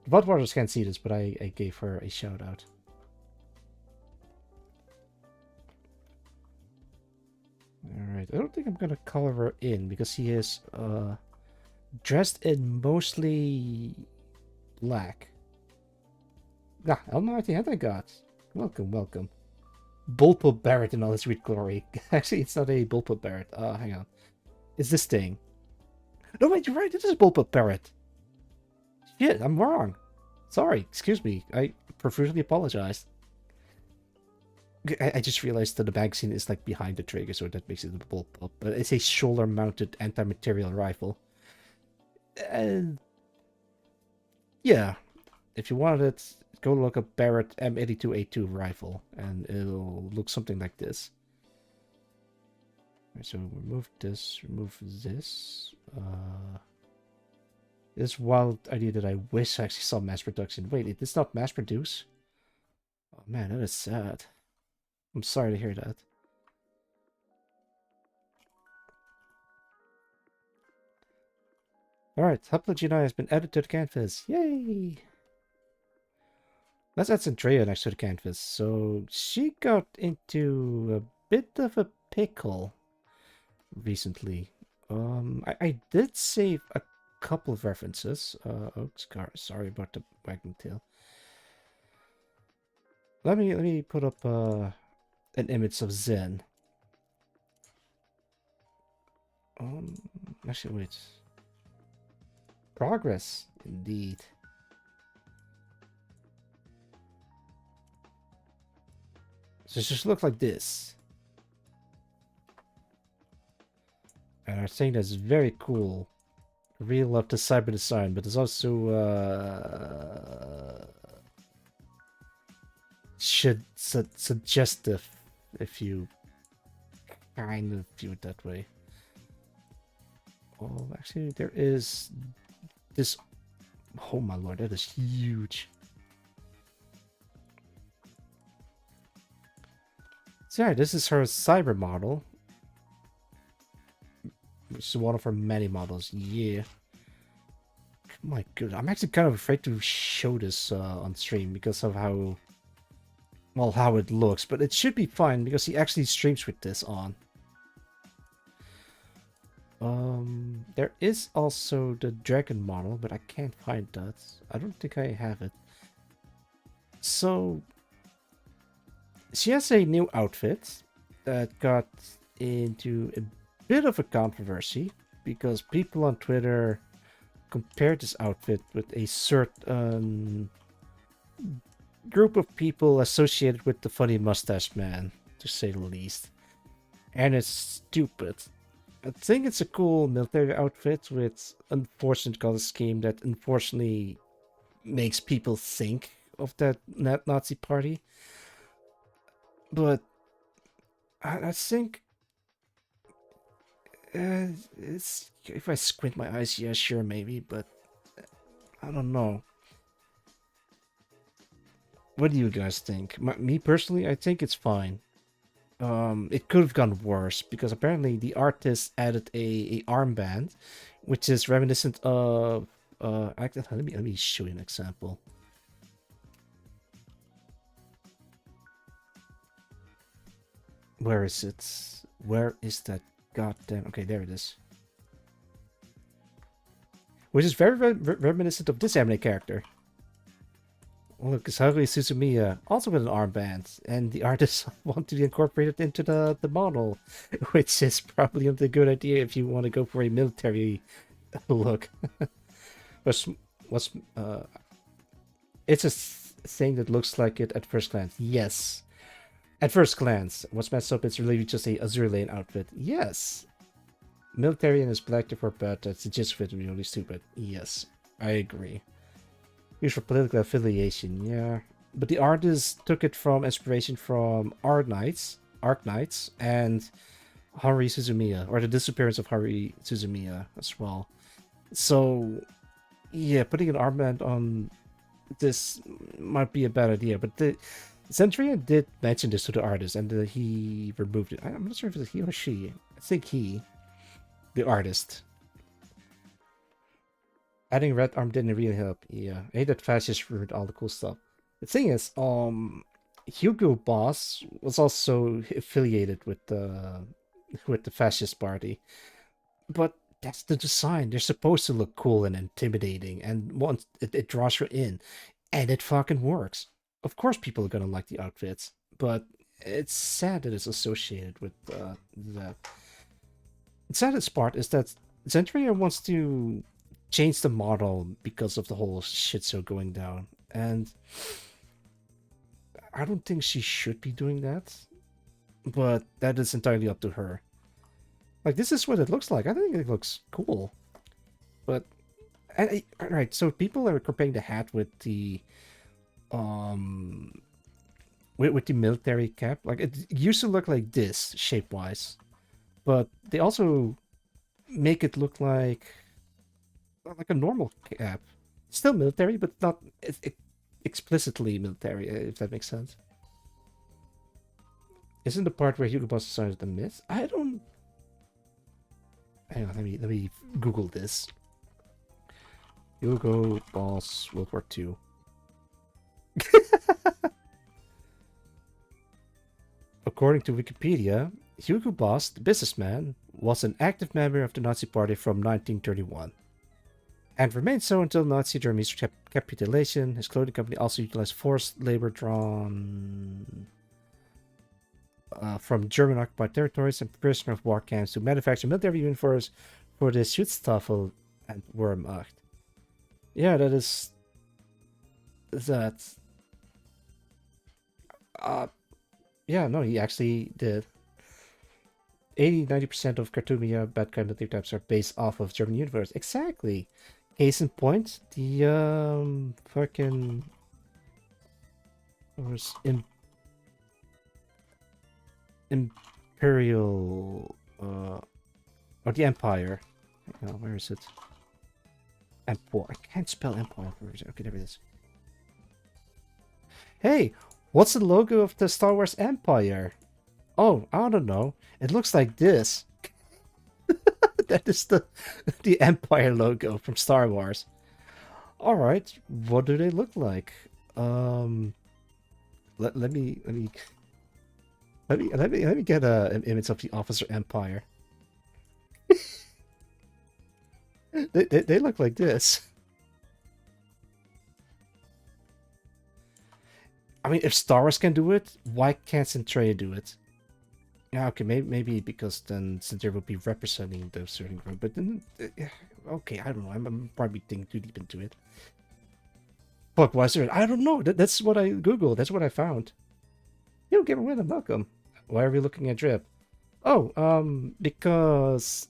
Botwaters can't see this, but I gave her a shout out. Alright, I don't think I'm gonna color her in because he is dressed in mostly black. Ah, Almighty had I got. Welcome, welcome. Bullpup Barrett in all his sweet glory. Actually, it's not a Bullpup Barrett. Hang on. It's this thing. No, wait, you're right. It is a Bullpup Barrett. Shit, I'm wrong. Sorry, excuse me. I profusely apologize. I just realized that the magazine is like behind the trigger, so that makes it a bullpup. But it's a shoulder-mounted anti-material rifle. And yeah, if you want it, go look up Barrett M82A2 rifle, and it'll look something like this. Right, so remove this, remove this. This wild idea that I wish I actually saw mass production. Wait, it is not mass produced? Oh man, that is sad. I'm sorry to hear that. Alright, Haplogene has been added to the canvas. Yay! Let's add Centrea next to the canvas. So she got into a bit of a pickle recently. I did save a couple of references. Oh, sorry about the wagging tail. Let me put up an image of Zen. Actually, wait. Progress, indeed. So it just looks like this. And I think that's very cool. I really love the cyber design, but it's also suggestive if you kind of view it that way. Oh, actually, there is this. Oh my lord, that is huge. So yeah, this is her cyber model. Which is one of her many models. Yeah. My goodness, I'm actually kind of afraid to show this on stream because of how, well, how it looks. But it should be fine because he actually streams with this on. There is also the dragon model, but I can't find that. I don't think I have it. So she has a new outfit that got into a bit of a controversy because people on Twitter compared this outfit with a certain group of people associated with the funny mustache man, to say the least. And it's stupid. I think it's a cool military outfit with unfortunate color scheme that unfortunately makes people think of that Nazi party. But I think it's, if I squint my eyes, yeah, sure, maybe, but I don't know. What do you guys think? Me personally, I think it's fine. It could have gone worse because apparently the artist added a armband, which is reminiscent of let me show you an example. Where is it? Where is that goddamn? Okay, there it is. Which is very reminiscent of this anime character. Look, it's Haruhi Suzumiya, also with an armband, and the artists want to incorporate it into the model, which is probably not a good idea if you want to go for a military look. what's it's a thing that looks like it at first glance. Yes, at first glance. What's messed up? It's really just a Azure Lane outfit. Yes, military and his black for bad. That's just fit really stupid. Yes, I agree. Used for political affiliation, yeah. But the artist took it from inspiration from Arc Knights, and Haruhi Suzumiya, or the disappearance of Haruhi Suzumiya as well. So, yeah, putting an armband on this might be a bad idea. But the Centurion did mention this to the artist, and he removed it. I'm not sure if it's he or she. I think he, the artist. Adding red arm didn't really help. Yeah, I hate that fascists ruined all the cool stuff. The thing is, Hugo Boss was also affiliated with the fascist party, but that's the design. They're supposed to look cool and intimidating, and once it draws you in, and it fucking works. Of course, people are gonna like the outfits, but it's sad that it's associated with that. The saddest part is that Zentria wants to change the model because of the whole shit show going down, and I don't think she should be doing that, but that is entirely up to her. Like, this is what it looks like. I think it looks cool, but alright, so people are comparing the hat with the with the military cap. Like, it used to look like this shape wise, but they also make it look like a normal cap. Still military, but not explicitly military, if that makes sense. Isn't the part where Hugo Boss decided the myth? I don't. Hang on, let me Google this. Hugo Boss World War II. According to Wikipedia, Hugo Boss, the businessman, was an active member of the Nazi Party from 1931. And remained so until Nazi Germany's capitulation. His clothing company also utilized forced labor drawn from German-occupied territories and prisoner of war camps to manufacture military uniforms for the Schutzstaffel and Wehrmacht. Yeah, that is... that... yeah, no, he actually did. 80-90% of cartoon bad guy military types are based off of German universe. Exactly. Case in point, the fucking was Imperial or the Empire. Hang on, where is it? Empire. I can't spell Empire. Where is it? Okay, there it is. Hey, what's the logo of the Star Wars Empire? Oh, I don't know. It looks like this. That is the Empire logo from Star Wars. All right, what do they look like? Let me get an image of the Officer Empire. they look like this. I mean, if Star Wars can do it, why can't Centrea do it? Yeah, okay, maybe because then Centrea would be representing the certain group, but then okay, I don't know. I'm probably thinking too deep into it. Fuck, why is there? I don't know. That's what I googled. That's what I found. You give away the welcome. Why are we looking at Drip? Oh, because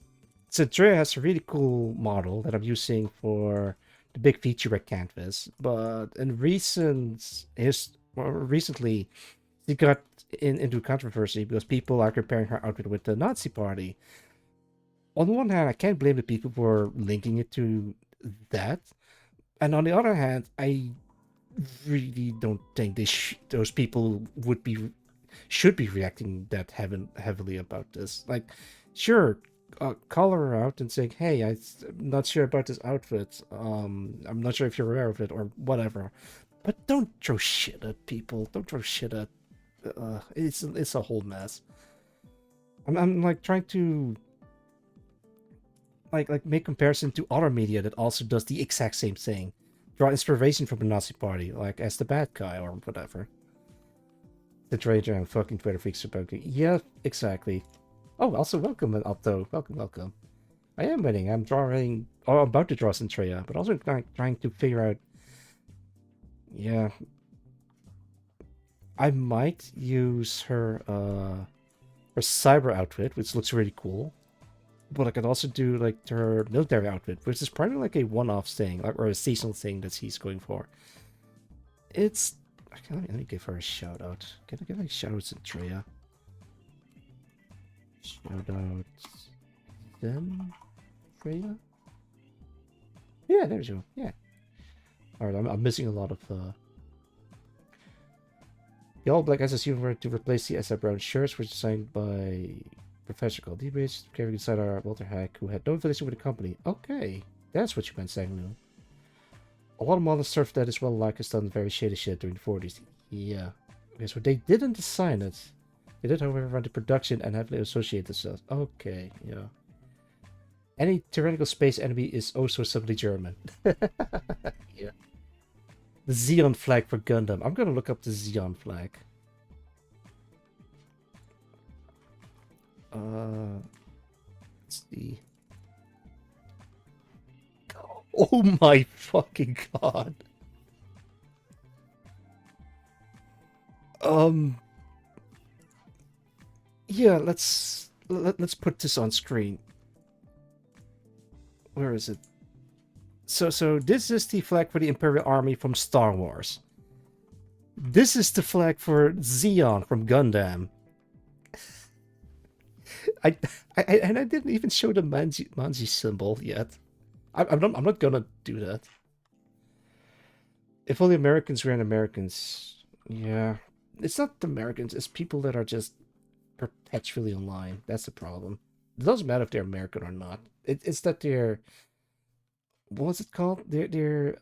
Centrea has a really cool model that I'm using for the big feature canvas, but in recently, she got into controversy because people are comparing her outfit with the Nazi Party. On the one hand, I can't blame the people for linking it to that. And on the other hand, I really don't think those people should be reacting that heavily about this. Like, sure, call her out and say, "Hey, I'm not sure about this outfit. I'm not sure if you're aware of it or whatever." But don't throw shit at people. Don't throw shit at. It's a whole mess. I'm like trying to like make comparison to other media that also does the exact same thing. Draw inspiration from the Nazi Party, like as the bad guy or whatever. The traitor and fucking Twitter freaks about it. Yeah, exactly. Oh, also welcome, Opto. Welcome, welcome. I am winning. I'm drawing. Oh, I'm about to draw Centrea, but also trying to figure out. Yeah. I might use her cyber outfit, which looks really cool. But I could also do like her military outfit, which is probably like a one-off thing, like, or a seasonal thing that he's going for. It's okay, let me give her a shout out. Can I give a shout out to Centrea? Shout out them, Freya. Yeah, there's you. Yeah. All right, I'm missing a lot of. The all black SSU were to replace the SI brown shirts, which were designed by Professor called D-Bridge, carrying inside our Walter Hack, who had no affiliation with the company. Okay, that's what you meant, Sagnu. A lot of models surfed that as well, like us done very shady shit during the 40s. Yeah. Okay, so they didn't design it. They did, however, run the production and heavily associate themselves. Okay, yeah. Any tyrannical space enemy is also somebody German. Yeah. The Xeon flag for Gundam. I'm gonna look up the Xeon flag. Let's see. Oh my fucking god. Yeah, let's put this on screen. Where is it? So this is the flag for the Imperial Army from Star Wars. This is the flag for Xeon from Gundam. I didn't even show the Manji symbol yet. I'm not gonna do that. If only Americans were Americans. Yeah. It's not the Americans, it's people that are just perpetually online. That's the problem. It doesn't matter if they're American or not. It's that they're... What's it called? They're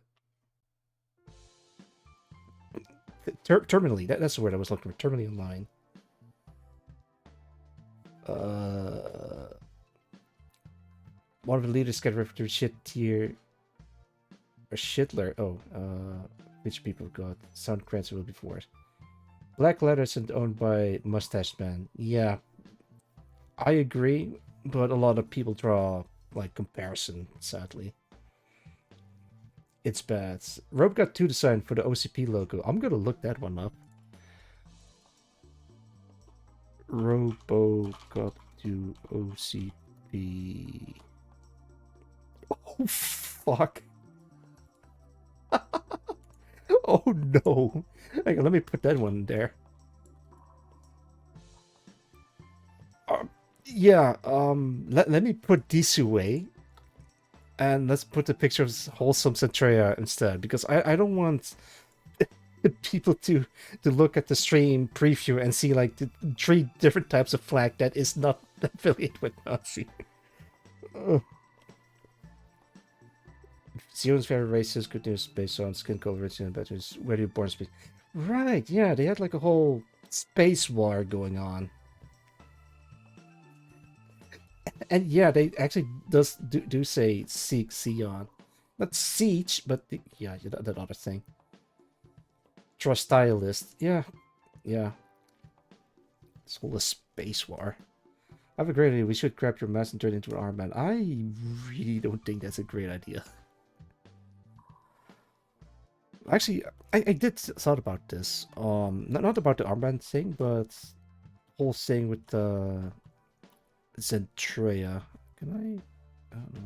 terminally. That's the word I was looking for. Terminally online. One of the leaders got referred to shit tier... Or Shitler. Oh, which people got. Sound credits will before it. Black Letters and owned by Mustache Man. Yeah. I agree, but a lot of people draw, like, comparison, sadly. It's bad. Rope got 2 design for the OCP logo. I'm gonna look that one up. Robo got 2 OCP. Oh, fuck. Oh, no. Hang on, let me put that one there. Yeah, let me put this away. And let's put the picture of wholesome Centrea instead, because I don't want people to look at the stream preview and see like the 3 different types of flag that is not affiliated with Nazi. Zion's very racist, good news based on skin color, and batteries, where you born space. Right, yeah, they had like a whole space war going on. And yeah, they actually do say seek Sion. Not siege, but yeah, that other thing. Trust stylist. Yeah. Yeah. It's all a space war. I have a great idea. We should grab your mask and turn it into an armband. I really don't think that's a great idea. Actually, I did thought about this. Not about the armband thing, but whole thing with the Centrea. Can I? Oh no.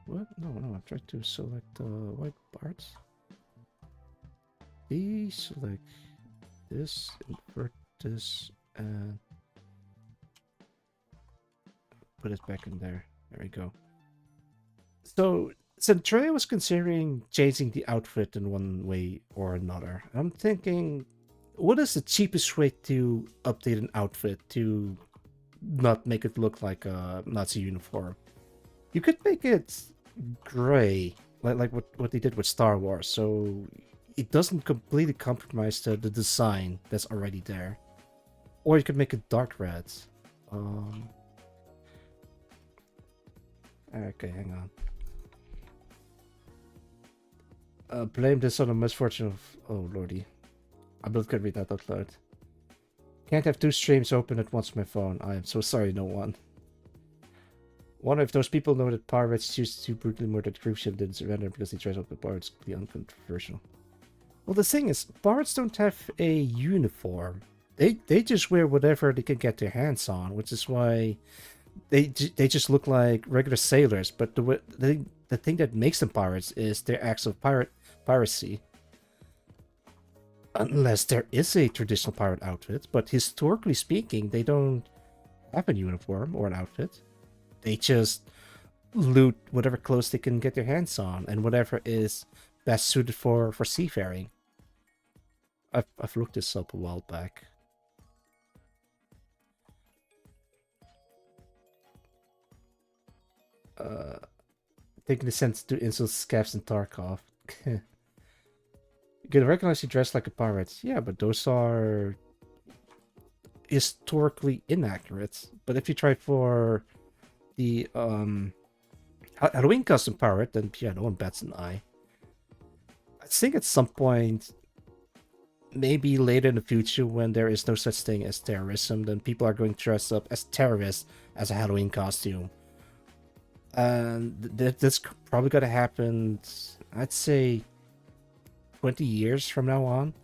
What? No, I'm trying to select the white parts. Deselect this, invert this, and put it back in there. There we go. So Centrea was considering changing the outfit in one way or another. I'm thinking, what is the cheapest way to update an outfit to not make it look like a Nazi uniform? You could make it gray, like what they did with Star Wars, so it doesn't completely compromise the design that's already there. Or you could make it dark red. Um, okay, hang on. Blame this on the misfortune of... Oh, lordy. I both could read that out loud. Can't have two streams open at once on my phone. I am so sorry, no one. Wonder if those people know that pirates choose to brutally murder the cruise ship didn't surrender because they tried to help the pirates. Completely uncontroversial. Well, the thing is, pirates don't have a uniform. They just wear whatever they can get their hands on, which is why they just look like regular sailors. But the thing that makes them pirates is their acts of piracy. Unless there is a traditional pirate outfit, but historically speaking, they don't have a uniform or an outfit. They just loot whatever clothes they can get their hands on and whatever is best suited for seafaring. I've looked this up a while back. Taking the sense to insult Scavs and Tarkov. You can recognize you dress like a pirate. Yeah, but those are historically inaccurate. But if you try for the Halloween costume pirate, then yeah, no one bats an eye. I think at some point, maybe later in the future, when there is no such thing as terrorism, then people are going to dress up as terrorists as a Halloween costume. And that's probably going to happen, I'd say, 20 years from now on,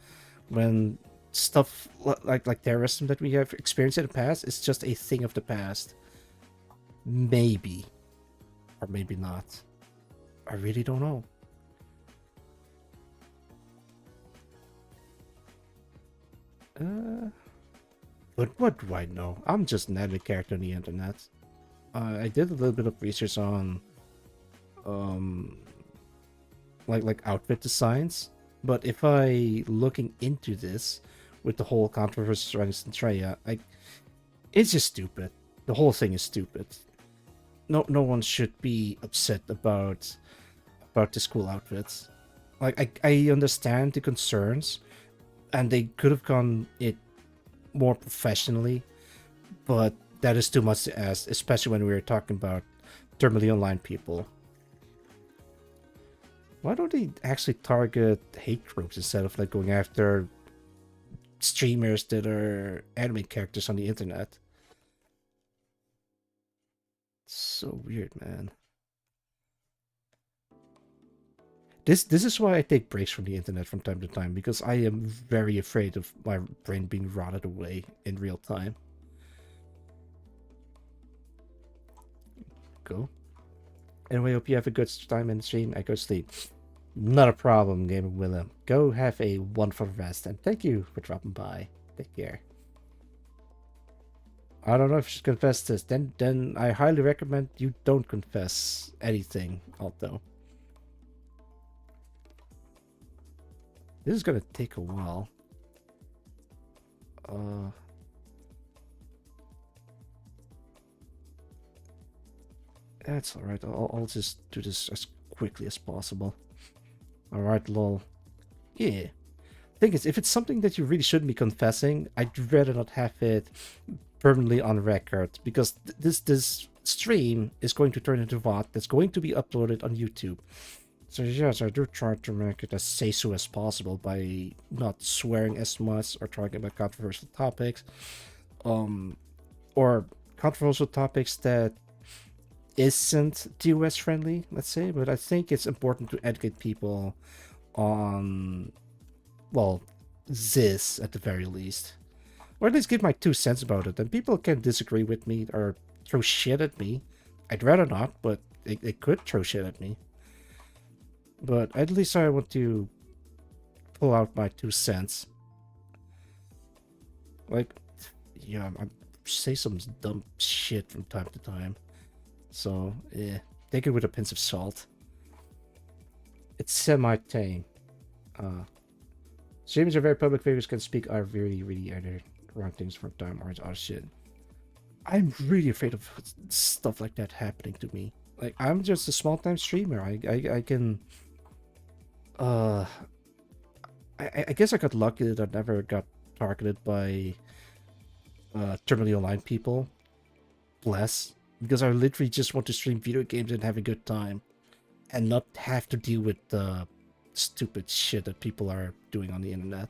when stuff like terrorism that we have experienced in the past is just a thing of the past. Maybe. Or maybe not. I really don't know. But what do I know? I'm just an anime character on the internet. I did a little bit of research on like outfit designs, but if I looking into this with the whole controversy surrounding Centrea, it's just stupid. The whole thing is stupid. No one should be upset about the school outfits. Like I understand the concerns, and they could have gone it more professionally, but that is too much to ask, especially when we were talking about terminally online people. Why don't they actually target hate groups instead of like going after streamers that are anime characters on the internet? So weird, man. This is why I take breaks from the internet from time to time, because I am very afraid of my brain being rotted away in real time. Go. Anyway, hope you have a good time in the stream. I go sleep. Not a problem, Gamer Willem. Go have a wonderful rest, and thank you for dropping by. Take care. I don't know if I should confess this. Then I highly recommend you don't confess anything, although. This is gonna take a while. That's alright. I'll just do this as quickly as possible. Alright, lol. Yeah. Thing is, if it's something that you really shouldn't be confessing, I'd rather not have it permanently on record, because this stream is going to turn into VOD that's going to be uploaded on YouTube. So yes, I do try to make it as safe as possible by not swearing as much or talking about controversial topics, or controversial topics that isn't TOS friendly, let's say. But I think it's important to educate people on, well, this at the very least, or at least give my 2 cents about it. And people can disagree with me or throw shit at me. I'd rather not, but they could throw shit at me. But at least I want to pull out my 2 cents. Like, yeah, I say some dumb shit from time to time. So, yeah. take it with a pinch of salt. It's semi-tame. Streamers are very public figures, can speak are really either wrong things for time or other shit. I'm really afraid of stuff like that happening to me. Like, I'm just a small-time streamer. I can... I guess I got lucky that I never got targeted by terminally online people. Bless. Because I literally just want to stream video games and have a good time. And not have to deal with the stupid shit that people are doing on the internet.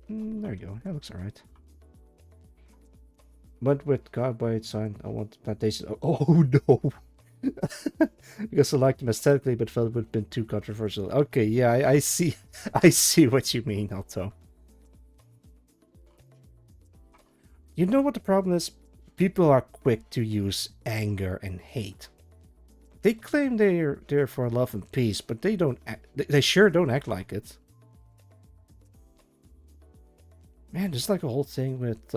There you go. That looks alright. But with God by its sign, I want plantation. Oh no! Because I liked them aesthetically, but felt it would have been too controversial. Okay, yeah, I see. I see what you mean, Alto. You know what the problem is? People are quick to use anger and hate. They claim they're there for love and peace, but they don't. They sure don't act like it. Man, there's like a whole thing with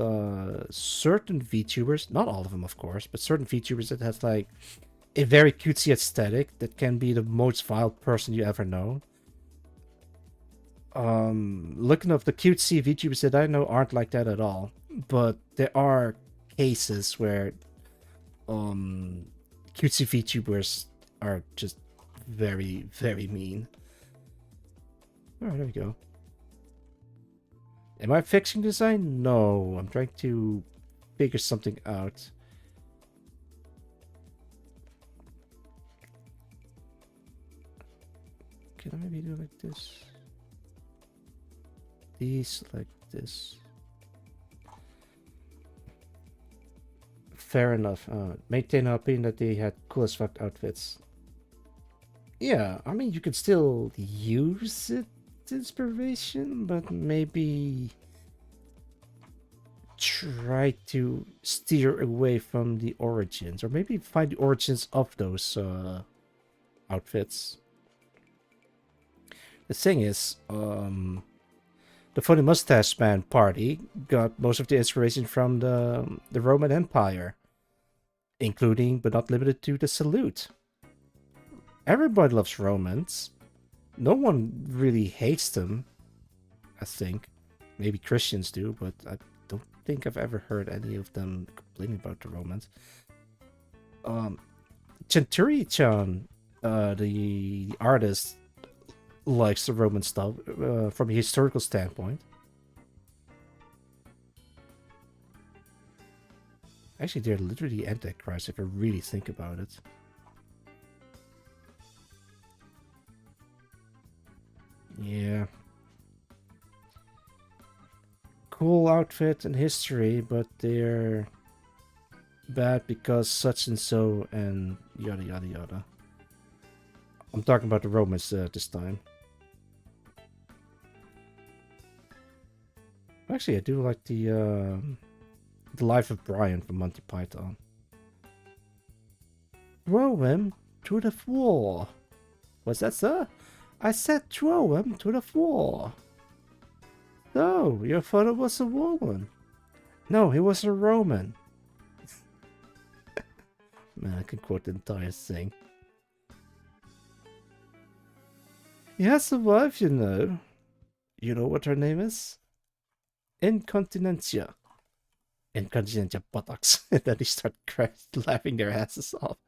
certain VTubers, not all of them, of course, but certain VTubers that has like a very cutesy aesthetic that can be the most vile person you ever know. Looking up the cutesy VTubers that I know aren't like that at all, but there are cases where cutesy VTubers are just very mean. Alright, there we go. Am I fixing design? No, I'm trying to figure something out. Can I maybe do it like this? These like this. Fair enough. Maintain our opinion that they had cool as fuck outfits. Yeah, I mean, you could still use it inspiration, but maybe try to steer away from the origins, or maybe find the origins of those outfits. The thing is, the Funny Mustache Man party got most of the inspiration from the Roman Empire, including but not limited to the salute. Everybody loves Romans. No one really hates them, I think. Maybe Christians do, but I don't think I've ever heard any of them complaining about the Romans. Centuri-chan, the artist, likes the Roman stuff from a historical standpoint. Actually, they're literally Antichrist if I really think about it. Yeah. Cool outfit and history, but they're bad because such and so and yada yada yada. I'm talking about the Romans this time. Actually, I do like the Life of Brian from Monty Python. Throw him to the floor. What's that, sir? I said throw him to the floor. No, your father was a woman. No, he was a Roman. Man, I can quote the entire thing. He has a wife, you know. You know what her name is? Incontinentia. Incontinentia buttocks. And then they start laughing their asses off.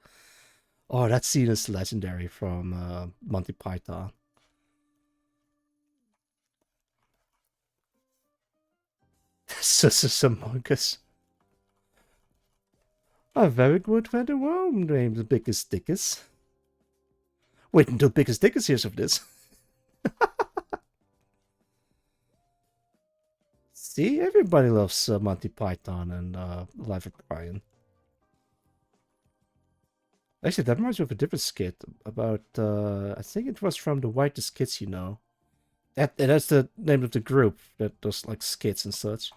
Oh, that scene is legendary from Monty Python. Sus among us. A very good friend of Rome named Biggest Dickus. Wait until Biggest Dickus hears of this. See, everybody loves Monty Python and Life of Brian. Actually, that reminds me of a different skit about, I think it was from The Whitest Kids You Know. That's the name of the group that does like skits and such.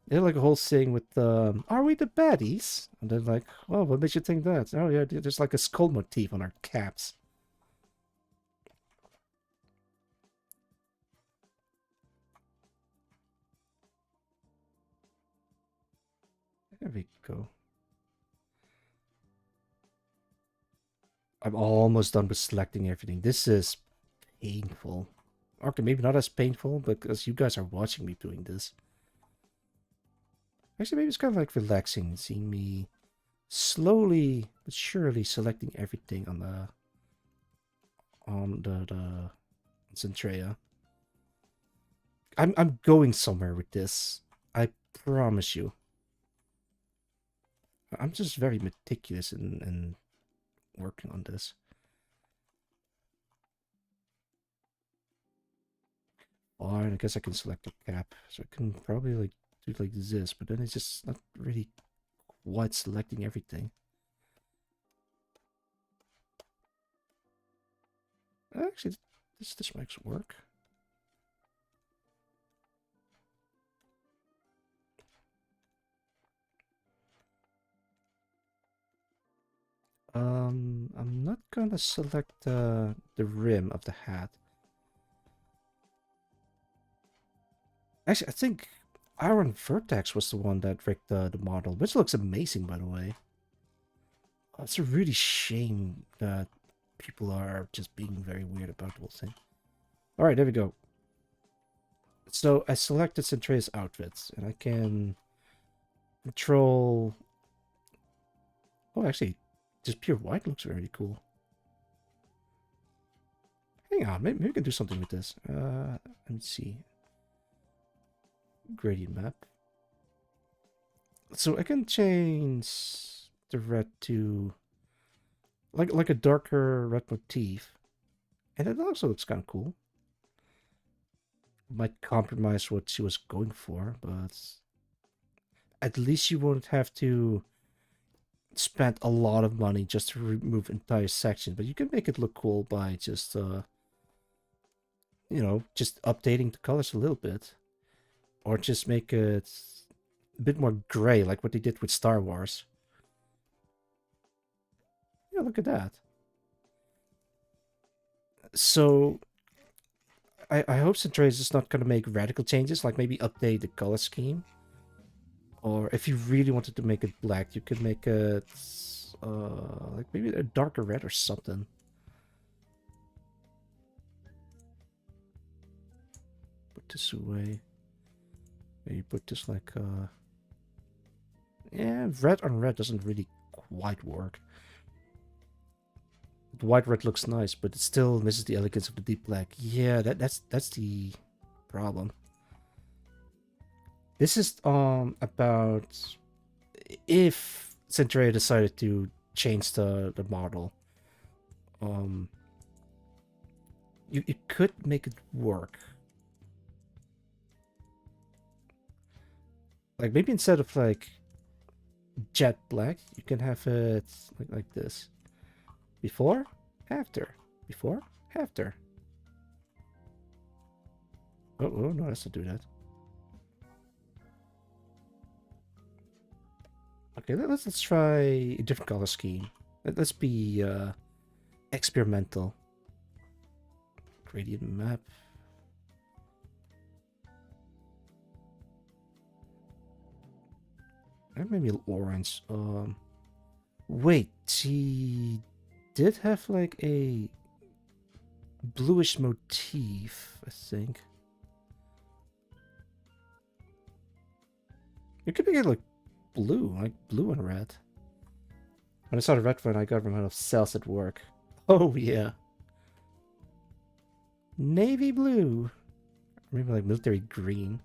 They had like a whole thing with, are we the baddies? And they're like, well, what makes you think that? Oh yeah, there's like a skull motif on our caps. There we go. I'm almost done with selecting everything. This is painful. Okay, maybe not as painful, but because you guys are watching me doing this. Actually, maybe it's kind of like relaxing, seeing me slowly but surely selecting everything on the Centrea. I'm going somewhere with this. I promise you. I'm just very meticulous in working on this. Fine, I guess I can select a cap. So I can probably like do it like this, but then it's just not really quite selecting everything. Actually, this makes work. I'm not gonna select the rim of the hat. Actually, I think Iron Vertex was the one that rigged the model, which looks amazing, by the way. It's a really shame that people are just being very weird about the whole thing. Alright, there we go. So I selected Centrea's outfits, and I can control... Oh, actually, just pure white looks very cool. Hang on, maybe we can do something with this. Let me see. Gradient map. So I can change the red to like a darker red motif, and it also looks kind of cool. Might compromise what she was going for, but at least you won't have to spend a lot of money just to remove entire section. But you can make it look cool by just you know, just updating the colors a little bit, or just make it a bit more gray, like what they did with Star Wars. Yeah, look at that. So I hope Centrace is not gonna make radical changes, like maybe update the color scheme. Or if you really wanted to make it black, you could make it like maybe a darker red or something. Put this away. Maybe put this like yeah, red on red doesn't really quite work. The white red looks nice, but it still misses the elegance of the deep black. Yeah, that's the problem. This is about if Centuria decided to change the model. You could make it work. Like maybe instead of like jet black, you can have it like this. Before, after. Before, after. Oh no, let's not do that. Okay, let's try a different color scheme. Let's be experimental. Gradient map. And maybe orange. Wait, she did have like a bluish motif, I think. It could be like blue and red. When I saw the red one, I got out of cells at work. Oh yeah. Navy blue. Maybe like military green.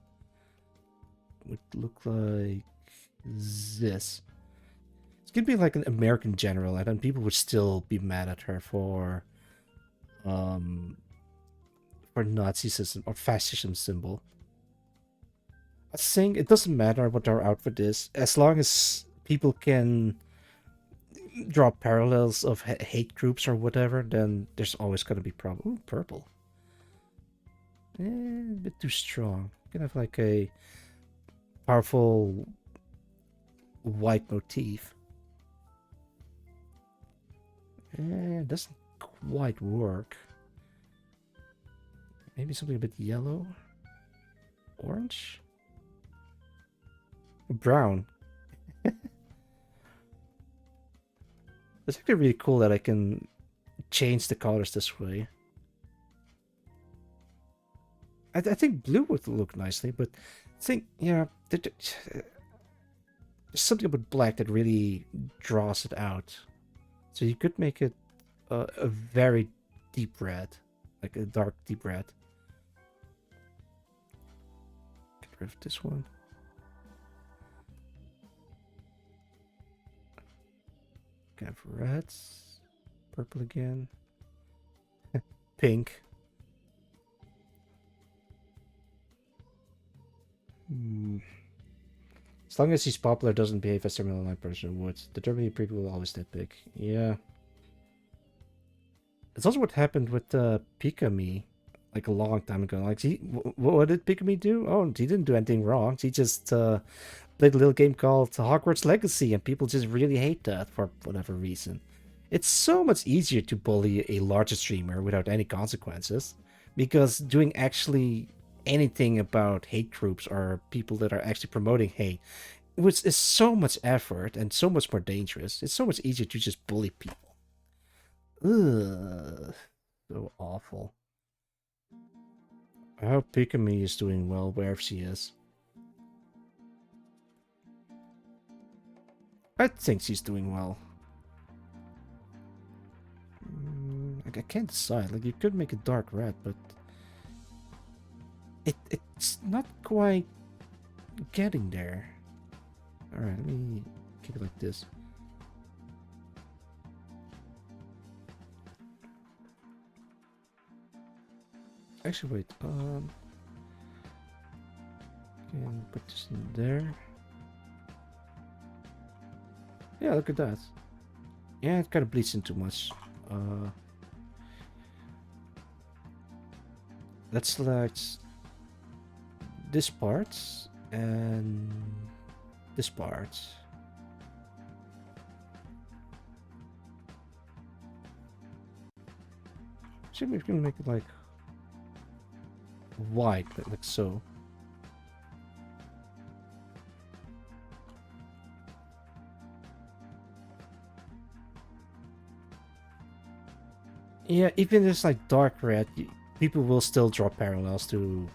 Would look like this. It's gonna be like an American general, and then people would still be mad at her for Nazism or fascism symbol. I think it doesn't matter what our outfit is, as long as people can draw parallels of hate groups or whatever, then there's always gonna be problem. Ooh, purple. A bit too strong. Can have like a powerful white motif. It doesn't quite work. Maybe something a bit yellow? Orange? Brown. It's actually really cool that I can change the colors this way. I think blue would look nicely, but I think, yeah, there's something about black that really draws it out. So you could make it a very deep red, like a dark deep red. Get rid of this one. Kind of reds, purple again, pink. As long as he's popular, doesn't behave as Terminal 9 person would. The Derby people will always nitpick. Yeah. It's also what happened with Pikami, like a long time ago. Like, what did Pikami do? Oh, he didn't do anything wrong. He just played a little game called Hogwarts Legacy, and people just really hate that for whatever reason. It's so much easier to bully a larger streamer without any consequences, because doing actually anything about hate groups or people that are actually promoting hate, which is so much effort and so much more dangerous. It's so much easier to just bully people. Ugh, so awful. I hope Pikami is doing well wherever she is. I think she's doing well. I can't decide. Like, you could make it dark red, but it's not quite getting there. Alright, let me keep it like this. Actually, wait. Can put this in there. Yeah, look at that. Yeah, it kind of bleeds in too much. Let's select this part and this part. So we can make it like white, like so. Yeah, even if it's like dark red, people will still draw parallels to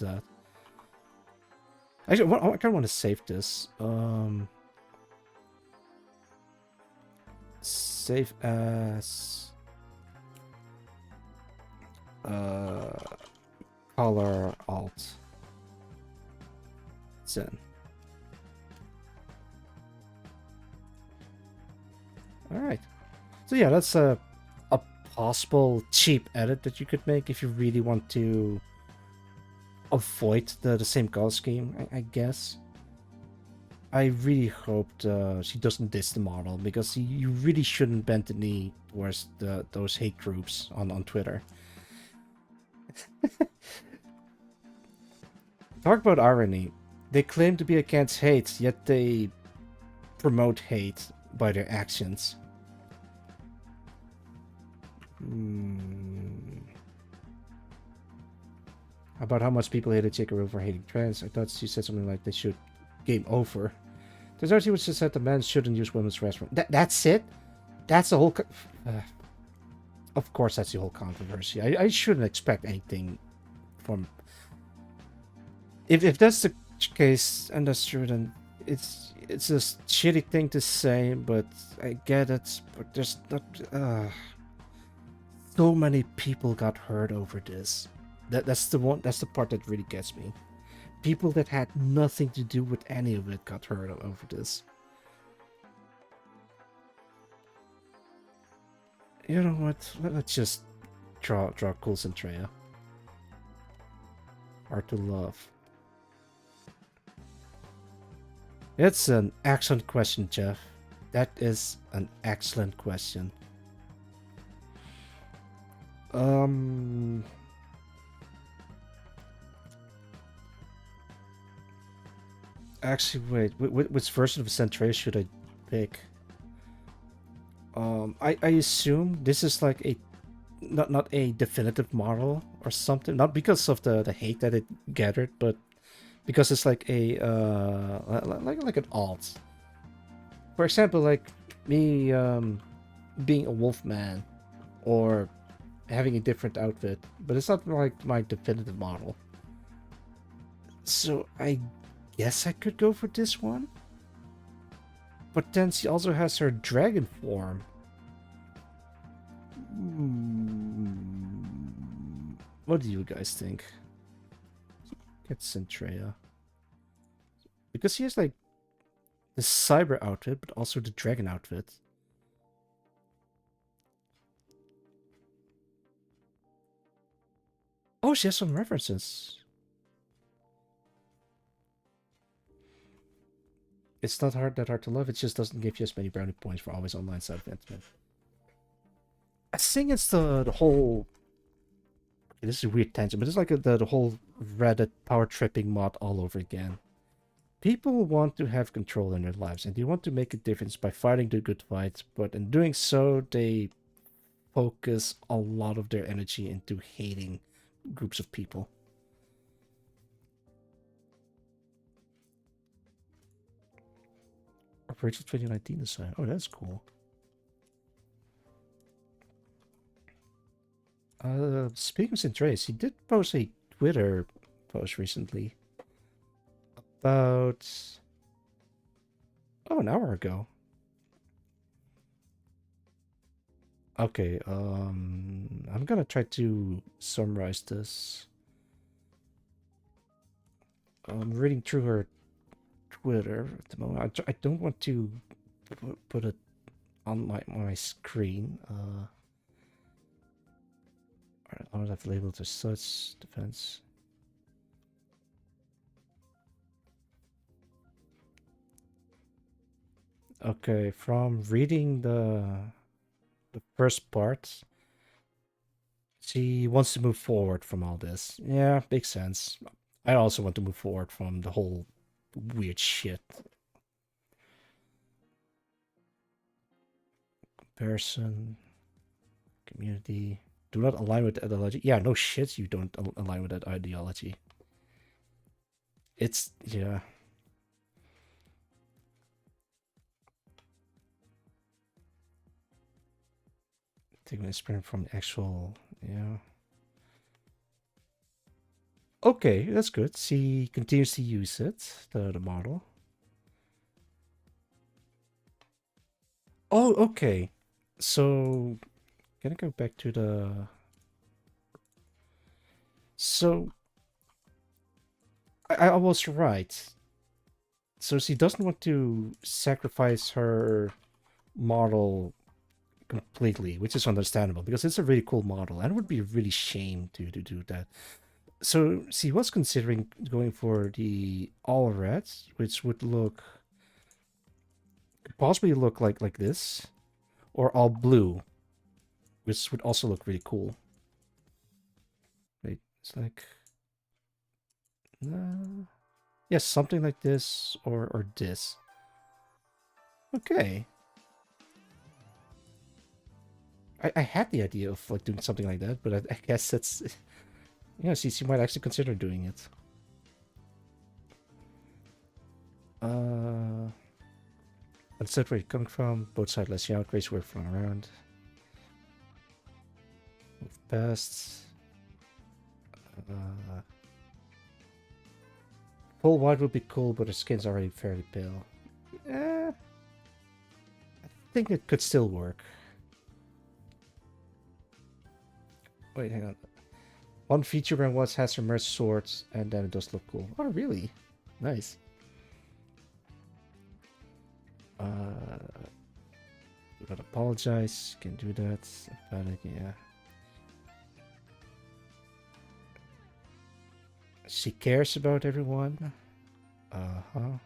that. Actually, I kind of want to save this. Save as color alt Zen. All right. So yeah, that's a possible cheap edit that you could make if you really want to avoid the same color scheme, I guess. I really hoped she doesn't diss the model, because you really shouldn't bend the knee towards those hate groups on Twitter. Talk about irony. They claim to be against hate, yet they promote hate by their actions. About how much people hated Chikaroo for hating trans. I thought she said something like they should game over. There's actually what she said the men shouldn't use women's restroom. That's it? That's the whole... of course that's the whole controversy. I shouldn't expect anything from... If that's the case, and that's true, then it's a shitty thing to say, but I get it. But there's not... so many people got hurt over this. That's the part that really gets me. People that had nothing to do with any of it got hurt over this. You know what? Let's just draw Coulson Treya. Hard to love. It's an excellent question, Jeff. That is an excellent question. Actually, wait. Which version of Centrea should I pick? I assume this is like a not a definitive model or something. Not because of the hate that it gathered, but because it's like a like an alt. For example, like me being a wolf man or having a different outfit, but it's not like my definitive model. So I guess I could go for this one. But then she also has her dragon form. What do you guys think? Get Centrea. Because she has like the cyber outfit, but also the dragon outfit. Oh, she has some references. It's not that hard to love, it just doesn't give you as many brownie points for always online side events. I think it's the whole... Okay, this is a weird tangent, but it's like the whole Reddit power tripping mod all over again. People want to have control in their lives, and they want to make a difference by fighting the good fights, but in doing so, they focus a lot of their energy into hating groups of people. Rachel 2019 design. Oh, that's cool. Speaking of Centrace, he did post a Twitter post recently about an hour ago. Okay, I'm gonna try to summarize this. I'm reading through her Twitter at the moment. I don't want to put it on my screen. I don't have labeled as such. Defense. Okay, from reading the first part, she wants to move forward from all this. Yeah, makes sense. I also want to move forward from the whole weird shit. Comparison, community. Do not align with ideology. Yeah, no shit, you don't align with that ideology. It's, yeah. Taking a sprint from the actual, yeah. Okay, that's good. She continues to use it, the model. Oh, okay. So, gonna go back to the... So, I was right. So she doesn't want to sacrifice her model completely, which is understandable because it's a really cool model and it would be really shame to do that. So she was considering going for the all red, which would look possibly look like this, or all blue, which would also look really cool. Wait, it's like yes, something like this or this. Okay. I had the idea of like doing something like that, but I guess that's yeah. She might actually consider doing it. Understood where you're coming from. Both sides less you out. Race work from around. Move past. Full white would be cool, but her skin's already fairly pale. I think it could still work. Wait, hang on. One feature and once has her merged swords, and then it does look cool. Oh, really? Nice. Do not apologize. Can do that. Panic, yeah. She cares about everyone. Uh-huh.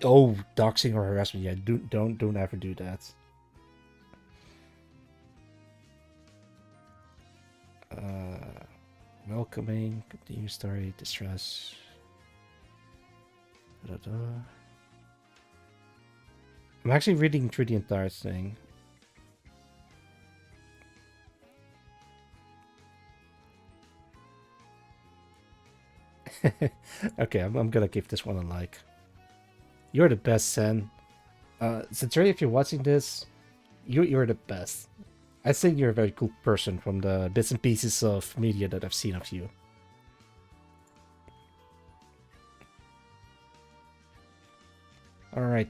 Oh, doxing or harassment. Yeah, don't ever do that. Welcoming, continue story, distress. I'm actually reading through the entire thing. Okay, I'm gonna give this one a like. You're the best, Sen. Century, if you're watching this, you're the best. I think you're a very cool person from the bits and pieces of media that I've seen of you. Alright.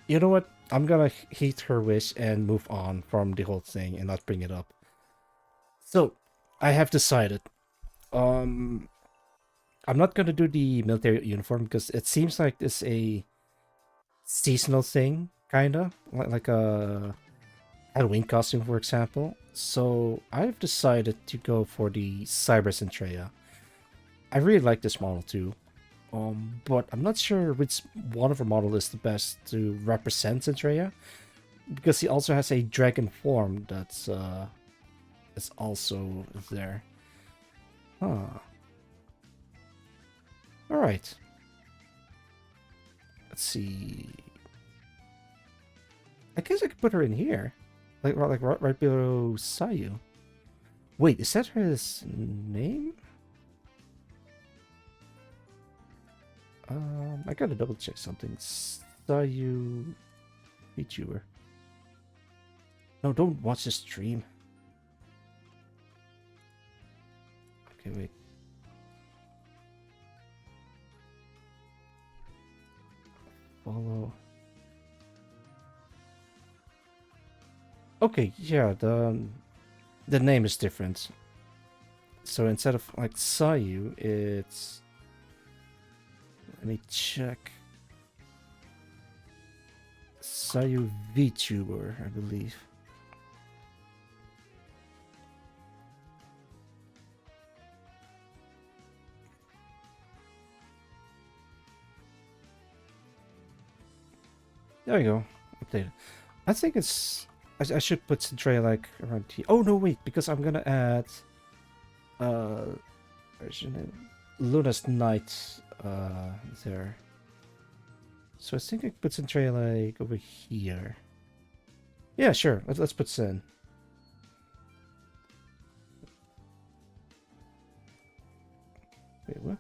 You know what? I'm gonna heed her wish and move on from the whole thing and not bring it up. So, I have decided. I'm not gonna do the military uniform because it seems like it's a seasonal thing, kinda. Like a Halloween costume, for example. So, I've decided to go for the Cyber Centrea. I really like this model too. But I'm not sure which one of her model is the best to represent Centrea, because he also has a dragon form that's also there. Huh. All right. Let's see. I guess I could put her in here, like right below Sayu. Wait, is that his name? I gotta double check something. Sayu VTuber. No, don't watch the stream. Okay, wait. Follow. Okay, yeah, the name is different. So instead of like Sayu, it's, let me check. Sayu VTuber, I believe. There we go. Updated. I think it's, I should put Centrea like around here. Oh no, wait, because I'm gonna add where's your name? Luna's Night there. So I think I could put Centrea like over here. Yeah, sure. Let's put Sin. Wait, what?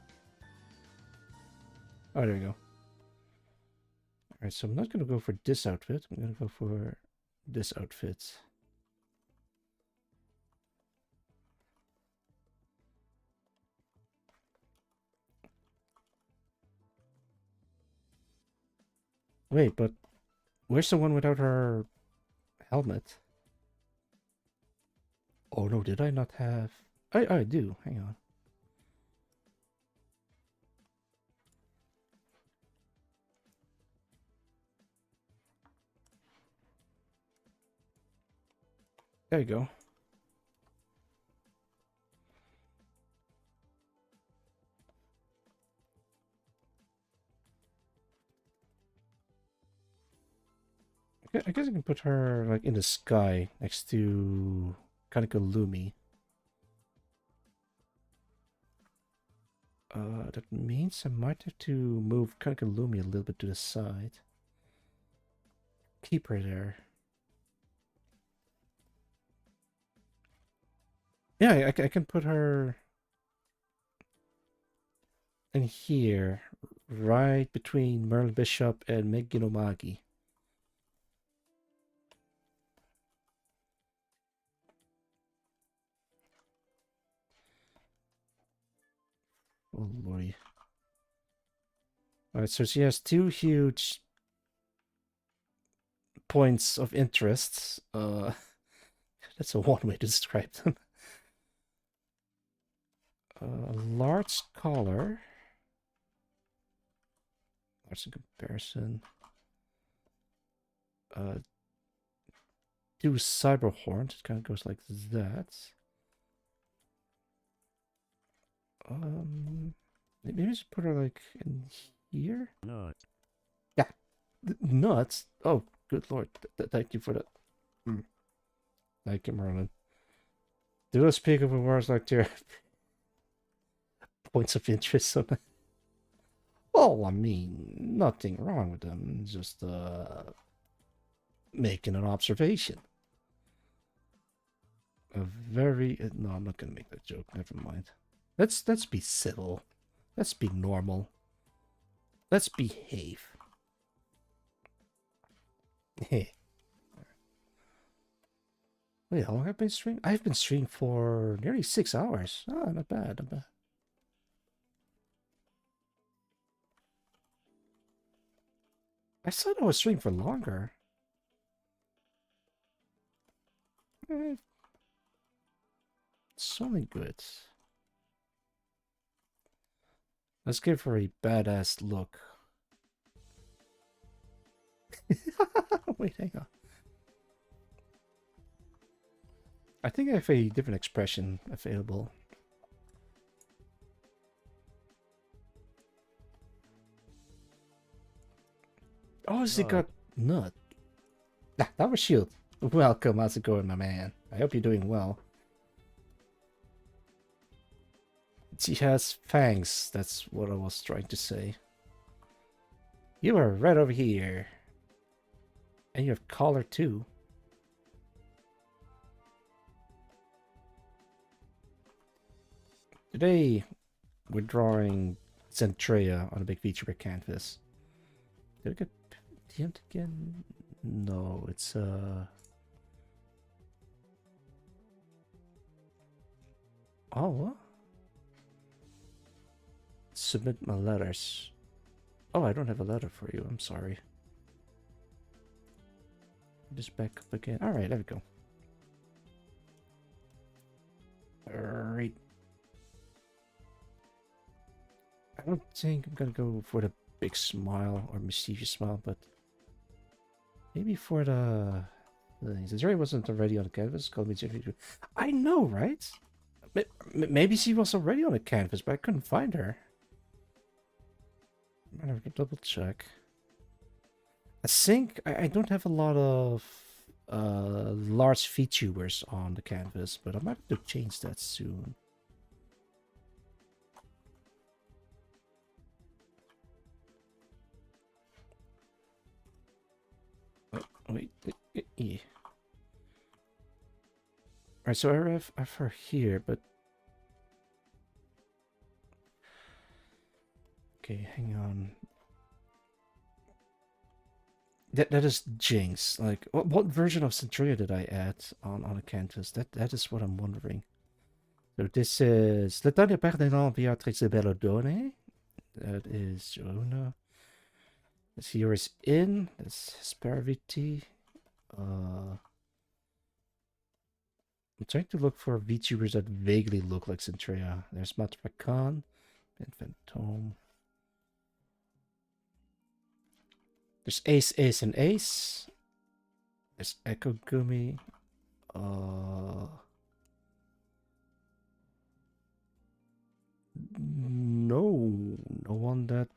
Oh, there we go. Alright, so I'm not gonna go for this outfit. I'm gonna go for this outfit. Wait, but where's the one without her helmet? Oh no, did I not have... I do. Hang on. There you go. I guess I can put her like in the sky next to Kaneko Lumi. That means I might have to move Kaneko Lumi a little bit to the side. Keep her there. Yeah, I can put her in here, right between Merlin Bishop and Meginomagi. Oh lordy. Alright, so she has two huge points of interest. That's a one way to describe them. A large collar. Large in comparison. Two cyber horns. It kind of goes like that. Maybe I should put her like in here. Nut. Yeah, nuts. Oh, good lord! Thank you for that. Thank you, Merlin. Do I speak of words like their points of interest? On that? Well, I mean, nothing wrong with them. Just making an observation. A very no, I'm not gonna make that joke. Never mind. Let's be civil. Let's be normal. Let's behave. Hey. Wait, how long have I been streaming? I've been streaming for nearly 6 hours. Oh, not bad, not bad. I thought I was streaming for longer. Eh, it's only good. Let's give her a badass look. Wait, hang on. I think I have a different expression available. Oh, she got nut. Ah, that was Shield. Welcome, how's it going, my man? I hope you're doing well. She has fangs, that's what I was trying to say. You are right over here. And you have collar too. Today, we're drawing Zentrea on a big VTuber canvas. Did I get DM'd again? No, it's oh, what? Submit my letters. Oh, I don't have a letter for you. I'm sorry. Just back up again. Alright, there we go. Alright. I don't think I'm gonna go for the big smile or mischievous smile, but maybe for the things. Zentrea wasn't already on the canvas. Called me Jeffy. I know, right? Maybe she was already on the canvas, but I couldn't find her. I have to double check. I think I don't have a lot of large VTubers on the canvas, but I might have to change that soon. Oh, wait, yeah. Alright, so I have her here, but okay, hang on. That is Jinx. Like, what version of Centuria did I add on a canvas? That is what I'm wondering. So this is Le Temps de Perdinand Beatrix de Belladone. That is Jonah. This here is In. That's Hesperity. I'm trying to look for VTubers that vaguely look like Centuria. There's Matrakan, Phantom. There's Ace, Ace, and Ace. There's Echo Gumi. No one that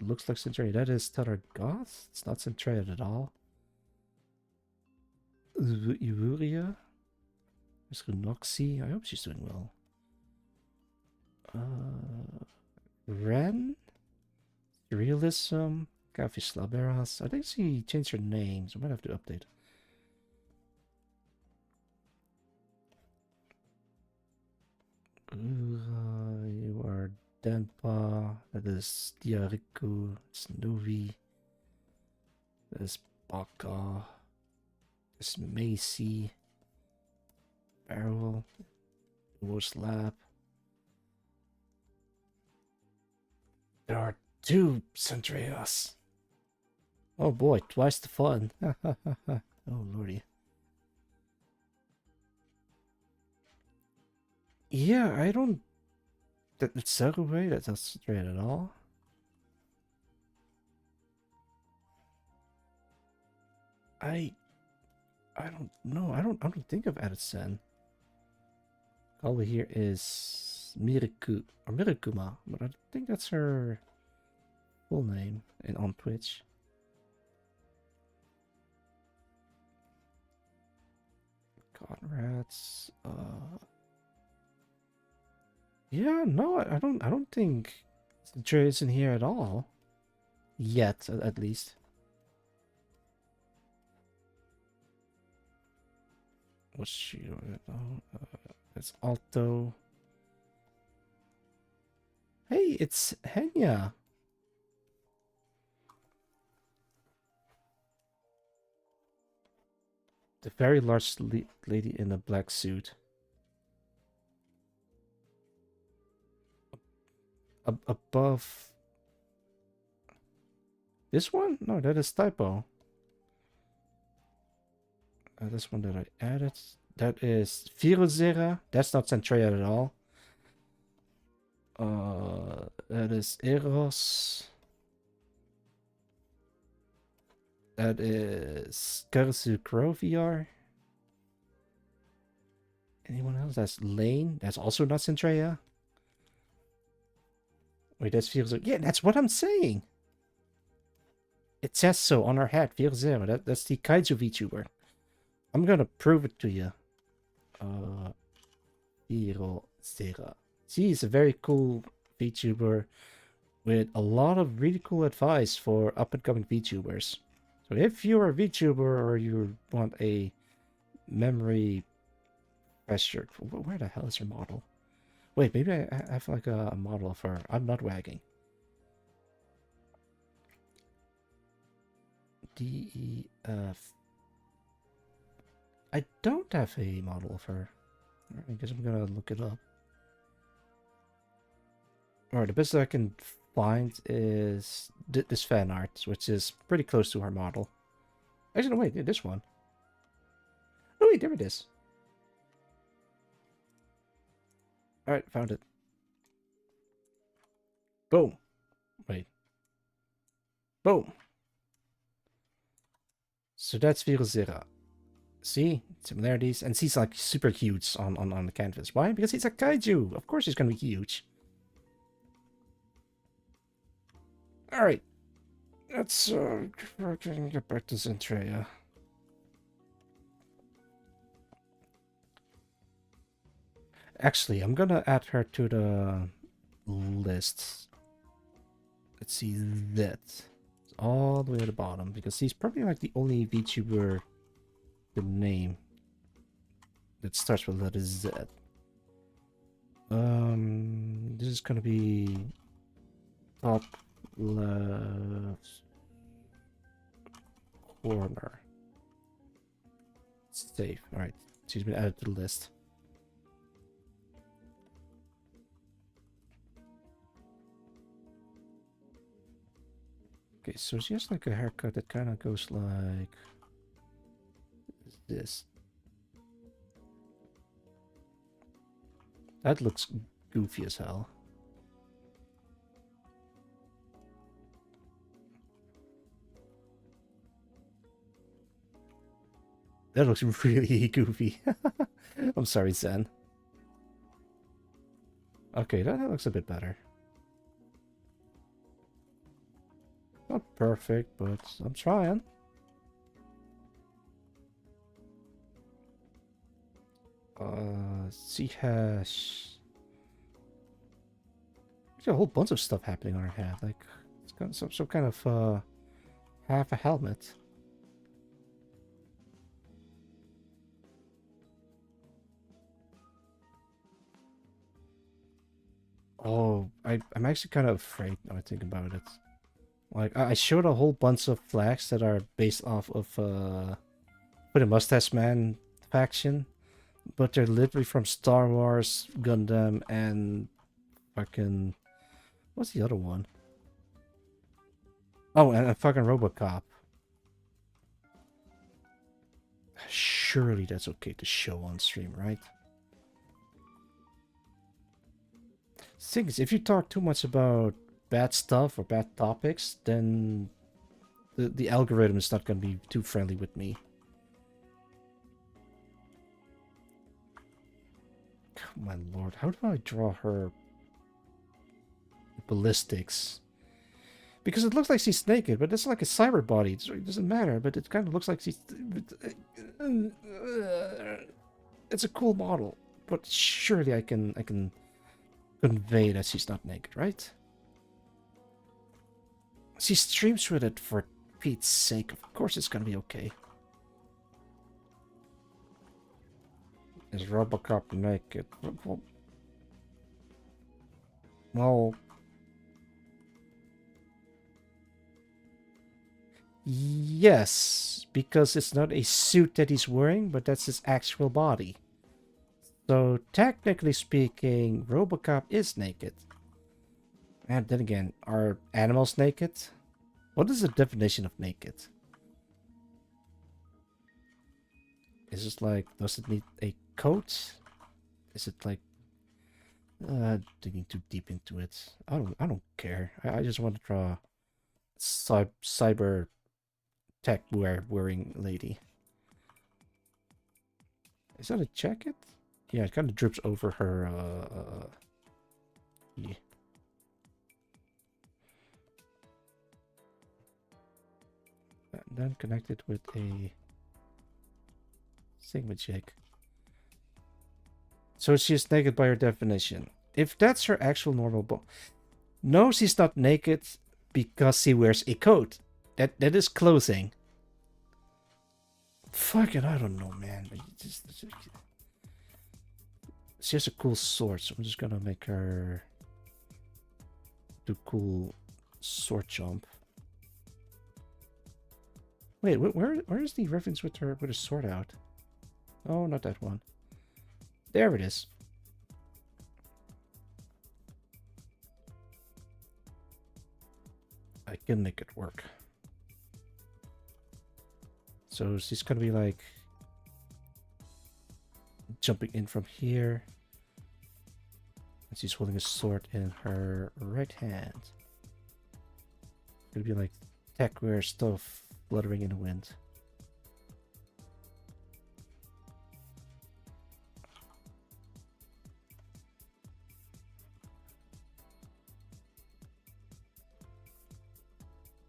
looks like Centuria. That is Stellar Goth. It's not Centuria at all. Ivuria. There's Runoxy. I hope she's doing well. Ren. Realism. Catfish Laberas. I think she changed her name, so I might have to update. You are Denpa. That is Diariku. Snowy. That is Baka. That's Macy. Barrel. Worst Lab. There are 2 Centurias. Oh boy, twice the fun. Oh lordy. Yeah, I don't... That's Segway, that's not straight at all. I don't know. I don't think I've added Sen. All we hear is Miriku or Mirikuma, but I think that's her full name on Twitch. Conrads. Yeah, no, I don't think Centuria is in here at all. Yet, at least. What's she doing? It's Alto. Hey, it's Henya. The very large lady in a black suit. Above... This one? No, that is typo. This one that I added. That is Virozera. That's not Centrea at all. That is Eros. That is Karsu VR. Anyone else? That's Lane. That's also not Centrea. Wait, that's Virozera. Yeah, that's what I'm saying. It says so on our hat. Virozera. That's the Kaiju VTuber. I'm gonna prove it to you. Virozera. She's a very cool VTuber with a lot of really cool advice for up-and-coming VTubers. So if you're a VTuber or you want a memory pressure, where the hell is her model? Wait, maybe I have like a model of her. I'm not wagging. DEF. I don't have a model of her. I guess I'm gonna look it up. Alright, the best that I can find is this fan art, which is pretty close to her model. Actually, no, wait, this one. Oh, wait, there it is. Alright, found it. Boom. Wait. Boom. So that's Virozera. See? Similarities. And she's like super huge on the canvas. Why? Because he's a kaiju. Of course he's gonna be huge. Alright. Let's get back to Centrea. Actually, I'm gonna add her to the list. Let's see that. All the way at the bottom, because she's probably like the only VTuber the name that starts with letter Z. This is gonna be top left corner. Save. Alright, she's been added to the list. Okay, so she has like a haircut that kind of goes like this. That looks goofy as hell. That looks really goofy. I'm sorry, Zen. Okay, that looks a bit better. Not perfect, but I'm trying. She has a whole bunch of stuff happening on her head. Like, it's got some kind of half a helmet. Oh, I'm actually kind of afraid now I think about it. Like, I showed a whole bunch of flags that are based off of for the Mustache Man faction, but they're literally from Star Wars, Gundam, and fucking... What's the other one? Oh, and fucking RoboCop. Surely that's okay to show on stream, right? Thing is, if you talk too much about bad stuff or bad topics, then the algorithm is not going to be too friendly with me. Oh, my lord, how do I draw her ballistics? Because it looks like she's naked, but it's like a cyber body. It doesn't matter, but it kind of looks like she's... It's a cool model, but surely I can convey that she's not naked, right? She streams with it for Pete's sake. Of course it's gonna be okay. Is RoboCop naked? Well... Yes, because it's not a suit that he's wearing, but that's his actual body. So technically speaking, RoboCop is naked. And then again, are animals naked? What is the definition of naked? Is it like, does it need a coat? Is it like digging too deep into it? I don't care. I just want to draw cyber tech wearing lady. Is that a jacket? Yeah, it kind of drips over her yeah. And then connected with a thingamajig. So she's naked by her definition. If that's her actual normal body. No, she's not naked because she wears a coat. That is clothing. Fucking, I don't know, man. She has a cool sword, so I'm just gonna make her do cool sword jump. Wait, where is the reference with her with a sword out? Oh, not that one. There it is. I can make it work. So she's gonna be like jumping in from here. And she's holding a sword in her right hand. It'll be like techwear stuff fluttering in the wind.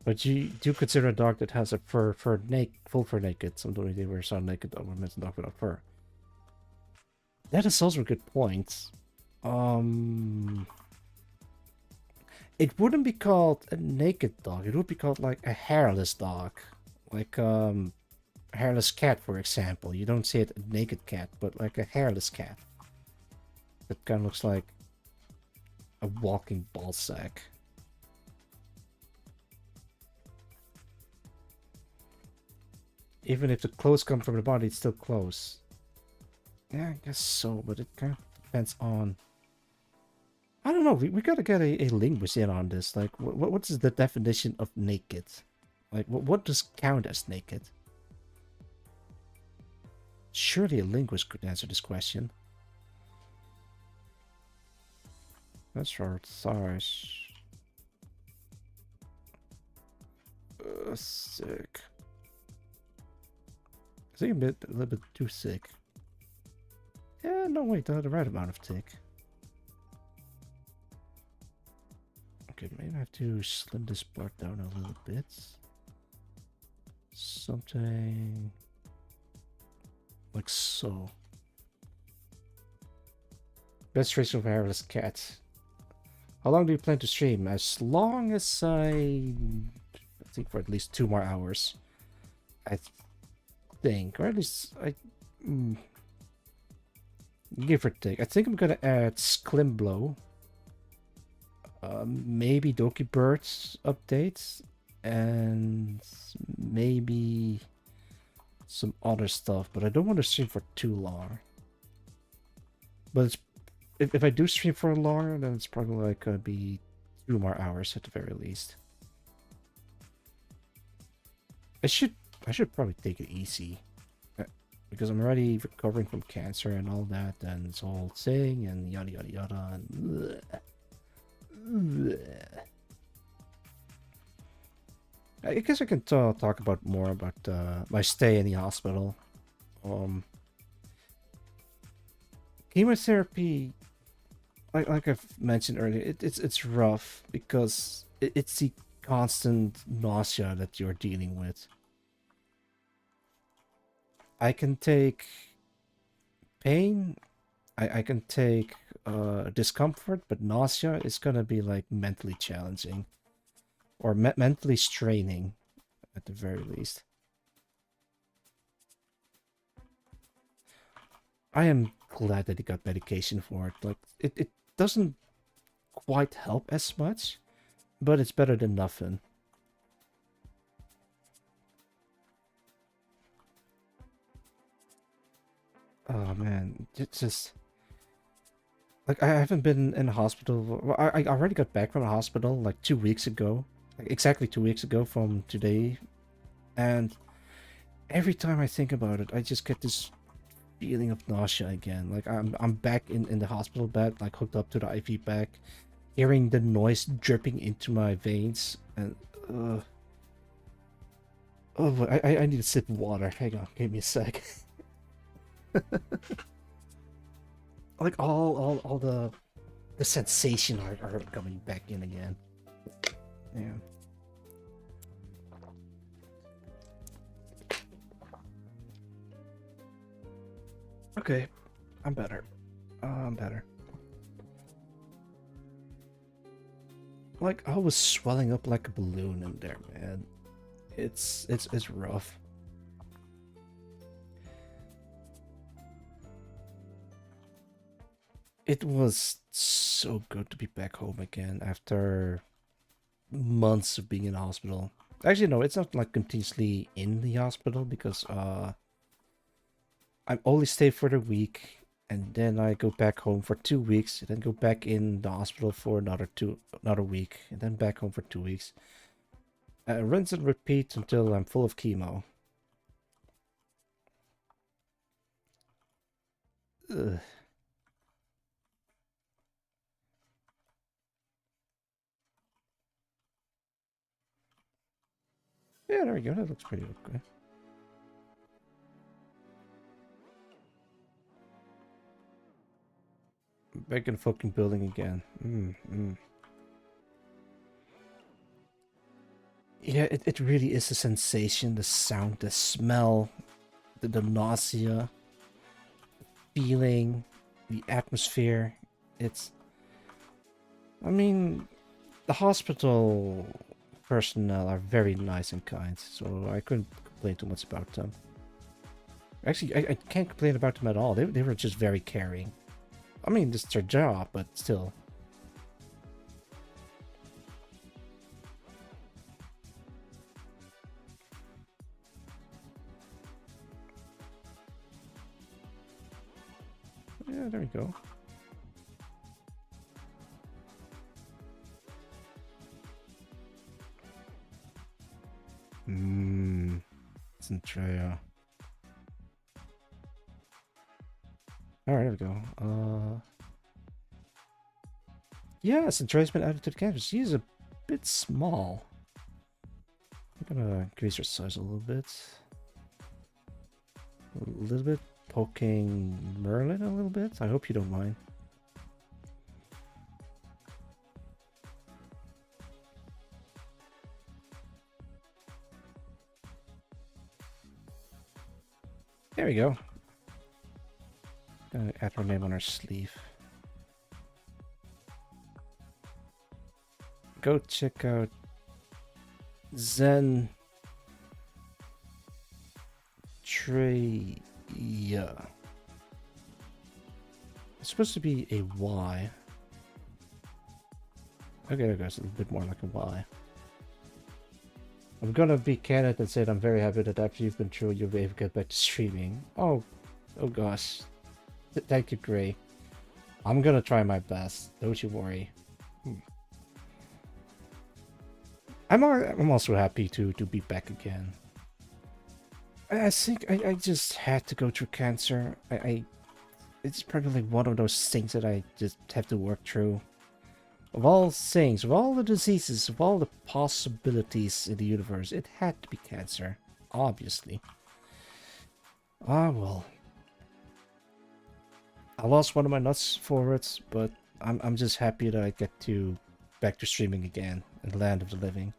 But you do consider a dog that has a full fur naked. Sometimes they wear some naked dog, meant a dog without fur. That is also a good point. It wouldn't be called a naked dog. It would be called like a hairless dog, like a hairless cat, for example. You don't see it a naked cat, but like a hairless cat. That kind of looks like a walking ball sack. Even if the clothes come from the body, it's still clothes. Yeah, I guess so, but it kind of depends on... I don't know, we gotta get a linguist in on this. Like, what is the definition of naked? Like, what does count as naked? Surely a linguist could answer this question. That's short thighs. Sick. I think a little bit too thick. Yeah, no, wait, the right amount of thick. Okay, maybe I have to slim this part down a little bit. Something like so. Best race of a hairless cat. How long do you plan to stream? As long as I think for at least 2 more hours. I think, or at least give or take. I think I'm gonna add Sklimblow, maybe Doki Birds updates, and maybe some other stuff. But I don't want to stream for too long. But it's, if I do stream for long, then it's probably like gonna be 2 more hours at the very least. I should probably take it easy, because I'm already recovering from cancer and all that, and this whole thing, and yada yada yada, and I guess I can talk about more about my stay in the hospital. Chemotherapy, like I've mentioned earlier, it's rough because it's the constant nausea that you're dealing with. I can take pain, I can take discomfort, but nausea is gonna be like mentally challenging, or mentally straining at the very least. I am glad that he got medication for it. Like, it doesn't quite help as much, but it's better than nothing. Oh man, it's just like I haven't been in the hospital. Well, I already got back from the hospital like 2 weeks ago, like exactly 2 weeks ago from today, and every time I think about it, I just get this feeling of nausea again. Like I'm back in the hospital bed, like hooked up to the IV bag, hearing the noise dripping into my veins, and oh, boy, I need a sip of water. Hang on, give me a sec. Like all the sensation are coming back in again. Yeah. Okay, I'm better. I'm better. Like I was swelling up like a balloon in there, man. It's rough. It was so good to be back home again after months of being in the hospital. Actually, no, it's not like continuously in the hospital because I only stay for the week and then I go back home for 2 weeks and then go back in the hospital for another week and then back home for 2 weeks. Rinse and repeat until I'm full of chemo. Ugh. Yeah, there we go. That looks pretty okay. Back in the fucking building again. Yeah, it really is a sensation, the sound, the smell, the nausea, feeling, the atmosphere. It's, I mean, the hospital personnel are very nice and kind, so I couldn't complain too much about them. Actually, I can't complain about them at all. They were just very caring. I mean, it's their job, but still. Yeah, there we go. Centrea. Alright, there we go. Yeah, Centrea's been added to the canvas. She's a bit small. I'm gonna increase her size a little bit. A little bit. Poking Merlin a little bit. I hope you don't mind. There we go. Gonna add her name on her sleeve. Go check out Zen Treya. It's supposed to be a Y. Okay, there goes a little bit more like a Y. I'm gonna be candid and say that I'm very happy that after you've been through, you'll be able to get back to streaming. Oh gosh. Thank you, Gray. I'm gonna try my best. Don't you worry. I'm also happy to be back again. I think I just had to go through cancer. It's probably like one of those things that I just have to work through. Of all things, of all the diseases, of all the possibilities in the universe, it had to be cancer. Obviously. Ah, well. I lost one of my nuts for it, but I'm just happy that I get to back to streaming again in the land of the living.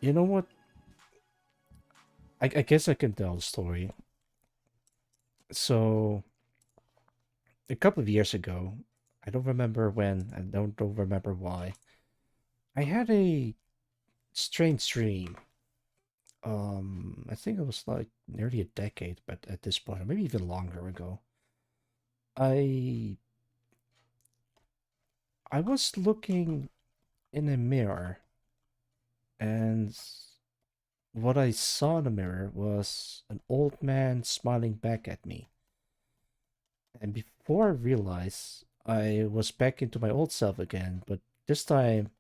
You know what? I guess I can tell the story. So, a couple of years ago, I don't remember when, I don't remember why, I had a strange dream. I think it was like nearly a decade, but at this point, or maybe even longer ago. I I was looking in a mirror, and what I saw in the mirror was an old man smiling back at me. And before I realized, I was back into my old self again, but this time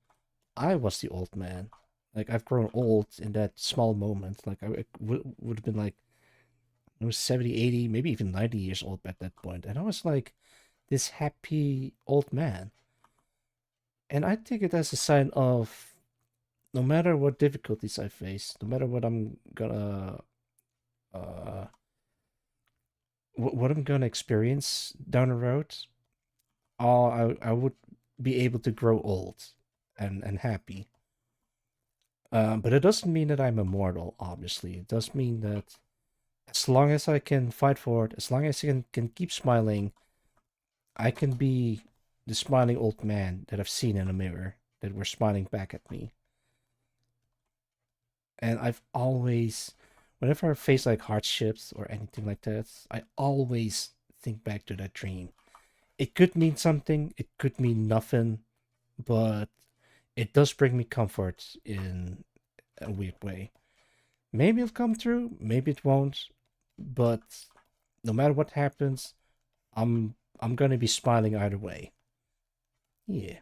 I was the old man. Like I've grown old in that small moment. Like I would have been like I was 70, 80, maybe even 90 years old at that point. And I was like this happy old man. And I take it as a sign of no matter what difficulties I face, no matter what I'm gonna uh what I'm gonna experience down the road, I would be able to grow old and happy. But it doesn't mean that I'm immortal, obviously. It does mean that as long as I can fight for it, as long as I can keep smiling, I can be the smiling old man that I've seen in a mirror that were smiling back at me. And I've always, whenever I face like hardships or anything like that, I always think back to that dream. It could mean something, it could mean nothing, but it does bring me comfort in a weird way. Maybe it'll come true, maybe it won't, but no matter what happens, I'm gonna be smiling either way. Yeah,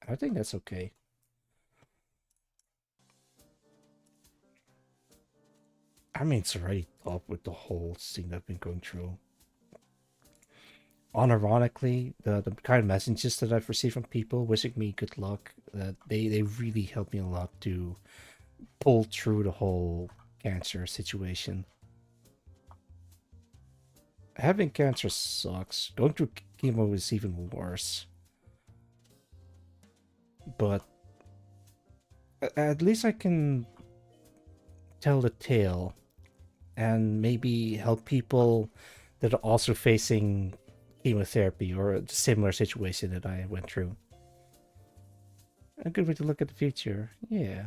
I think that's okay. I mean, it's already tough with the whole thing that I've been going through. Unironically, the kind of messages that I've received from people wishing me good luck, they really help me a lot to pull through the whole cancer situation. Having cancer sucks. Going through chemo is even worse. But at least I can tell the tale and maybe help people that are also facing chemotherapy or a similar situation that I went through. A good way to look at the future. Yeah.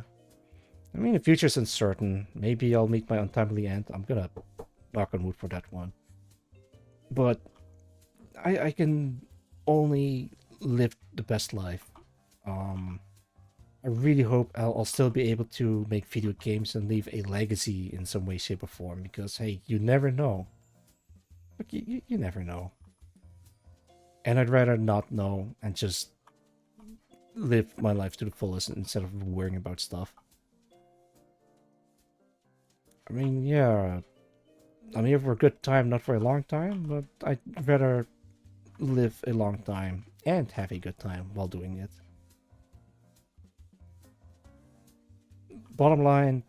I mean, the future's uncertain. Maybe I'll meet my untimely end. I'm gonna knock on wood for that one. But I can only live the best life. I really hope I'll still be able to make video games and leave a legacy in some way, shape, or form. Because hey, you never know. Like you never know. And I'd rather not know and just live my life to the fullest instead of worrying about stuff. I mean, yeah, I'm here for a good time, not for a long time, but I'd rather live a long time and have a good time while doing it. Bottom line,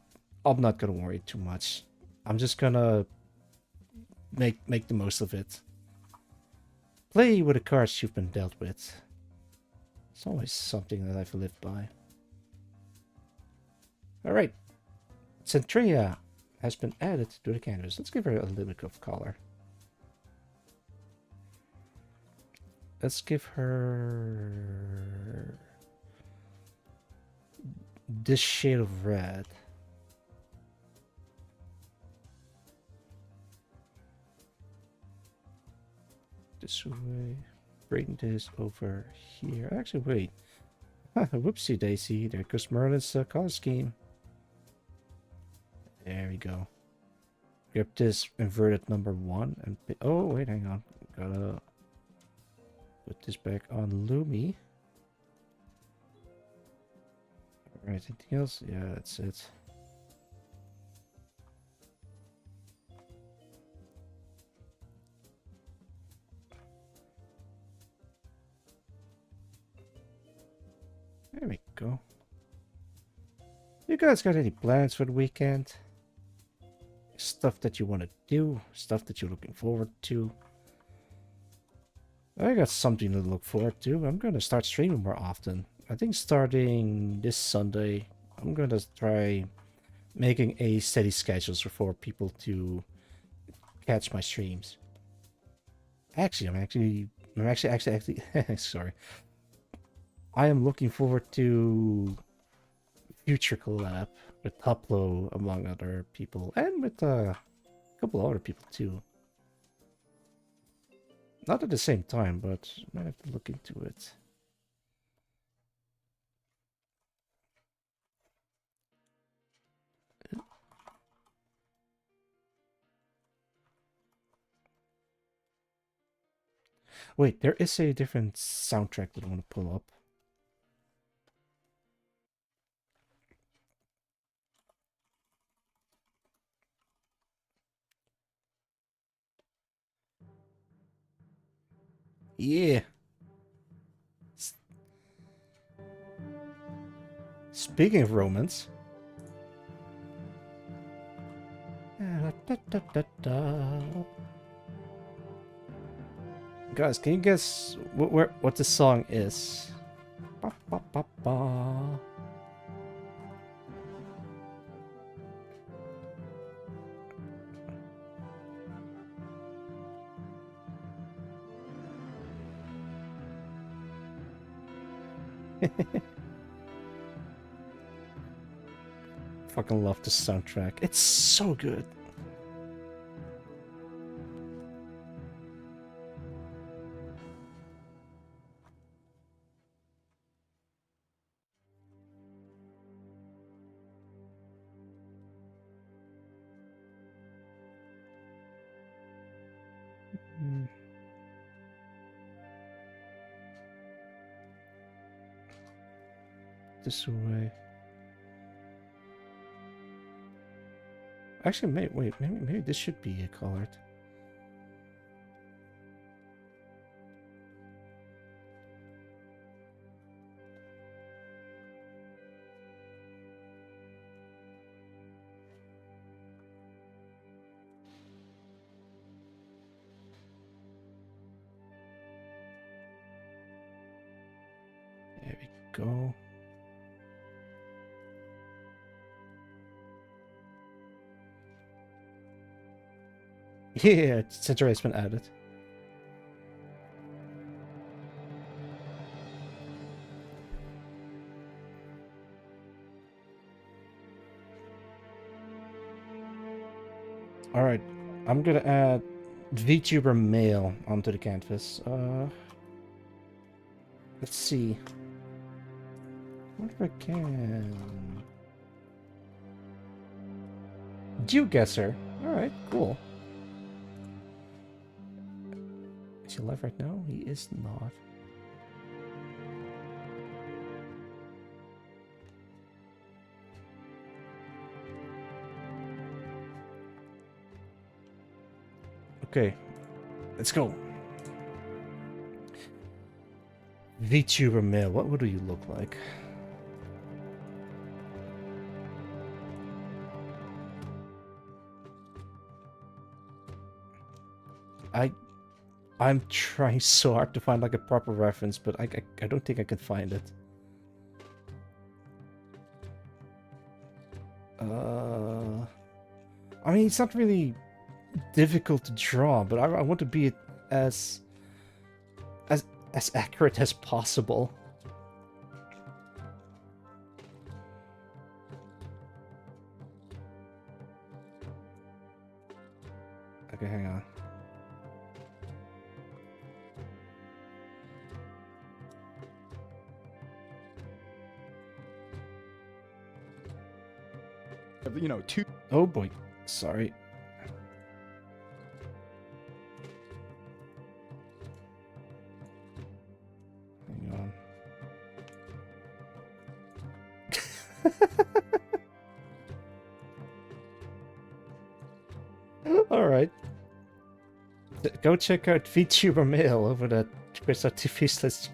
I'm not gonna worry too much. I'm just gonna make the most of it. Play with the cards you've been dealt with. It's always something that I've lived by. Alright. Centria has been added to the canvas. Let's give her a little bit of color. Let's give her this shade of red. This way. Bring this over here. Actually, wait. Whoopsie daisy. There goes Merlin's color scheme. There we go. Grab this inverted number 1 and oh wait, hang on. Gotta put this back on Lumi. Alright, anything else? Yeah, that's it. There we go. You guys got any plans for the weekend? Stuff that you want to do? Stuff that you're looking forward to? I got something to look forward to. I'm going to start streaming more often. I think starting this Sunday, I'm going to try making a steady schedule for people to catch my streams. Actually, I'm actually sorry. I am looking forward to future collab with Tuplo, among other people, and with a couple other people too. Not at the same time, but I might have to look into it. Wait, there is a different soundtrack that I want to pull up. Yeah. Speaking of romance. Guys, can you guess what the song is? Ba, ba, ba, ba. Fucking love the soundtrack. It's so good. This way. Actually, maybe this should be colored. There we go. Yeah, center has been added. Alright, I'm gonna add VTuber male onto the canvas. Let's see. What if I can? Geoguesser. Alright, cool. Is he alive right now? He is not. Okay, let's go. VTuber male, what would you look like? I'm trying so hard to find like a proper reference, but I don't think I can find it. I mean, it's not really difficult to draw, but I want to be as accurate as possible. Okay, hang on. You know, two. Oh boy, sorry. Hang on. All right. Go check out VTuber Mail over at Chris.tv/.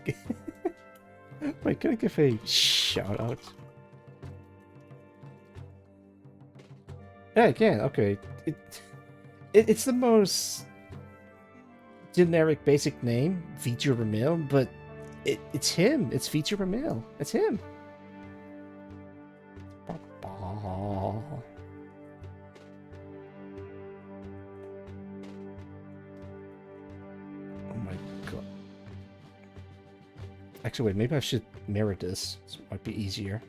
Wait, can I give a shout out? Yeah, I can. Okay. It's the most generic, basic name, VTuber Mail, but it's him. It's VTuber Mail. It's him. Oh my god. Actually, wait. Maybe I should mirror this. This might be easier.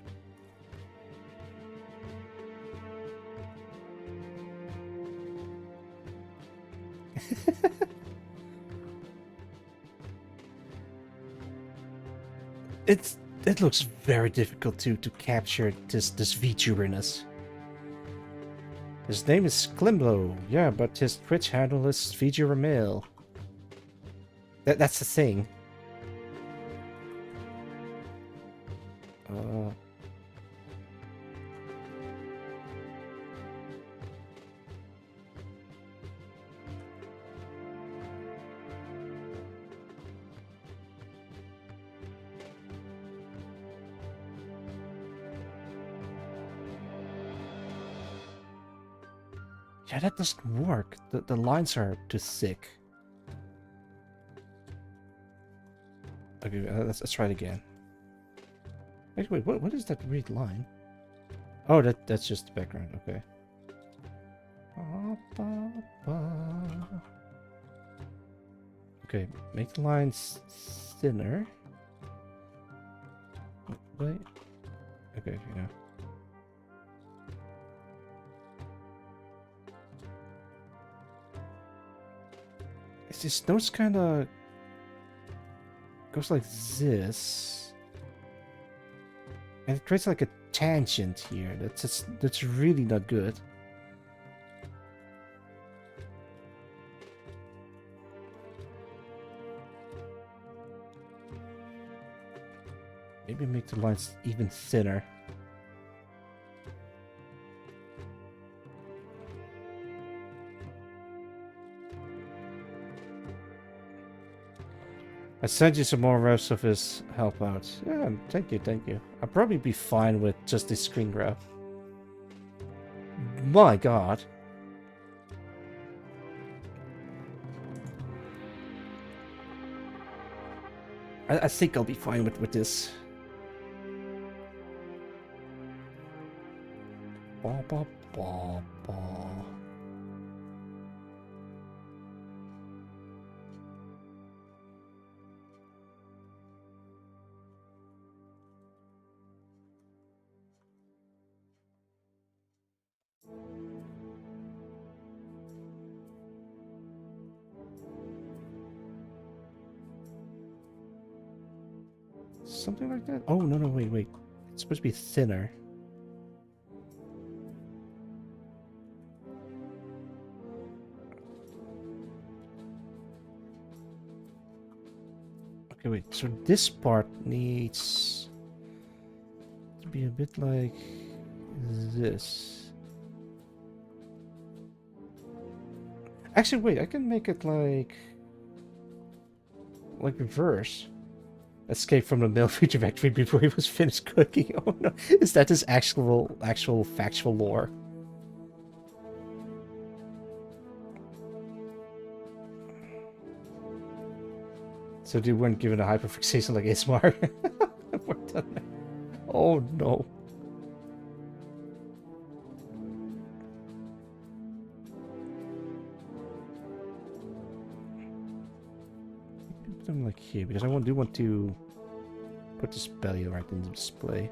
It looks very difficult to capture this VTuberness. His name is Klimbo, yeah, but his Twitch handle is VTuber Male. That's the thing. Yeah, that doesn't work. The lines are too thick. Okay, let's try it again. Actually, wait, what is that weird line? Oh, that's just the background. Okay. Okay, make the lines thinner. Wait. Okay, yeah. It's this notes kind of goes like this, and it creates like a tangent here. That's really not good. Maybe make the lines even thinner. I sent you some more refs of his help out. Yeah, thank you, thank you. I'll probably be fine with just this screen grab. My god. I think I'll be fine with this. Ba, ba, ba, ba. Something like that? Oh, no, wait. It's supposed to be thinner. Okay, wait. So this part needs to be a bit like this. Actually, wait. I can make it like reverse. Escape from the male feature factory before he was finished cooking. Oh no. Is that his actual factual lore? So they weren't given a hyperfixation like ASMR? Oh no. Put them like here, because I do want to put this belly right in the display.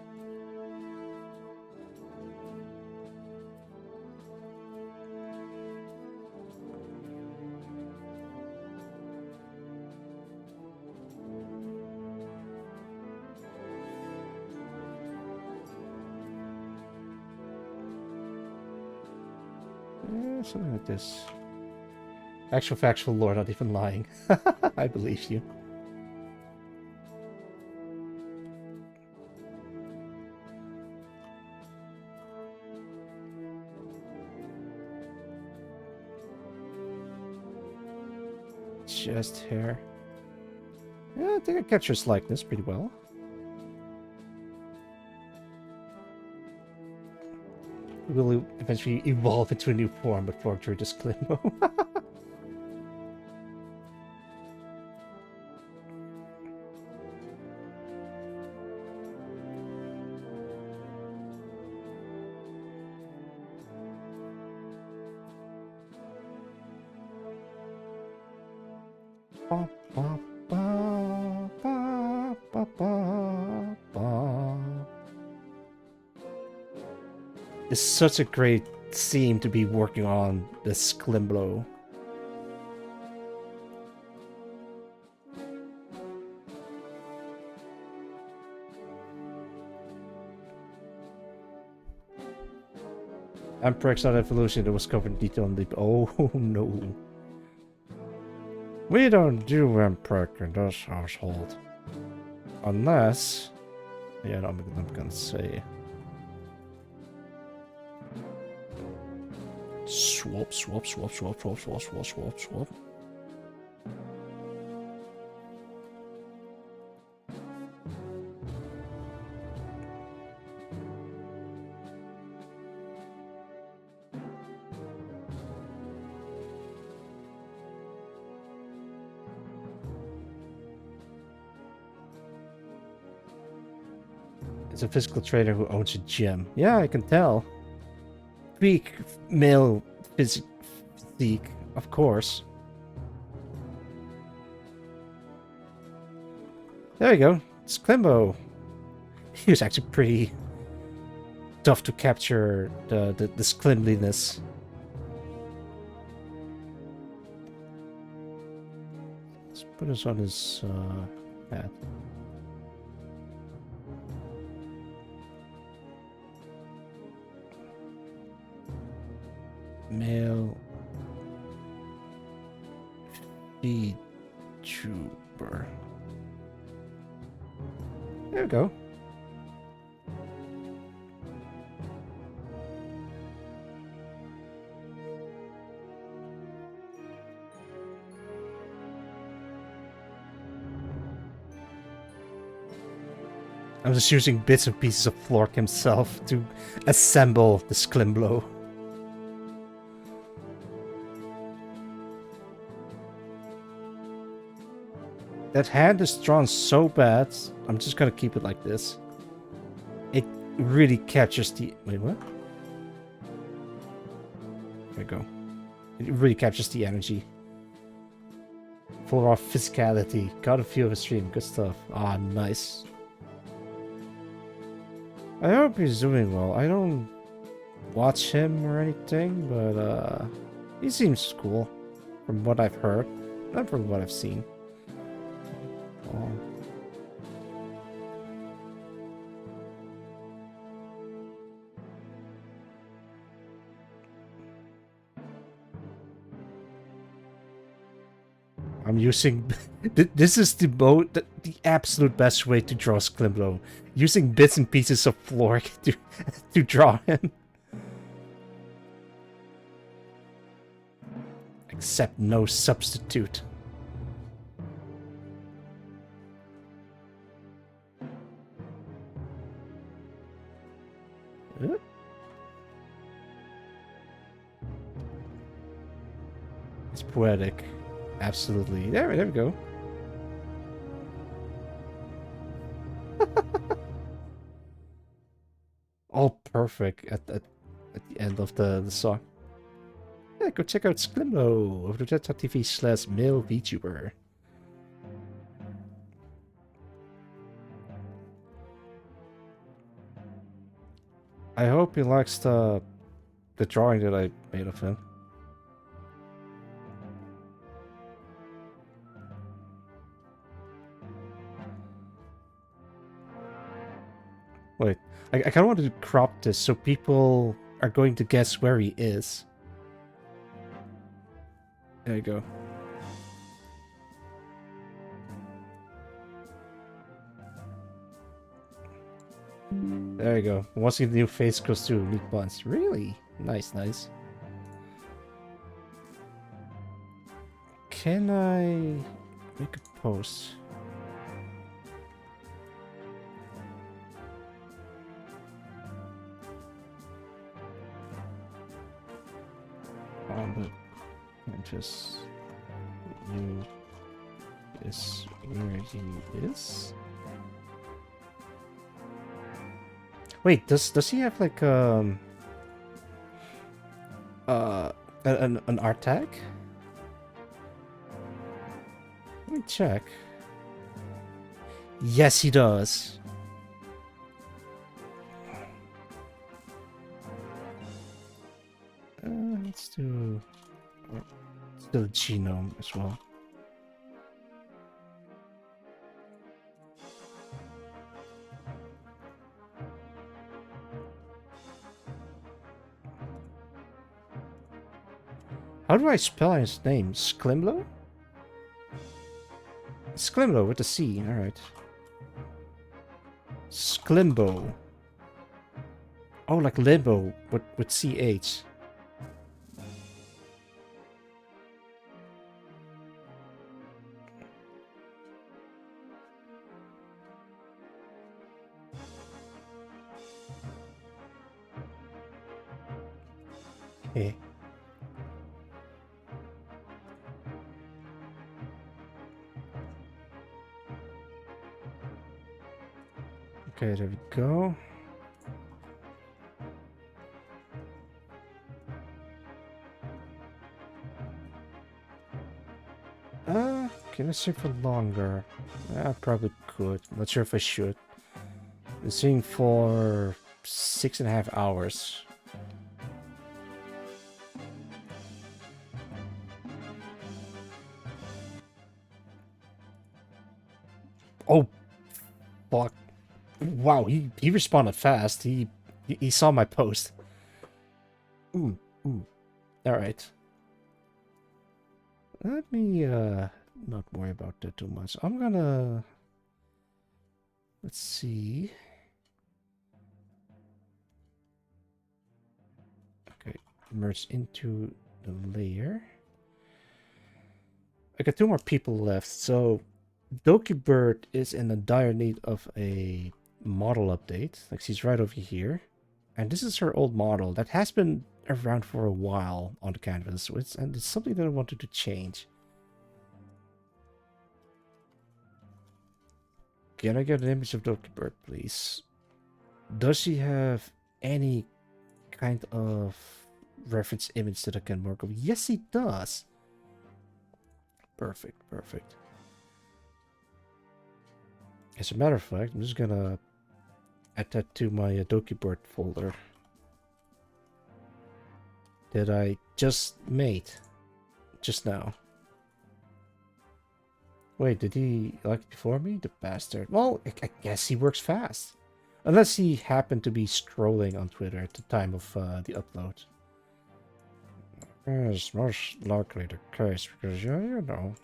Yeah, something like this. Actual factual lore, not even lying. I believe you. Chest hair. Yeah, I think I capture his likeness pretty well. It will eventually evolve into a new form, but for through this Klimbo. It's such a great theme to be working on this Klimbo. Amprex not evolution that was covered in detail in the... Oh no. We don't do imperk in this household. Unless... Yeah, I'm gonna say... Swap, swap, swap, swap, swap, swap, swap, swap, swap. It's a physical trainer who owns a gym. Yeah, I can tell. Peak male physique, of course. There you go. It's Klimbo. He was actually pretty tough to capture this cleanliness. Let's put us on his hat. Male VTuber. There we go. I'm just using bits and pieces of Flork himself to assemble the Sklimblow. That hand is drawn so bad, I'm just gonna keep it like this. It really captures the... Wait, what? There we go. It really captures the energy. Full raw physicality. Got a feel of a stream. Good stuff. Ah, nice. I hope he's doing well. I don't watch him or anything, but he seems cool. From what I've heard. Not from what I've seen. Oh. I'm using... This is the absolute best way to draw Sklimblow. Using bits and pieces of Flork to draw him. Except no substitute. It's poetic. Absolutely. There we go. All perfect at the end of the song. Yeah, go check out Sklimblow over to twitch.tv/male VTuber. I hope he likes the drawing that I made of him. Wait, I kind of wanted to crop this so people are going to guess where he is. There you go. There you go. Once the new face goes to Meat Buns. Really? Nice, nice. Can I make a post? And just you is where he is. Wait, does he have like an art tag? Let me check. Yes, he does. Let's do the genome as well. How do I spell his name? Sklimblow? Sklimbo with the C. Alright. Sklimbo. Oh, like limbo with CH. Okay. Okay, there we go. Can I sing for longer? I probably could. Not sure if I should. I'm singing for 6.5 hours. Oh, fuck. Wow, he responded fast. He saw my post. Ooh. Alright. Let me not worry about that too much. I'm gonna, let's see. Okay, merge into the layer. I got 2 more people left, so Dokibird is in a dire need of a model update. Like, she's right over here. And this is her old model that has been around for a while on the canvas, and it's something that I wanted to change. Can I get an image of Dokibird, please? Does she have any kind of reference image that I can work with? Yes, he does. Perfect, perfect. As a matter of fact, I'm just gonna add that to my Dokibird folder that I just made just now. Wait, did he like it before me? The bastard. Well, I guess he works fast. Unless he happened to be scrolling on Twitter at the time of the upload. It's most likely the case because, yeah, you know.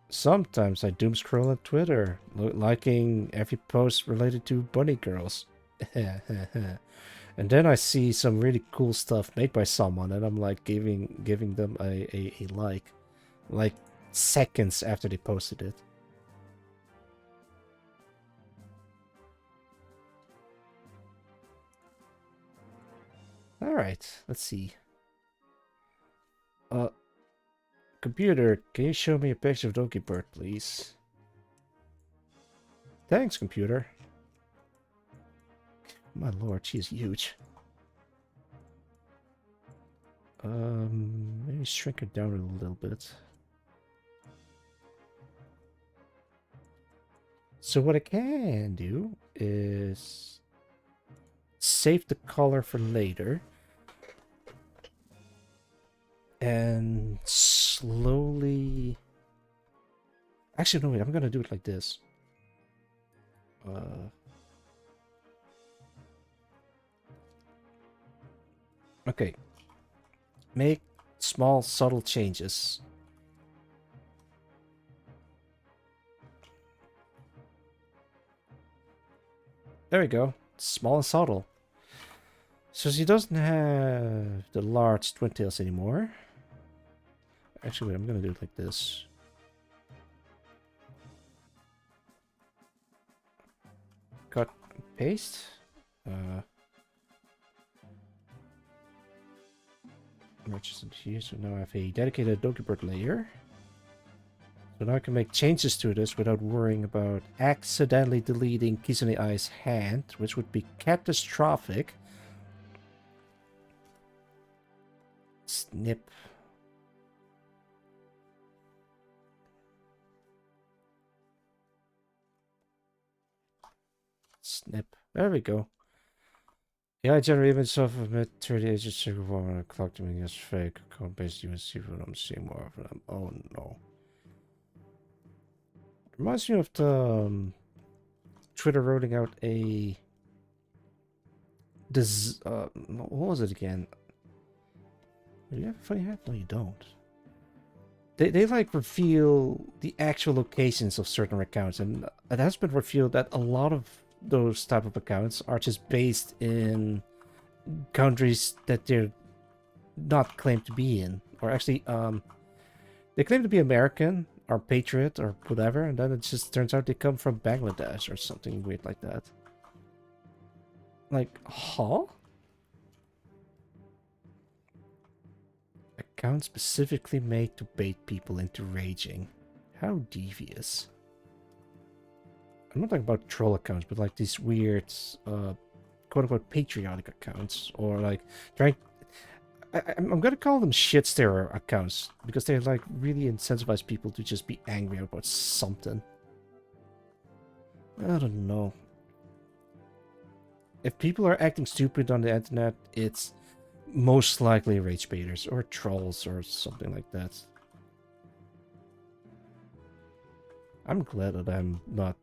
Sometimes I doom scroll on Twitter, liking every post related to bunny girls. And then I see some really cool stuff made by someone, and I'm like giving them a like seconds after they posted it. All right, let's see. Computer, can you show me a picture of Dokibird, please? Thanks, computer. My lord, she is huge. Maybe shrink her down a little bit. So what I can do is save the color for later and slowly... Actually, no, wait, I'm gonna do it like this. Okay. Make small, subtle changes. There we go. Small and subtle. So she doesn't have the large twin tails anymore. Actually, wait, I'm gonna do it like this. Cut, paste. Merges into here. So now I have a dedicated Dokibird layer. So now I can make changes to this without worrying about accidentally deleting Kizune Ai's hand, which would be catastrophic. Snip. Snip. There we go. Yeah, I generate image of a mid 30 ages sugar woman and clock them as fake. Can't base you and see what I'm seeing more of them. Oh no. Reminds me of the Twitter rolling out a what was it again? Do you have a funny hat? No, you don't. they like reveal the actual locations of certain accounts, and it has been revealed that a lot of those type of accounts are just based in countries that they're not claimed to be in, or actually they claim to be American or patriot or whatever, and then it just turns out they come from Bangladesh or something weird like that. Like, huh? Account specifically made to bait people into raging. How devious. I'm not talking about troll accounts, but like these weird, quote-unquote patriotic accounts, or like trying. I'm gonna call them shit stirrer accounts because they like really incentivize people to just be angry about something. I don't know. If people are acting stupid on the internet, it's most likely rage baiters or trolls or something like that. I'm glad that I'm not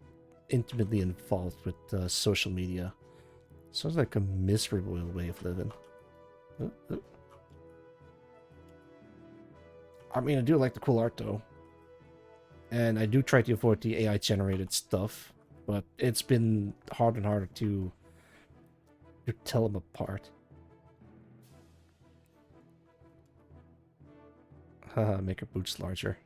intimately involved with social media. Sounds like a miserable way of living. I mean, I do like the cool art though. And I do try to avoid the AI generated stuff, but it's been harder and harder to tell them apart. Haha, make her boots larger.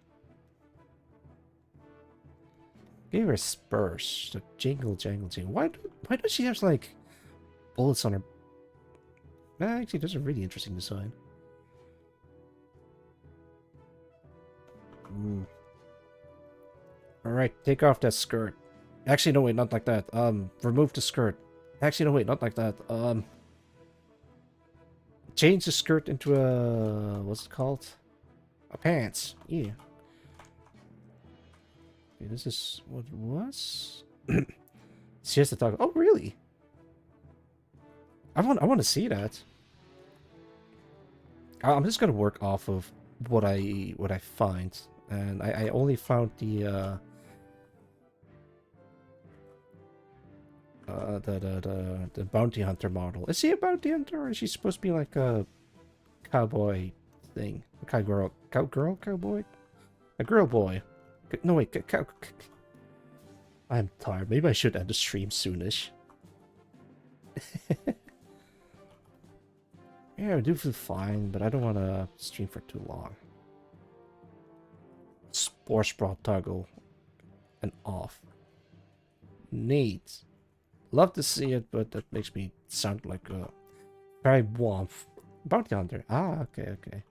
Give her spurs. The jingle, jangle, jingle. Why does she have like bullets on her? Actually, that's a really interesting design. Alright, take off that skirt. Actually, no, wait, not like that. Remove the skirt. Actually, no, wait, not like that. Change the skirt into a... what's it called? A pants. Yeah. Okay, this is what it was? She has to talk... Oh, really? I want to see that. I'm just gonna work off of what I find. And I only found the bounty hunter model. Is she a bounty hunter, or is she supposed to be like a cowboy thing? A cowgirl, cowboy, a girl boy? No wait, I'm tired. Maybe I should end the stream soonish. Yeah, I do feel fine, but I don't want to stream for too long. Sports bra toggle and off. Neat. Love to see it, but that makes me sound like a very warm bounty hunter. Ah, okay.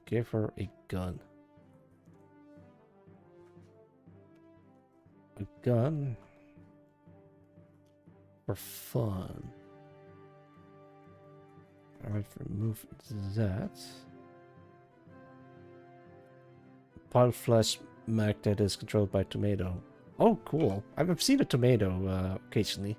Give her a gun. A gun for fun. Alright, remove that. Pile flash mag that is controlled by tomato. Oh, cool. I've seen a tomato occasionally.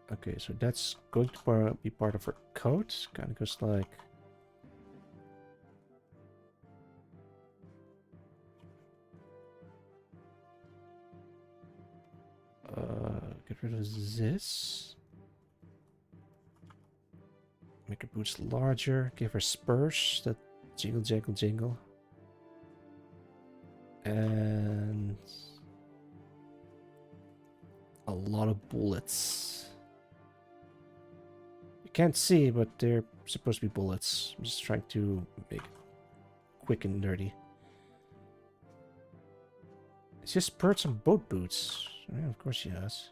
Okay, so that's going to be part of her coat. Kind of goes like... get rid of this. Make her boots larger. Give her spurs that jingle, jangle, jingle. And a lot of bullets. You can't see, but they're supposed to be bullets. I'm just trying to make it quick and dirty. It's just spurred some boat boots. Yeah, of course she has.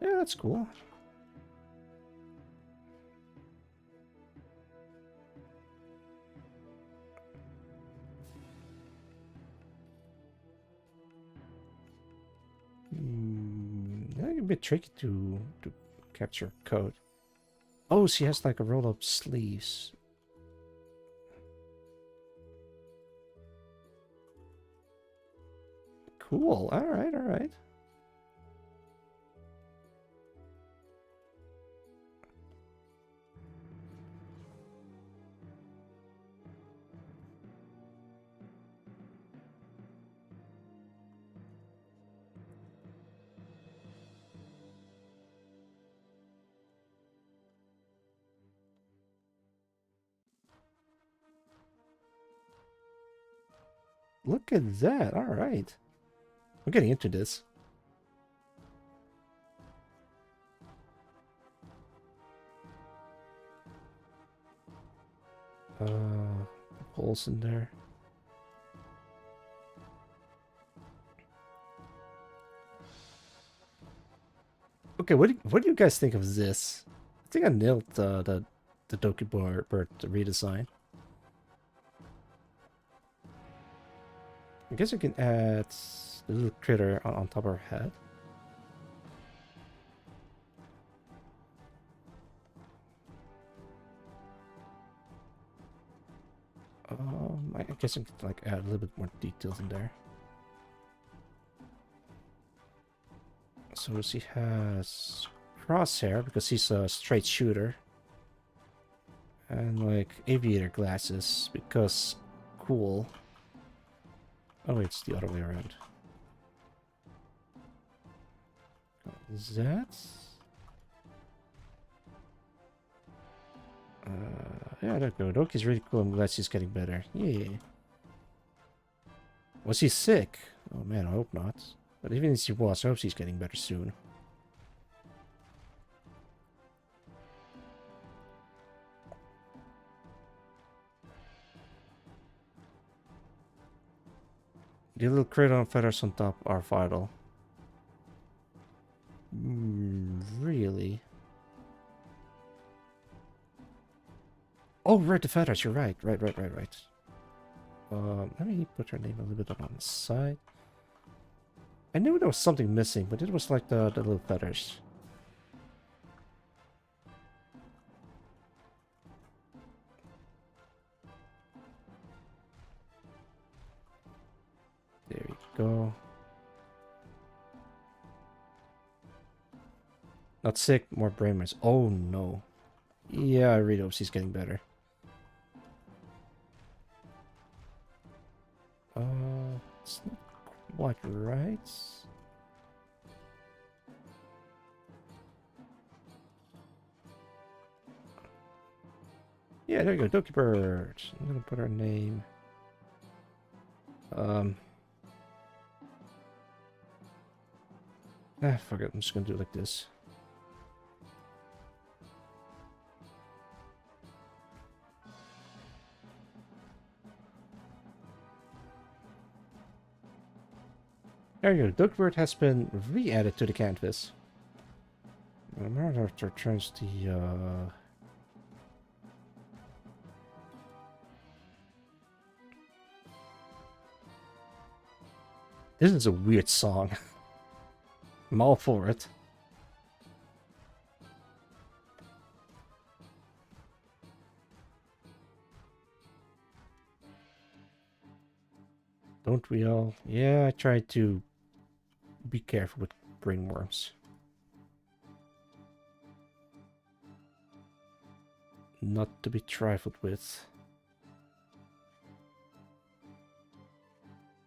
Yeah, that's cool. That's a bit tricky to capture code. Oh, she has like a roll-up sleeves. Cool. All right, all right. Look at that. All right. I'm getting into this. Holes in there. Okay, what do you guys think of this? I think I nailed the Doki Bird redesign. I guess I can add the little critter on top of her head. I guess I can like add a little bit more details in there. So she has crosshair because he's a straight shooter. And like aviator glasses because cool. Oh, it's the other way around. That? Yeah, there you go. Doki's really cool. I'm glad she's getting better. Yeah. Was she sick? Oh man, I hope not. But even if she was, I hope she's getting better soon. The little crayon feathers on top are vital. Really? Oh, right, the feathers. You're right. Right. Let me put her name a little bit on the side. I knew there was something missing, but it was like the little feathers. There we go. Not sick, more brain mass. Oh no. Yeah, I really hope she's getting better. It's not quite right. Yeah, there you go, Doki Bird. I'm gonna put her name. Fuck it, I'm just gonna do it like this. There you go, Duckbird has been re-added to the canvas. I'm gonna have to change the This is a weird song. I'm all for it. Don't we all? Yeah, I try to be careful with brainworms. Not to be trifled with.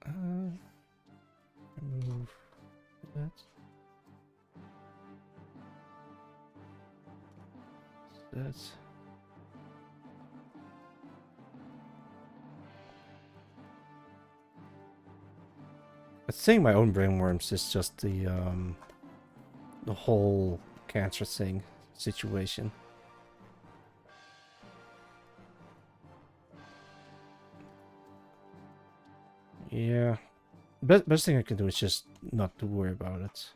Remove that. That. I think my own brainworms is just the whole cancer thing situation. Yeah. Best thing I can do is just not to worry about it.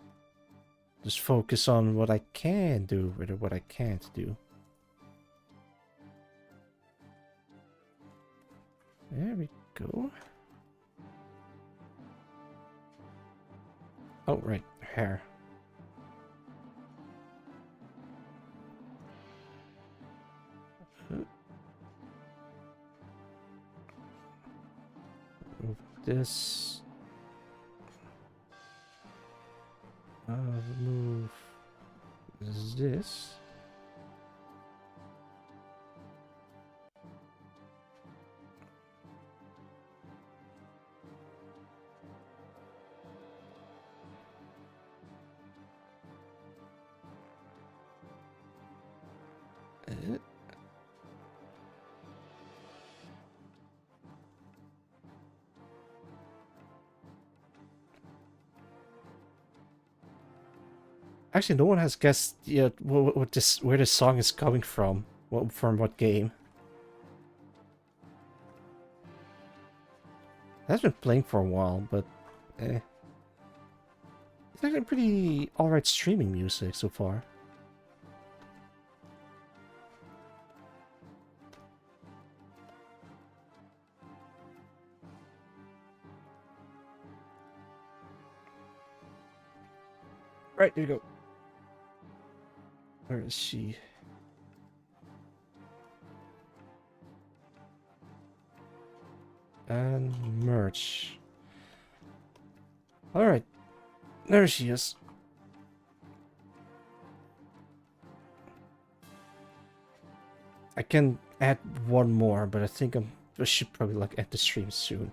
Just focus on what I can do rather than what I can't do. There we go. Oh, right. Hair. Move this. this? Actually, no one has guessed yet what this where this song is coming from. From what game? It has been playing for a while, but it's actually pretty alright streaming music so far. Right, there you go. Where is she? And merch. Alright. There she is. I can add one more, but I think I should probably like end the stream soon.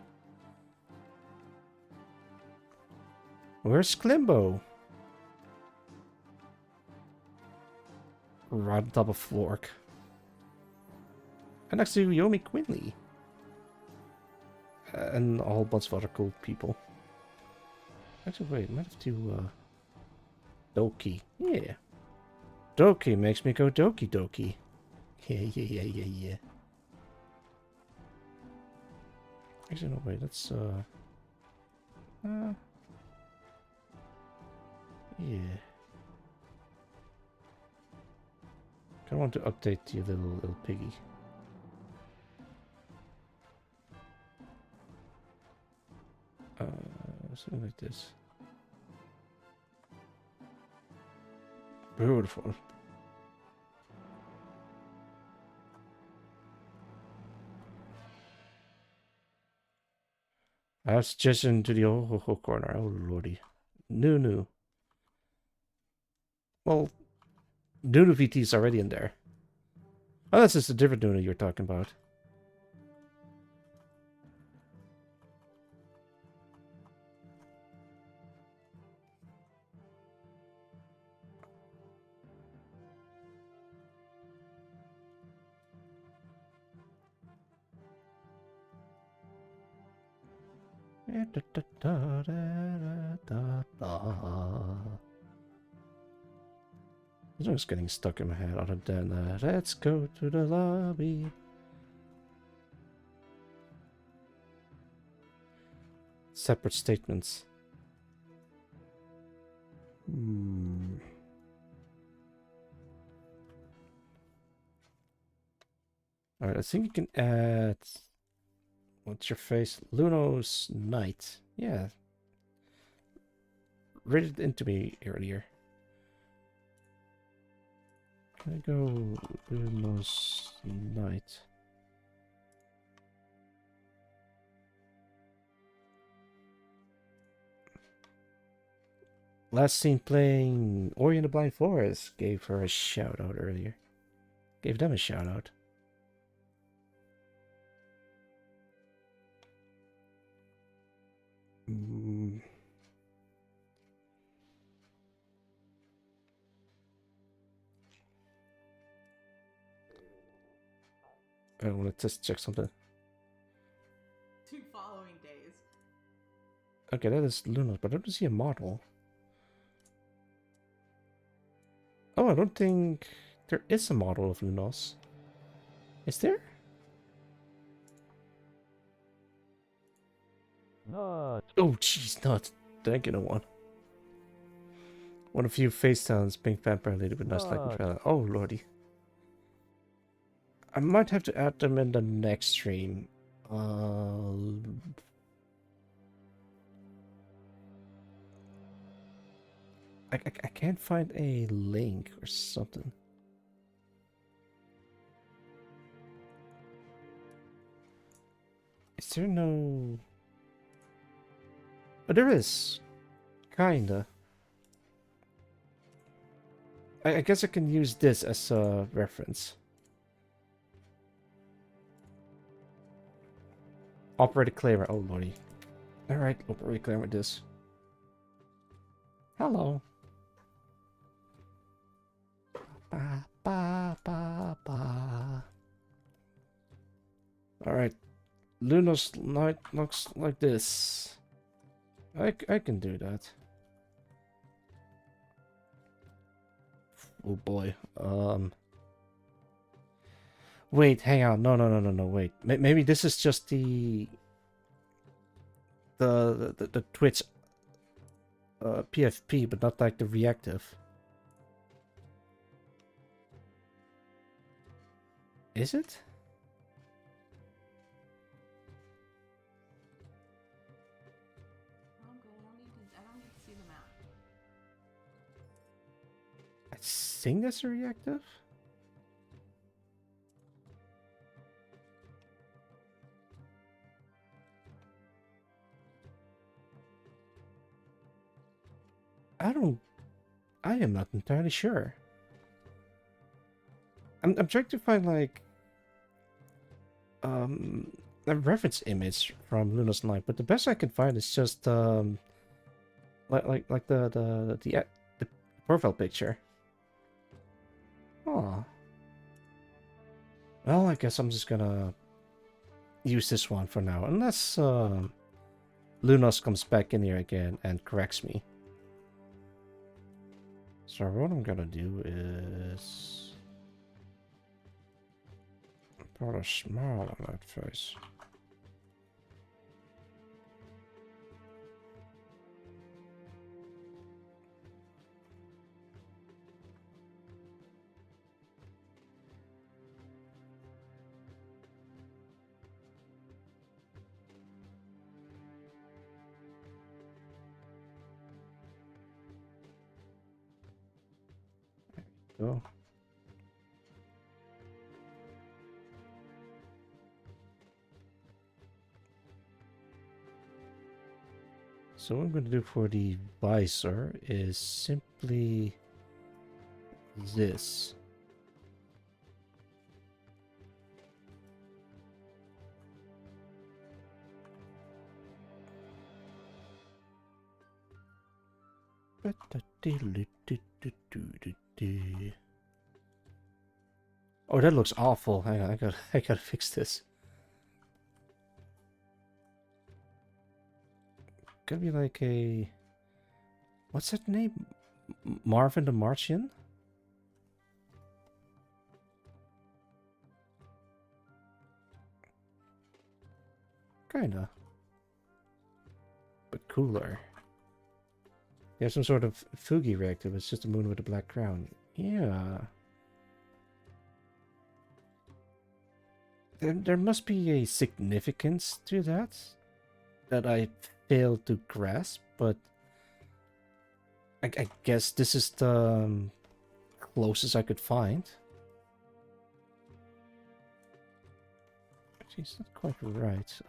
Where's Klimbo? Right on top of Flork. And next to Yomi Quinley. And a whole bunch of other cool people. Actually, wait, I might have to, Doki. Yeah. Doki makes me go Doki Doki. Yeah. Actually, no, wait, let's, yeah. I want to update the little piggy. Something like this. Beautiful. I have suggestion to the ho corner. Oh lordy. Nunu. Well, Nunu VT is already in there. Oh, that's just a different Nunu you're talking about. This one's getting stuck in my head other than let's go to the lobby. Separate statements. Alright, I think you can add... What's your face? Luno's Knight. Yeah. Read it into me earlier. Can I go Luno's Knight? Last seen playing Ori and the Blind Forest. Gave her a shout out earlier. Gave them a shout out. I want to test check something. 2 following days. Okay, that is Luna's, but I don't see a model. Oh, I don't think there is a model of Lunos. Is there? Not. Oh, jeez, not. Did I get a one? One of you FaceTimes Pink Vampire Lady with nice like trailer. Oh, lordy. I might have to add them in the next stream. I can't find a link or something. Is there no... Oh, there is. Kinda. I guess I can use this as a reference. Operator Claimer. Oh lordy. Alright, Operator Claimer this. Hello. Ba, ba, ba, ba. Alright. Luna's night looks like this. I can do that. Oh boy. Wait, hang on. No, wait. Maybe this is just the Twitch PFP, but not like the reactive. Is it? Oh, good. I don't need to see the map. I think that's a reactive. I am not entirely sure. I'm trying to find like a reference image from Luna's Night, but the best I can find is just like the profile picture. Oh. Well, I guess I'm just gonna use this one for now, unless Lunos comes back in here again and corrects me. So what I'm gonna do is put a smile on that face. Go. So what I'm going to do for the visor is simply this. Oh, that looks awful. Hang on, I gotta fix this. Gotta be like a... What's that name? Marvin the Martian? Kinda. But cooler. You have some sort of Fugi reactor, but it's just a moon with a black crown. Yeah. There must be a significance to that I failed to grasp, but I guess this is the closest I could find. Actually, it's not quite right.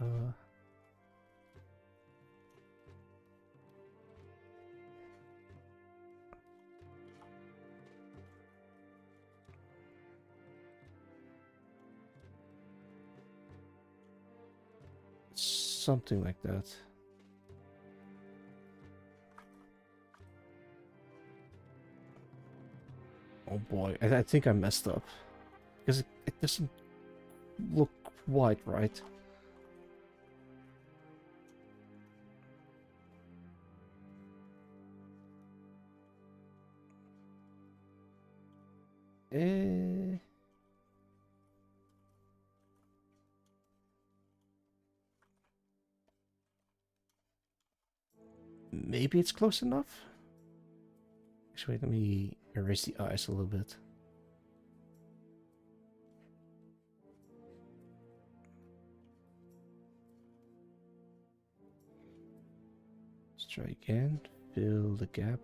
Something like that. Oh boy, I think I messed up. Because it doesn't look quite right. Maybe it's close enough? Actually, let me erase the eyes a little bit. Let's try again. Fill the gap.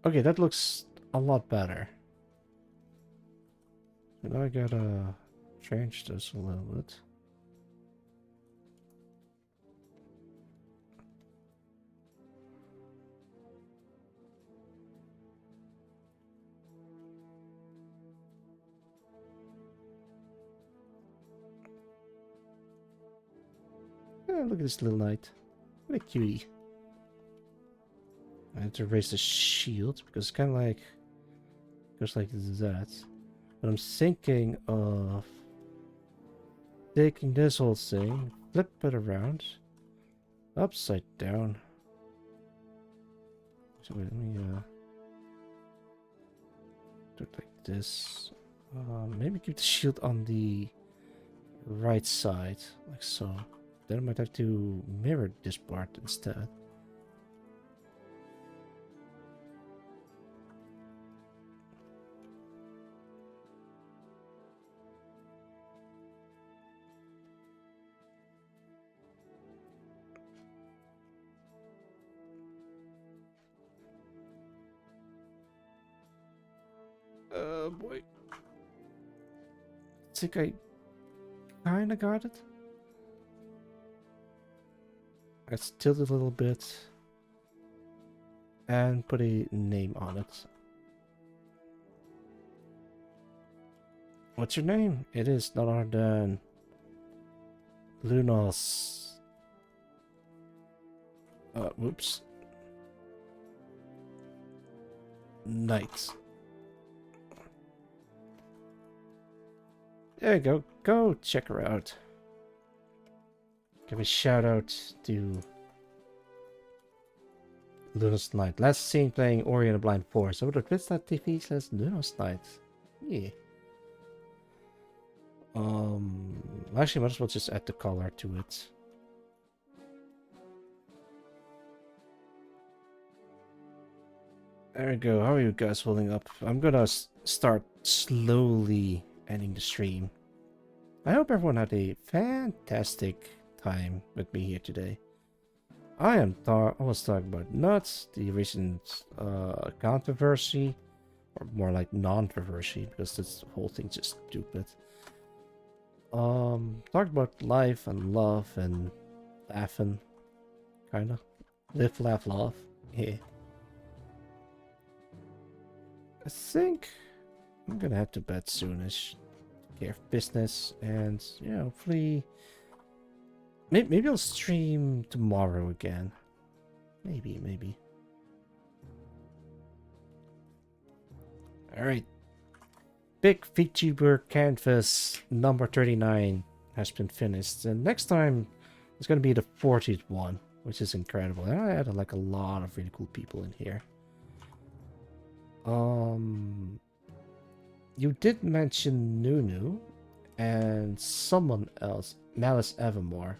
Okay, that looks a lot better. Now I gotta change this a little bit. look at this little knight. What a cutie. I have to raise the shield because it's kind of like goes like that. But I'm thinking of taking this whole thing, flip it around, upside down. So let me do it like this. Maybe keep the shield on the right side, like so. Then I might have to mirror this part instead. Boy. I think I kinda got it. Let's tilt it a little bit and put a name on it. What's your name? It is none other than Lunos. Whoops. Knight. There you go. Go check her out. Give a shout out to Lunos Knight. Last seen playing Ori and the Blind Forest. Over to twitch.tv/Lunos Knight. Yeah. Actually, might as well just add the color to it. There we go. How are you guys holding up? I'm gonna start slowly ending the stream. I hope everyone had a fantastic time with me here today. I was talking about nuts, the recent controversy, or more like non-controversy, because this whole thing's just stupid. Talked about life and love and laughing, kinda. Live, laugh, love. Yeah. I think I'm gonna head to bed soonish. Take care of business, and yeah, hopefully, maybe I'll stream tomorrow again. Maybe. All right. Big VTuber canvas number 39 has been finished, and next time it's gonna be the 40th one, which is incredible. And I had like a lot of really cool people in here. You did mention Nunu and someone else, Malice Evermore.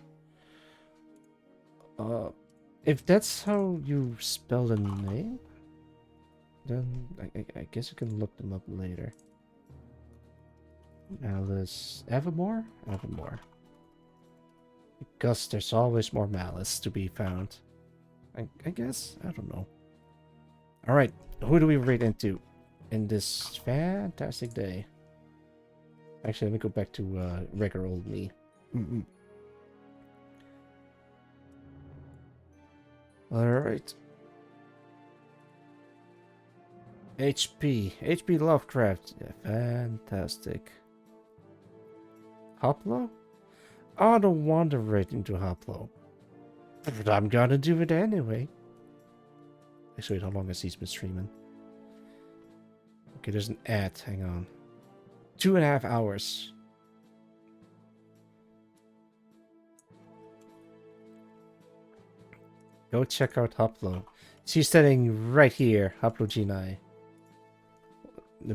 If that's how you spell the name, then I guess you can look them up later. Malice Evermore? Evermore. Because there's always more Malice to be found. I guess? I don't know. Alright, who do we read into in this fantastic day? Actually, let me go back to regular old me. Alright. HP Lovecraft. Yeah, fantastic. Hoplo? I don't want to rate into Hoplo. But I'm gonna do it anyway. Actually, how long has he been streaming? Okay, there's an ad. Hang on. 2.5 hours. Go check out Hoplo. She's standing right here, Hoplo G9.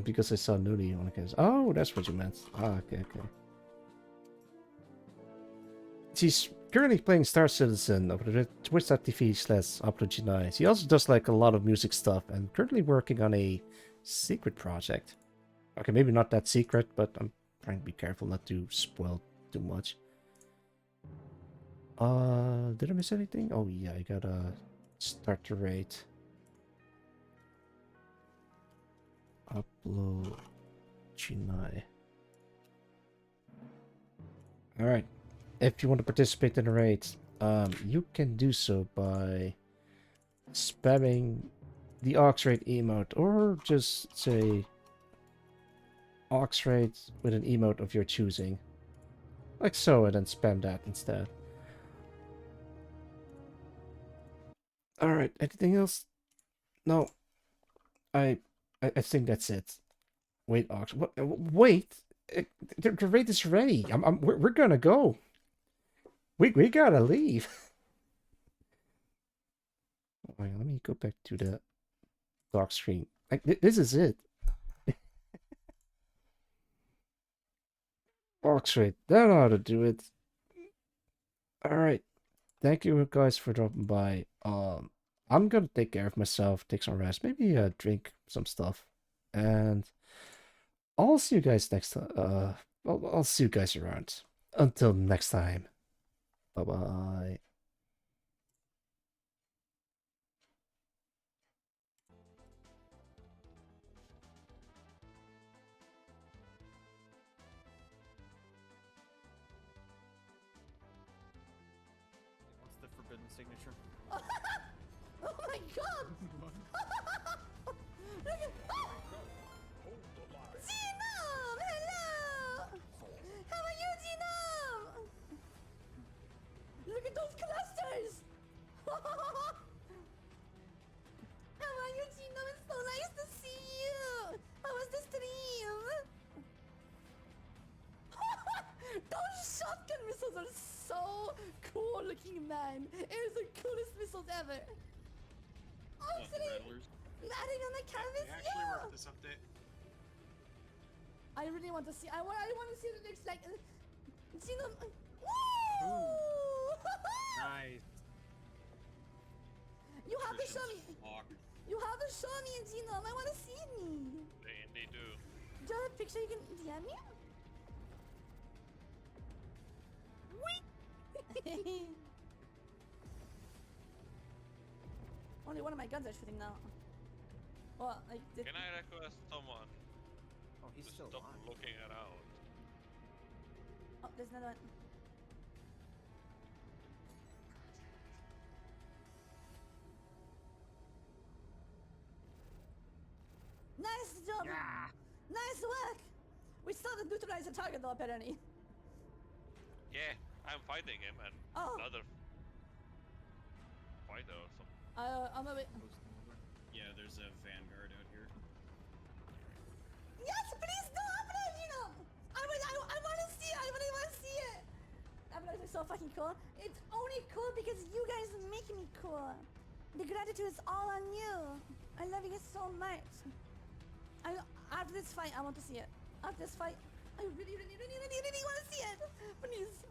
Because I saw Nudie on the case. Oh, that's what you meant. Ah, okay. She's currently playing Star Citizen over twitch.tv/Hoplo G9. She also does like a lot of music stuff and currently working on a secret project. Okay, maybe not that secret, but I'm trying to be careful not to spoil too much. Did I miss anything? Oh yeah, I gotta start the raid. Upload G9. Alright. If you want to participate in the raid, you can do so by spamming the Oxraid emote, or just say Oxraid with an emote of your choosing. Like so, and then spam that instead. All right. Anything else? No. I think that's it. Wait, Ox. What? Wait. The raid is ready. We're gonna go. We gotta leave. Wait, let me go back to the dock screen. Like this is it. Oxford, that ought to do it. All right. Thank you guys for dropping by. I'm gonna take care of myself, take some rest, maybe drink some stuff, and I'll see you guys next time. I'll see you guys around. Until next time. Bye bye. What's the forbidden signature? Oh my god! Look at Genome! Hello! How are you, Genome? Look at those clusters! How are you, Genome? It's so nice to see you! How was the stream? Those shotgun missiles are so cool looking, man! It is the coolest missiles ever! Oh, landing on the canvas, yeah! This update. I really want to see. I want to see what it looks like. Genome. Woo! Nice. You have to show me. You have to show me, Genome. I want to see me. They do. Do you have a picture you can DM me? Only one of my guns are shooting now. Well, like. Can I request someone Oh, he's to still stop alive. looking around? Oh, there's another one. Nice job! Nice work! We still didn't neutralize the target though, apparently. Yeah, I'm fighting him and Oh. another fighter or something. On my way. Yeah, there's a vanguard out here. Yes, please do upload, I want to see it. I really want to see it. Uploads are so fucking cool. It's only cool because you guys make me cool. The gratitude is all on you. I love you so much. After this fight, I want to see it. After this fight, I really want to see it. Please.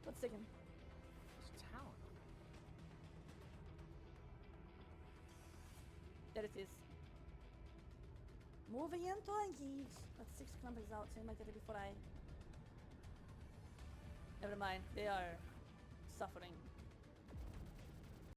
What's second? It's talent. There it is. Moving into engage. That's 6 kilometers out, so I might get it before I... Never mind, they are suffering.